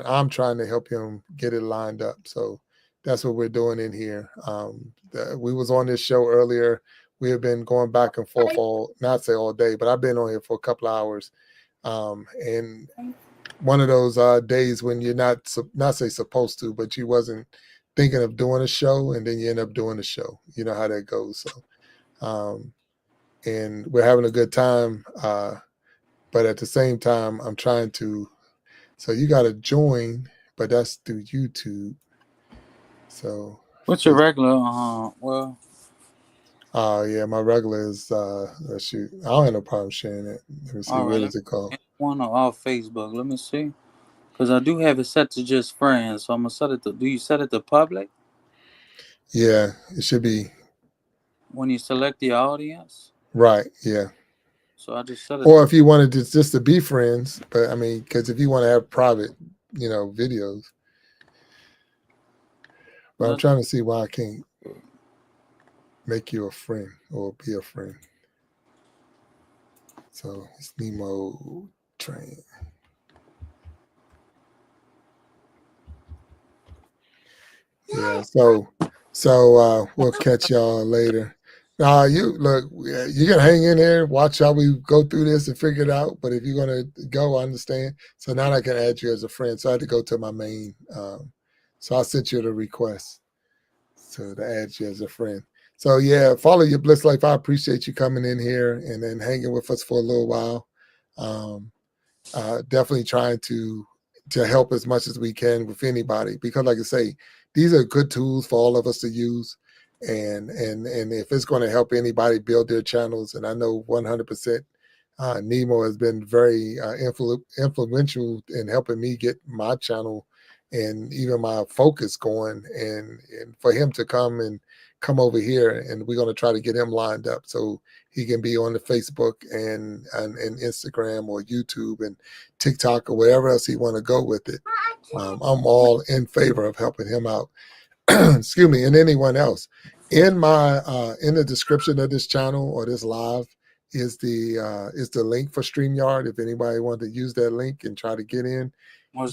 I'm trying to help him get it lined up. So that's what we're doing in here. We was on this show earlier. We have been going back and forth not say all day, but I've been on here for a couple of hours. And one of those days when you're not say supposed to, but you wasn't thinking of doing a show, and then you end up doing a show. You know how that goes. So, and we're having a good time. But at the same time, I'm trying to. So you got to join, but that's through YouTube. So what's your regular? Well, yeah, my regular is let's shoot. I don't have no problem sharing it. Let me see. all What right. is it called? One off Facebook. Let me see. Because I do have it set to just friends. So I'm going to set it to. Do you set it to public Yeah, it should be when you select the audience? right. Yeah. So I just set it. Or if you wanted to just to be friends, but I mean, because if you want to have private, videos. But I'm trying to see why I can't make you a friend or be a friend. So it's Nemo Train. Yeah, so we'll catch y'all later. You look, you can hang in there, watch how we go through this and figure it out. But if you're gonna go, I understand. So now I can add you as a friend. So I had to go to my main. So I sent you the request to add you as a friend. So yeah, follow your bliss life. I appreciate you coming in here and then hanging with us for a little while. Definitely trying to help as much as we can with anybody, because like I say, these are good tools for all of us to use, and if it's going to help anybody build their channels, and I know 100% Nemo has been very influential in helping me get my channel and even my focus going, and for him to come over here, and we're going to try to get him lined up so he can be on the Facebook and Instagram or YouTube and TikTok or wherever else he want to go with it. I'm all in favor of helping him out. Excuse me, and anyone else. In my in the description of this channel or this live is the link for StreamYard. If anybody wanted to use that link and try to get in,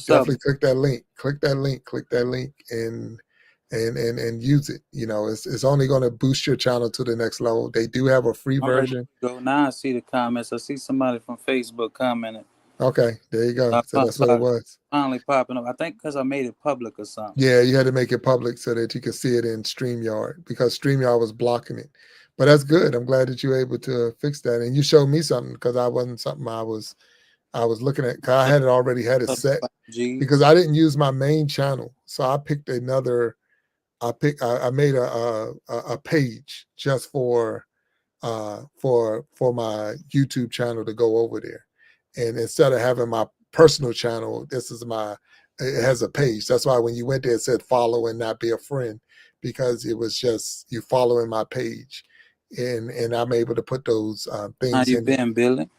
definitely click that link. Click that link, and use it. It's only going to boost your channel to the next level. They do have a free version. Go now. I see the comments. I see somebody from Facebook commenting. Okay, there you go. So that's what it was. Finally popping up. I think because I made it public or something. Yeah, you had to make it public so that you could see it in StreamYard, because StreamYard was blocking it. But that's good. I'm glad that you were able to fix that. And you showed me something, because I wasn't something I was looking at. Cause I had it set because I didn't use my main channel. So I picked another. I made a page just for my YouTube channel to go over there. And instead of having my personal channel, it has a page. That's why when you went there, it said follow and not be a friend, because it was just you following my page. And I'm able to put those things How you in. been, Billy?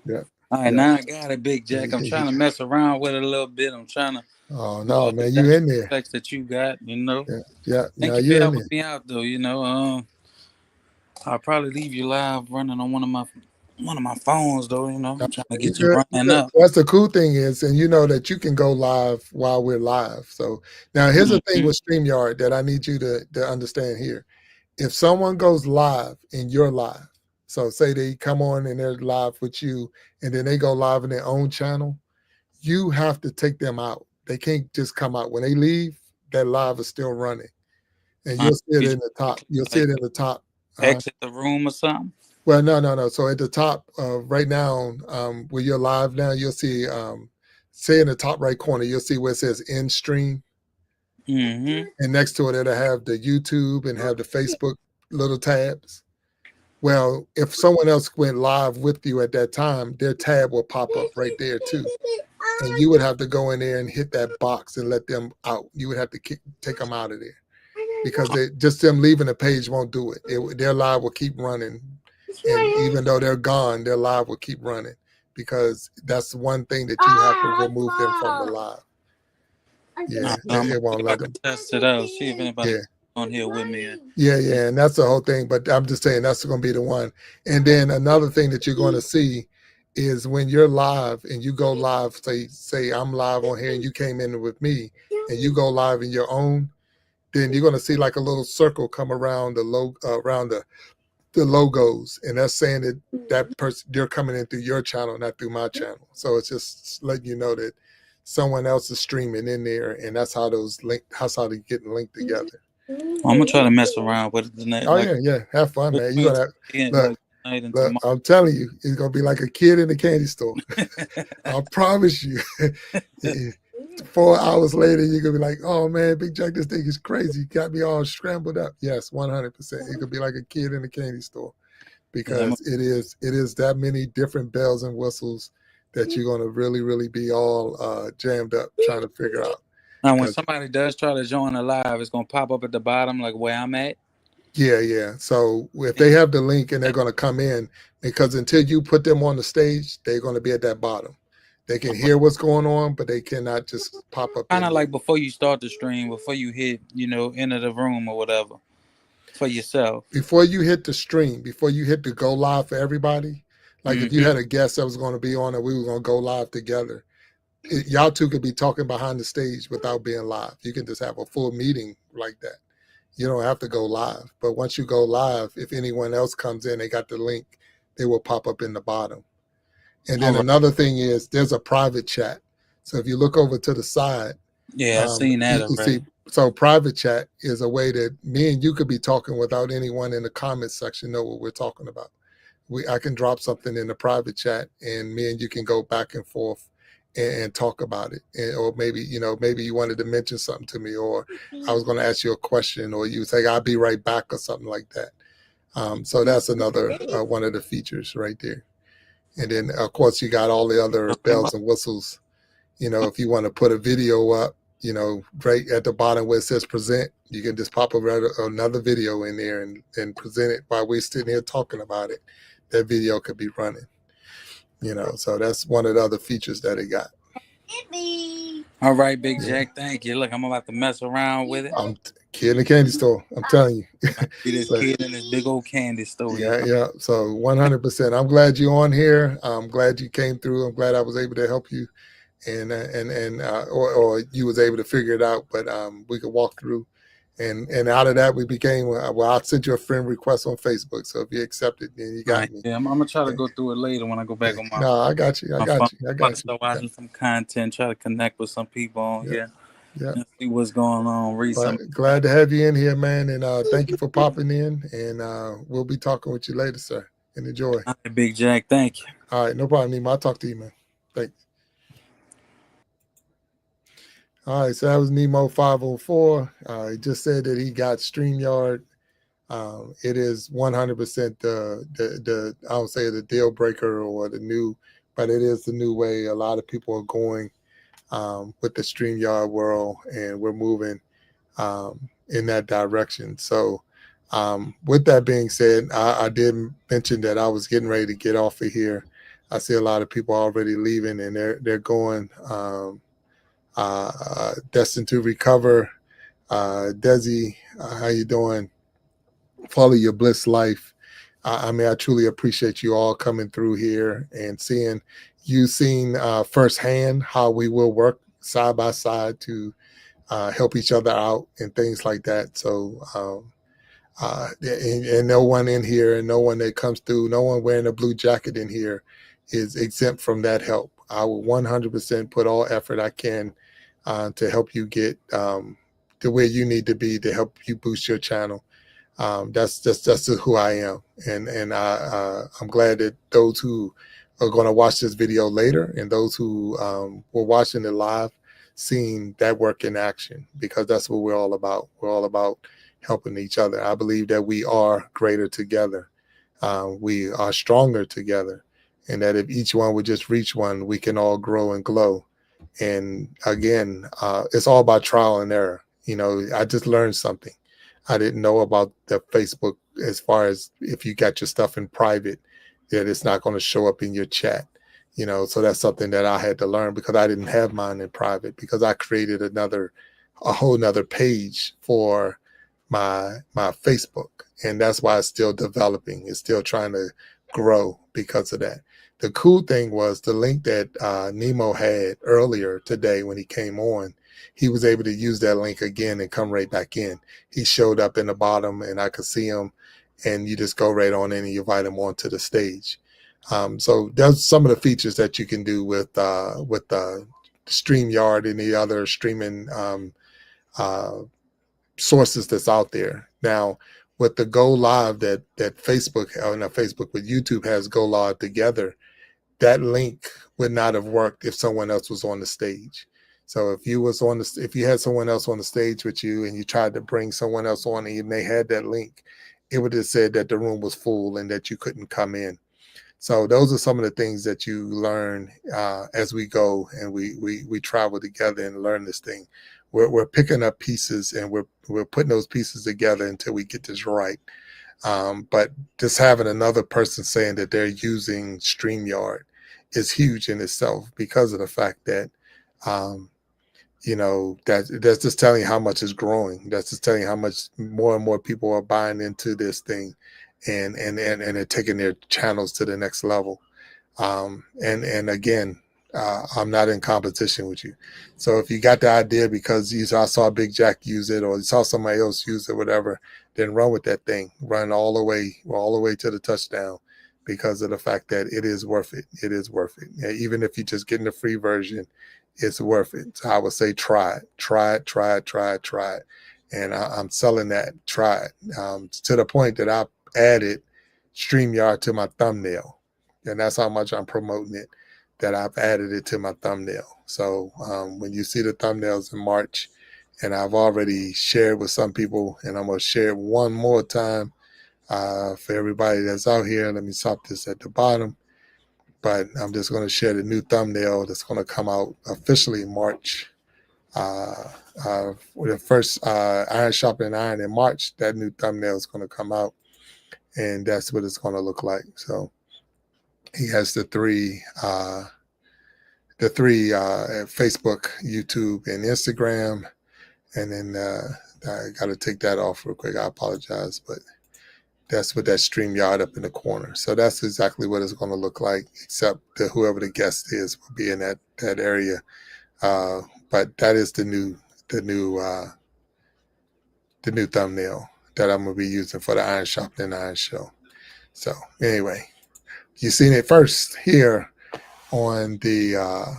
Yeah. All right, now I got it, Big Jack. I'm trying to mess around with it a little bit. I'm trying to. Oh no, man, you in there? That you got, Yeah. Thank you for helping me out, though. I'll probably leave you live running on one of my phones, though. I'm trying to get you running up. That's the cool thing is, and you know that you can go live while we're live. So now here's the thing with StreamYard that I need you to understand here. If someone goes live and you're live, so say they come on and they're live with you, and then they go live in their own channel, you have to take them out. They can't just come out. When they leave, that live is still running. And you'll see it in the top. You'll see it in the top. Exit the room or something? Well, no. So at the top, right now, where you're live now, you'll see, say in the top right corner, you'll see where it says "In Stream," Mm-hmm. and next to it, it'll have the YouTube and have the Facebook little tabs. Well, if someone else went live with you at that time, their tab will pop up right there too, and you would have to go in there and hit that box and let them out. You would have to take them out of there because just them leaving the page won't do it. Their live will keep running. And even though they're gone, their live will keep running because that's one thing that you have to remove them from the live. Yeah, it won't let them. Test it out. See if anybody Yeah. on here with me. Yeah, and that's the whole thing. But I'm just saying that's going to be the one. And then another thing that you're going to see is when you're live and you go live. Say I'm live on here and you came in with me, and you go live in your own. Then you're going to see like a little circle come around the logos, and that's saying that person, they're coming in through your channel, not through my channel. So it's just letting you know that someone else is streaming in there, and that's how that's how they get linked together. I'm gonna try to mess around with it tonight. Oh yeah, have fun, man. You gonna look, I'm telling you, it's gonna be like a kid in a candy store. I promise you. 4 hours later, you're gonna be like, "Oh man, Big Jack, this thing is crazy. You got me all scrambled up." Yes, 100%. It could be like a kid in a candy store because it is that many different bells and whistles that you're gonna really, really be all jammed up trying to figure out. Now, when somebody does try to join the live, it's gonna pop up at the bottom, like where I'm at. Yeah. So if they have the link and they're gonna come in, because until you put them on the stage, they're gonna be at that bottom. They can hear what's going on, but they cannot just pop up. Kind of like before you start the stream, before you hit, enter the room or whatever for yourself. Before you hit the stream, before you hit the go live for everybody, like if you had a guest that was going to be on and we were going to go live together, y'all two could be talking behind the stage without being live. You can just have a full meeting like that. You don't have to go live. But once you go live, if anyone else comes in, they got the link, they will pop up in the bottom. And then another thing is there's a private chat. So if you look over to the side, I've seen that already. So private chat is a way that me and you could be talking without anyone in the comments section know what we're talking about. I can drop something in the private chat and me and you can go back and forth and talk about it. Or maybe you wanted to mention something to me, or I was going to ask you a question, or you say, "I'll be right back," or something like that. So that's another one of the features right there. And then, of course, you got all the other bells and whistles. If you want to put a video up, right at the bottom where it says present, you can just pop another video in there and present it while we're sitting here talking about it. That video could be running, so that's one of the other features that it got. All right, Big Jack, thank you. Look, I'm about to mess around with it. I'm kid in the candy store. I'm telling you. This kid in this big old candy store. Yeah. So 100%. I'm glad you're on here. I'm glad you came through. I'm glad I was able to help you, or you was able to figure it out. But we could walk through, and out of that we became. I sent you a friend request on Facebook. So if you accept it, then you got me. Yeah, I'm gonna try to go through it later when I go back on my. No, I got you. I got you. Start watching some content. Try to connect with some people on here. Yeah. See what's going on. Read some. Glad to have you in here, man. And thank you for popping in. And we'll be talking with you later, sir. And enjoy. All right, Big Jack. Thank you. All right. No problem, Nemo. I'll talk to you, man. Thanks. All right. So that was Nemo 504. He just said that he got StreamYard. It is 100% the I don't say the deal breaker or the new, but it is the new way a lot of people are going with the StreamYard world, and we're moving in that direction. So with that being said, I did mention that I was getting ready to get off of here. I see a lot of people already leaving, and they're going Destined to Recover. Desi, how you doing? Follow Your Bliss Life. I truly appreciate you all coming through here and seeing firsthand how we will work side by side to help each other out and things like that. So, and no one in here and no one that comes through, no one wearing a blue jacket in here is exempt from that help. I will 100% put all effort I can to help you get to where you need to be to help you boost your channel. That's just who I am, and I'm glad that those who are going to watch this video later and those who were watching it live, seeing that work in action, because that's what we're all about. We're all about helping each other. I believe that we are greater together. We are stronger together, and that if each one would just reach one, we can all grow and glow. And again, it's all about trial and error. I just learned something I didn't know about the Facebook, as far as if you got your stuff in private, that it's not going to show up in your chat. So that's something that I had to learn, because I didn't have mine in private, because I created a whole nother page for my Facebook. And that's why it's still developing. It's still trying to grow because of that. The cool thing was the link that Nemo had earlier today when he came on. He was able to use that link again and come right back in. He showed up in the bottom and I could see him, and you just go right on in and you invite him onto the stage. So there's some of the features that you can do with StreamYard and the other streaming sources that's out there. Now, with the Go Live that Facebook, or not Facebook, but YouTube has Go Live together, that link would not have worked if someone else was on the stage. So if you had someone else on the stage with you and you tried to bring someone else on and they had that link, it would have said that the room was full and that you couldn't come in. So those are some of the things that you learn as we go and we travel together and learn this thing. We're picking up pieces and we're putting those pieces together until we get this right. But just having another person saying that they're using StreamYard is huge in itself, because of the fact that that's just telling you how much is growing. That's just telling you how much more and more people are buying into this thing, and they're taking their channels to the next level. And again, I'm not in competition with you. So if you got the idea because I saw Big Jack use it, or you saw somebody else use it, whatever, then run with that thing. Run all the way to the touchdown, because of the fact that it is worth it. It is worth it. Yeah, even if you're just getting the free version, it's worth it. So I would say try it. And I'm selling that. Try it. To the point that I added StreamYard to my thumbnail. And that's how much I'm promoting it, that I've added it to my thumbnail. So when you see the thumbnails in March, and I've already shared with some people, and I'm going to share it one more time for everybody that's out here. Let me stop this at the bottom. But I'm just going to share the new thumbnail that's going to come out officially in March. With the first Iron Sharpening Iron in March, that new thumbnail is going to come out, and that's what it's going to look like. So he has the three Facebook, YouTube, and Instagram, and then I got to take that off real quick. I apologize, but that's with that StreamYard up in the corner. So that's exactly what it's going to look like, except that whoever the guest is will be in that area. But that is the new thumbnail that I'm going to be using for the Iron Sharpening Iron show. So anyway, you've seen it first here on the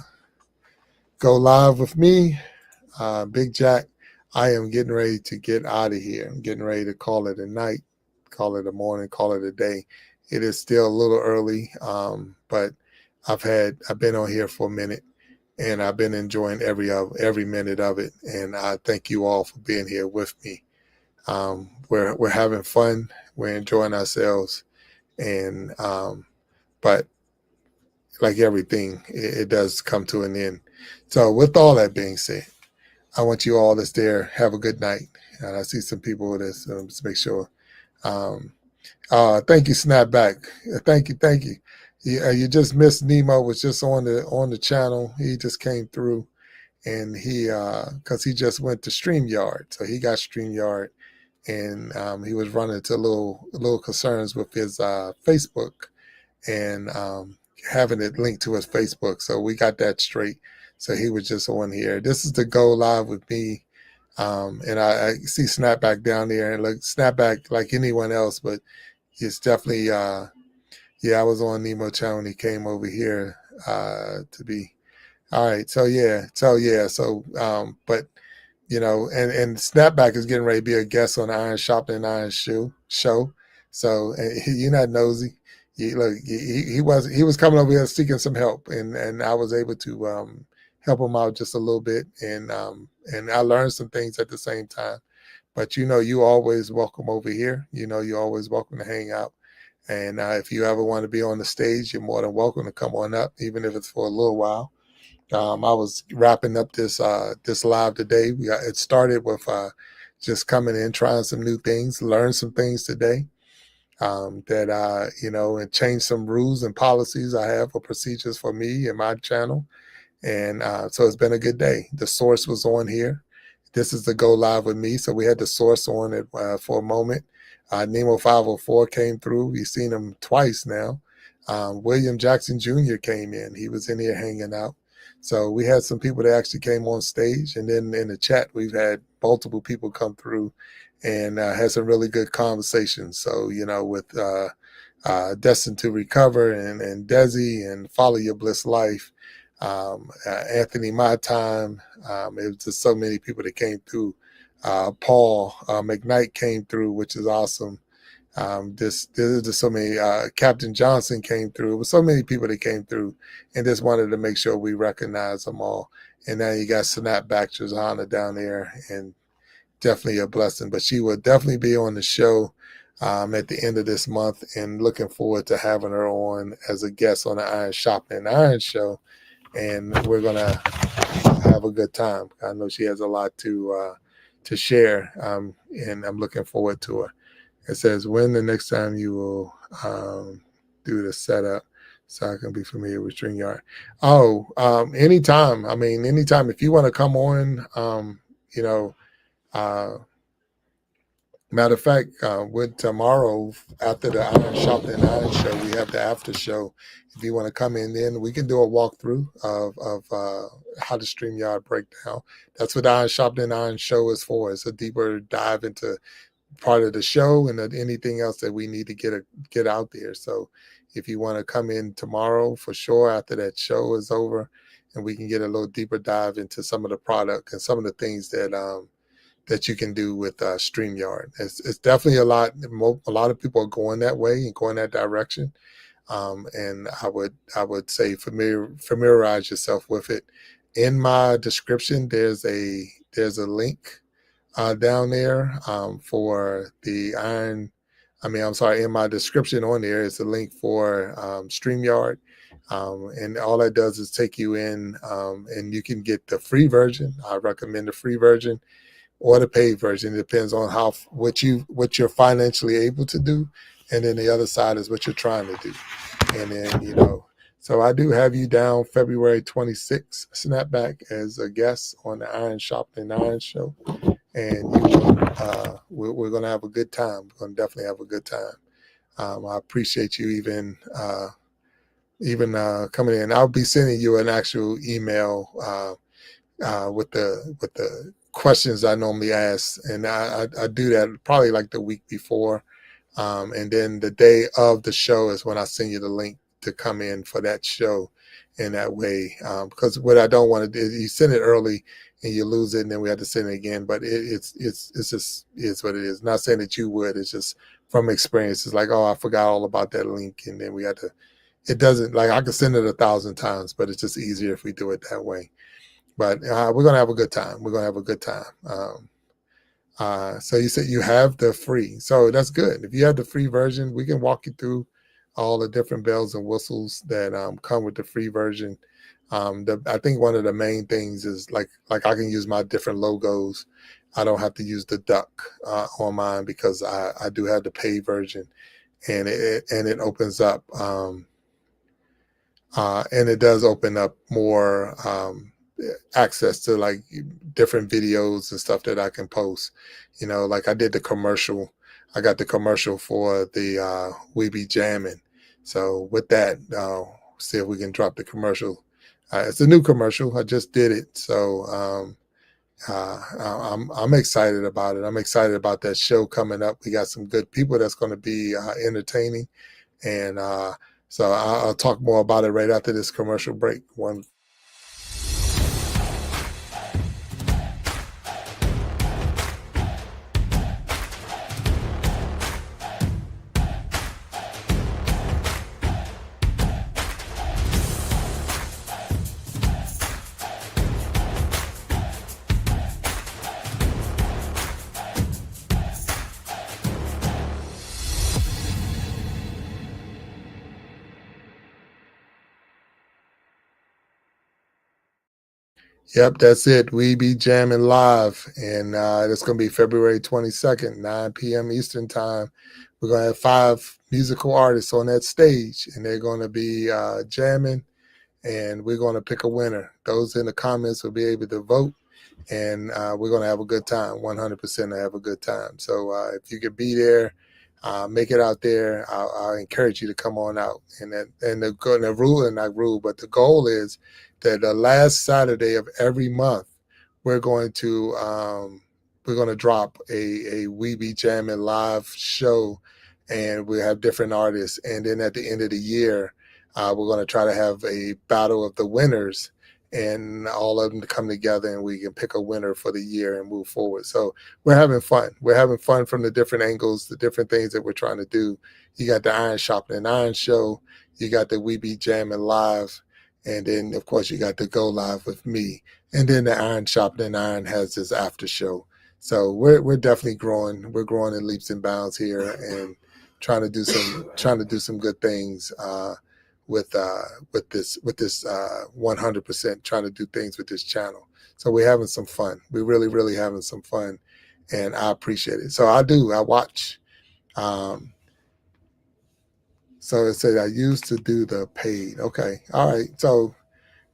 Go Live with me, Big Jack. I am getting ready to get out of here. I'm getting ready to call it a night, call it a morning, call it a day. It is still a little early, but I've been on here for a minute, and I've been enjoying every minute of it. And I thank you all for being here with me. We're having fun. We're enjoying ourselves, and but like everything, it does come to an end. So with all that being said, I want you all that's there, have a good night. And I see some people with us, so let's make sure. Thank you, Snapback. Thank you. You just missed Nemo, was just on the channel. He just came through, and because he just went to StreamYard. So he got StreamYard, and he was running into little concerns with his Facebook, and having it linked to his Facebook. So we got that straight. So he was just on here. This is the Go Live with me. And I see Snapback down there, and look, Snapback like anyone else, but it's definitely, I was on Nemo channel when he came over here to be. All right. So, but and Snapback is getting ready to be a guest on the Iron Sharpening Iron show. So you're not nosy. Look, he was coming over here seeking some help, and I was able to help him out just a little bit, and I learned some things at the same time. But you always welcome over here. You're always welcome to hang out. And if you ever want to be on the stage, you're more than welcome to come on up, even if it's for a little while. I was wrapping up this live today. It started with just coming in, trying some new things, learn some things today, and change some rules and policies I have or procedures for me and my channel. And so it's been a good day. The source was on here. This is the go live with me. So we had the source on it for a moment. Nemo 504 came through. We've seen him twice now. William Jackson Jr. came in. He was in here hanging out. So we had some people that actually came on stage. And then in the chat, we've had multiple people come through and had some really good conversations. So, with Destined to Recover and Desi and Follow Your Bliss Life, Anthony My Time, it was just so many people that came through. Paul McKnight came through, which is awesome. There's just so many. Captain Johnson came through. It was so many people that came through, and just wanted to make sure we recognize them all. And now you got Snapback Johanna down there, and definitely a blessing. But she will definitely be on the show at the end of this month, and looking forward to having her on as a guest on the Iron Sharpening Iron show. And we're gonna have a good time. I know she has a lot to share, and I'm looking forward to her. It says, when the next time you will do the setup so I can be familiar with StreamYard. Anytime. I mean, anytime. If you want to come on, matter of fact, with tomorrow after the Iron Sharpening Iron show, we have the after show. If you want to come in, then we can do a walkthrough of how the StreamYard breakdown. That's what the Iron Sharpening Iron show is for. It's a deeper dive into part of the show and anything else that we need to get out there. So if you want to come in tomorrow, for sure, after that show is over, and we can get a little deeper dive into some of the product and some of the things that you can do with StreamYard. It's definitely a lot of people are going that way and going that direction. And I would say familiarize yourself with it. In my description, there's a link down there for the in my description on there is a link for StreamYard. And all that does is take you in, and you can get the free version. I recommend the free version or the paid version. It depends on what you're financially able to do. And then the other side is what you're trying to do. And then, so I do have you down February 26th, Snapback, as a guest on the Iron Sharpening Iron show. And we're going to have a good time. We're going to definitely have a good time. I appreciate you even coming in. I'll be sending you an actual email with the questions I normally ask, and I do that probably like the week before, and then the day of the show is when I send you the link to come in for that show. In that way, because what I don't want to do is you send it early and you lose it, and then we have to send it again. But it's just is what it is. Not saying that you would. It's just from experience. It's like, oh, I forgot all about that link, and then we had to. It doesn't, like, I could send it 1,000 times, but it's just easier if we do it that way. But we're gonna have a good time. We're gonna have a good time. So you said you have the free, so that's good. If you have the free version, we can walk you through all the different bells and whistles that come with the free version. I think one of the main things is like I can use my different logos. I don't have to use the duck on mine because I do have the paid version, and it opens up and it does open up more access to like different videos and stuff that I can post. Like I did the commercial. I got the commercial for the We Be Jamming. So with that, see if we can drop the commercial. It's a new commercial. I just did it. So I'm excited about it. I'm excited about that show coming up. We got some good people that's going to be entertaining. And so I'll talk more about it right after this commercial break. Yep, that's it. We be jamming live, and it's going to be February 22nd, 9 p.m. Eastern Time. We're going to have 5 musical artists on that stage, and they're going to be jamming, and we're going to pick a winner. Those in the comments will be able to vote, and we're going to have a good time, 100% have a good time. So if you could be there, make it out there. I'll encourage you to come on out. And the rule, and not rule, but the goal is that the last Saturday of every month, we're going to drop a We Be Jamming live show, and we have different artists. And then at the end of the year, we're going to try to have a battle of the winners, and all of them to come together, and we can pick a winner for the year and move forward. So we're having fun. We're having fun from the different angles, the different things that we're trying to do. You got the Iron Sharpening Iron show. You got the We Be Jamming live. And then, of course, you got the Go Live with me. And then the Iron Sharpening Iron has this after show. So we're definitely growing. We're growing in leaps and bounds here, and trying to do some good things with this 100%, trying to do things with this channel. So we're having some fun. We're really having some fun, and I appreciate it. So I watch. So it said I used to do the paid. Okay, all right. So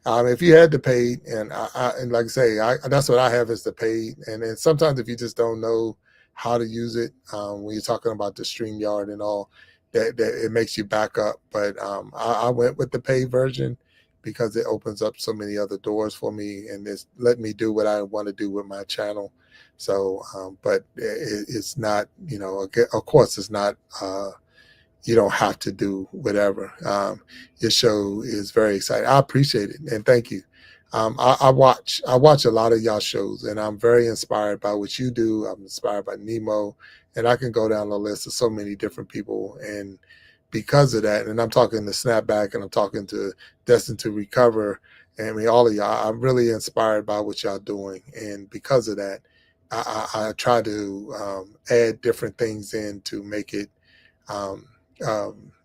if you had the paid, and and like I say, that's what I have is the paid. And then sometimes if you just don't know how to use it, when you're talking about the StreamYard and all, that it makes you back up. But I went with the paid version because it opens up so many other doors for me, and it's let me do what I want to do with my channel. So, but it's not, of course, it's not. You don't have to do whatever. Your show is very exciting. I appreciate it, and thank you. I watch a lot of y'all shows, and I'm very inspired by what you do. I'm inspired by Nemo, and I can go down the list of so many different people. And because of that, and I'm talking to Snapback, and I'm talking to Destined to Recover, and I mean all of y'all, I'm really inspired by what y'all doing. And because of that, I try to add different things in to make it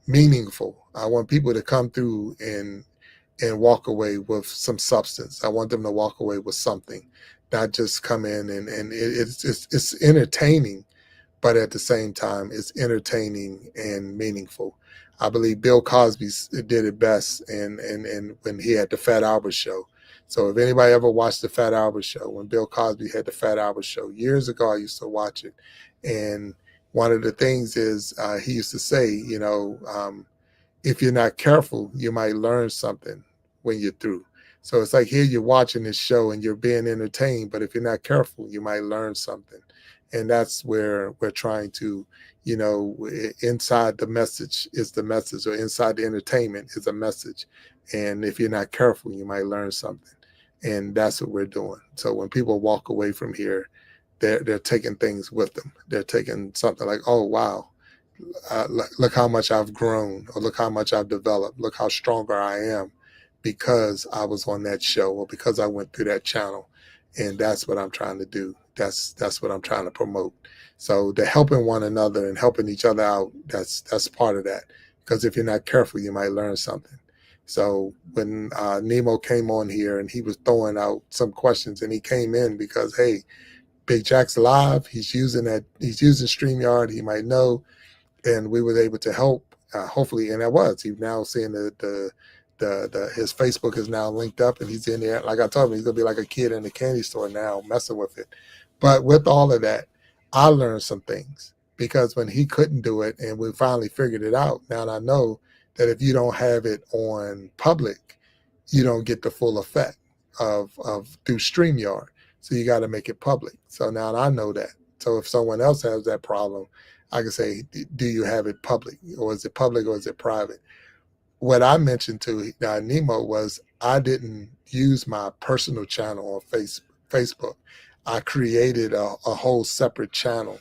meaningful. I want people to come through and walk away with some substance. I want them to walk away with something, not just come in and it's entertaining, but at the same time, it's entertaining and meaningful. I believe Bill Cosby did it best, and when he had the Fat Albert Show. So if anybody ever watched the Fat Albert Show, when Bill Cosby had the Fat Albert Show years ago, I used to watch it, and one of the things is he used to say, if you're not careful, you might learn something when you're through. So it's like here you're watching this show and you're being entertained, but if you're not careful, you might learn something. And that's where we're trying to, inside the message is the message, or inside the entertainment is a message. And if you're not careful, you might learn something. And that's what we're doing. So when people walk away from here, they're taking things with them. They're taking something like, oh, wow, look how much I've grown, or look how much I've developed. Look how stronger I am because I was on that show, or because I went through that channel. And that's what I'm trying to do. That's what I'm trying to promote. So the helping one another and helping each other out, that's part of that. Because if you're not careful, you might learn something. So when Nemo came on here and he was throwing out some questions, and he came in because, hey, Big Jack's live. He's using StreamYard. He might know, and we were able to help. Hopefully, and that was. He's now seeing his Facebook is now linked up, and he's in there. Like I told him, he's gonna be like a kid in the candy store now, messing with it. But with all of that, I learned some things, because when he couldn't do it, and we finally figured it out. Now I know that if you don't have it on public, you don't get the full effect of through StreamYard. So you got to make it public. So now I know that. So if someone else has that problem, I can say, do you have it public, or is it public, or is it private? What I mentioned to Nemo was I didn't use my personal channel on Facebook. I created a whole separate channel,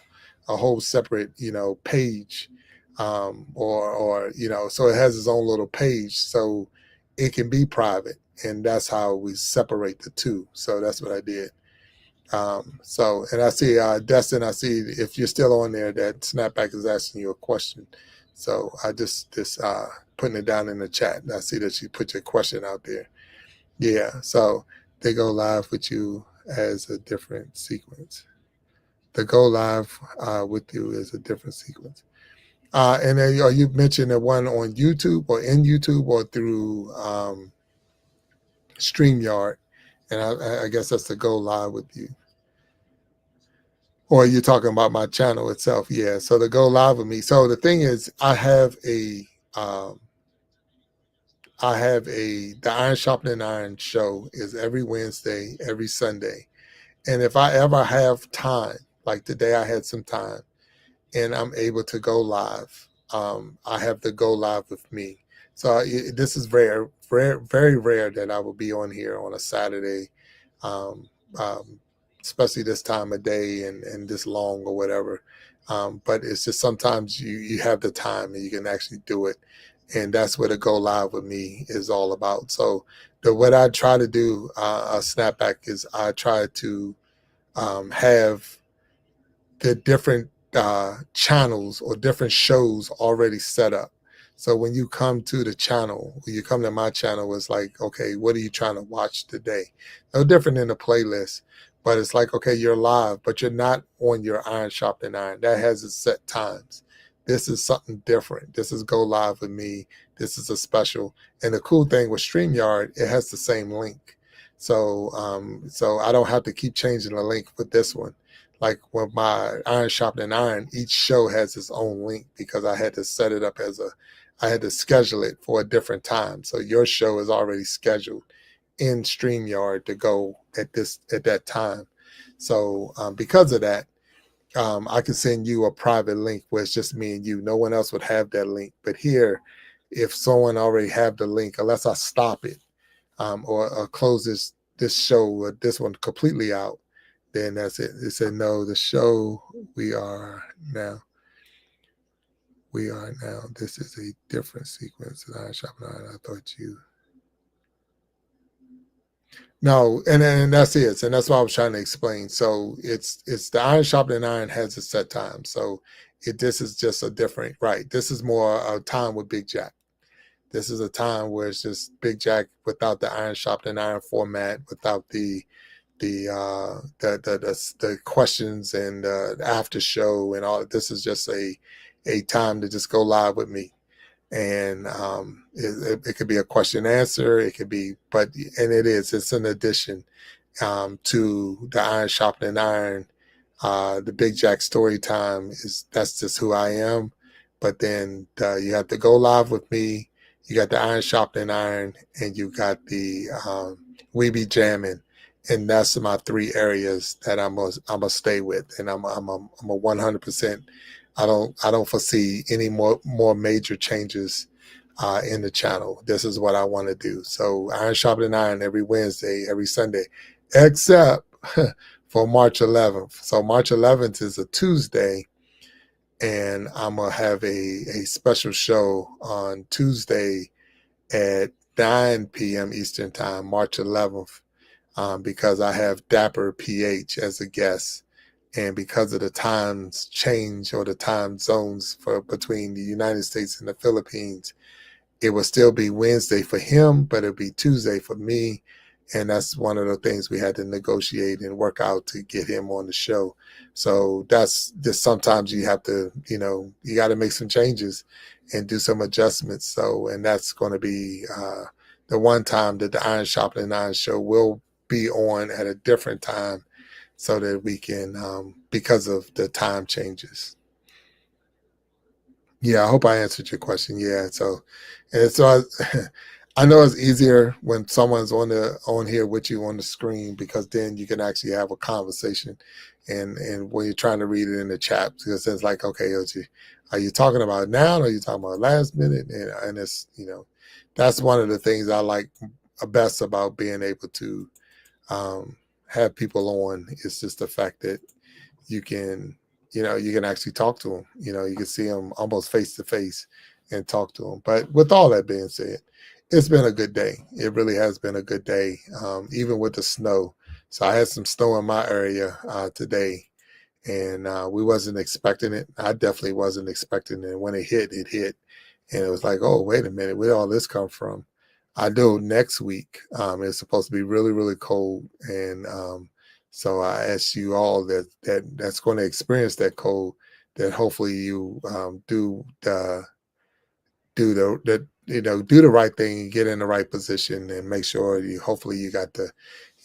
a whole separate, page, or so it has its own little page, so it can be private, and that's how we separate the two. So that's what I did. And I see Destin, I see if you're still on there that Snapback is asking you a question. So I just putting it down in the chat. And I see that you put your question out there. Yeah. So they go live with you as a different sequence. The go live with you is a different sequence. And then you mentioned the one on YouTube or in YouTube or through StreamYard. And I guess that's the go live with you. Or you're talking about my channel itself. Yeah. So the go live with me. So the thing is, I have the Iron Sharpening Iron show is every Wednesday, every Sunday. And if I ever have time, like today I had some time and I'm able to go live, I have the go live with me. So this is very, very, very rare that I will be on here on a Saturday, especially this time of day and this long or whatever. But it's just sometimes you have the time and you can actually do it. And that's what a go live with me is all about. So what I try to do, a snapback, is I try to have the different channels or different shows already set up. So when you come to the channel, when you come to my channel, it's like, okay, what are you trying to watch today? No different than a playlist, but it's like, okay, you're live, but you're not on your Iron Sharpening Iron. That has its set times. This is something different. This is go live with me. This is a special. And the cool thing with StreamYard, it has the same link. So so I don't have to keep changing the link with this one. Like with my Iron Sharpening Iron, each show has its own link because I had to set it up I had to schedule it for a different time. So your show is already scheduled in StreamYard to go at that time. So because of that, I can send you a private link where it's just me and you. No one else would have that link. But here, if someone already have the link, unless I stop it or close this show or this one completely out, then that's it. It said, no, the show we are now. This is a different sequence than Iron Sharpening Iron. I thought you. No, and that's it. And that's what I was trying to explain. So it's the Iron Sharpening Iron has a set time. So this is just a different, right? This is more a time with Big Jack. This is a time where it's just Big Jack without the Iron Sharpening Iron format, without the questions and the after show and all. This is just a time to just go live with me. And it could be a question and answer. It could be, it's an addition to the Iron Sharpening Iron. The Big Jack story time that's just who I am. But then you have to go live with me. You got the Iron Sharpening Iron, and you got the We Be Jamming, and that's my three areas that I'm gonna stay with. And I'm a 100%. I don't foresee any more major changes in the channel. This is what I want to do. So Iron Sharpening Iron every Wednesday, every Sunday, except for March 11th. So March 11th is a Tuesday, and I'm gonna have a special show on Tuesday at 9 p.m. Eastern Time, March 11th, because I have Dapper PH as a guest. And because of the times change or the time zones between the United States and the Philippines, it will still be Wednesday for him, but it'll be Tuesday for me. And that's one of the things we had to negotiate and work out to get him on the show. So that's just sometimes you have to, you got to make some changes and do some adjustments. So, and that's going to be the one time that the Iron Sharpening Iron show will be on at a different time, so that we can, because of the time changes. Yeah, I hope I answered your question. Yeah, so I know it's easier when someone's on here with you on the screen, because then you can actually have a conversation, and when you're trying to read it in the chat, because it's like, okay, are you talking about now, or are you talking about last minute? And it's that's one of the things I like best about being able to have people on. It's just the fact that you can actually talk to them. You can see them almost face to face and talk to them. But with all that being said, it's been a good day. It really has been a good day, even with the snow. So I had some snow in my area today, and we wasn't expecting it. I definitely wasn't expecting it. When it hit, and it was like, oh, wait a minute, where did all this come from? I know next week it's supposed to be really, really cold, and so I ask you all that's going to experience that cold, that hopefully you do the right thing and get in the right position and make sure you hopefully you got the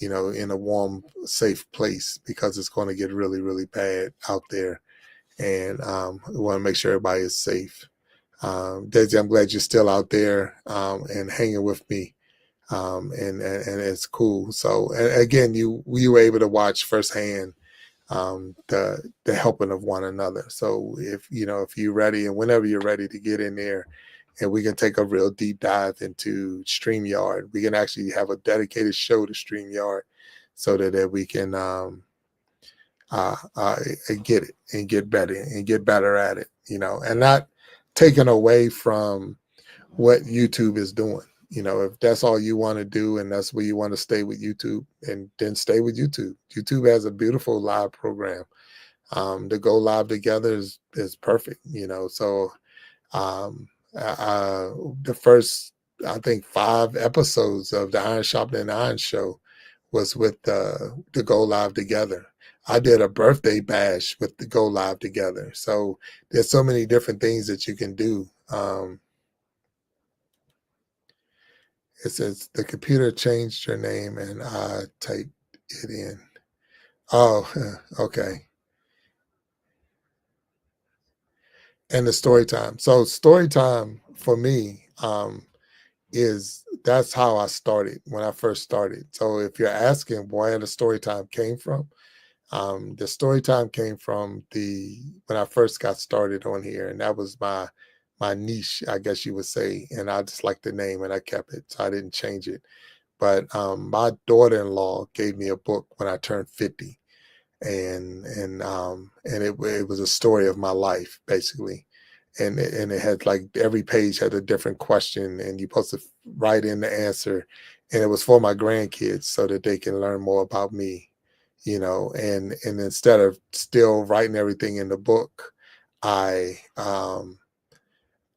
in a warm, safe place, because it's going to get really, really bad out there, and we want to make sure everybody is safe. Desi, I'm glad you're still out there and hanging with me. And it's cool. So and again, we were able to watch firsthand the helping of one another. So if you're ready, and whenever you're ready to get in there, and we can take a real deep dive into StreamYard. We can actually have a dedicated show to StreamYard, so that we can get it and get better at it, and not taken away from what YouTube is doing. If that's all you want to do and that's where you want to stay with YouTube, and then stay with YouTube. YouTube has a beautiful live program. To go live together is perfect. So the first, I think, 5 episodes of the Iron Sharpening Iron show was with the Go Live Together. I did a birthday bash with the Go Live Together. So there's so many different things that you can do. It says the computer changed your name and I typed it in. Oh, okay. And the story time. So story time for me that's how I started when I first started. So if you're asking where the story time came from, the story time came from when I first got started on here, and that was my niche, I guess you would say. And I just liked the name and I kept it, so I didn't change it. But my daughter-in-law gave me a book when I turned 50, and it was a story of my life, basically. And it had, like, every page had a different question, and you're supposed to write in the answer. And it was for my grandkids so that they can learn more about me, and instead of still writing everything in the book, I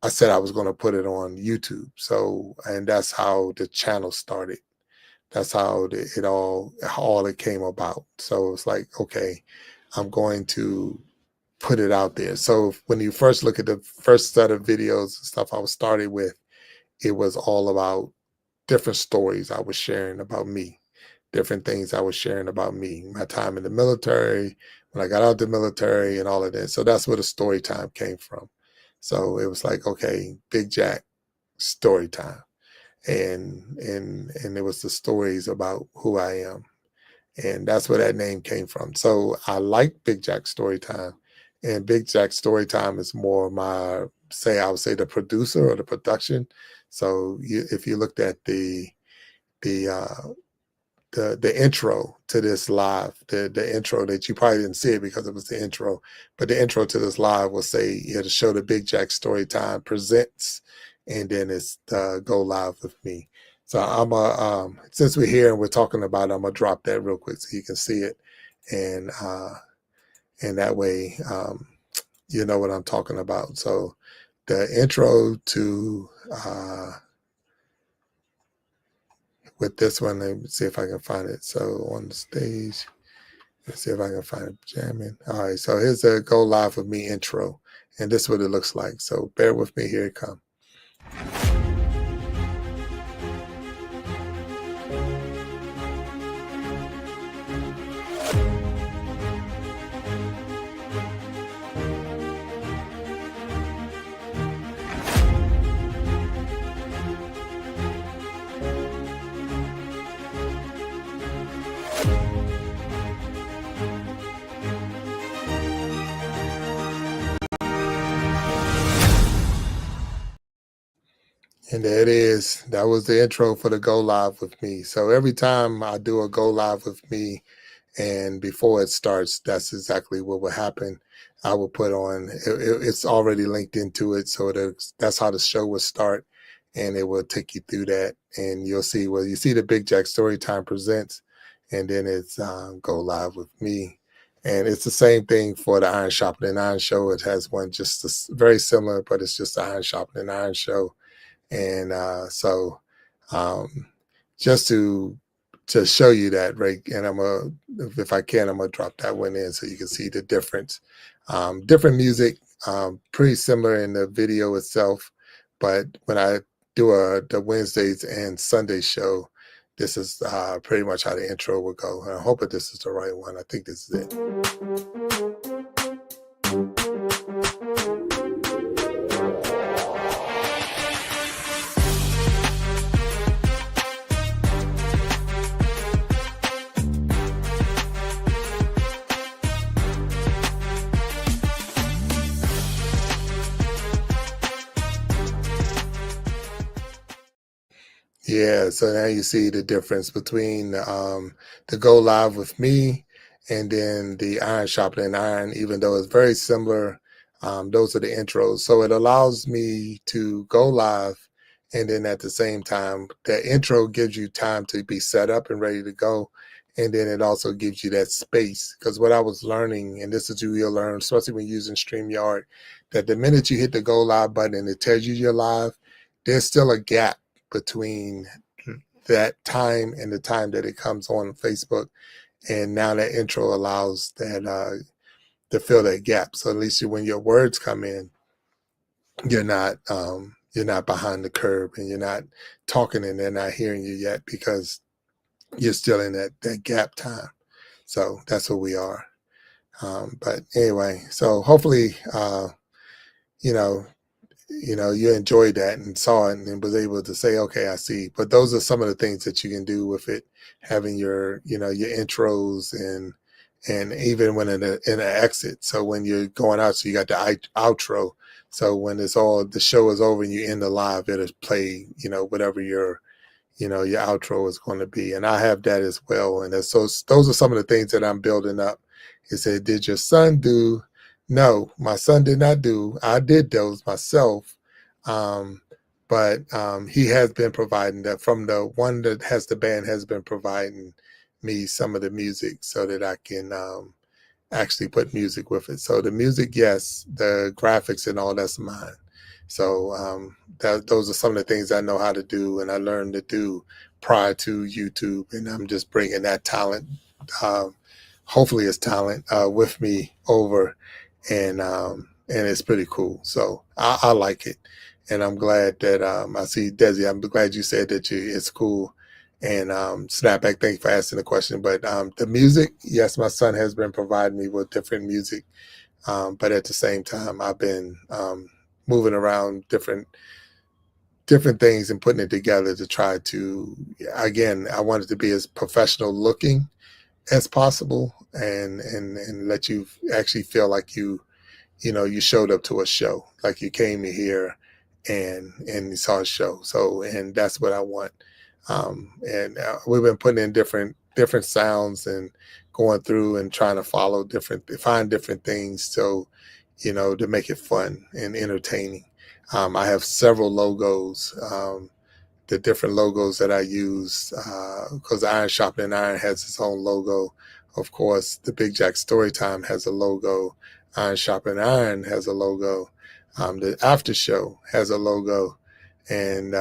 said I was going to put it on YouTube. So, and that's how the channel started. That's how all it came about. So it's like, okay, I'm going to put it out there. So when you first look at the first set of videos and stuff I was started with, it was all about different stories I was sharing about me, different things I was sharing about me, my time in the military, when I got out of the military, and all of that. So that's where the story time came from. So it was like, okay, Big Jack story time. And it was the stories about who I am. And that's where that name came from. So I like Big Jack Storytime. And Big Jack Storytime is more I would say the producer or the production. So if you looked at the intro to this live, the intro that you probably didn't see it because it was the intro, but the intro to this live will say, to show the Big Jack Storytime presents, and then it's Go Live with me. So I'm since we're here and we're talking about it, I'm gonna drop that real quick so you can see it, and that way you know what I'm talking about. So the intro to with this one, let me see if I can find it. So on the stage, let's see if I can find it jamming. All right, so here's a Go Live with me intro, and this is what it looks like. So bear with me, here it comes. And there it is. That was the intro for the Go Live with me. So every time I do a Go Live with me, and before it starts, that's exactly what will happen. I will put on, it's already linked into it. So that's how the show will start, and it will take you through that. And you'll see, you see the Big Jack Storytime presents, and then it's Go Live with me. And it's the same thing for the Iron Sharpening Iron show. It has one just very similar, but it's just the Iron Sharpening Iron show. And so just to show you that, right? And if I can, I'm gonna drop that one in so you can see the difference. Different music, pretty similar in the video itself, but when I do the Wednesdays and Sunday show, this is pretty much how the intro will go. And I hope that this is the right one. I think this is it. Yeah, so now you see the difference between the Go Live with me and then the Iron Sharpening Iron, even though it's very similar. Those are the intros. So it allows me to go live, and then at the same time, the intro gives you time to be set up and ready to go. And then it also gives you that space. Because what I was learning, and this is what you'll learn, especially when using StreamYard, that the minute you hit the go live button and it tells you you're live, there's still a gap between that time and the time that it comes on Facebook. And now that intro allows that to fill that gap. So at least when your words come in, you're not behind the curve and you're not talking and they're not hearing you yet because you're still in that gap time. So that's what we are. But anyway, so hopefully you enjoyed that and saw it and was able to say, okay, I see. But those are some of the things that you can do with it, having your intros and even when in an exit. So when you're going out, so you got the outro. So when the show is over and you end the live, it'll play, whatever your outro is going to be. And I have that as well. And those are some of the things that I'm building up. It said, did your son do? No, my son did not do. I did those myself. But he has been providing that from the one that has the band has been providing me some of the music so that I can actually put music with it. So the music, yes, the graphics and all that's mine. So those are some of the things I know how to do and I learned to do prior to YouTube. And I'm just bringing that talent, hopefully it's talent, with me over. And it's pretty cool. So I like it. And I'm glad that I see Desi. I'm glad you said that it's cool. And Snapback, thank you for asking the question. But the music, yes, my son has been providing me with different music. But at the same time, I've been moving around different things and putting it together to try to, again, I want it to be as professional looking as possible and let you actually feel like you showed up to a show, like you came here and you saw a show. So, and that's what I want. We've been putting in different sounds and going through and trying to find different things. So, to make it fun and entertaining. I have several logos, the different logos that I use, because Iron Sharpening Iron has its own logo. Of course, the Big Jack Storytime has a logo. Iron Sharpening Iron has a logo. The After Show has a logo. And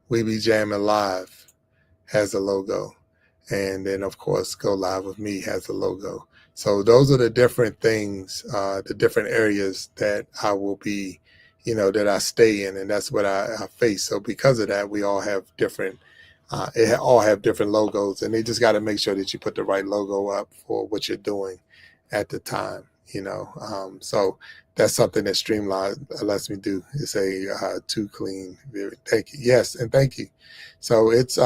We Be Jamming Live has a logo. And then, of course, Go Live with Me has a logo. So those are the different things, the different areas that I will be, that I stay in, and that's what I face. So because of that, we all have different logos, and they just got to make sure that you put the right logo up for what you're doing at the time, So that's something that Streamline lets me do. It's too clean. Thank you. Yes, and thank you. So it's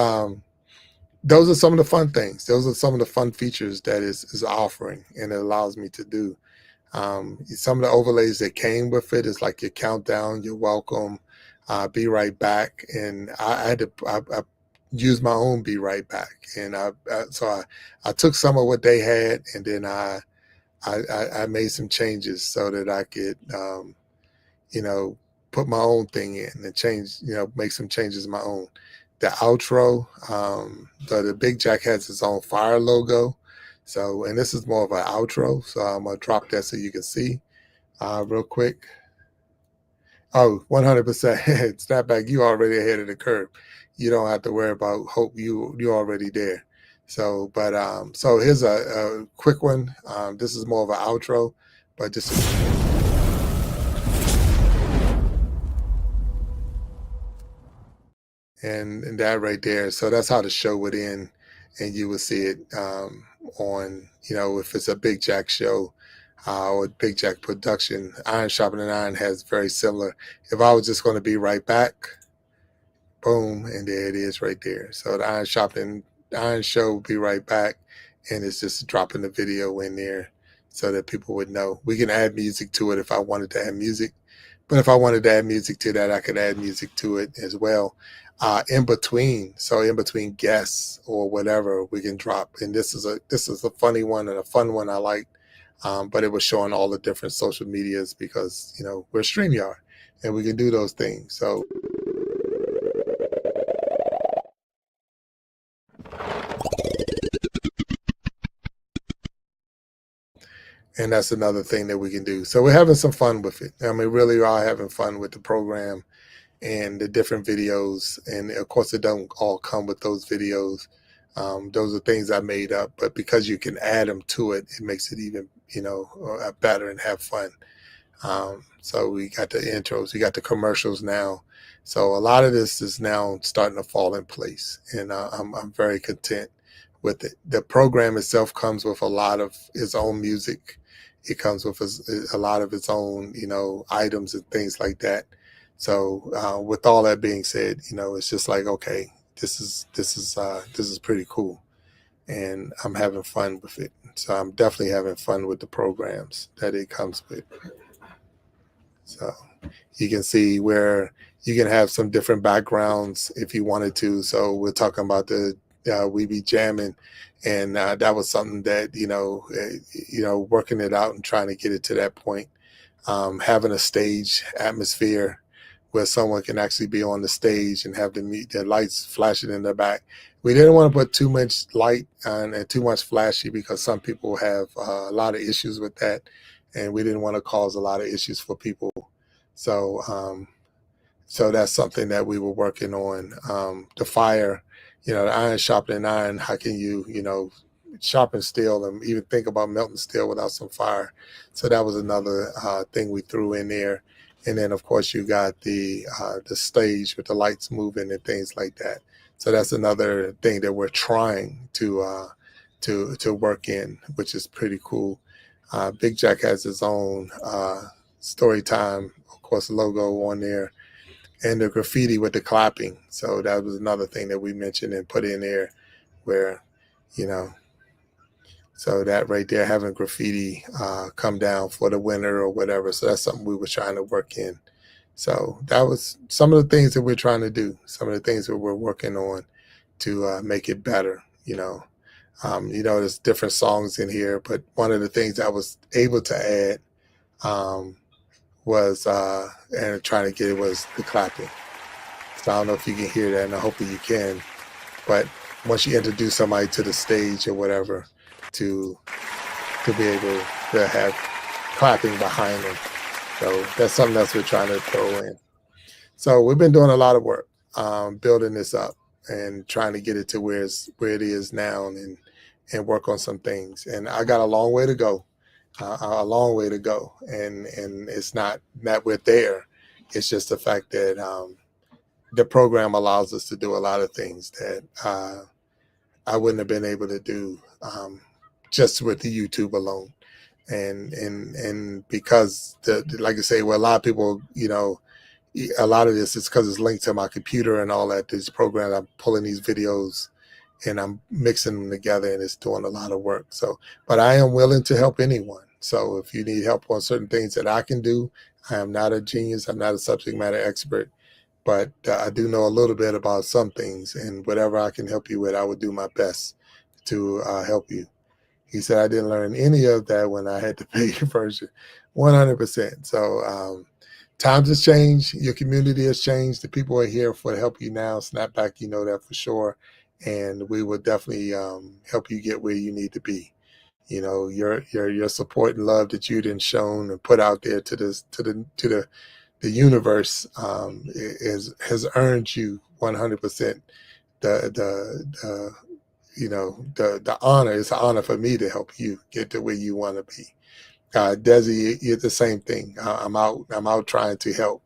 those are some of the fun things. Those are some of the fun features that is offering, and it allows me to do. Some of the overlays that came with it is like your countdown, your welcome, be right back, and I used my own be right back, and so I took some of what they had, and then I made some changes so that I could put my own thing in and change, make some changes of my own. The outro, the Big Jack has its own fire logo. So, and this is more of an outro. So I'm going to drop that so you can see real quick. Oh, 100%. Snapback, you already ahead of the curve. you don't have to worry about hope. You're already there. So, but so here's a quick one. This is more of an outro, but just and that right there. So that's how the show would end, and you would see it on, if it's a Big Jack show or Big Jack production. Iron Sharpening Iron has very similar. If I was just going to be right back, boom, and there it is right there. So the Iron Show will be right back, and it's just dropping the video in there so that people would know. We can add music to it if I wanted to add music, but if I wanted to add music to that, I could add music to it as well. In between guests or whatever, we can drop. And this is a funny one and a fun one I like. But it was showing all the different social medias because we're StreamYard and we can do those things. So and that's another thing that we can do. So we're having some fun with it. I mean, really are having fun with the program and the different videos. And of course, it don't all come with those videos. Those are things I made up, but because you can add them to it, it makes it even, better and have fun. So we got the intros, we got the commercials now. So a lot of this is now starting to fall in place, and I'm very content with it. The program itself comes with a lot of its own music. It comes with a lot of its own, items and things like that. So with all that being said, it's just like, okay, this is pretty cool, and I'm having fun with it. So I'm definitely having fun with the programs that it comes with. So you can see where you can have some different backgrounds if you wanted to. So we're talking about the We Be Jamming, and that was something that working it out and trying to get it to that point. Having a stage atmosphere where someone can actually be on the stage and have the lights flashing in their back. We didn't want to put too much light and too much flashy because some people have a lot of issues with that, and we didn't want to cause a lot of issues for people. So so that's something that we were working on. The fire, the iron sharpening iron. How can you, sharpen steel and even think about melting steel without some fire? So that was another thing we threw in there. And then, of course, you got the stage with the lights moving and things like that. So that's another thing that we're trying to work in, which is pretty cool. Big Jack has his own story time, of course, logo on there, and the graffiti with the clapping. So that was another thing that we mentioned and put in there, where so that right there, having graffiti come down for the winner or whatever. So that's something we were trying to work in. So that was some of the things that we're trying to do, some of the things that we're working on to make it better. There's different songs in here, but one of the things I was able to add was, and trying to get it, was the clapping. So I don't know if you can hear that, and I hope that you can. But once you introduce somebody to the stage or whatever, to be able to have clapping behind them. So that's something else we're trying to throw in. So we've been doing a lot of work building this up and trying to get it to where it is now, and work on some things. And I got a long way to go, and it's not that we're there. It's just the fact that the program allows us to do a lot of things that I wouldn't have been able to do just with the YouTube alone. And because like I say, well, a lot of people, a lot of this is because it's linked to my computer and all that. These programs, I'm pulling these videos and I'm mixing them together, and it's doing a lot of work. So, but I am willing to help anyone. So if you need help on certain things that I can do, I am not a genius. I'm not a subject matter expert, but I do know a little bit about some things, and whatever I can help you with, I would do my best to help you. He said, I didn't learn any of that when I had the paid version, 100%. So times has changed. Your community has changed. The people are here for to help you now. Snapback, you know that for sure. And we will definitely help you get where you need to be. Your support and love that you didn't shown and put out there to the universe has earned you 100% the the honor. It's an honor for me to help you get to where you want to be. Desi, you're the same thing. I'm out trying to help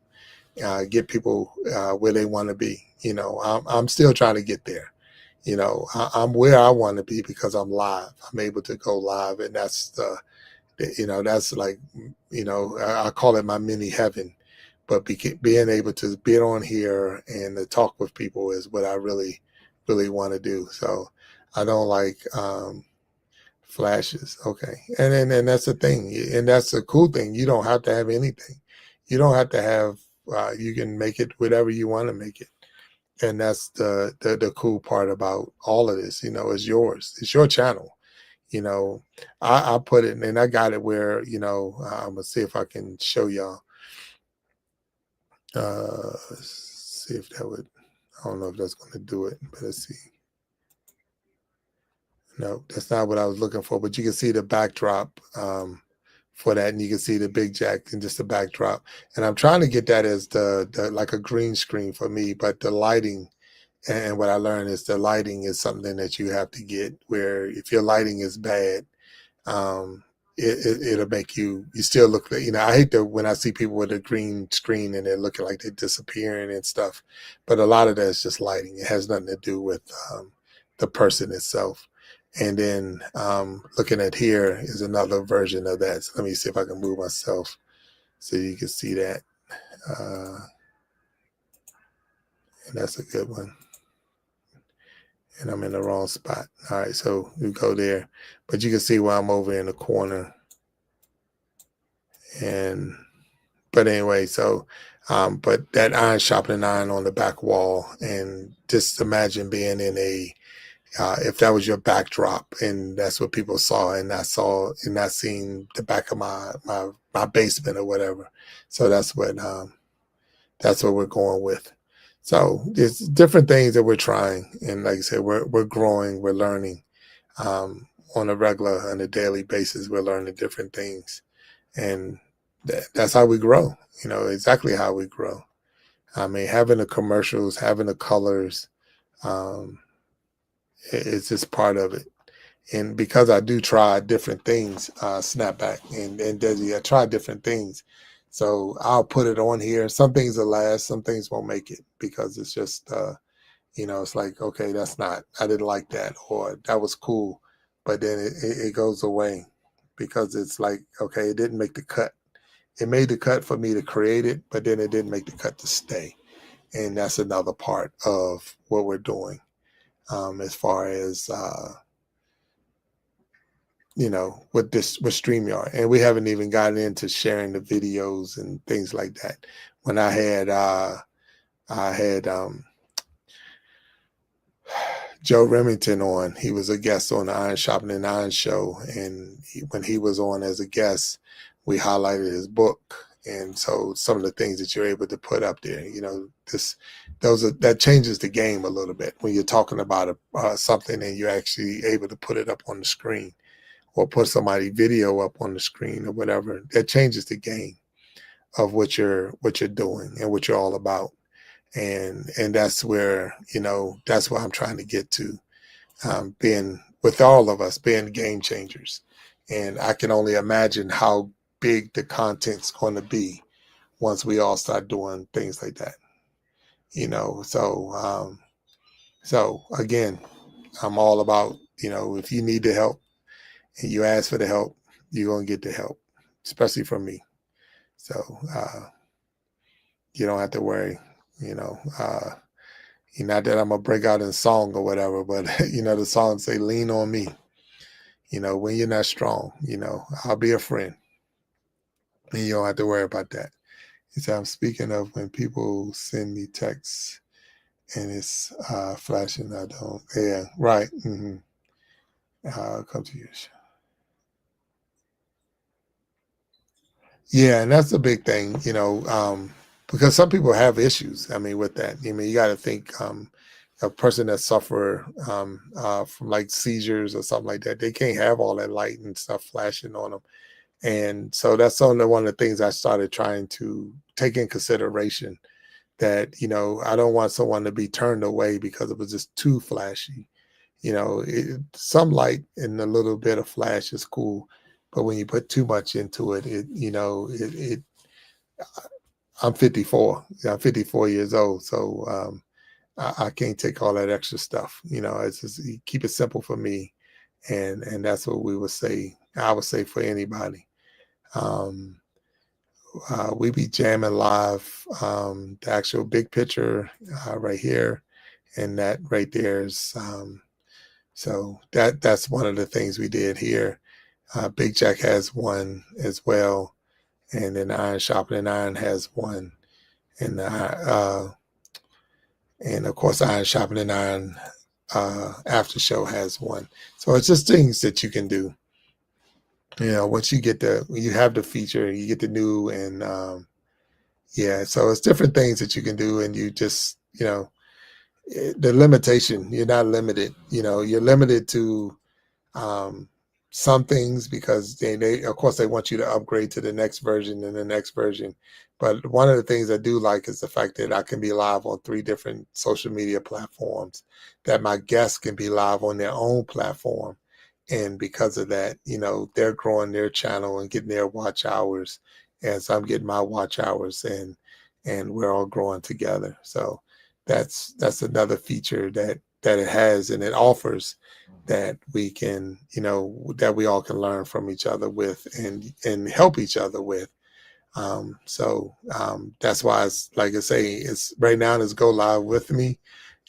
get people where they want to be. I'm still trying to get there. I'm where I want to be because I'm live. I'm able to go live, and that's that's like, I call it my mini heaven. But being able to be on here and to talk with people is what I really, really want to do. So I don't like flashes. Okay. And that's the thing. And that's the cool thing. You don't have to have anything. You don't have to have, you can make it whatever you want to make it. And that's the cool part about all of this, it's yours. It's your channel. I put it, and I got it where, I'm gonna see if I can show y'all. See if that would, I don't know if that's going to do it, but let's see. No, that's not what I was looking for, but you can see the backdrop for that, and you can see the Big Jack and just the backdrop. And I'm trying to get that as the like a green screen for me, but the lighting, and what I learned is the lighting is something that you have to get, where if your lighting is bad, it'll make you still look like, I hate when I see people with a green screen and they're looking like they're disappearing and stuff, but a lot of that is just lighting. It has nothing to do with the person itself. And then looking at here is another version of that. So let me see if I can move myself so you can see that. And that's a good one. And I'm in the wrong spot. All right, so we go there. But you can see where I'm over in the corner. But anyway, so, but that iron sharpening iron on the back wall, and just imagine being in if that was your backdrop, and that's what people saw, and not seeing the back of my basement or whatever. So that's what we're going with. So there's different things that we're trying, and like I said, we're growing, we're learning on a daily basis. We're learning different things, and that's how we grow. Exactly how we grow. I mean, having the commercials, having the colors, it's just part of it. And because I do try different things, Snapback and Desi, I try different things. So I'll put it on here. Some things will last, some things won't make it, because it's just, it's like, okay, I didn't like that, or that was cool. But then it goes away, because it's like, okay, it didn't make the cut. It made the cut for me to create it, but then it didn't make the cut to stay. And that's another part of what we're doing as far as, with StreamYard. And we haven't even gotten into sharing the videos and things like that. When I had Joe Remington on, he was a guest on the Iron Sharpening Iron show. And when he was on as a guest, we highlighted his book. And so some of the things that you're able to put up there, that changes the game a little bit when you're talking about something and you're actually able to put it up on the screen, or put somebody's video up on the screen or whatever. That changes the game of what you're doing and what you're all about. And that's where, that's what I'm trying to get to, being with all of us, being game changers. And I can only imagine how big the content's going to be once we all start doing things like that. So again, I'm all about, if you need the help and you ask for the help, you're going to get the help, especially from me. So you don't have to worry, not that I'm going to break out in song or whatever, but, the song say, lean on me, when you're not strong, I'll be a friend. And you don't have to worry about that. So I'm speaking of when people send me texts and it's flashing, I don't. Yeah, right. Mm-hmm. Come to you. Yeah, and that's a big thing, because some people have issues. I mean, with that, you got to think a person that suffer from like seizures or something like that, they can't have all that light and stuff flashing on them. And so that's one of the things I started trying to take in consideration, that, I don't want someone to be turned away because it was just too flashy. Some light and a little bit of flash is cool, but when you put too much into it, I'm 54. I'm 54 years old, so I can't take all that extra stuff. It's just you keep it simple for me, and that's what we would say. I would say for anybody. We be jamming live. The actual big picture right here, and that right there is. So that's one of the things we did here. Big Jack has one as well, and then Iron Sharpening Iron has one, and of course Iron Sharpening Iron after show has one. So it's just things that you can do. Once you have the feature, you get the new, and so it's different things that you can do, and you just the limitation. You're not limited. You're limited to some things because they of course they want you to upgrade to the next version and the next version. But one of the things I do like is the fact that I can be live on 3 different social media platforms, that my guests can be live on their own platform. And because of that, they're growing their channel and getting their watch hours as I'm getting my watch hours, and we're all growing together. So that's another feature that it has and it offers, that we can, that we all can learn from each other with and help each other with. That's why it's like I say, it's right now, it's go live with me.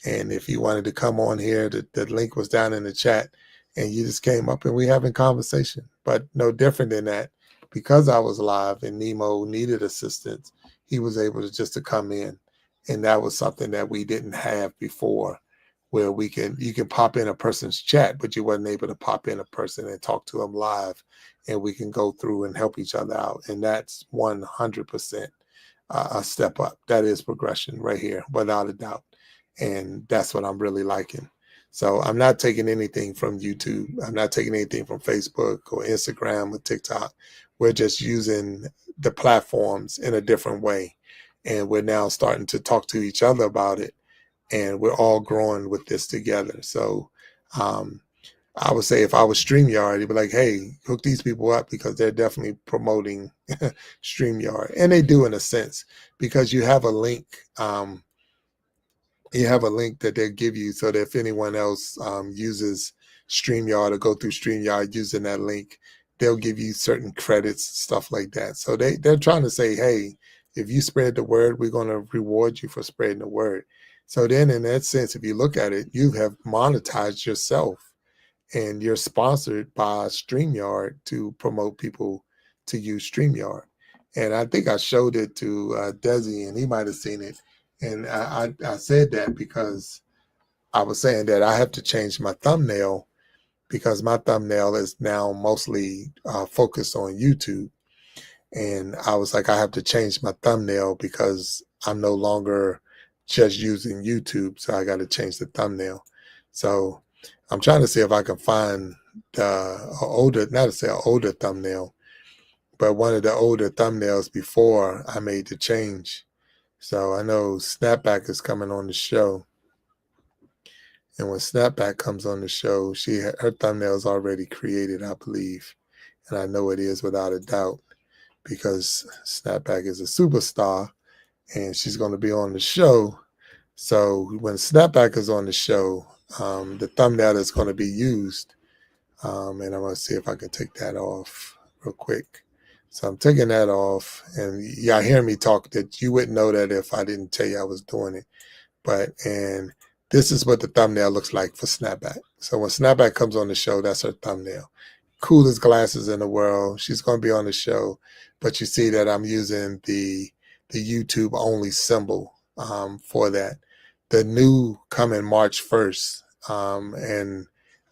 And if you wanted to come on here, the link was down in the chat, and you just came up and we having conversation. But no different than that, because I was live and Nemo needed assistance, he was able to come in. And that was something that we didn't have before, where you can pop in a person's chat, but you wasn't able to pop in a person and talk to them live, and we can go through and help each other out. And that's 100% a step up. That is progression right here, without a doubt. And that's what I'm really liking. So I'm not taking anything from YouTube. I'm not taking anything from Facebook or Instagram or TikTok. We're just using the platforms in a different way. And we're now starting to talk to each other about it. And we're all growing with this together. So I would say if I was StreamYard, it'd be like, hey, hook these people up, because they're definitely promoting StreamYard. And they do, in a sense, because you have a link. You have a link that they give you, so that if anyone else uses StreamYard or go through StreamYard using that link, they'll give you certain credits, stuff like that. So they're trying to say, hey, if you spread the word, we're going to reward you for spreading the word. So then in that sense, if you look at it, you have monetized yourself, and you're sponsored by StreamYard to promote people to use StreamYard. And I think I showed it to Desi, and he might have seen it. And I said that because I was saying that I have to change my thumbnail, because my thumbnail is now mostly focused on YouTube. And I was like, I have to change my thumbnail because I'm no longer just using YouTube. So I got to change the thumbnail. So I'm trying to see if I can find not to say an older thumbnail, but one of the older thumbnails before I made the change. So I know Snapback is coming on the show. And when Snapback comes on the show, her thumbnail is already created, I believe. And I know it is without a doubt, because Snapback is a superstar and she's going to be on the show. So when Snapback is on the show, the thumbnail is going to be used. And I'm going to see if I can take that off real quick. So I'm taking that off, and y'all hear me talk that you wouldn't know that if I didn't tell you I was doing it. And this is what the thumbnail looks like for Snapback. So when Snapback comes on the show, that's her thumbnail. Coolest glasses in the world. She's going to be on the show, but you see that I'm using the YouTube only symbol for that. The new coming March 1st, and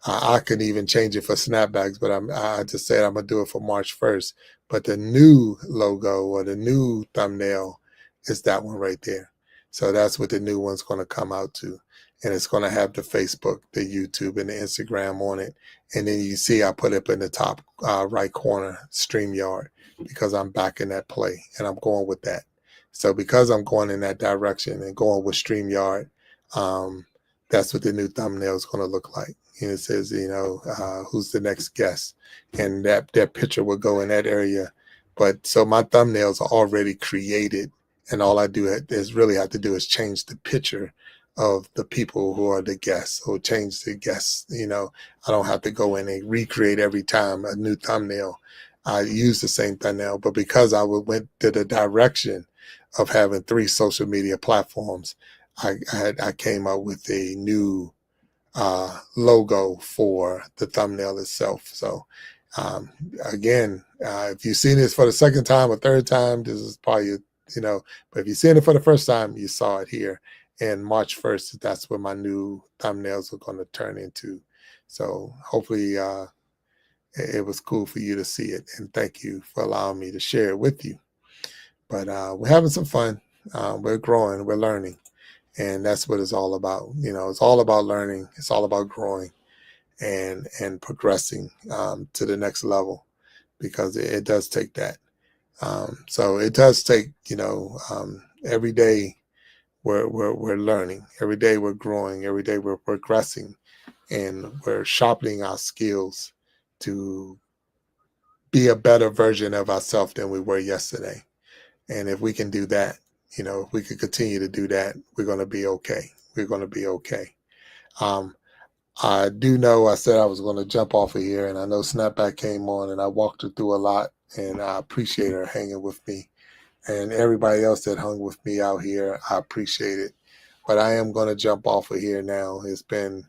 I can even change it for Snapbacks, but I just said I'm going to do it for March 1st. But the new logo or the new thumbnail is that one right there. So that's what the new one's going to come out to. And it's going to have the Facebook, the YouTube, and the Instagram on it. And then you see I put it up in the top right corner, StreamYard, because I'm back in that play and I'm going with that. So because I'm going in that direction and going with StreamYard, that's what the new thumbnail is going to look like. And it says, who's the next guest, and that picture will go in that area. But so my thumbnails are already created, and all I do is really have to do is change the picture of the people who are the guests, or change the guests. I don't have to go in and recreate every time a new thumbnail. I use the same thumbnail, but because I went to the direction of having 3 social media platforms, I came up with a new logo for the thumbnail itself. So again, if you've seen this for the second time or third time, this is probably, but if you've seen it for the first time, you saw it here. And March 1st, that's what my new thumbnails are going to turn into. So hopefully it was cool for you to see it. And thank you for allowing me to share it with you. But we're having some fun. We're growing, we're learning. And that's what it's all about. It's all about learning. It's all about growing and progressing to the next level, because it does take that. So it does take, every day we're learning. Every day we're growing. Every day we're progressing, and we're sharpening our skills to be a better version of ourselves than we were yesterday. And if we can do that, if we could continue to do that, we're going to be okay. We're going to be okay. I do know I said I was going to jump off of here, and I know Snapback came on, and I walked her through a lot, and I appreciate her hanging with me. And everybody else that hung with me out here, I appreciate it. But I am going to jump off of here now. It's been,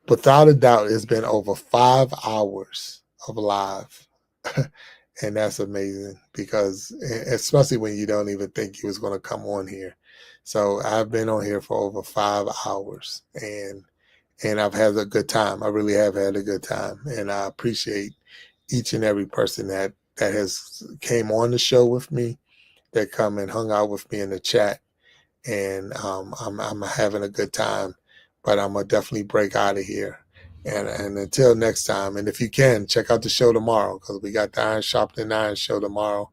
without a doubt, it's been over 5 hours of live. And that's amazing, because especially when you don't even think he was going to come on here. So I've been on here for over 5 hours, and I've had a good time. I really have had a good time. And I appreciate each and every person that has came on the show with me, that come and hung out with me in the chat. And I'm having a good time, but I'm going to definitely break out of here. And until next time, and if you can, check out the show tomorrow, because we got the Iron Sharpening Iron show tomorrow.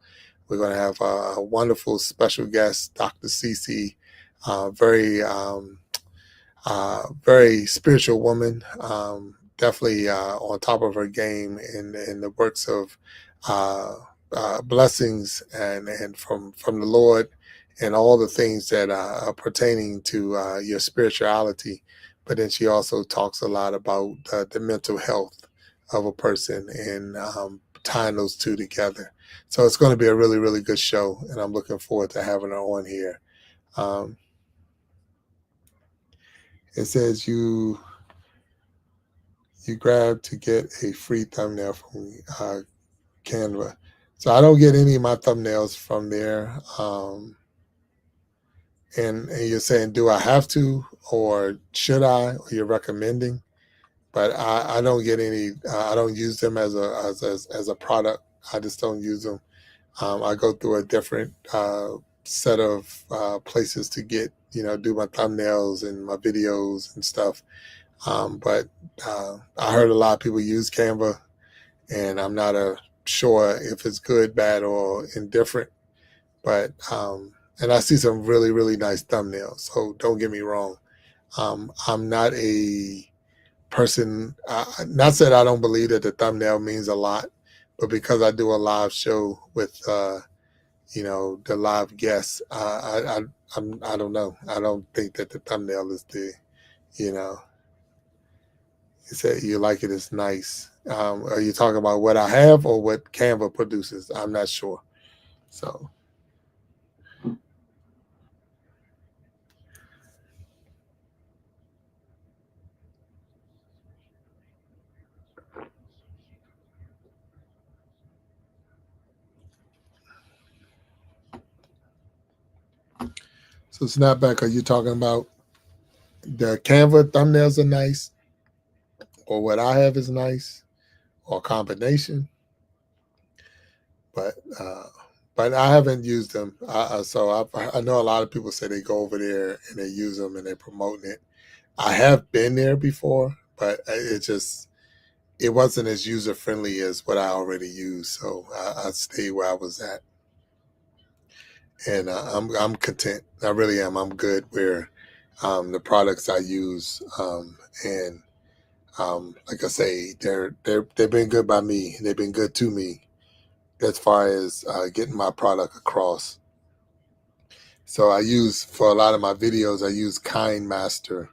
We're going to have a wonderful special guest, Dr. Cece, very spiritual woman, definitely on top of her game in the works of blessings and from the Lord, and all the things that are pertaining to your spirituality. But then she also talks a lot about the mental health of a person, and tying those two together. So it's going to be a really, really good show, and I'm looking forward to having her on here. It says you grab to get a free thumbnail from Canva. So I don't get any of my thumbnails from there. And you're saying, do I have to, or should I, or you're recommending? But I don't get any. I don't use them as a product. I just don't use them. I go through a different set of places to get, do my thumbnails and my videos and stuff. But I heard a lot of people use Canva, and I'm not sure if it's good, bad, or indifferent. But and I see some really, really nice thumbnails. So don't get me wrong. I'm not a person, not that I don't believe that the thumbnail means a lot, but because I do a live show with, the live guests, I don't know. I don't think that the thumbnail is you said you like it, it's nice. Are you talking about what I have or what Canva produces? I'm not sure. So. So Snapback, are you talking about the Canva thumbnails are nice, or what I have is nice, or a combination? But I haven't used them. So I know a lot of people say they go over there and they use them and they're promoting it. I have been there before, but it wasn't as user friendly as what I already use. So I stayed where I was at. and I'm content. I really am. I'm good where the products I use, and like I say, they've been good by me. They've been good to me as far as getting my product across. So I use, for a lot of my videos, I use KineMaster,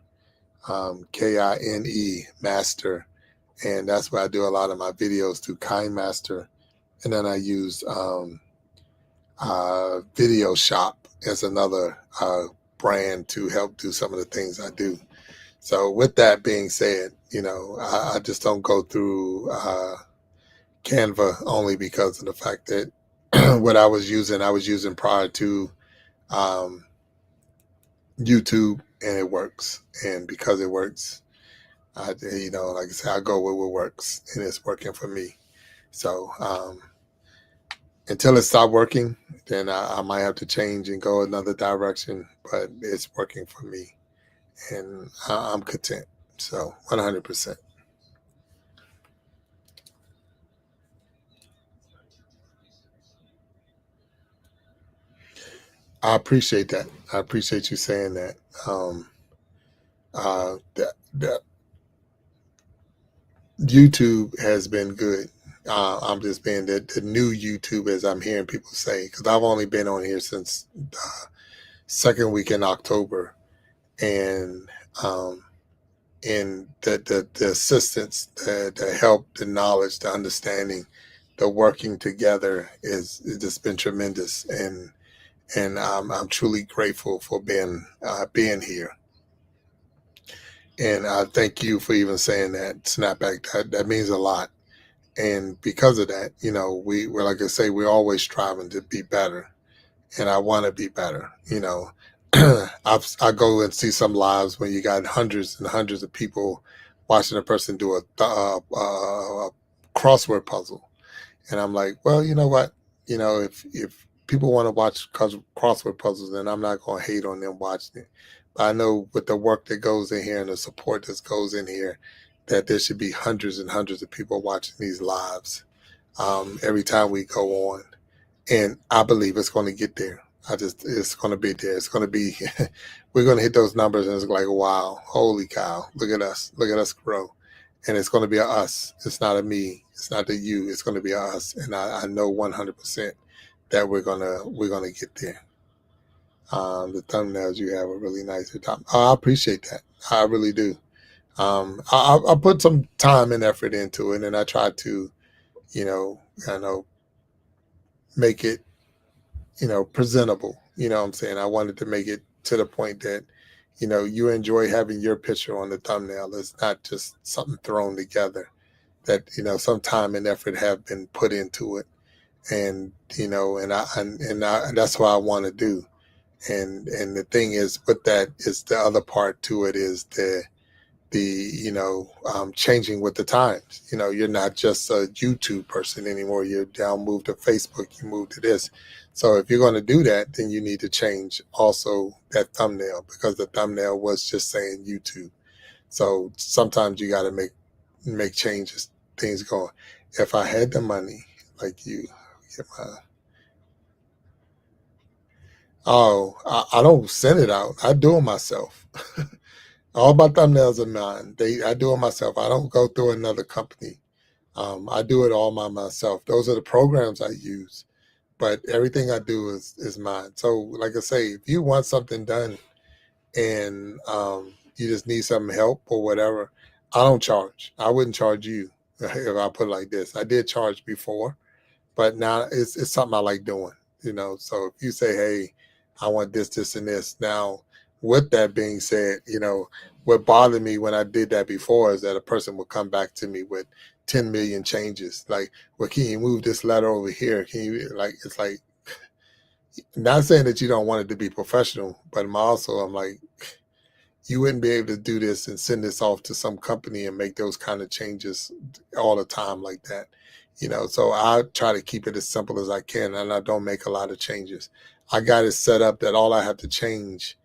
KINE Master, and that's where I do a lot of my videos through KineMaster. And then I use Video Shop as another brand to help do some of the things I do. So with that being said, I just don't go through Canva only because of the fact that what I was using prior to YouTube, and it works. And because it works, like I said, I go with what works, and it's working for me. So until it stops working, then I might have to change and go another direction, but it's working for me, and I'm content. So 100%. I appreciate that. I appreciate you saying that. That YouTube has been good. I'm just being the new YouTube, as I'm hearing people say, because I've only been on here since second week in October, and the assistance, the help, the knowledge, the understanding, the working together it's just been tremendous, and I'm truly grateful for being here. And I thank you for even saying that, Snapback. That means a lot. And because of that, we're, like I say, we're always striving to be better. And I want to be better. I go and see some lives when you got hundreds and hundreds of people watching a person do a crossword puzzle. And I'm like, well, you know what? If people want to watch crossword puzzles, then I'm not going to hate on them watching it. But I know with the work that goes in here and the support that goes in here, that there should be hundreds and hundreds of people watching these lives every time we go on. And I believe it's going to get there. It's going to be there. It's going to be, we're going to hit those numbers, and it's like, wow, holy cow, look at us grow. And it's going to be a us. It's not a me. It's not a you. It's going to be a us. And I know 100% that we're gonna get there. The thumbnails you have are really nice. I appreciate that. I really do. I put some time and effort into it, and I try to, make it, presentable. You know what I'm saying? I wanted to make it to the point that, you enjoy having your picture on the thumbnail. It's not just something thrown together. That, some time and effort have been put into it. And and that's what I want to do. And the thing is, with that is the other part to it is the changing with the times. You're not just a YouTube person anymore. You're down, moved to Facebook, you moved to this. So if you're going to do that, then you need to change also that thumbnail, because the thumbnail was just saying YouTube. So sometimes you got to make changes, things going. If I had the money, like you, get my. Oh, I don't send it out. I do it myself. All my thumbnails are mine. I do it myself. I don't go through another company. I do it all by myself. Those are the programs I use, but everything I do is mine. So, like I say, if you want something done and you just need some help or whatever, I don't charge. I wouldn't charge you if I put it like this. I did charge before, but now it's something I like doing. So if you say, hey, I want this, this, and this. Now, with that being said, what bothered me when I did that before is that a person would come back to me with 10 million changes. Like, well, can you move this letter over here? Can you, it's like, not saying that you don't want it to be professional, but I'm like, you wouldn't be able to do this and send this off to some company and make those kind of changes all the time like that. So I try to keep it as simple as I can, and I don't make a lot of changes. I got it set up that all I have to change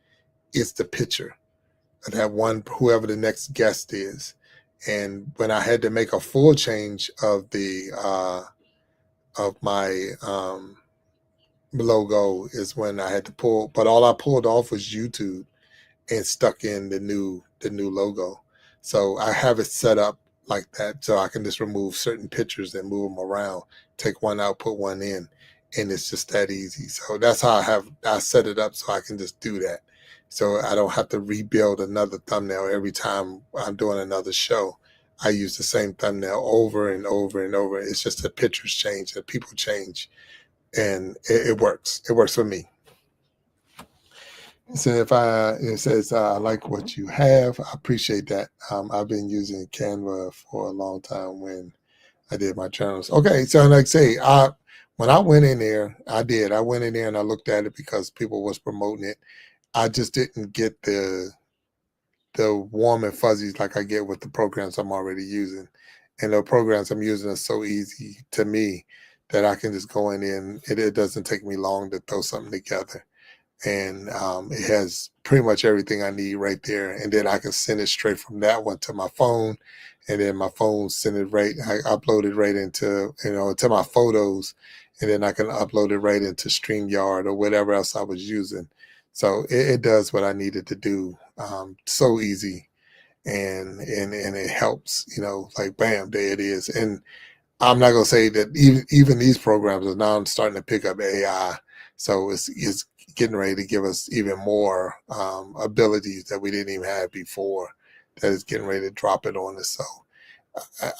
is the picture of that one, whoever the next guest is. And when I had to make a full change of the of my logo is when I had to pull, but all I pulled off was YouTube and stuck in the new logo. So I have it set up like that, so I can just remove certain pictures and move them around, take one out, put one in, and it's just that easy. So that's how I set it up, so I can just do that. So I don't have to rebuild another thumbnail every time I'm doing another show. I use the same thumbnail over and over and over. It's just the pictures change, the people change, and it works. It works for me. So it says, I like what you have. I appreciate that. I've been using Canva for a long time when I did my journals. Okay, so like I say, when I went in there, I went in there and I looked at it because people was promoting it. I just didn't get the warm and fuzzies like I get with the programs I'm already using. And the programs I'm using are so easy to me that I can just go in there and it doesn't take me long to throw something together. And it has pretty much everything I need right there. And then I can send it straight from that one to my phone, and then my phone send it right. I upload it right into to my photos, and then I can upload it right into StreamYard or whatever else I was using. So it does what I needed to do. So easy, and it helps. Like bam, there it is. And I'm not gonna say that even these programs are now starting to pick up AI, so it's getting ready to give us even more abilities that we didn't even have before. That is getting ready to drop it on us. So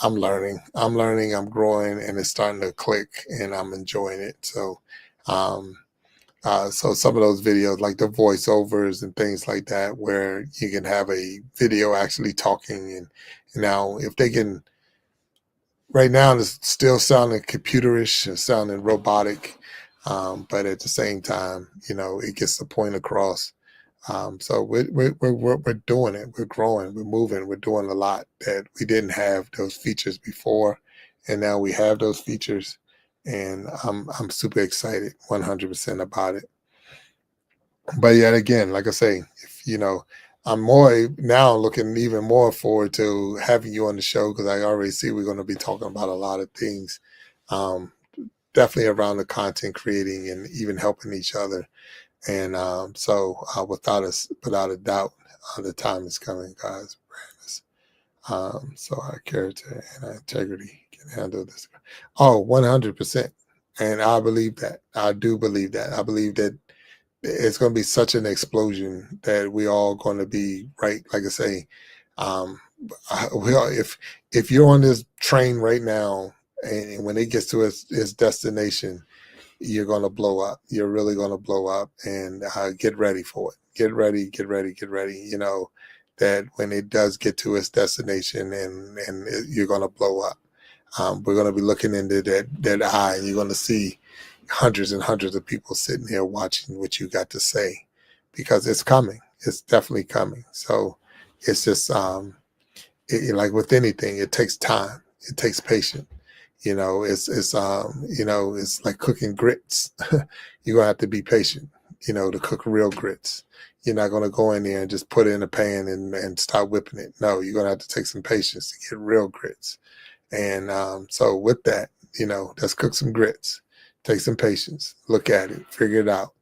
I'm learning, I'm growing, and it's starting to click, and I'm enjoying it. So, so some of those videos, like the voiceovers and things like that, where you can have a video actually talking, and now if they can. Right now, it's still sounding computerish, it's sounding robotic, but at the same time, it gets the point across. So we're doing it. We're growing. We're moving. We're doing a lot that we didn't have those features before, and now we have those features, and I'm super excited, 100% about it. But yet again, like I say, I'm more now looking even more forward to having you on the show because I already see we're going to be talking about a lot of things, definitely around the content creating and even helping each other. And so without a doubt, the time is coming, guys. So our character and our integrity can handle this. Oh, 100%. And I believe that. I do believe that. I believe that it's going to be such an explosion that we all going to be right. Like I say, if you're on this train right now, and when it gets to its destination, you're going to blow up. You're really going to blow up, and get ready for it. Get ready. That when it does get to its destination, you're going to blow up. We're going to be looking into that eye, and you're going to see hundreds and hundreds of people sitting here watching what you got to say, because it's coming. It's definitely coming. So it's just like with anything, it takes time. It takes patience. It's like cooking grits. You're gonna have to be patient, to cook real grits. You're not gonna go in there and just put it in a pan and start whipping it. No, you're gonna have to take some patience to get real grits. And so with that, let's cook some grits. Take some patience. Look at it. Figure it out.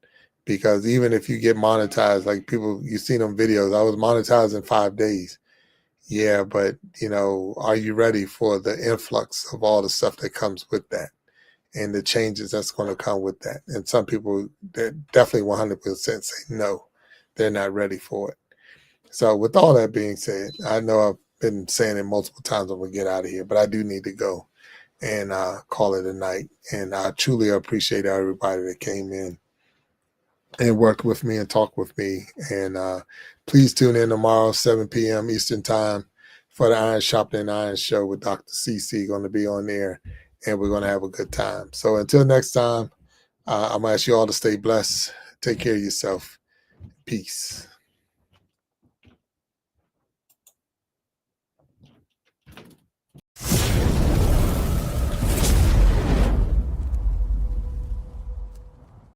Because even if you get monetized, like people, you've seen them videos, I was monetized in 5 days. Yeah, but are you ready for the influx of all the stuff that comes with that and the changes that's going to come with that? And some people that definitely 100% say no, they're not ready for it. So with all that being said, I know I've been saying it multiple times. I'm gonna get out of here, but I do need to go and call it a night. And I truly appreciate everybody that came in and worked with me and talked with me. And please tune in tomorrow, 7 p.m. Eastern Time, for the Iron Sharpening Iron show with Dr. CC. Going to be on there, and we're going to have a good time. So until next time, I'm going to ask you all to stay blessed. Take care of yourself. Peace.